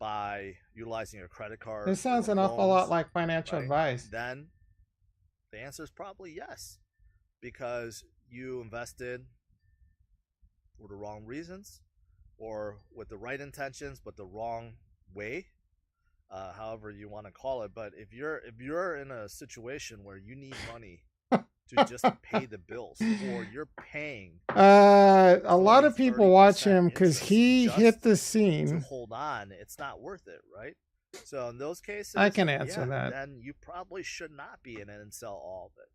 [SPEAKER 7] by utilizing your credit card,
[SPEAKER 1] This sounds
[SPEAKER 7] or
[SPEAKER 1] an awful
[SPEAKER 7] loans,
[SPEAKER 1] lot like financial
[SPEAKER 7] right,
[SPEAKER 1] advice.
[SPEAKER 7] then the answer is probably yes, because you invested for the wrong reasons or with the right intentions but the wrong way, however you want to call it. But if you're in a situation where you need money to just pay the bills, or you're paying
[SPEAKER 1] A lot of
[SPEAKER 7] 20,
[SPEAKER 1] people watch
[SPEAKER 7] 30%
[SPEAKER 1] him because
[SPEAKER 7] interest
[SPEAKER 1] he
[SPEAKER 7] just
[SPEAKER 1] hit the
[SPEAKER 7] to
[SPEAKER 1] scene.
[SPEAKER 7] hold on, it's not worth it, right? So in those cases,
[SPEAKER 1] I can answer that.
[SPEAKER 7] Then you probably should not be in it and sell all of it.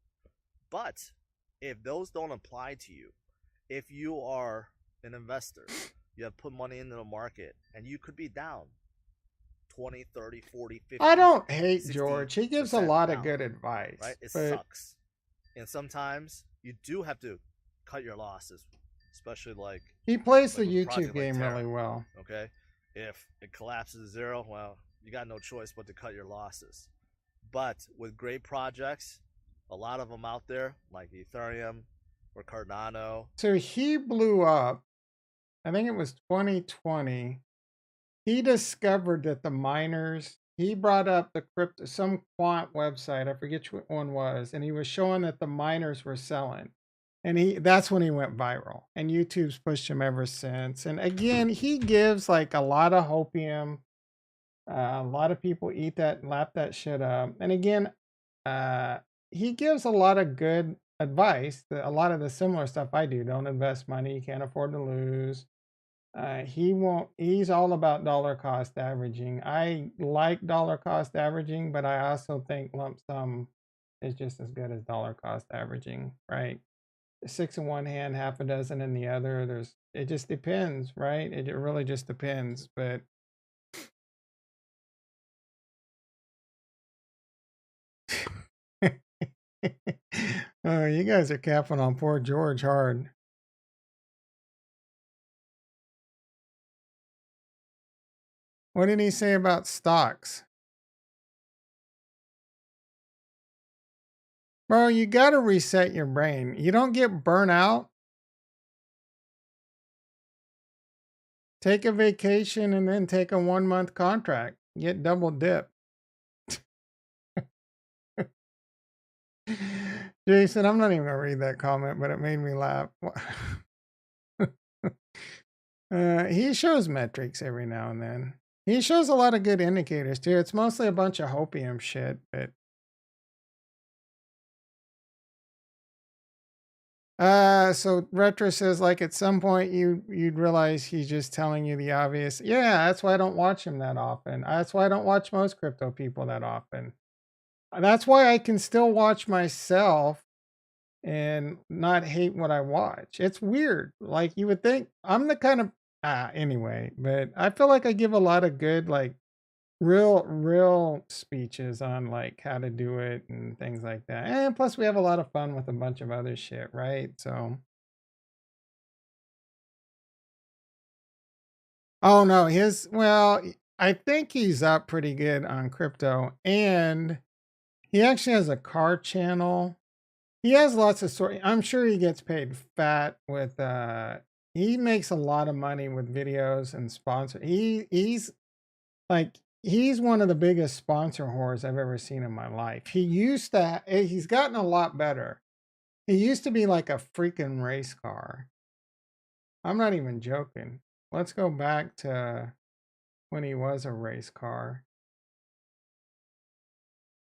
[SPEAKER 7] But if those don't apply to you, if you are an investor, you have put money into the market, and you could be down 20, 30, 40, 50.
[SPEAKER 1] I don't hate George. He gives a
[SPEAKER 7] 60%
[SPEAKER 1] lot of
[SPEAKER 7] down,
[SPEAKER 1] good advice.
[SPEAKER 7] right? It
[SPEAKER 1] but
[SPEAKER 7] sucks. And sometimes you do have to cut your losses, especially like
[SPEAKER 1] he plays
[SPEAKER 7] like
[SPEAKER 1] the
[SPEAKER 7] with a project
[SPEAKER 1] YouTube
[SPEAKER 7] like
[SPEAKER 1] game
[SPEAKER 7] Terra,
[SPEAKER 1] really well.
[SPEAKER 7] okay? If it collapses to zero, well, you got no choice but to cut your losses. But with great projects, a lot of them out there, like Ethereum or Cardano.
[SPEAKER 1] So he blew up. I think it was 2020. He discovered that the miners, he brought up the crypto, some quant website, I forget which one was, and he was showing that the miners were selling. And that's when he went viral. And YouTube's pushed him ever since. And again, he gives like a lot of hopium. A lot of people eat that and lap that shit up. And again, he gives a lot of good advice. A lot of the similar stuff I do. Don't invest money. You can't afford to lose. He's all about dollar cost averaging. I like dollar cost averaging, but I also think lump sum is just as good as dollar cost averaging, right? 6 in one hand, half a dozen in the other. It just depends, right? It really just depends. But oh, you guys are capping on poor George hard. What did he say about stocks? Bro, you got to reset your brain. You don't get burnt out Take a vacation and then take a 1-month contract. Get double dip. Jason, I'm not even gonna read that comment, but it made me laugh. He shows metrics every now and then. He shows a lot of good indicators too. It's mostly a bunch of hopium shit, but so Retro says like at some point you'd realize he's just telling you the obvious. Yeah, that's why I don't watch him that often. That's why I don't watch most crypto people that often. That's why I can still watch myself and not hate what I watch. It's weird. Like you would think I'm the kind of anyway, but I feel like I give a lot of good like real speeches on like how to do it and things like that. And plus we have a lot of fun with a bunch of other shit, right? So oh no, I think he's up pretty good on crypto and he actually has a car channel. He has lots of sort. I'm sure he gets paid fat with he makes a lot of money with videos and sponsor. He's one of the biggest sponsor whores I've ever seen in my life. He's gotten a lot better. He used to be like a freaking race car. I'm not even joking. Let's go back to when he was a race car.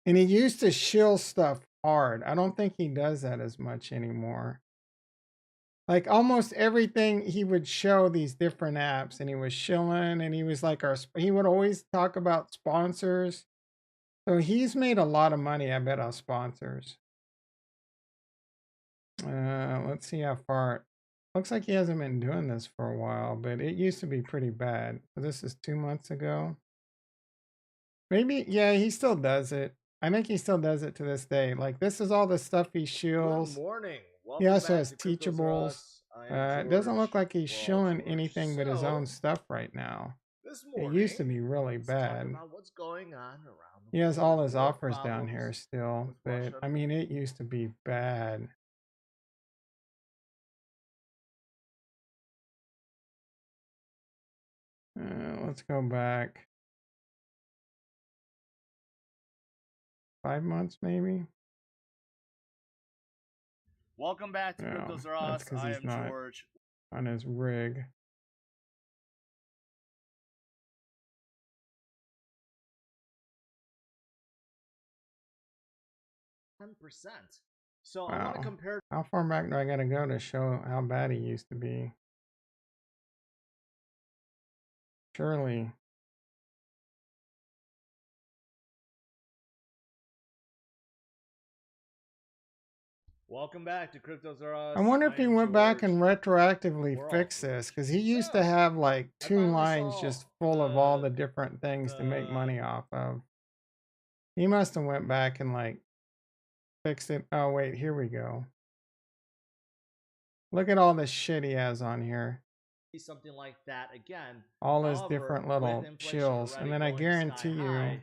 [SPEAKER 1] And he used to shill stuff hard. I don't think he does that as much anymore. Like almost everything he would show these different apps and he was shilling and he was like he would always talk about sponsors. So he's made a lot of money, I bet, on sponsors. Let's see how far. Looks like he hasn't been doing this for a while, but it used to be pretty bad. So this is 2 months ago. Maybe, yeah, he still does it. I think he still does it to this day. Like this is all the stuff he
[SPEAKER 7] Good
[SPEAKER 1] shills.
[SPEAKER 7] morning.
[SPEAKER 1] He
[SPEAKER 7] Welcome
[SPEAKER 1] also
[SPEAKER 7] back
[SPEAKER 1] has
[SPEAKER 7] to Cryptos R
[SPEAKER 1] teachables.
[SPEAKER 7] Us. I am
[SPEAKER 1] It doesn't
[SPEAKER 7] George.
[SPEAKER 1] look like he's
[SPEAKER 7] We're all
[SPEAKER 1] showing
[SPEAKER 7] George.
[SPEAKER 1] anything but his own
[SPEAKER 7] So,
[SPEAKER 1] stuff right now.
[SPEAKER 7] this
[SPEAKER 1] It
[SPEAKER 7] morning,
[SPEAKER 1] used to be really
[SPEAKER 7] let's talk
[SPEAKER 1] bad.
[SPEAKER 7] about what's going on around the
[SPEAKER 1] He has
[SPEAKER 7] world.
[SPEAKER 1] all his
[SPEAKER 7] More
[SPEAKER 1] offers down
[SPEAKER 7] problems
[SPEAKER 1] here still,
[SPEAKER 7] with
[SPEAKER 1] but
[SPEAKER 7] Russia.
[SPEAKER 1] I mean, it used to be bad. Let's go back 5 months, maybe.
[SPEAKER 7] Welcome back to
[SPEAKER 1] No,
[SPEAKER 7] Cryptos R
[SPEAKER 1] that's
[SPEAKER 7] Us.
[SPEAKER 1] because
[SPEAKER 7] I
[SPEAKER 1] he's
[SPEAKER 7] am
[SPEAKER 1] not
[SPEAKER 7] George.
[SPEAKER 1] on his rig.
[SPEAKER 7] So I want to
[SPEAKER 1] Wow.
[SPEAKER 7] compare.
[SPEAKER 1] How far back do I got to go to show how bad he used to be? Surely.
[SPEAKER 7] Welcome back to Cryptos R Us.
[SPEAKER 1] I wonder if he
[SPEAKER 7] am
[SPEAKER 1] went back and
[SPEAKER 7] George.
[SPEAKER 1] retroactively
[SPEAKER 7] We're all
[SPEAKER 1] fixed this,
[SPEAKER 7] George.
[SPEAKER 1] because he used to
[SPEAKER 7] So,
[SPEAKER 1] have like
[SPEAKER 7] I
[SPEAKER 1] 2
[SPEAKER 7] finally
[SPEAKER 1] lines
[SPEAKER 7] saw
[SPEAKER 1] just full of all the different things to make money off of. He must have went back and like fixed it. Oh wait, here we go. Look at all this shit he has on here.
[SPEAKER 7] something like that again.
[SPEAKER 1] All his
[SPEAKER 7] However,
[SPEAKER 1] different
[SPEAKER 7] with
[SPEAKER 1] little
[SPEAKER 7] inflation
[SPEAKER 1] shills.
[SPEAKER 7] already
[SPEAKER 1] And then I
[SPEAKER 7] going sky
[SPEAKER 1] guarantee you
[SPEAKER 7] high,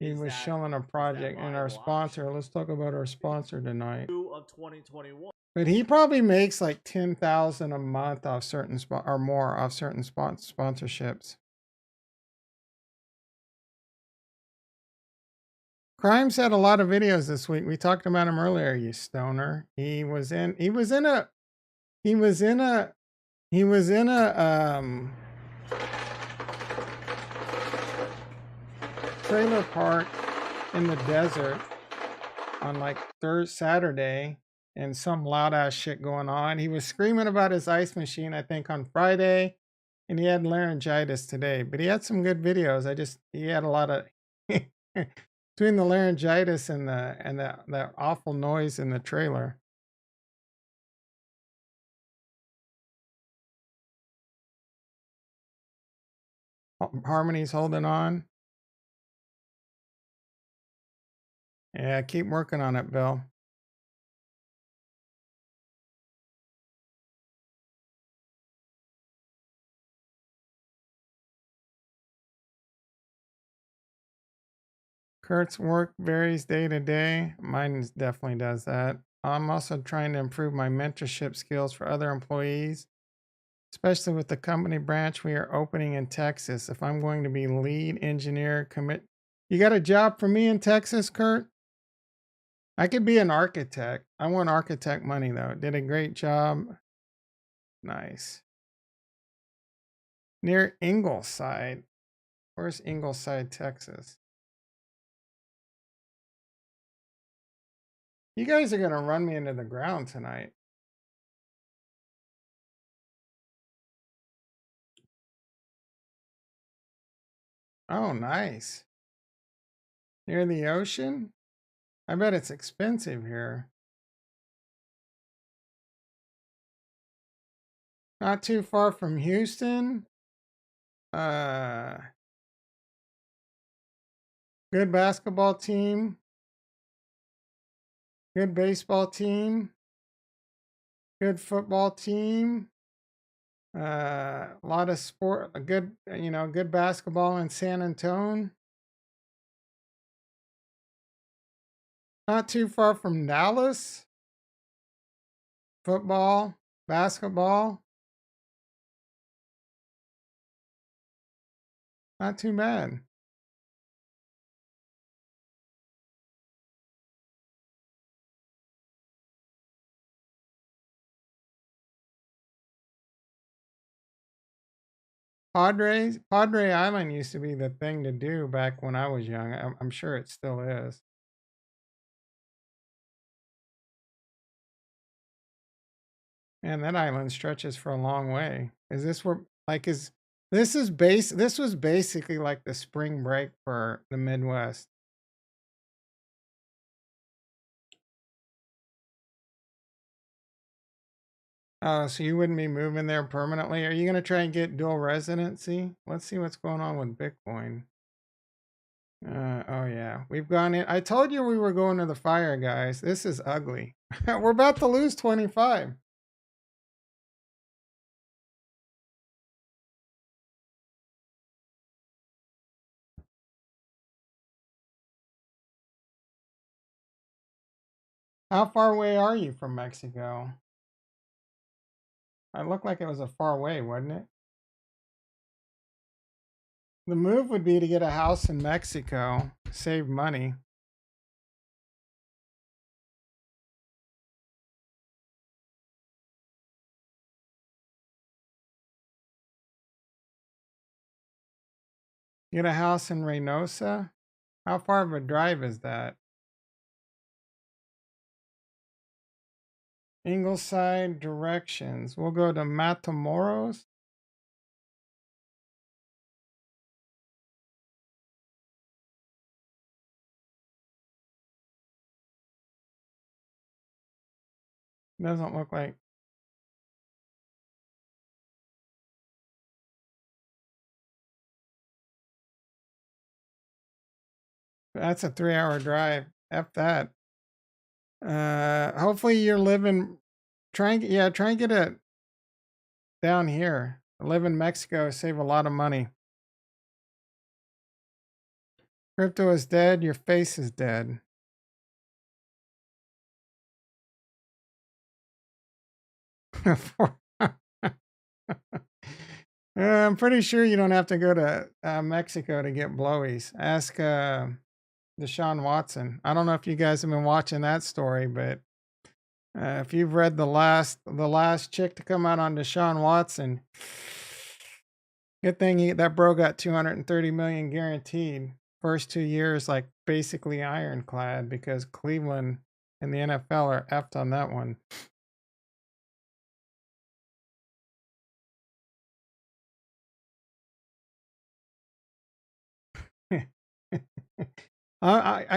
[SPEAKER 1] he
[SPEAKER 7] is
[SPEAKER 1] was
[SPEAKER 7] that-
[SPEAKER 1] shilling a
[SPEAKER 7] is that
[SPEAKER 1] project and our
[SPEAKER 7] viable
[SPEAKER 1] sponsor.
[SPEAKER 7] option?
[SPEAKER 1] Let's talk about our sponsor tonight.
[SPEAKER 7] Of 2021.
[SPEAKER 1] But he probably makes like 10,000 a month off certain or more off certain sponsorships. Crimes had a lot of videos this week. We talked about him earlier, you stoner. He was in a trailer park in the desert on like Saturday, and some loud ass shit going on. He was screaming about his ice machine, I think, on Friday, and he had laryngitis today. But he had some good videos. He had a lot of between the laryngitis and that awful noise in the trailer. Harmony's holding on. Yeah, keep working on it, Bill. Kurt's work varies day to day. Mine definitely does that. I'm also trying to improve my mentorship skills for other employees. especially with the company branch we are opening in Texas. If I'm going to be lead engineer, commit. You got a job for me in Texas, Kurt? I could be an architect. I want architect money though. Did a great job. Nice. Near Ingleside. Where's Ingleside, Texas? You guys are going to run me into the ground tonight. Oh, nice. Near the ocean? I bet it's expensive here. Not too far from Houston. Good basketball team. Good baseball team. Good football team. A lot of sport, a good, good basketball in San Antonio. Not too far from Dallas. Football, basketball. Not too bad. Padre Island used to be the thing to do back when I was young. I'm sure it still is. And that island stretches for a long way. Is this where this was basically like the spring break for the Midwest. Oh, so you wouldn't be moving there permanently? Are you going to try and get dual residency? Let's see what's going on with Bitcoin. Oh yeah, we've gone in. I told you we were going to the fire, guys. This is ugly. We're about to lose 25. How far away are you from Mexico? It looked like it was a far way, wasn't it? The move would be to get a house in Mexico, save money. Get a house in Reynosa? How far of a drive is that? Ingleside directions. We'll go to Matamoros. Doesn't look like. That's a 3-hour drive. F that. Hopefully you're living. Try and get it down here. Live in Mexico, save a lot of money. Crypto is dead. Your face is dead. I'm pretty sure you don't have to go to Mexico to get blowies. Ask Deshaun Watson. I don't know if you guys have been watching that story, but if you've read the last chick to come out on Deshaun Watson, good thing that bro got 230 million guaranteed. First 2 years, like basically ironclad, because Cleveland and the NFL are effed on that one.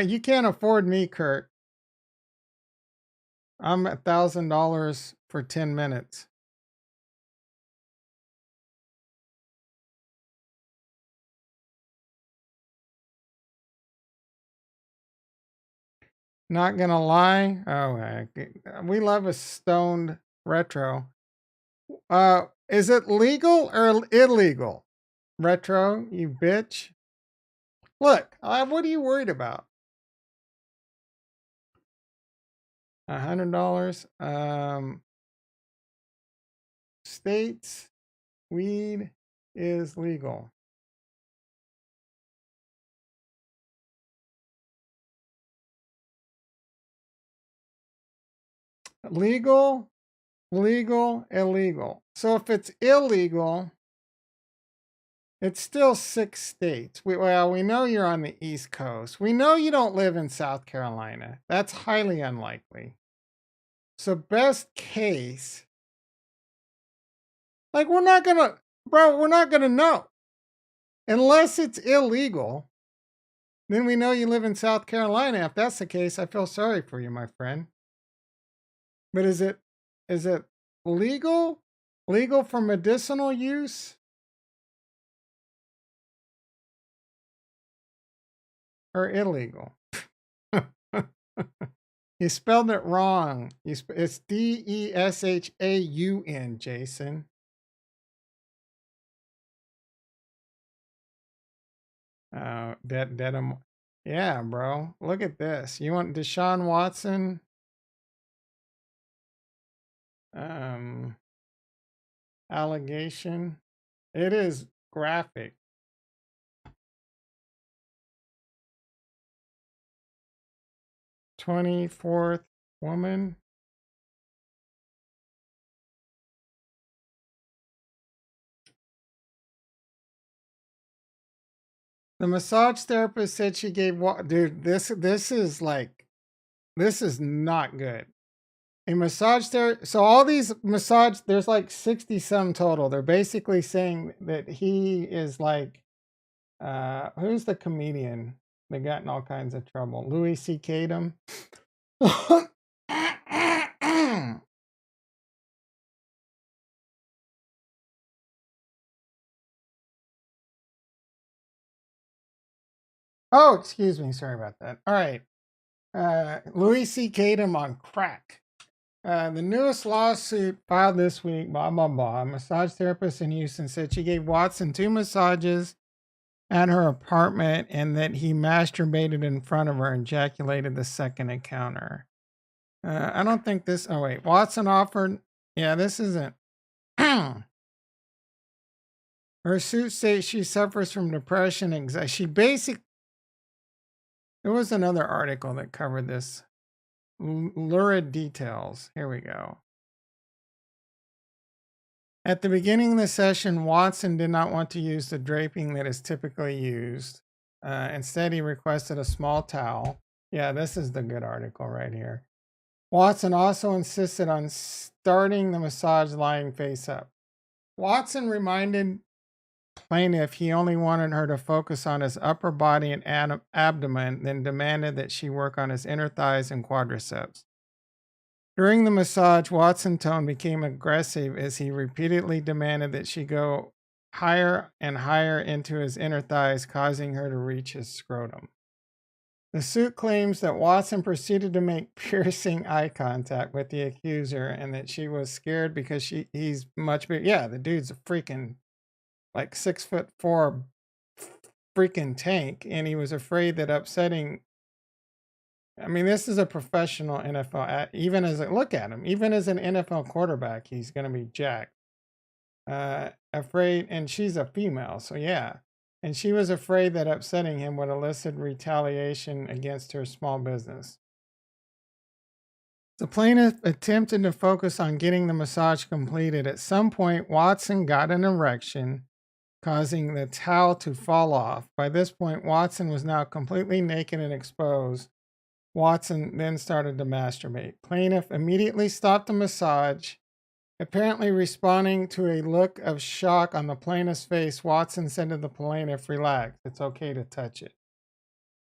[SPEAKER 1] You can't afford me, Kurt. I'm $1,000 for 10 minutes. Not gonna lie. Oh, heck. We love a stoned retro. Is it legal or illegal? Retro, you bitch. Look, what are you worried about? $100. States. weed is legal. Legal, legal, illegal. So if it's illegal, it's still 6 states. Well, we know you're on the East Coast. We know you don't live in South Carolina. That's highly unlikely. So best case, like we're not gonna know. Unless it's illegal, then we know you live in South Carolina. If that's the case, I feel sorry for you, my friend. But is it legal? Legal for medicinal use? Or illegal? You spelled it wrong. It's Deshaun, Jason. Dedham. Yeah, bro. Look at this. You want Deshaun Watson? Allegation. It is graphic. 24th woman. The massage therapist said she gave dude, this is not good. A massage therapist. So all these massage, there's like 60 some total. They're basically saying that he is like, who's the comedian that got in all kinds of trouble? Louis C.K. Oh, excuse me. Sorry about that. All right. Louis C.K. on crack. The newest lawsuit filed this week, blah, blah, blah. A massage therapist in Houston said she gave Watson 2 massages at her apartment and that he masturbated in front of her and ejaculated the second encounter. I don't think this. Oh, wait. Watson offered. Yeah, this isn't. Her suit states she suffers from depression, anxiety. She basically. There was another article that covered this. Lurid details. Here we go. At the beginning of the session, Watson did not want to use the draping that is typically used. Instead, he requested a small towel. Yeah, this is the good article right here. Watson also insisted on starting the massage lying face up. Watson reminded plaintiff he only wanted her to focus on his upper body and abdomen, then demanded that she work on his inner thighs and quadriceps. During the massage, Watson's tone became aggressive as he repeatedly demanded that she go higher and higher into his inner thighs, causing her to reach his scrotum. The suit claims that Watson proceeded to make piercing eye contact with the accuser and that she was scared because he's much bigger. Yeah, the dude's a freaking like 6'4" freaking tank, and he was afraid that upsetting. I mean, this is a professional NFL. Even as look at him, even as an NFL quarterback, he's going to be jacked. Afraid, and she's a female, so yeah. And she was afraid that upsetting him would elicit retaliation against her small business. The plaintiff attempted to focus on getting the massage completed. At some point, Watson got an erection, causing the towel to fall off. By this point, Watson was now completely naked and exposed. Watson then started to masturbate. Plaintiff immediately stopped the massage. Apparently responding to a look of shock on the plaintiff's face, Watson said to the plaintiff, "Relax, it's okay to touch it."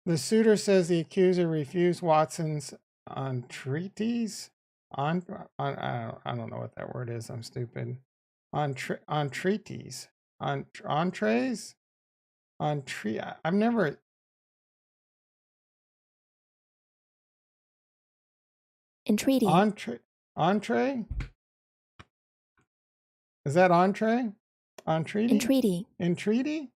[SPEAKER 1] The suitor says the accuser refused Watson's entreaties. I don't know what that word is. I'm stupid. Entreaties. Entrees? I've never.
[SPEAKER 8] Entreaty.
[SPEAKER 1] Entree? Is that entree? Entreaty?
[SPEAKER 8] Entreaty.
[SPEAKER 1] Entreaty?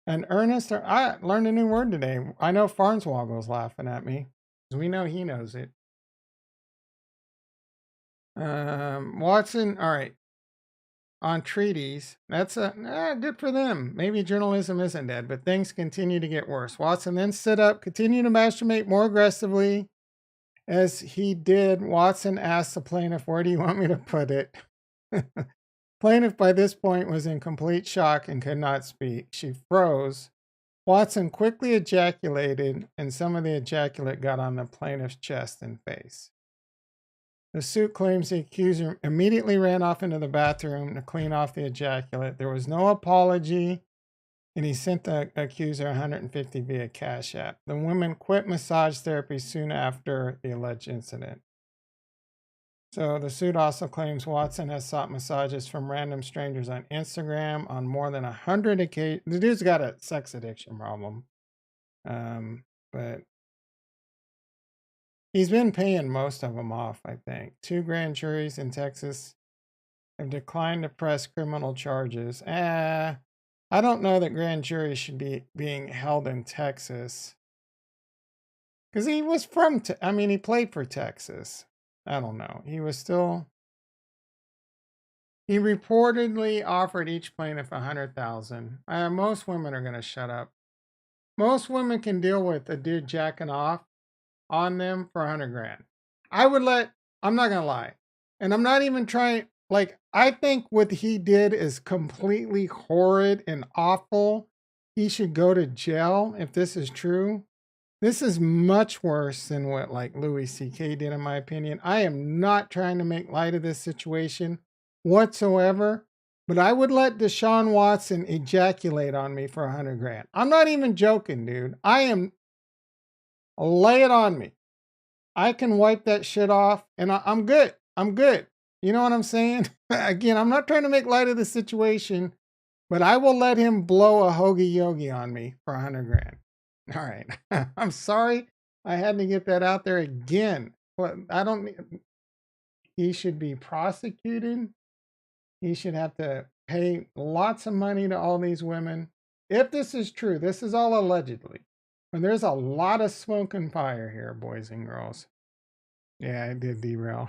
[SPEAKER 1] An earnest. I learned a new word today. I know Farnswoggle's laughing at me because we know he knows it. Watson. All right. on treaties. That's good for them. Maybe journalism isn't dead, but things continue to get worse. Watson then stood up, continued to masturbate more aggressively. As he did, Watson asked the plaintiff, "Where do you want me to put it?" Plaintiff by this point was in complete shock and could not speak. She froze. Watson quickly ejaculated, and some of the ejaculate got on the plaintiff's chest and face. The suit claims the accuser immediately ran off into the bathroom to clean off the ejaculate. There was no apology, and he sent the accuser 150 via Cash App. The women quit massage therapy soon after the alleged incident. So the suit also claims Watson has sought massages from random strangers on Instagram on more than 100 occasions. The dude's got a sex addiction problem. But he's been paying most of them off, I think. 2 grand juries in Texas have declined to press criminal charges. I don't know that grand juries should be being held in Texas. Because he was from, he played for Texas. I don't know. He reportedly offered each plaintiff $100,000. Most women are going to shut up. Most women can deal with a dude jacking off on them for 100 grand. I'm not going to lie. And I'm not even trying, I think what he did is completely horrid and awful. He should go to jail if this is true. This is much worse than what Louis C.K. did, in my opinion. I am not trying to make light of this situation whatsoever, but I would let Deshaun Watson ejaculate on me for 100 grand. I'm not even joking, dude. Lay it on me. I can wipe that shit off, and I'm good. I'm good. You know what I'm saying? Again, I'm not trying to make light of the situation, but I will let him blow a hoagie yogi on me for 100 grand. All right. I'm sorry I had to get that out there again. He should be prosecuted. He should have to pay lots of money to all these women. If this is true, this is all allegedly. And there's a lot of smoke and fire here, boys and girls. Yeah, I did derail.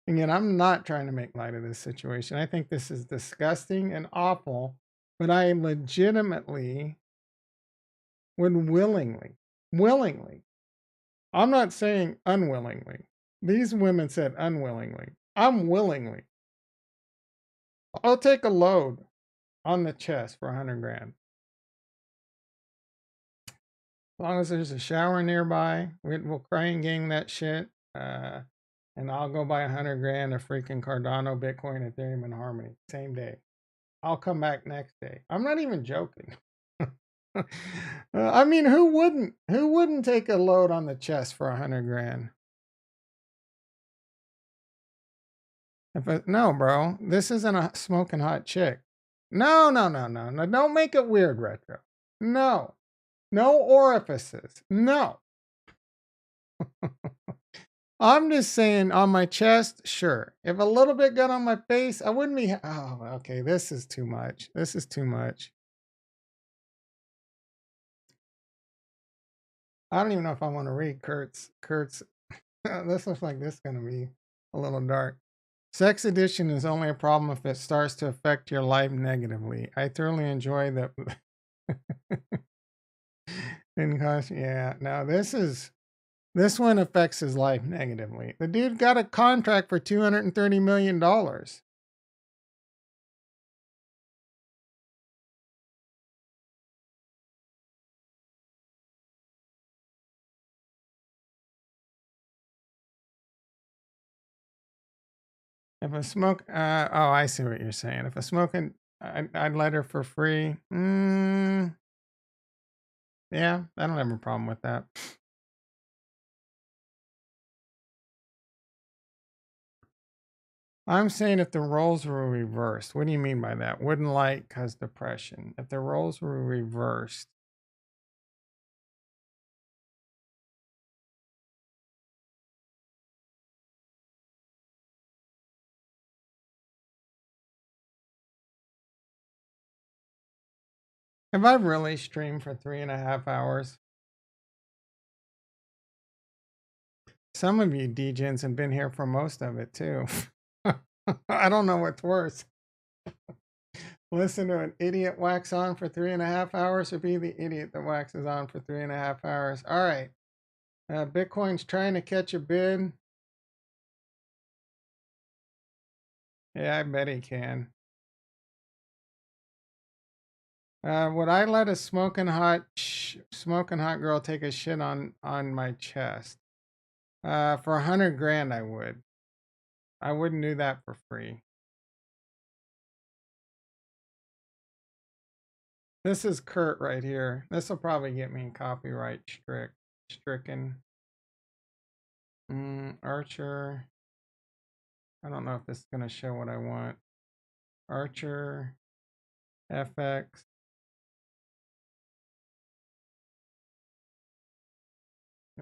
[SPEAKER 1] Again, I'm not trying to make light of this situation. I think this is disgusting and awful, but I legitimately would willingly, I'm not saying unwillingly. These women said unwillingly. I'm willingly. I'll take a load on the chest for 100 grand. As long as there's a shower nearby, we'll crane gang that shit. And I'll go buy 100 grand of freaking Cardano, Bitcoin, Ethereum, and Harmony. Same day. I'll come back next day. I'm not even joking. Who wouldn't take a load on the chest for 100 grand? No, bro, this isn't a smoking hot chick. No. Don't make it weird, Retro. No orifices. No. I'm just saying on my chest, sure. If a little bit got on my face, I wouldn't be. Oh, okay. This is too much. I don't even know if I want to read Kurt's. This looks like this is going to be a little dark. Sex addiction is only a problem if it starts to affect your life negatively. I thoroughly enjoy that. Yeah. Now this one affects his life negatively. The dude got a contract for $230 million. If I smoke, I see what you're saying. If I smoking, I'd let her for free. Yeah, I don't have a problem with that. I'm saying if the roles were reversed. What do you mean by that? Wouldn't like cause depression. If the roles were reversed. Have I really streamed for 3.5 hours? Some of you DJs have been here for most of it too. I don't know what's worse. Listen to an idiot wax on for 3.5 hours or be the idiot that waxes on for 3.5 hours. All right. Bitcoin's trying to catch a bid. Yeah, I bet he can. Would I let a smoking hot girl take a shit on my chest? For 100 grand, I would. I wouldn't do that for free. This is Kurt right here. This will probably get me copyright stricken. Archer. I don't know if this is going to show what I want. Archer. FX.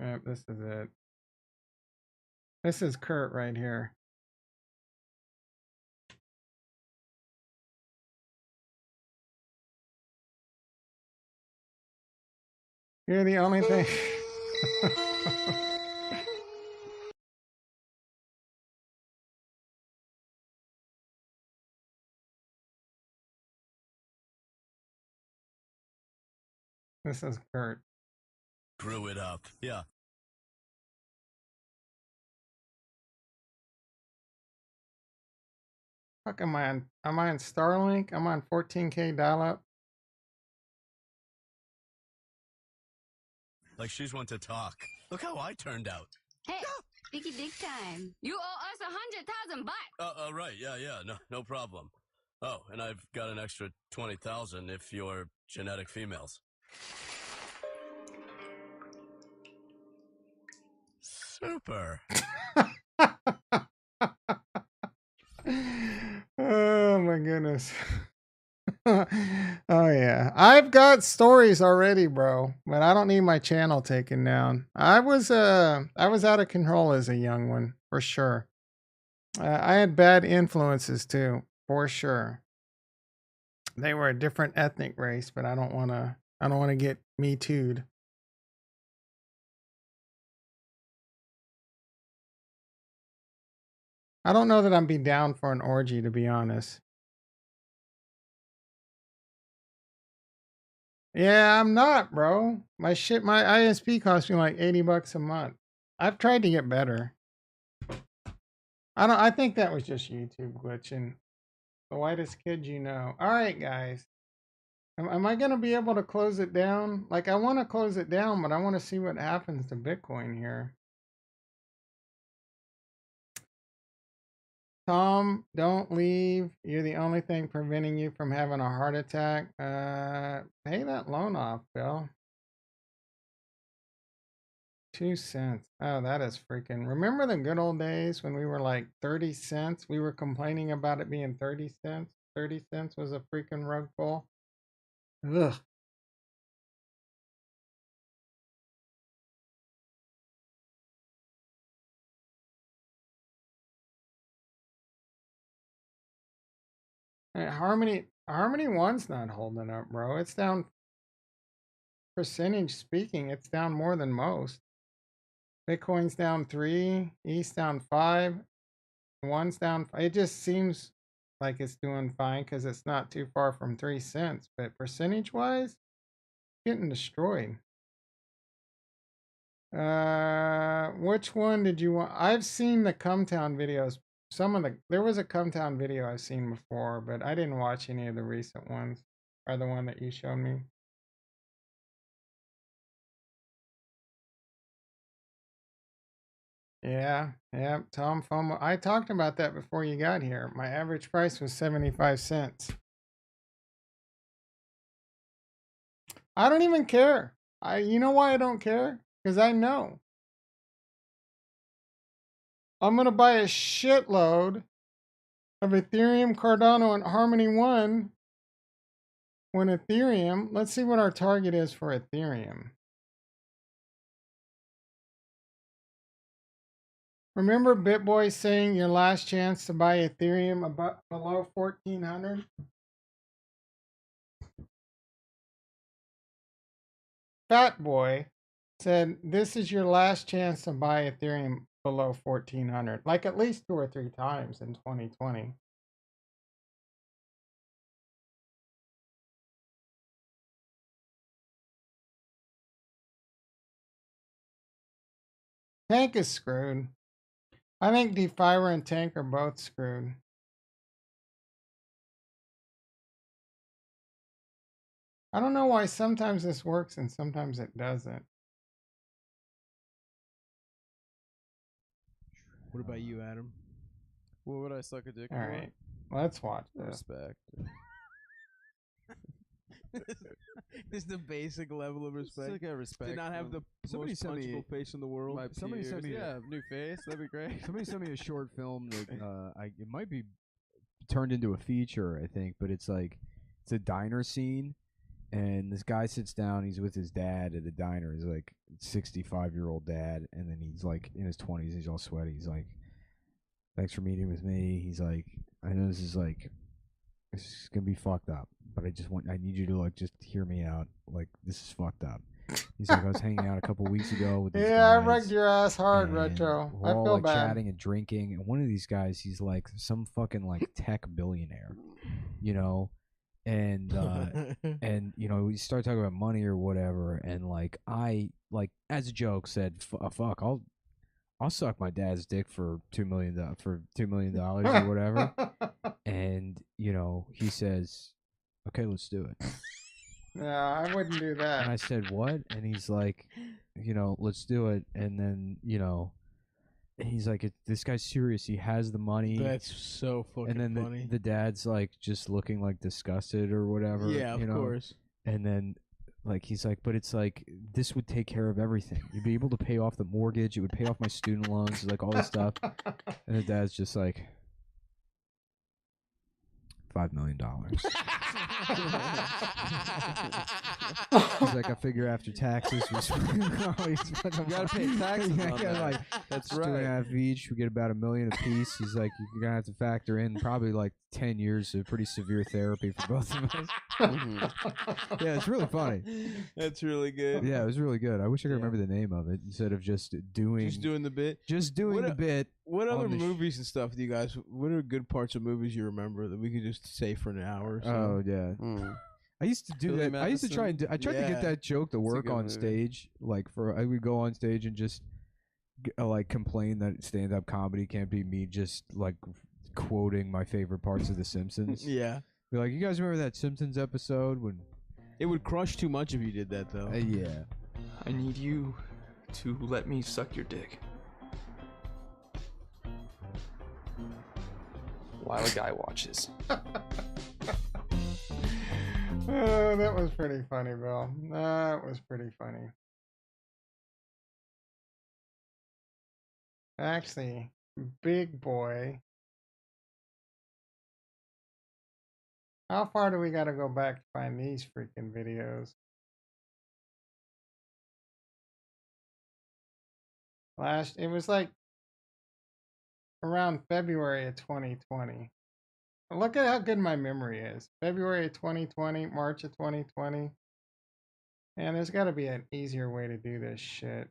[SPEAKER 1] Yep, this is it. This is Kurt right here. You're the only thing. This is Kurt.
[SPEAKER 9] Screw it up. Yeah.
[SPEAKER 1] Fuck am I on? Am I on Starlink? I'm on 14K dial-up.
[SPEAKER 9] Like she's one to talk. Look how I turned out.
[SPEAKER 10] Hey, Dicky Dick time. You owe us 100,000 baht.
[SPEAKER 9] Right. Yeah. No problem. Oh, and I've got an extra 20,000 if you're genetic females. Super.
[SPEAKER 1] Oh my goodness. Oh yeah. I've got stories already, bro, but I don't need my channel taken down. I was out of control as a young one, for sure. I had bad influences too, for sure. They were a different ethnic race, but I don't want to get me too'd. I don't know that I'd be down for an orgy, to be honest. Yeah, I'm not, bro. My ISP costs me like $80 a month. I've tried to get better. I think that was just YouTube glitching. The whitest kid you know. All right, guys. Am I going to be able to close it down? Like, I want to close it down, but I want to see what happens to Bitcoin here. Tom, don't leave. You're the only thing preventing you from having a heart attack. Pay that loan off, Bill. 2 cents. Oh, that is freaking. Remember the good old days when we were like 30 cents? We were complaining about it being 30 cents. 30 cents was a freaking rug pull. Ugh. Hey, Harmony 1's not holding up, bro. It's down, percentage speaking, it's down more than most. Bitcoin's down 3, ETH's down 5, 1's down. It just seems like it's doing fine because it's not too far from 3 cents, but percentage wise, getting destroyed. Which one did you want? I've seen the Cumtown videos. There was a Cumtown video I've seen before, but I didn't watch any of the recent ones. Or the one that you showed me. Yeah, Tom FOMO. I talked about that before you got here. My average price was 75 cents. I don't even care. You know why I don't care? Because I know. I'm going to buy a shitload of Ethereum, Cardano, and Harmony 1 when Ethereum, let's see what our target is for Ethereum. Remember BitBoy saying your last chance to buy Ethereum below 1400? Fat Boy said this is your last chance to buy Ethereum below 1400, like at least 2 or 3 times in 2020. Tank is screwed. I think Defiber and Tank are both screwed. I don't know why sometimes this works and sometimes it doesn't.
[SPEAKER 11] What about you, Adam?
[SPEAKER 12] What would I suck a dick
[SPEAKER 1] All
[SPEAKER 12] for?
[SPEAKER 1] right, let's watch this.
[SPEAKER 12] Respect.
[SPEAKER 11] It's the basic level of respect.
[SPEAKER 12] It's like a respect.
[SPEAKER 11] To not have the
[SPEAKER 12] somebody
[SPEAKER 11] most
[SPEAKER 12] sent me
[SPEAKER 11] punchable face in the world.
[SPEAKER 12] my
[SPEAKER 11] Somebody sent
[SPEAKER 12] peers.
[SPEAKER 11] me
[SPEAKER 12] Yeah, new face. That'd be great.
[SPEAKER 11] somebody sent me a short film that it might be turned into a feature, I think, but it's like it's a diner scene, and this guy sits down. He's with his dad at a diner. He's like 65-year-old dad, and then he's like in his 20s. He's all sweaty. He's like, "Thanks for meeting with me." He's like, "I know this is gonna be fucked up, but I need you to like just hear me out. Like this is fucked up." He's like, "I was hanging out a couple weeks ago with these
[SPEAKER 1] Yeah, I
[SPEAKER 11] guys,
[SPEAKER 1] rugged your ass hard,
[SPEAKER 11] and
[SPEAKER 1] Retro.
[SPEAKER 11] We're
[SPEAKER 1] I
[SPEAKER 11] all
[SPEAKER 1] feel
[SPEAKER 11] like
[SPEAKER 1] bad.
[SPEAKER 11] chatting and drinking, and one of these guys, he's like some fucking like tech billionaire, you know, and and you know we start talking about money or whatever, and like I like as a joke said, "Fuck, I'll suck my dad's dick for $2 million or whatever," and you know he says, "Okay, let's do it."
[SPEAKER 1] No, I wouldn't do that.
[SPEAKER 11] And I said, "What?" And he's like, "You know, let's do it." And then, you know, he's like, "This guy's serious. He has the money."
[SPEAKER 12] That's so fucking
[SPEAKER 11] and then
[SPEAKER 12] funny.
[SPEAKER 11] the dad's like just looking like disgusted or whatever.
[SPEAKER 12] Yeah,
[SPEAKER 11] you
[SPEAKER 12] of
[SPEAKER 11] know?
[SPEAKER 12] course.
[SPEAKER 11] And then like he's like, "But it's like this would take care of everything. You'd be able to pay off the mortgage. It would pay off my student loans, like all this stuff." And the dad's just like, $5 million. He's like, "I figure after taxes, we
[SPEAKER 12] gotta pay taxes on that.
[SPEAKER 11] like,
[SPEAKER 12] That's
[SPEAKER 11] $2.5 million each. We get about $1 million a piece." He's like, "You're gonna have to factor in probably like 10 years of pretty severe therapy for both of us." Yeah, it's really funny.
[SPEAKER 12] That's really good.
[SPEAKER 11] Yeah, it was really good. I wish I could remember the name of it instead of just doing
[SPEAKER 12] the bit.
[SPEAKER 11] Just doing the bit.
[SPEAKER 12] What other
[SPEAKER 11] on the
[SPEAKER 12] movies and stuff do you guys? What are good parts of movies you remember that we could just say for an hour? Or so?
[SPEAKER 11] Oh yeah. I used to do
[SPEAKER 12] Billy
[SPEAKER 11] that. I used to try and I tried to get that joke to
[SPEAKER 12] It's a
[SPEAKER 11] work
[SPEAKER 12] good
[SPEAKER 11] on
[SPEAKER 12] movie.
[SPEAKER 11] stage. Like I would go on stage and just like complain that stand-up comedy can't be me just like quoting my favorite parts of The Simpsons.
[SPEAKER 12] Yeah.
[SPEAKER 11] Be like, "You guys remember that Simpsons episode when?"
[SPEAKER 12] It would crush too much if you did that though.
[SPEAKER 11] Yeah.
[SPEAKER 13] I need you to let me suck your dick. While a guy watches.
[SPEAKER 1] Oh, that was pretty funny, Bill. That was pretty funny. Actually, big boy. How far do we got to go back to find these freaking videos? It was like around February of 2020. Look at how good my memory is. February of 2020, March of 2020. And there's got to be an easier way to do this shit.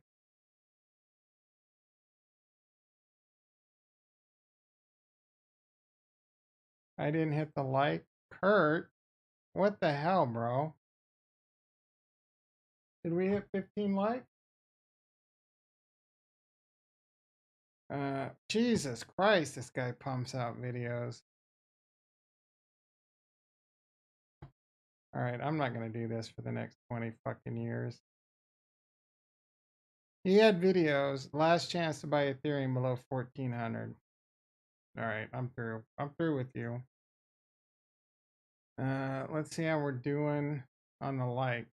[SPEAKER 1] I didn't hit the like. Kurt, what the hell, bro? Did we hit 15 likes? Jesus Christ, this guy pumps out videos. All right, I'm not going to do this for the next 20 fucking years. He had videos. Last chance to buy Ethereum below 1400. All right, I'm through. I'm through with you. Let's see how we're doing on the like.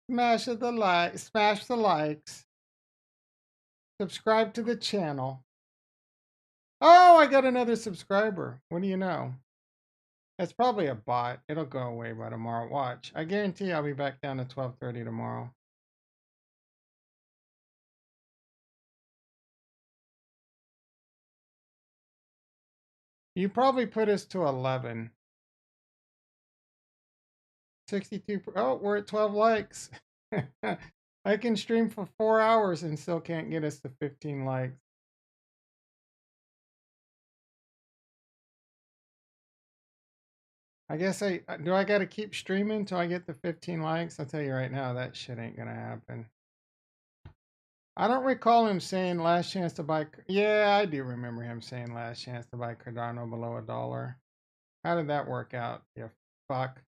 [SPEAKER 1] Smash the like. Smash the likes. Subscribe to the channel. Oh, I got another subscriber. What do you know? It's probably a bot. It'll go away by tomorrow. Watch. I guarantee I'll be back down to 12:30 tomorrow. You probably put us to 11. 62. Oh, we're at 12 likes. I can stream for 4 hours and still can't get us to 15 likes. I guess I gotta keep streaming till I get the 15 likes? I'll tell you right now, that shit ain't gonna happen. I don't recall him saying last chance to buy. Yeah, I do remember him saying last chance to buy Cardano below $1. How did that work out? You fuck.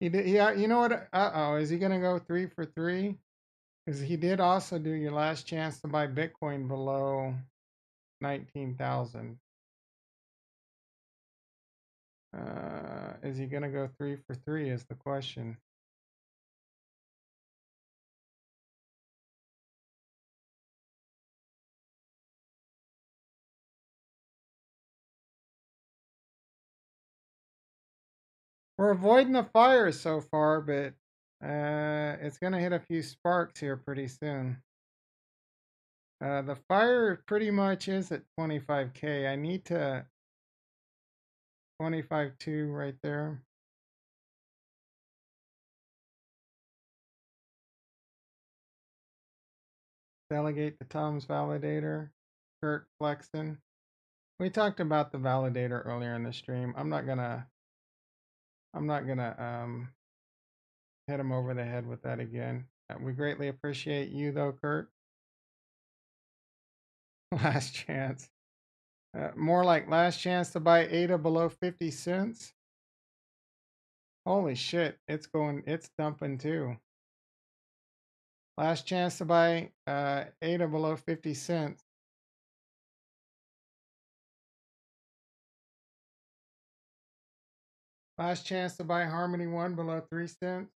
[SPEAKER 1] He did. Yeah, you know what? Uh-oh, is he gonna go 3 for 3? Because he did also do your last chance to buy Bitcoin below 19,000. Is he gonna go 3 for 3 is the question. We're avoiding the fire so far, but it's gonna hit a few sparks here pretty soon. The fire pretty much is at 25K. I need to 25.2 right there. Delegate the Tom's validator. Kurt Flexton. We talked about the validator earlier in the stream. I'm not gonna hit him over the head with that again. We greatly appreciate you though, Kurt. Last chance. More like last chance to buy ADA below 50 cents. Holy shit, it's dumping too. Last chance to buy ADA below 50 cents. Last chance to buy Harmony 1 below 3 cents.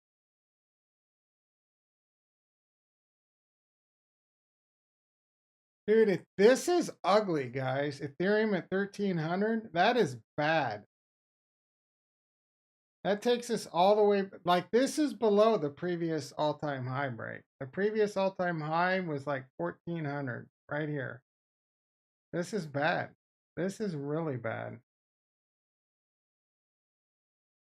[SPEAKER 1] Dude, this is ugly, guys. Ethereum at 1300, that is bad. That takes us all the way, like this is below the previous all-time high break. The previous all-time high was like 1400 right here. This is bad. This is really bad.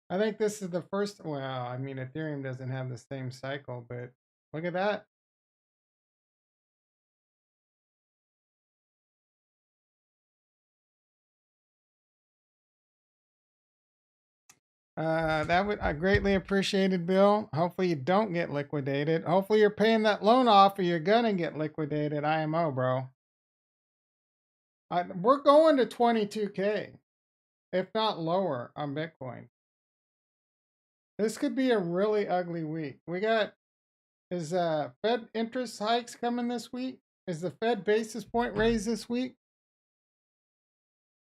[SPEAKER 1] I think this is the first, well, I mean, Ethereum doesn't have the same cycle, but look at that. That would I greatly appreciated, Bill. Hopefully you don't get liquidated. Hopefully you're paying that loan off or you're gonna get liquidated. IMO, bro. We're going to 22K, if not lower, on Bitcoin. This could be a really ugly week. Is Fed interest hikes coming this week? Is the Fed basis point raise this week?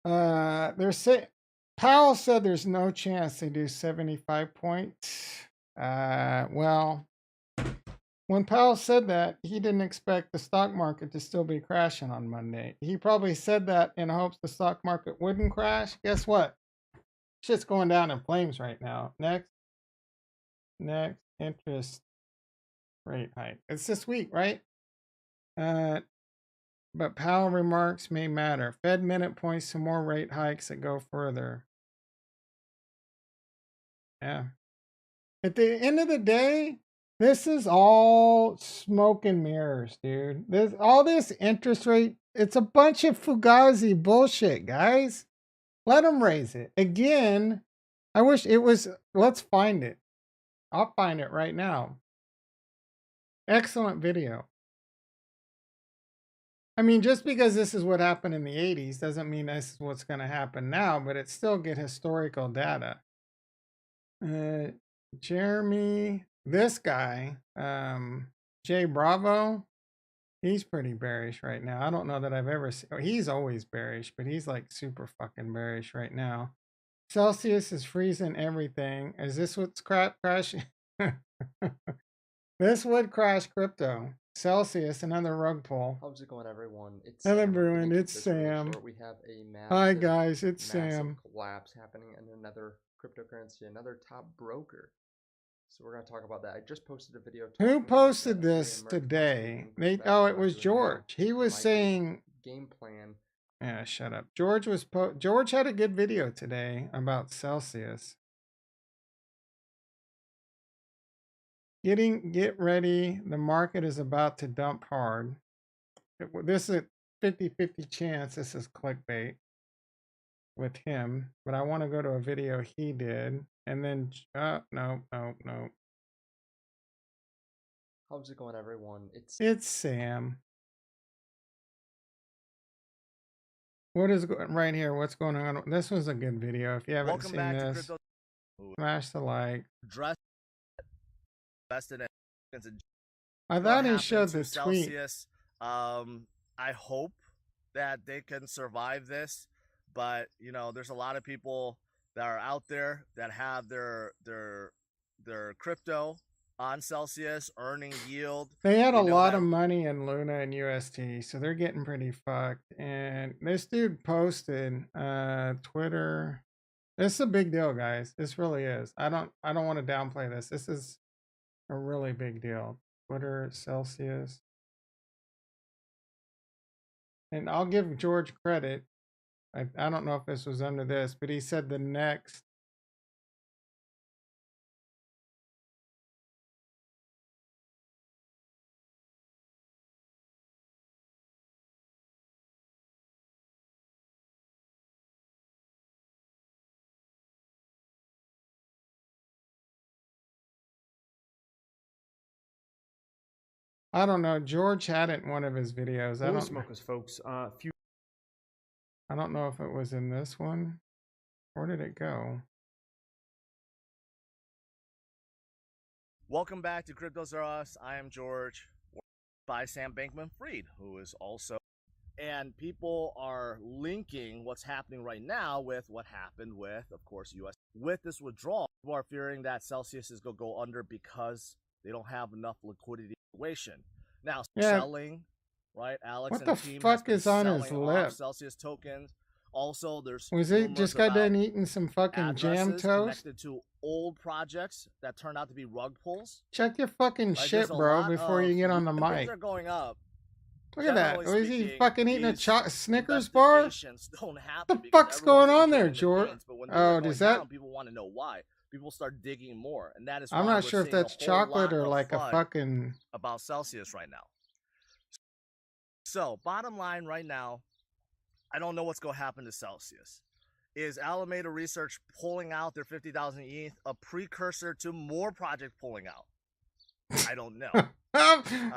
[SPEAKER 1] They're saying Powell said there's no chance they do 75 points. Well, when Powell said that, he didn't expect the stock market to still be crashing on Monday. He probably said that in hopes the stock market wouldn't crash. Guess what? Shit's going down in flames right now. Next interest rate hike. It's this week, right? But Powell remarks may matter. Fed minute points to more rate hikes that go further. Yeah. At the end of the day, this is all smoke and mirrors, dude. All this interest rate, it's a bunch of Fugazi bullshit, guys. Let them raise it. Again, I wish it was, let's find it. I'll find it right now. Excellent video. I mean, just because this is what happened in the 80s doesn't mean this is what's going to happen now, but it's still good historical data. Jeremy, this guy, Jay Bravo, he's pretty bearish right now. I don't know that I've ever seen, he's always bearish, but he's like super fucking bearish right now. Celsius is freezing everything. Is this what's crashing? This would crash crypto. Celsius, another rug pull.
[SPEAKER 14] How's it going, everyone? It's
[SPEAKER 1] Hello,
[SPEAKER 14] Sam.
[SPEAKER 1] everyone. It's Sam.
[SPEAKER 14] We have a massive,
[SPEAKER 1] hi, guys. It's Sam.
[SPEAKER 14] Collapse happening in another cryptocurrency, another top broker. So we're going to talk about that. I just posted a video.
[SPEAKER 1] Who posted this today? It was George. He was saying
[SPEAKER 14] game plan.
[SPEAKER 1] Yeah, shut up. George had a good video today about Celsius. Get ready. The market is about to dump hard. This is a 50-50 chance this is clickbait with him, but I want to go to a video he did and then no.
[SPEAKER 14] How's it going, everyone?
[SPEAKER 1] It's Sam. What is right here? What's going on? This was a good video. If you haven't
[SPEAKER 7] Welcome
[SPEAKER 1] seen
[SPEAKER 7] back to
[SPEAKER 1] this,
[SPEAKER 7] Crypto.
[SPEAKER 1] smash the like.
[SPEAKER 7] Dress invested in.
[SPEAKER 1] I
[SPEAKER 7] What
[SPEAKER 1] thought he
[SPEAKER 7] happened
[SPEAKER 1] showed
[SPEAKER 7] to
[SPEAKER 1] the tweet.
[SPEAKER 7] Celsius? I hope that they can survive this, but you know, there's a lot of people that are out there that have their crypto on Celsius earning yield.
[SPEAKER 1] They had a
[SPEAKER 7] We know
[SPEAKER 1] lot
[SPEAKER 7] that
[SPEAKER 1] of money in Luna and UST, so they're getting pretty fucked. And this dude posted Twitter. This is a big deal, guys. This really is. I don't want to downplay this. This is a really big deal. Twitter, Celsius. And I'll give George credit. I don't know if this was under this, but he said the next. I don't know. George had it in one of his videos.
[SPEAKER 15] Holy smokers, folks.
[SPEAKER 1] I don't know if it was in this one. Where did it go?
[SPEAKER 7] Welcome back to Cryptos Are Us. I am George, by Sam Bankman-Fried, who is also, and people are linking what's happening right now with what happened with, of course, US. With this withdrawal, people are fearing that Celsius is going to go under because they don't have enough liquidity situation. Now, selling, right? Alex
[SPEAKER 1] what
[SPEAKER 7] and
[SPEAKER 1] the
[SPEAKER 7] team
[SPEAKER 1] fuck
[SPEAKER 7] has
[SPEAKER 1] is
[SPEAKER 7] been
[SPEAKER 1] on his
[SPEAKER 7] selling
[SPEAKER 1] lip?
[SPEAKER 7] off Celsius tokens. Also, there's
[SPEAKER 1] Was it just got done eating some fucking jam toast?
[SPEAKER 7] connected to old projects that turned out to be rug pulls.
[SPEAKER 1] Check your fucking shit, bro, before you get on the mic.
[SPEAKER 7] Things are going up.
[SPEAKER 1] Look at that. Was he fucking eating a Snickers bar? What
[SPEAKER 7] The
[SPEAKER 1] fuck's going on there, George? Oh, does that?
[SPEAKER 7] People want to know why. People start digging more, and that is.
[SPEAKER 1] I'm not sure if that's chocolate or like a fucking.
[SPEAKER 7] About Celsius right now. So, bottom line right now, I don't know what's going to happen to Celsius. Is Alameda Research pulling out their 50,000 ETH a precursor to more project pulling out? I don't know.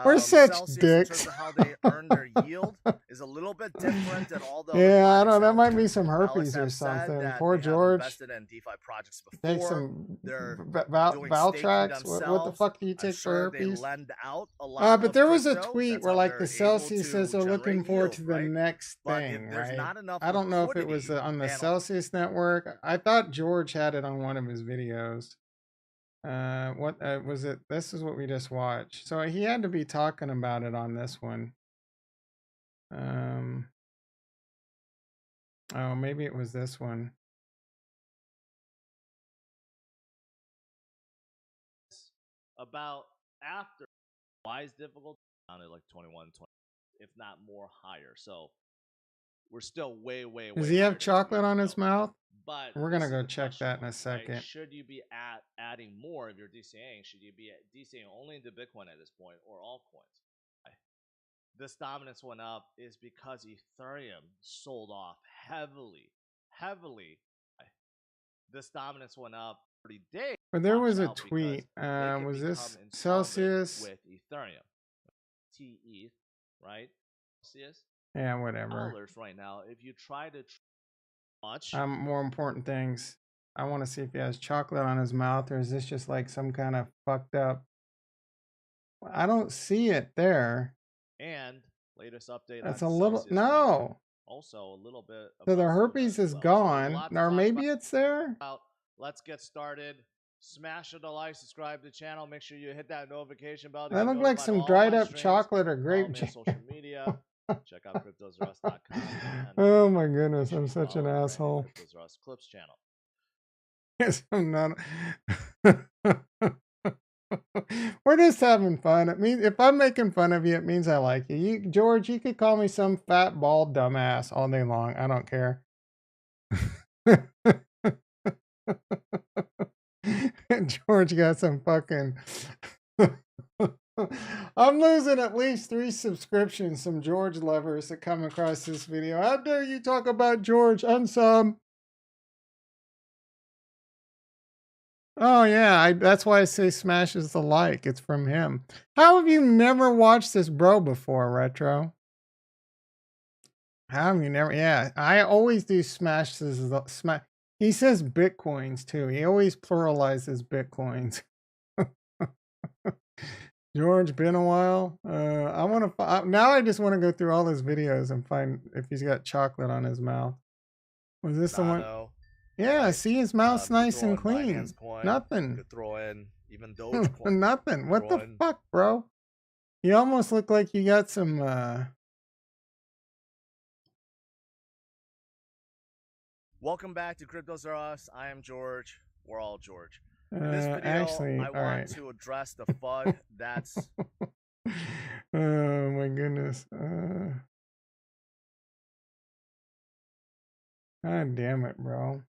[SPEAKER 1] We're such
[SPEAKER 7] Celsius,
[SPEAKER 1] dicks.
[SPEAKER 7] In terms of how they earn their yield is a little bit different than all the
[SPEAKER 1] yeah, I don't know. That might be some herpes or something. Poor George.
[SPEAKER 7] Invested in DeFi projects before.
[SPEAKER 1] Take some
[SPEAKER 7] They're
[SPEAKER 1] Valtrax. What the fuck do you take for herpes?
[SPEAKER 7] They lend out a lot
[SPEAKER 1] but there was a tweet where like the Celsius says they're looking forward to the next thing, right? I don't know if it was on the Celsius network. I thought George had it on one of his videos. What was it? This is what we just watched. So he had to be talking about it on this one. Oh, maybe it was this one.
[SPEAKER 7] About after why is difficult? Down at like 21, 20, if not more higher. So we're still way.
[SPEAKER 1] Does he have chocolate on his mouth?
[SPEAKER 7] But
[SPEAKER 1] we're gonna go check that in a second.
[SPEAKER 7] Right? Should you be adding more if you're DCAing? Should you be DCAing only into Bitcoin at this point or altcoins? This dominance went up is because Ethereum sold off heavily. This dominance went up 30 days.
[SPEAKER 1] But there was a tweet. Was this Celsius
[SPEAKER 7] with Ethereum? TETH, right? Celsius.
[SPEAKER 1] Yeah, whatever.
[SPEAKER 7] Dollars right now. If you try to much.
[SPEAKER 1] More important things. I want to see if he has chocolate on his mouth, or is this just like some kind of fucked up? I don't see it there.
[SPEAKER 7] And latest update.
[SPEAKER 1] That's a little no.
[SPEAKER 7] Also a little bit.
[SPEAKER 1] So the herpes is gone, or maybe it's there.
[SPEAKER 7] Let's get started. Smash the like, subscribe to the channel. Make sure you hit that notification bell.
[SPEAKER 1] That looked like some dried up chocolate or grape jam.
[SPEAKER 7] Social media. Check out cryptosrust.com.
[SPEAKER 1] Oh my goodness, I'm such an asshole.
[SPEAKER 7] Cryptos Are Us Clips channel.
[SPEAKER 1] Yes, I'm not. We're just having fun. It means if I'm making fun of you, it means I like you. George, you could call me some fat, bald dumbass all day long. I don't care. George got some fucking I'm losing at least 3 subscriptions, some George lovers that come across this video. How dare you talk about George? Unsub. Oh yeah, that's why I say smashes the like. It's from him. How have you never watched this bro before, Retro? How have you never? Yeah, I always do smashes. Smash. He says bitcoins too. He always pluralizes bitcoins. George, been a while. I want to now. I just want to go through all his videos and find if he's got chocolate on his mouth. Was this the one?
[SPEAKER 7] Nano,
[SPEAKER 1] Yeah,
[SPEAKER 7] right?
[SPEAKER 1] see his mouth's
[SPEAKER 7] You could
[SPEAKER 1] nice
[SPEAKER 7] throw
[SPEAKER 1] and
[SPEAKER 7] in
[SPEAKER 1] clean.
[SPEAKER 7] Binance Coin.
[SPEAKER 1] Nothing.
[SPEAKER 7] You could throw in even Dogecoin.
[SPEAKER 1] Nothing. What
[SPEAKER 7] throw
[SPEAKER 1] the
[SPEAKER 7] in-
[SPEAKER 1] fuck, bro? You almost look like you got some.
[SPEAKER 7] Welcome back to Cryptos Are Us. I am George. We're all George. In this video,
[SPEAKER 1] Actually,
[SPEAKER 7] I
[SPEAKER 1] all
[SPEAKER 7] want
[SPEAKER 1] right.
[SPEAKER 7] to address the FUD that's...
[SPEAKER 1] Oh my goodness. God damn it, bro.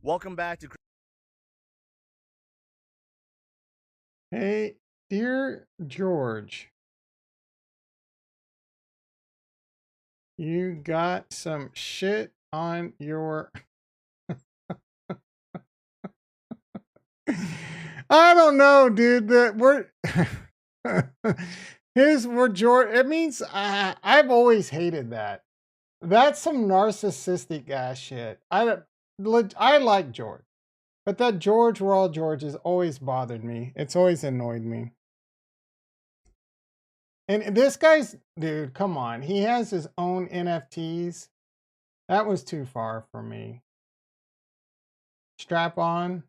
[SPEAKER 7] Welcome back to...
[SPEAKER 1] Hey, dear George. You got some shit on your... I don't know, dude. We're George. It means I've always hated that. That's some narcissistic ass shit. I like George, but that George, we're all George, has always bothered me. It's always annoyed me. And this guy's, dude, come on. He has his own NFTs. That was too far for me. Strap on.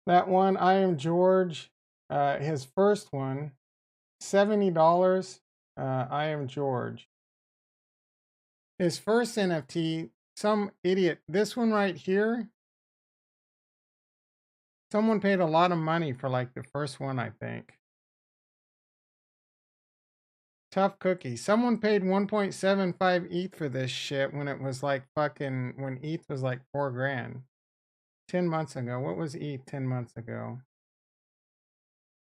[SPEAKER 1] That one, I Am George, his first one, $70. I Am George. His first NFT, some idiot. This one right here, someone paid a lot of money for like the first one, I think. Tough cookie. Someone paid 1.75 ETH for this shit when it was like fucking, when ETH was like 4 grand. 10 months ago. What was ETH 10 months ago?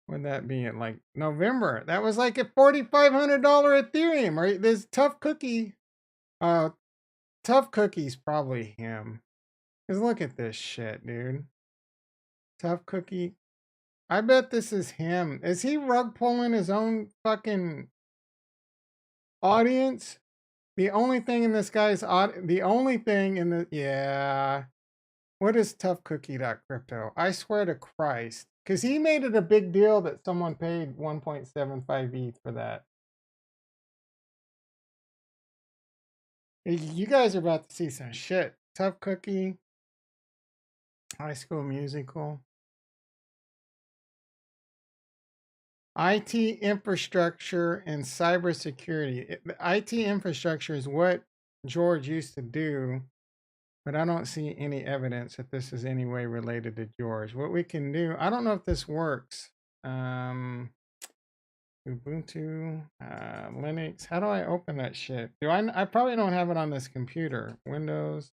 [SPEAKER 1] Would that be in like November? That was like a $4,500 Ethereum, right? This tough cookie. Tough cookie's probably him. Cause look at this shit, dude. Tough cookie. I bet this is him. Is he rug pulling his own fucking audience? The only thing in this guy's the only thing in the yeah. What is toughcookie.crypto? I swear to Christ. Because he made it a big deal that someone paid 1.75 ETH for that. You guys are about to see some shit. Tough Cookie. High School Musical. IT infrastructure and cybersecurity. IT infrastructure is what George used to do, but I don't see any evidence that this is any way related to George. What we can do, I don't know if this works. Ubuntu, Linux. How do I open that shit? I probably don't have it on this computer. Windows,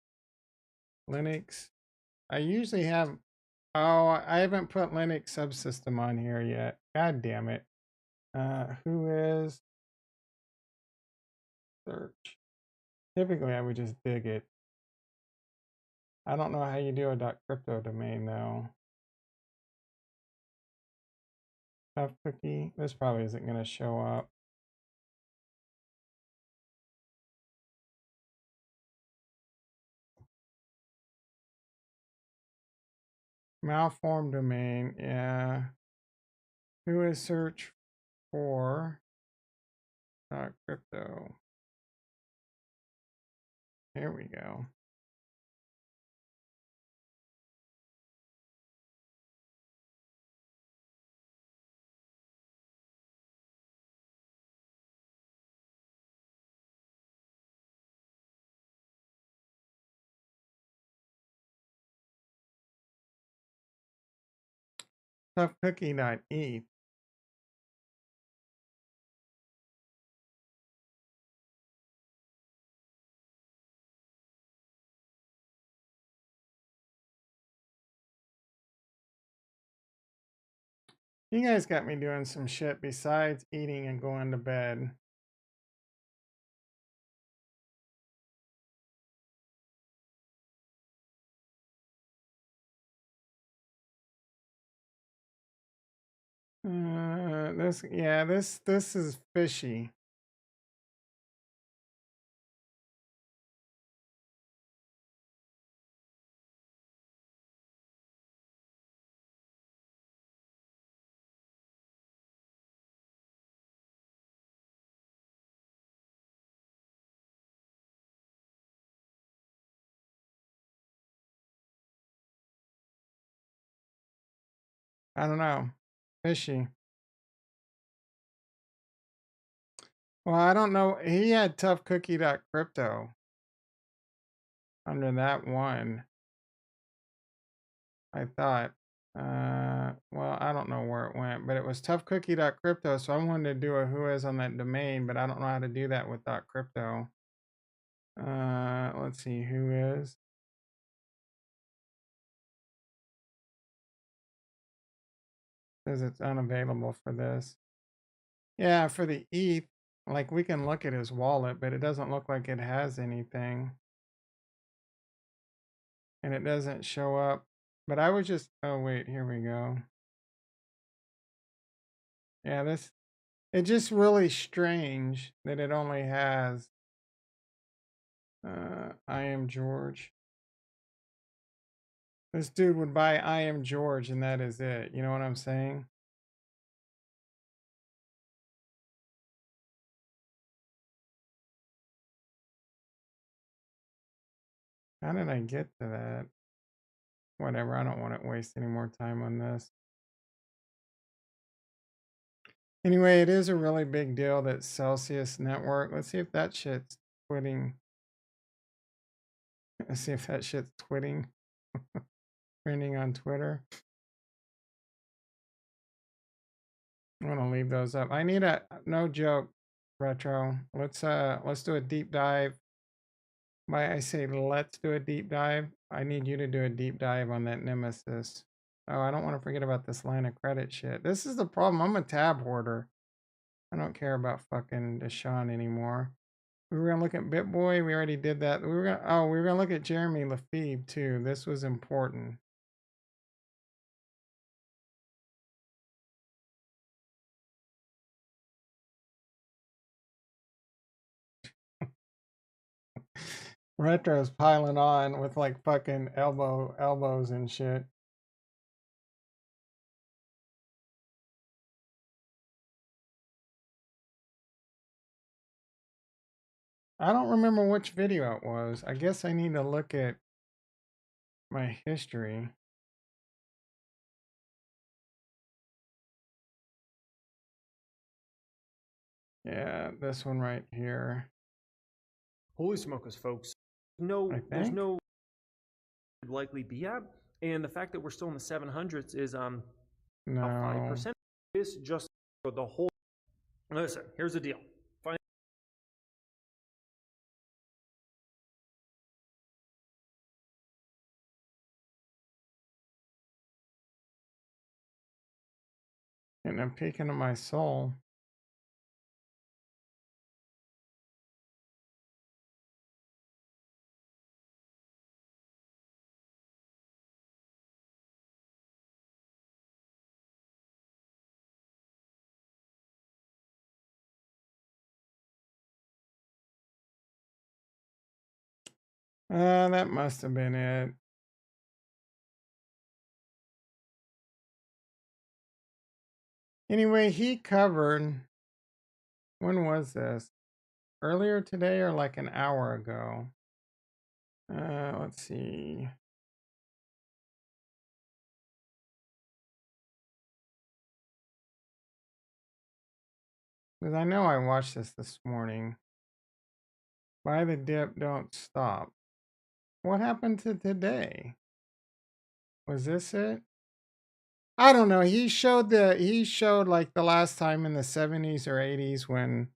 [SPEAKER 1] Linux. I usually have, oh, I haven't put Linux subsystem on here yet. God damn it. Who is search? Typically I would just dig it. I don't know how you do a .crypto domain though. Tough cookie. This probably isn't going to show up. Malformed domain. Yeah. Who is search for .crypto? Here we go. Toughcookie.eth. You guys got me doing some shit besides eating and going to bed. This is fishy. I don't know. Fishy. Well, I don't know. He had toughcookie.crypto under that one. I thought. Well, I don't know where it went, but it was toughcookie.crypto. So I wanted to do a who is on that domain, but I don't know how to do that with .crypto. Let's see, who is. Says it's unavailable for this. Yeah, for the ETH, like we can look at his wallet, but it doesn't look like it has anything. And it doesn't show up. But I was just, oh wait, here we go. Yeah, it's just really strange that it only has, I am George. This dude would buy I am George and that is it. You know what I'm saying? How did I get to that? Whatever, I don't want to waste any more time on this. Anyway, it is a really big deal that Celsius Network. Let's see if that shit's twitting. Let's see if that shit's twitting. Trending on Twitter. I'm gonna leave those up. I need a no joke, Retro. Let's do a deep dive. By I say let's do a deep dive. I need you to do a deep dive on that Nemesis. Oh, I don't want to forget about this line of credit shit. This is the problem. I'm a tab hoarder. I don't care about fucking Deshaun anymore. We were gonna look at BitBoy. We already did that. We were gonna look at Jeremy Lefebvre too. This was important. Retro's piling on with like fucking elbows and shit. I don't remember which video it was. I guess I need to look at my history. Yeah, this one right here.
[SPEAKER 15] Holy smokers, folks. There's no likely be at. And the fact that we're still in the 700s is a 5%. Is just for the whole. Listen, here's the deal.
[SPEAKER 1] And I'm peeking into my soul. That must have been it. Anyway, he covered, when was this? Earlier today or like an hour ago? Let's see. Because I know I watched this morning. Buy the dip, don't stop. What happened to today? Was this it? I don't know. He showed like the last time in the 70s or 80s when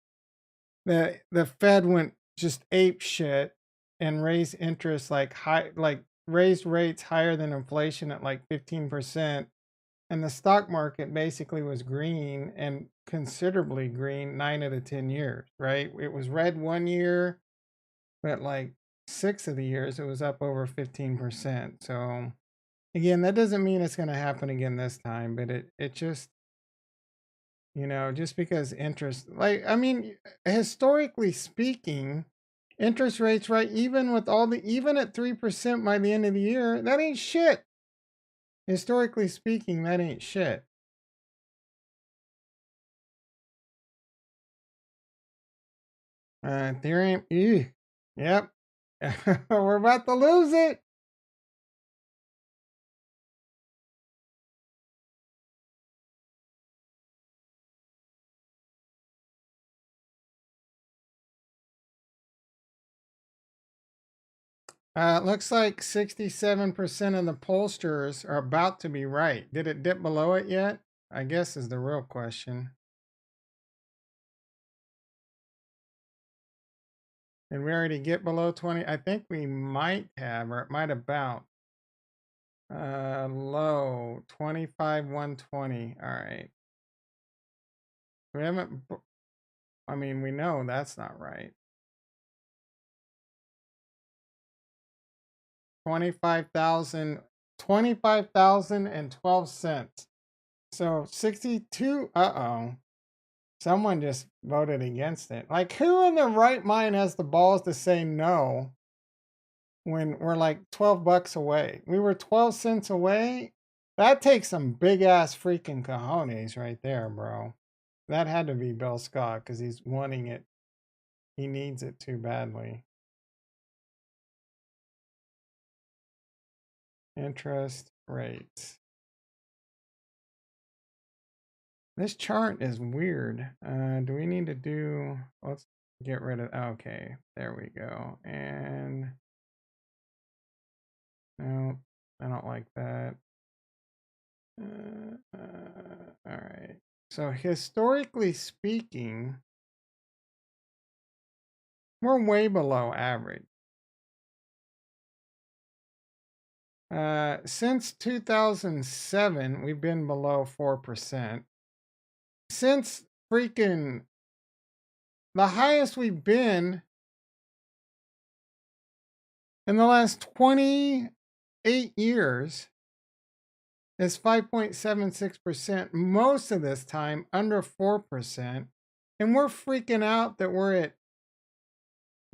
[SPEAKER 1] the Fed went just ape shit and raised interest like raised rates higher than inflation at like 15%. And the stock market basically was green and considerably green 9 of the 10 years, right? It was red one year, but like 6 of the years it was up over 15%. So again, that doesn't mean it's going to happen again this time, but it just, just because interest, like, I mean, historically speaking, interest rates, right, even at 3% by the end of the year, that ain't shit. Historically speaking, that ain't shit. Ethereum, yep. We're about to lose it. Looks like 67% of the pollsters are about to be right. Did it dip below it yet? I guess is the real question. Did we already get below 20? I think we might have, or it might have bounced. Low 25 120. All right. We haven't. I mean, we know that's not right. 25,012 cents. So 62. Uh-oh. Someone just voted against it. Like, who in their right mind has the balls to say no when we're like 12 bucks away? We were 12 cents away. That takes some big ass freaking cojones right there, bro. That had to be Bill Scott because he's wanting it. He needs it too badly. Interest rates. This chart is weird. Do we need to do, let's get rid of, okay, there we go. And no, I don't like that. All right. So historically speaking, we're way below average. Since 2007, we've been below 4%. Since freaking the highest we've been in the last 28 years is 5.76%. Most of this time under 4%. And we're freaking out that we're at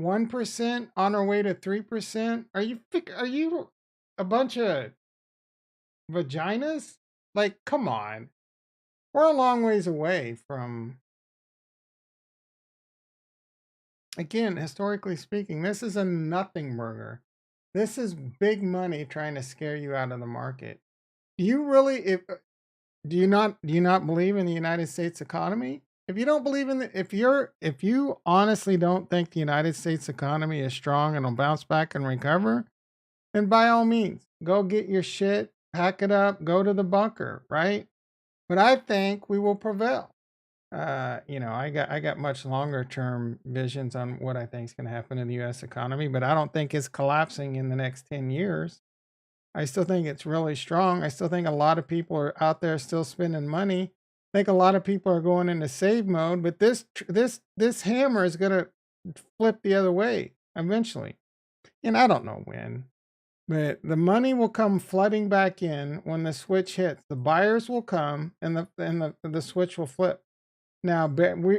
[SPEAKER 1] 1% on our way to 3%. Are you a bunch of vaginas? Like, come on. We're a long ways away from, again, historically speaking, this is a nothing burger. This is big money trying to scare you out of the market. Do you really, do you not believe in the United States economy? If you don't believe in if you honestly don't think the United States economy is strong and will bounce back and recover, then by all means, go get your shit, pack it up, go to the bunker, right? But I think we will prevail. I got much longer term visions on what I think is going to happen in the U.S. economy, but I don't think it's collapsing in the next 10 years. I still think it's really strong. I still think a lot of people are out there still spending money. I think a lot of people are going into save mode, but this hammer is going to flip the other way eventually. And I don't know when, but the money will come flooding back in when the switch hits. The buyers will come and the switch will flip. Now,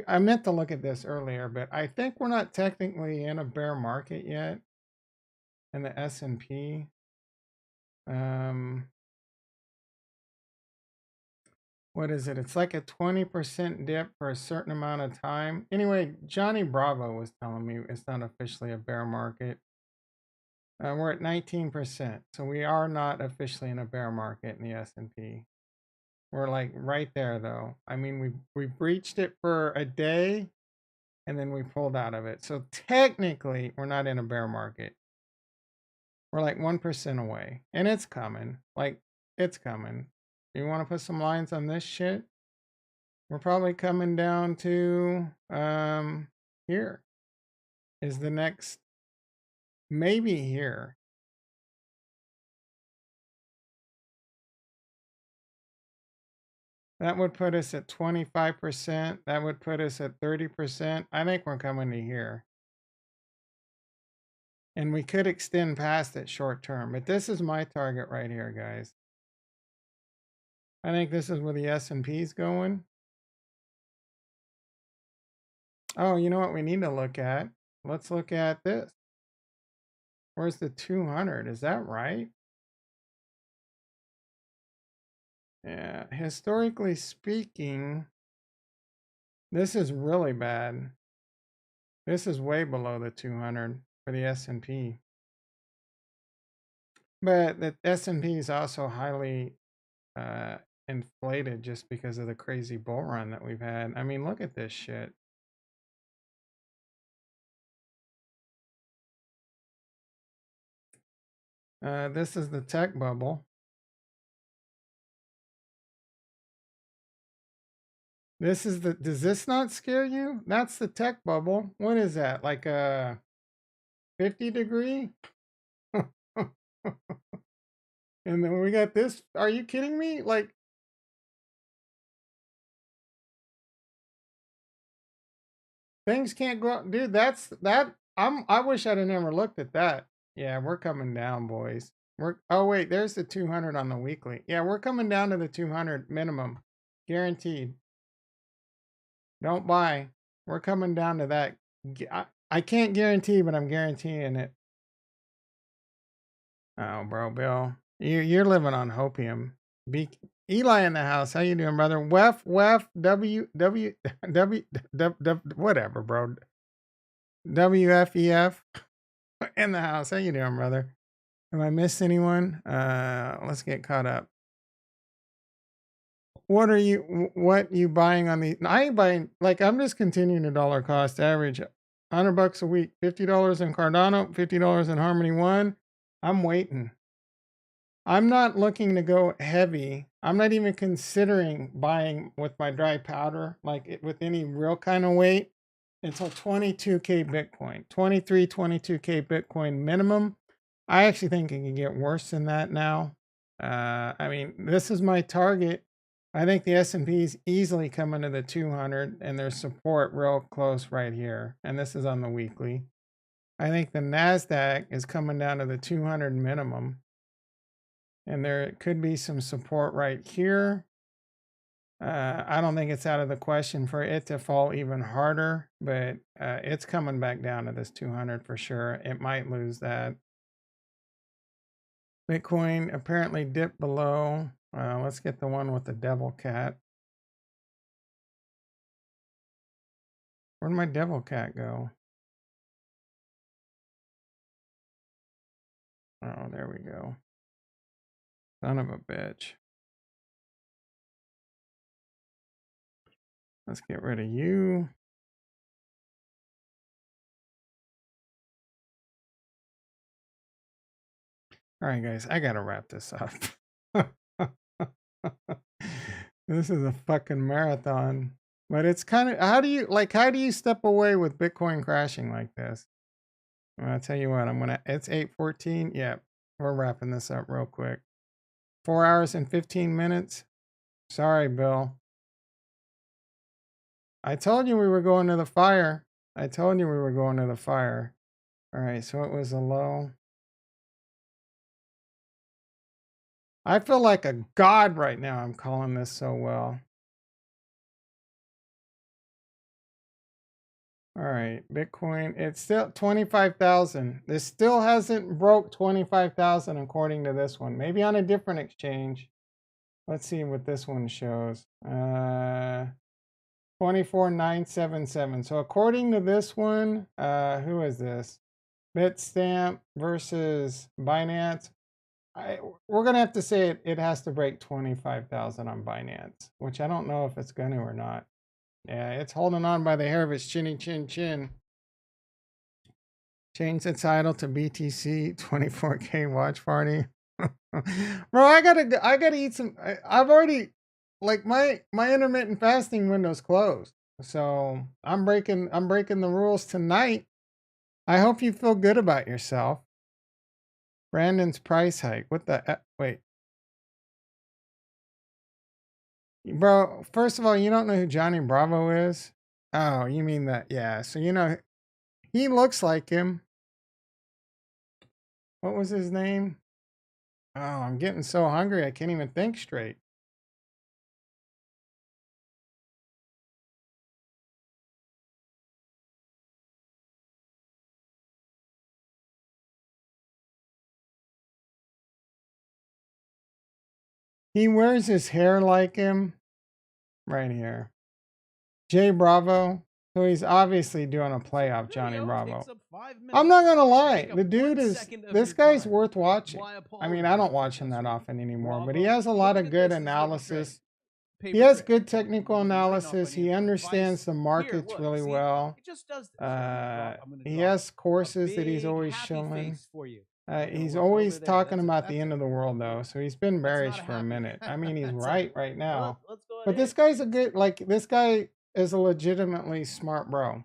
[SPEAKER 1] I meant to look at this earlier, but I think we're not technically in a bear market yet in the S&P. What is it? It's like a 20% dip for a certain amount of time. Anyway, Johnny Bravo was telling me it's not officially a bear market. We're at 19%, so we are not officially in a bear market in the S&P. We're like right there though. I mean, we breached it for a day and then we pulled out of it. So technically, we're not in a bear market. We're like 1% away, and it's coming. Like, it's coming. You want to put some lines on this shit? We're probably coming down to here is the next, maybe here. That would put us at 25%. That would put us at 30%. I think we're coming to here. And we could extend past it short term, but this is my target right here, guys. I think this is where the S&P is going. Oh, you know what we need to look at? Let's look at this. Where's the 200? Is that right? Yeah, historically speaking, this is really bad. This is way below the 200 for the S&P. But the S&P is also highly inflated just because of the crazy bull run that we've had. I mean, look at this shit. This is the tech bubble. This is the, does this not scare you? That's the tech bubble. What is that? Like a 50 degree? And then we got this. Are you kidding me? Like, things can't go, dude. That's that. I wish I'd have never looked at that. Yeah, we're coming down, boys. Oh wait, there's the 200 on the weekly. Yeah, we're coming down to the 200 minimum, guaranteed. Don't buy. We're coming down to that. I can't guarantee, but I'm guaranteeing it. Oh, bro, Bill, you're living on hopium. Eli in the house. How you doing, brother? Wef, whatever, bro. WFEF in the house. How you doing, brother? Have I missed anyone? Let's get caught up. What you buying on the? I ain't buying. Like, I'm just continuing to dollar cost average. $100 a week. $50 in Cardano. $50 in Harmony One. I'm waiting. I'm not looking to go heavy. I'm not even considering buying with my dry powder, like with any real kind of weight, until 22K Bitcoin, 22K Bitcoin minimum. I actually think it can get worse than that now. I mean, this is my target. I think the S&P is easily coming to the 200 and there's support real close right here. And this is on the weekly. I think the NASDAQ is coming down to the 200 minimum. And there could be some support right here. I don't think it's out of the question for it to fall even harder, but it's coming back down to this 200 for sure. It might lose that. Bitcoin apparently dipped below. Let's get the one with the devil cat. Where'd my devil cat go? Oh, there we go. Son of a bitch. Let's get rid of you. All right, guys, I gotta wrap this up. This is a fucking marathon. But it's kind of, how do you step away with Bitcoin crashing like this? I'll tell you what, it's 8:14. Yeah, we're wrapping this up real quick. 4 hours and 15 minutes. Sorry, Bill. I told you we were going to the fire. I told you we were going to the fire. All right, so it was a low. I feel like a god right now. I'm calling this so well. All right, Bitcoin, it's still 25,000. This still hasn't broke 25,000 according to this one. Maybe on a different exchange. Let's see what this one shows. 24,977. So according to this one, who is this? Bitstamp versus Binance. We're going to have to say it has to break 25,000 on Binance, which I don't know if it's going to or not. Yeah, it's holding on by the hair of its chinny chin chin. Change the title to BTC 24K watch party. Bro, I gotta eat some. I've already, like, my intermittent fasting window's closed. So I'm breaking the rules tonight. I hope you feel good about yourself. Brandon's price hike. What the wait. Bro, first of all, you don't know who Johnny Bravo is? Oh, you mean that? Yeah. So, you know, he looks like him. What was his name? Oh, I'm getting so hungry I can't even think straight. He wears his hair like him. Right here. Jay Bravo. So he's obviously doing a play off Johnny Bravo. I'm not gonna lie, the dude is, this guy's worth watching. I mean, I don't watch him that often anymore, but he has a lot of good analysis. He has good technical analysis. He understands the markets really well. He has courses that he's always showing. He's always talking about the end of the world though, so he's been bearish for a minute. I mean, he's right now. But this guy's a good, like, this guy is a legitimately smart bro.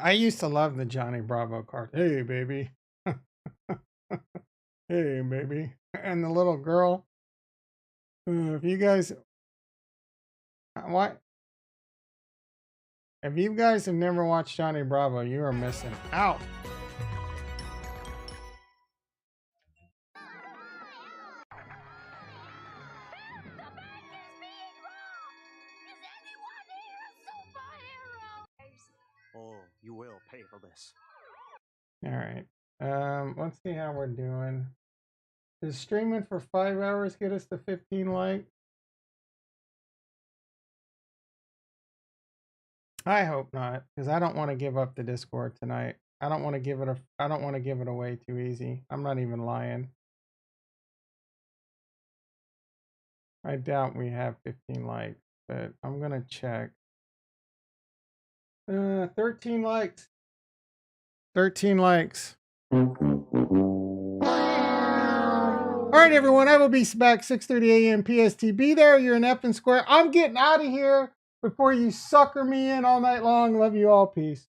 [SPEAKER 1] I used to love the Johnny Bravo card. Hey, baby. Hey, baby. And the little girl. If you guys, what? If you guys have never watched Johnny Bravo, you are missing out.
[SPEAKER 16] Oh, you will pay for this.
[SPEAKER 1] All right. Let's see how we're doing. Does streaming for 5 hours get us to 15 likes? I hope not, because I don't want to give up the Discord tonight. I don't want to give it away too easy. I'm not even lying. I doubt we have 15 likes, but I'm gonna check. 13 likes. 13 likes. All right, everyone. I will be back 6:30 a.m. PST. Be there. You're in F and Square. I'm getting out of here before you sucker me in all night long. Love you all. Peace.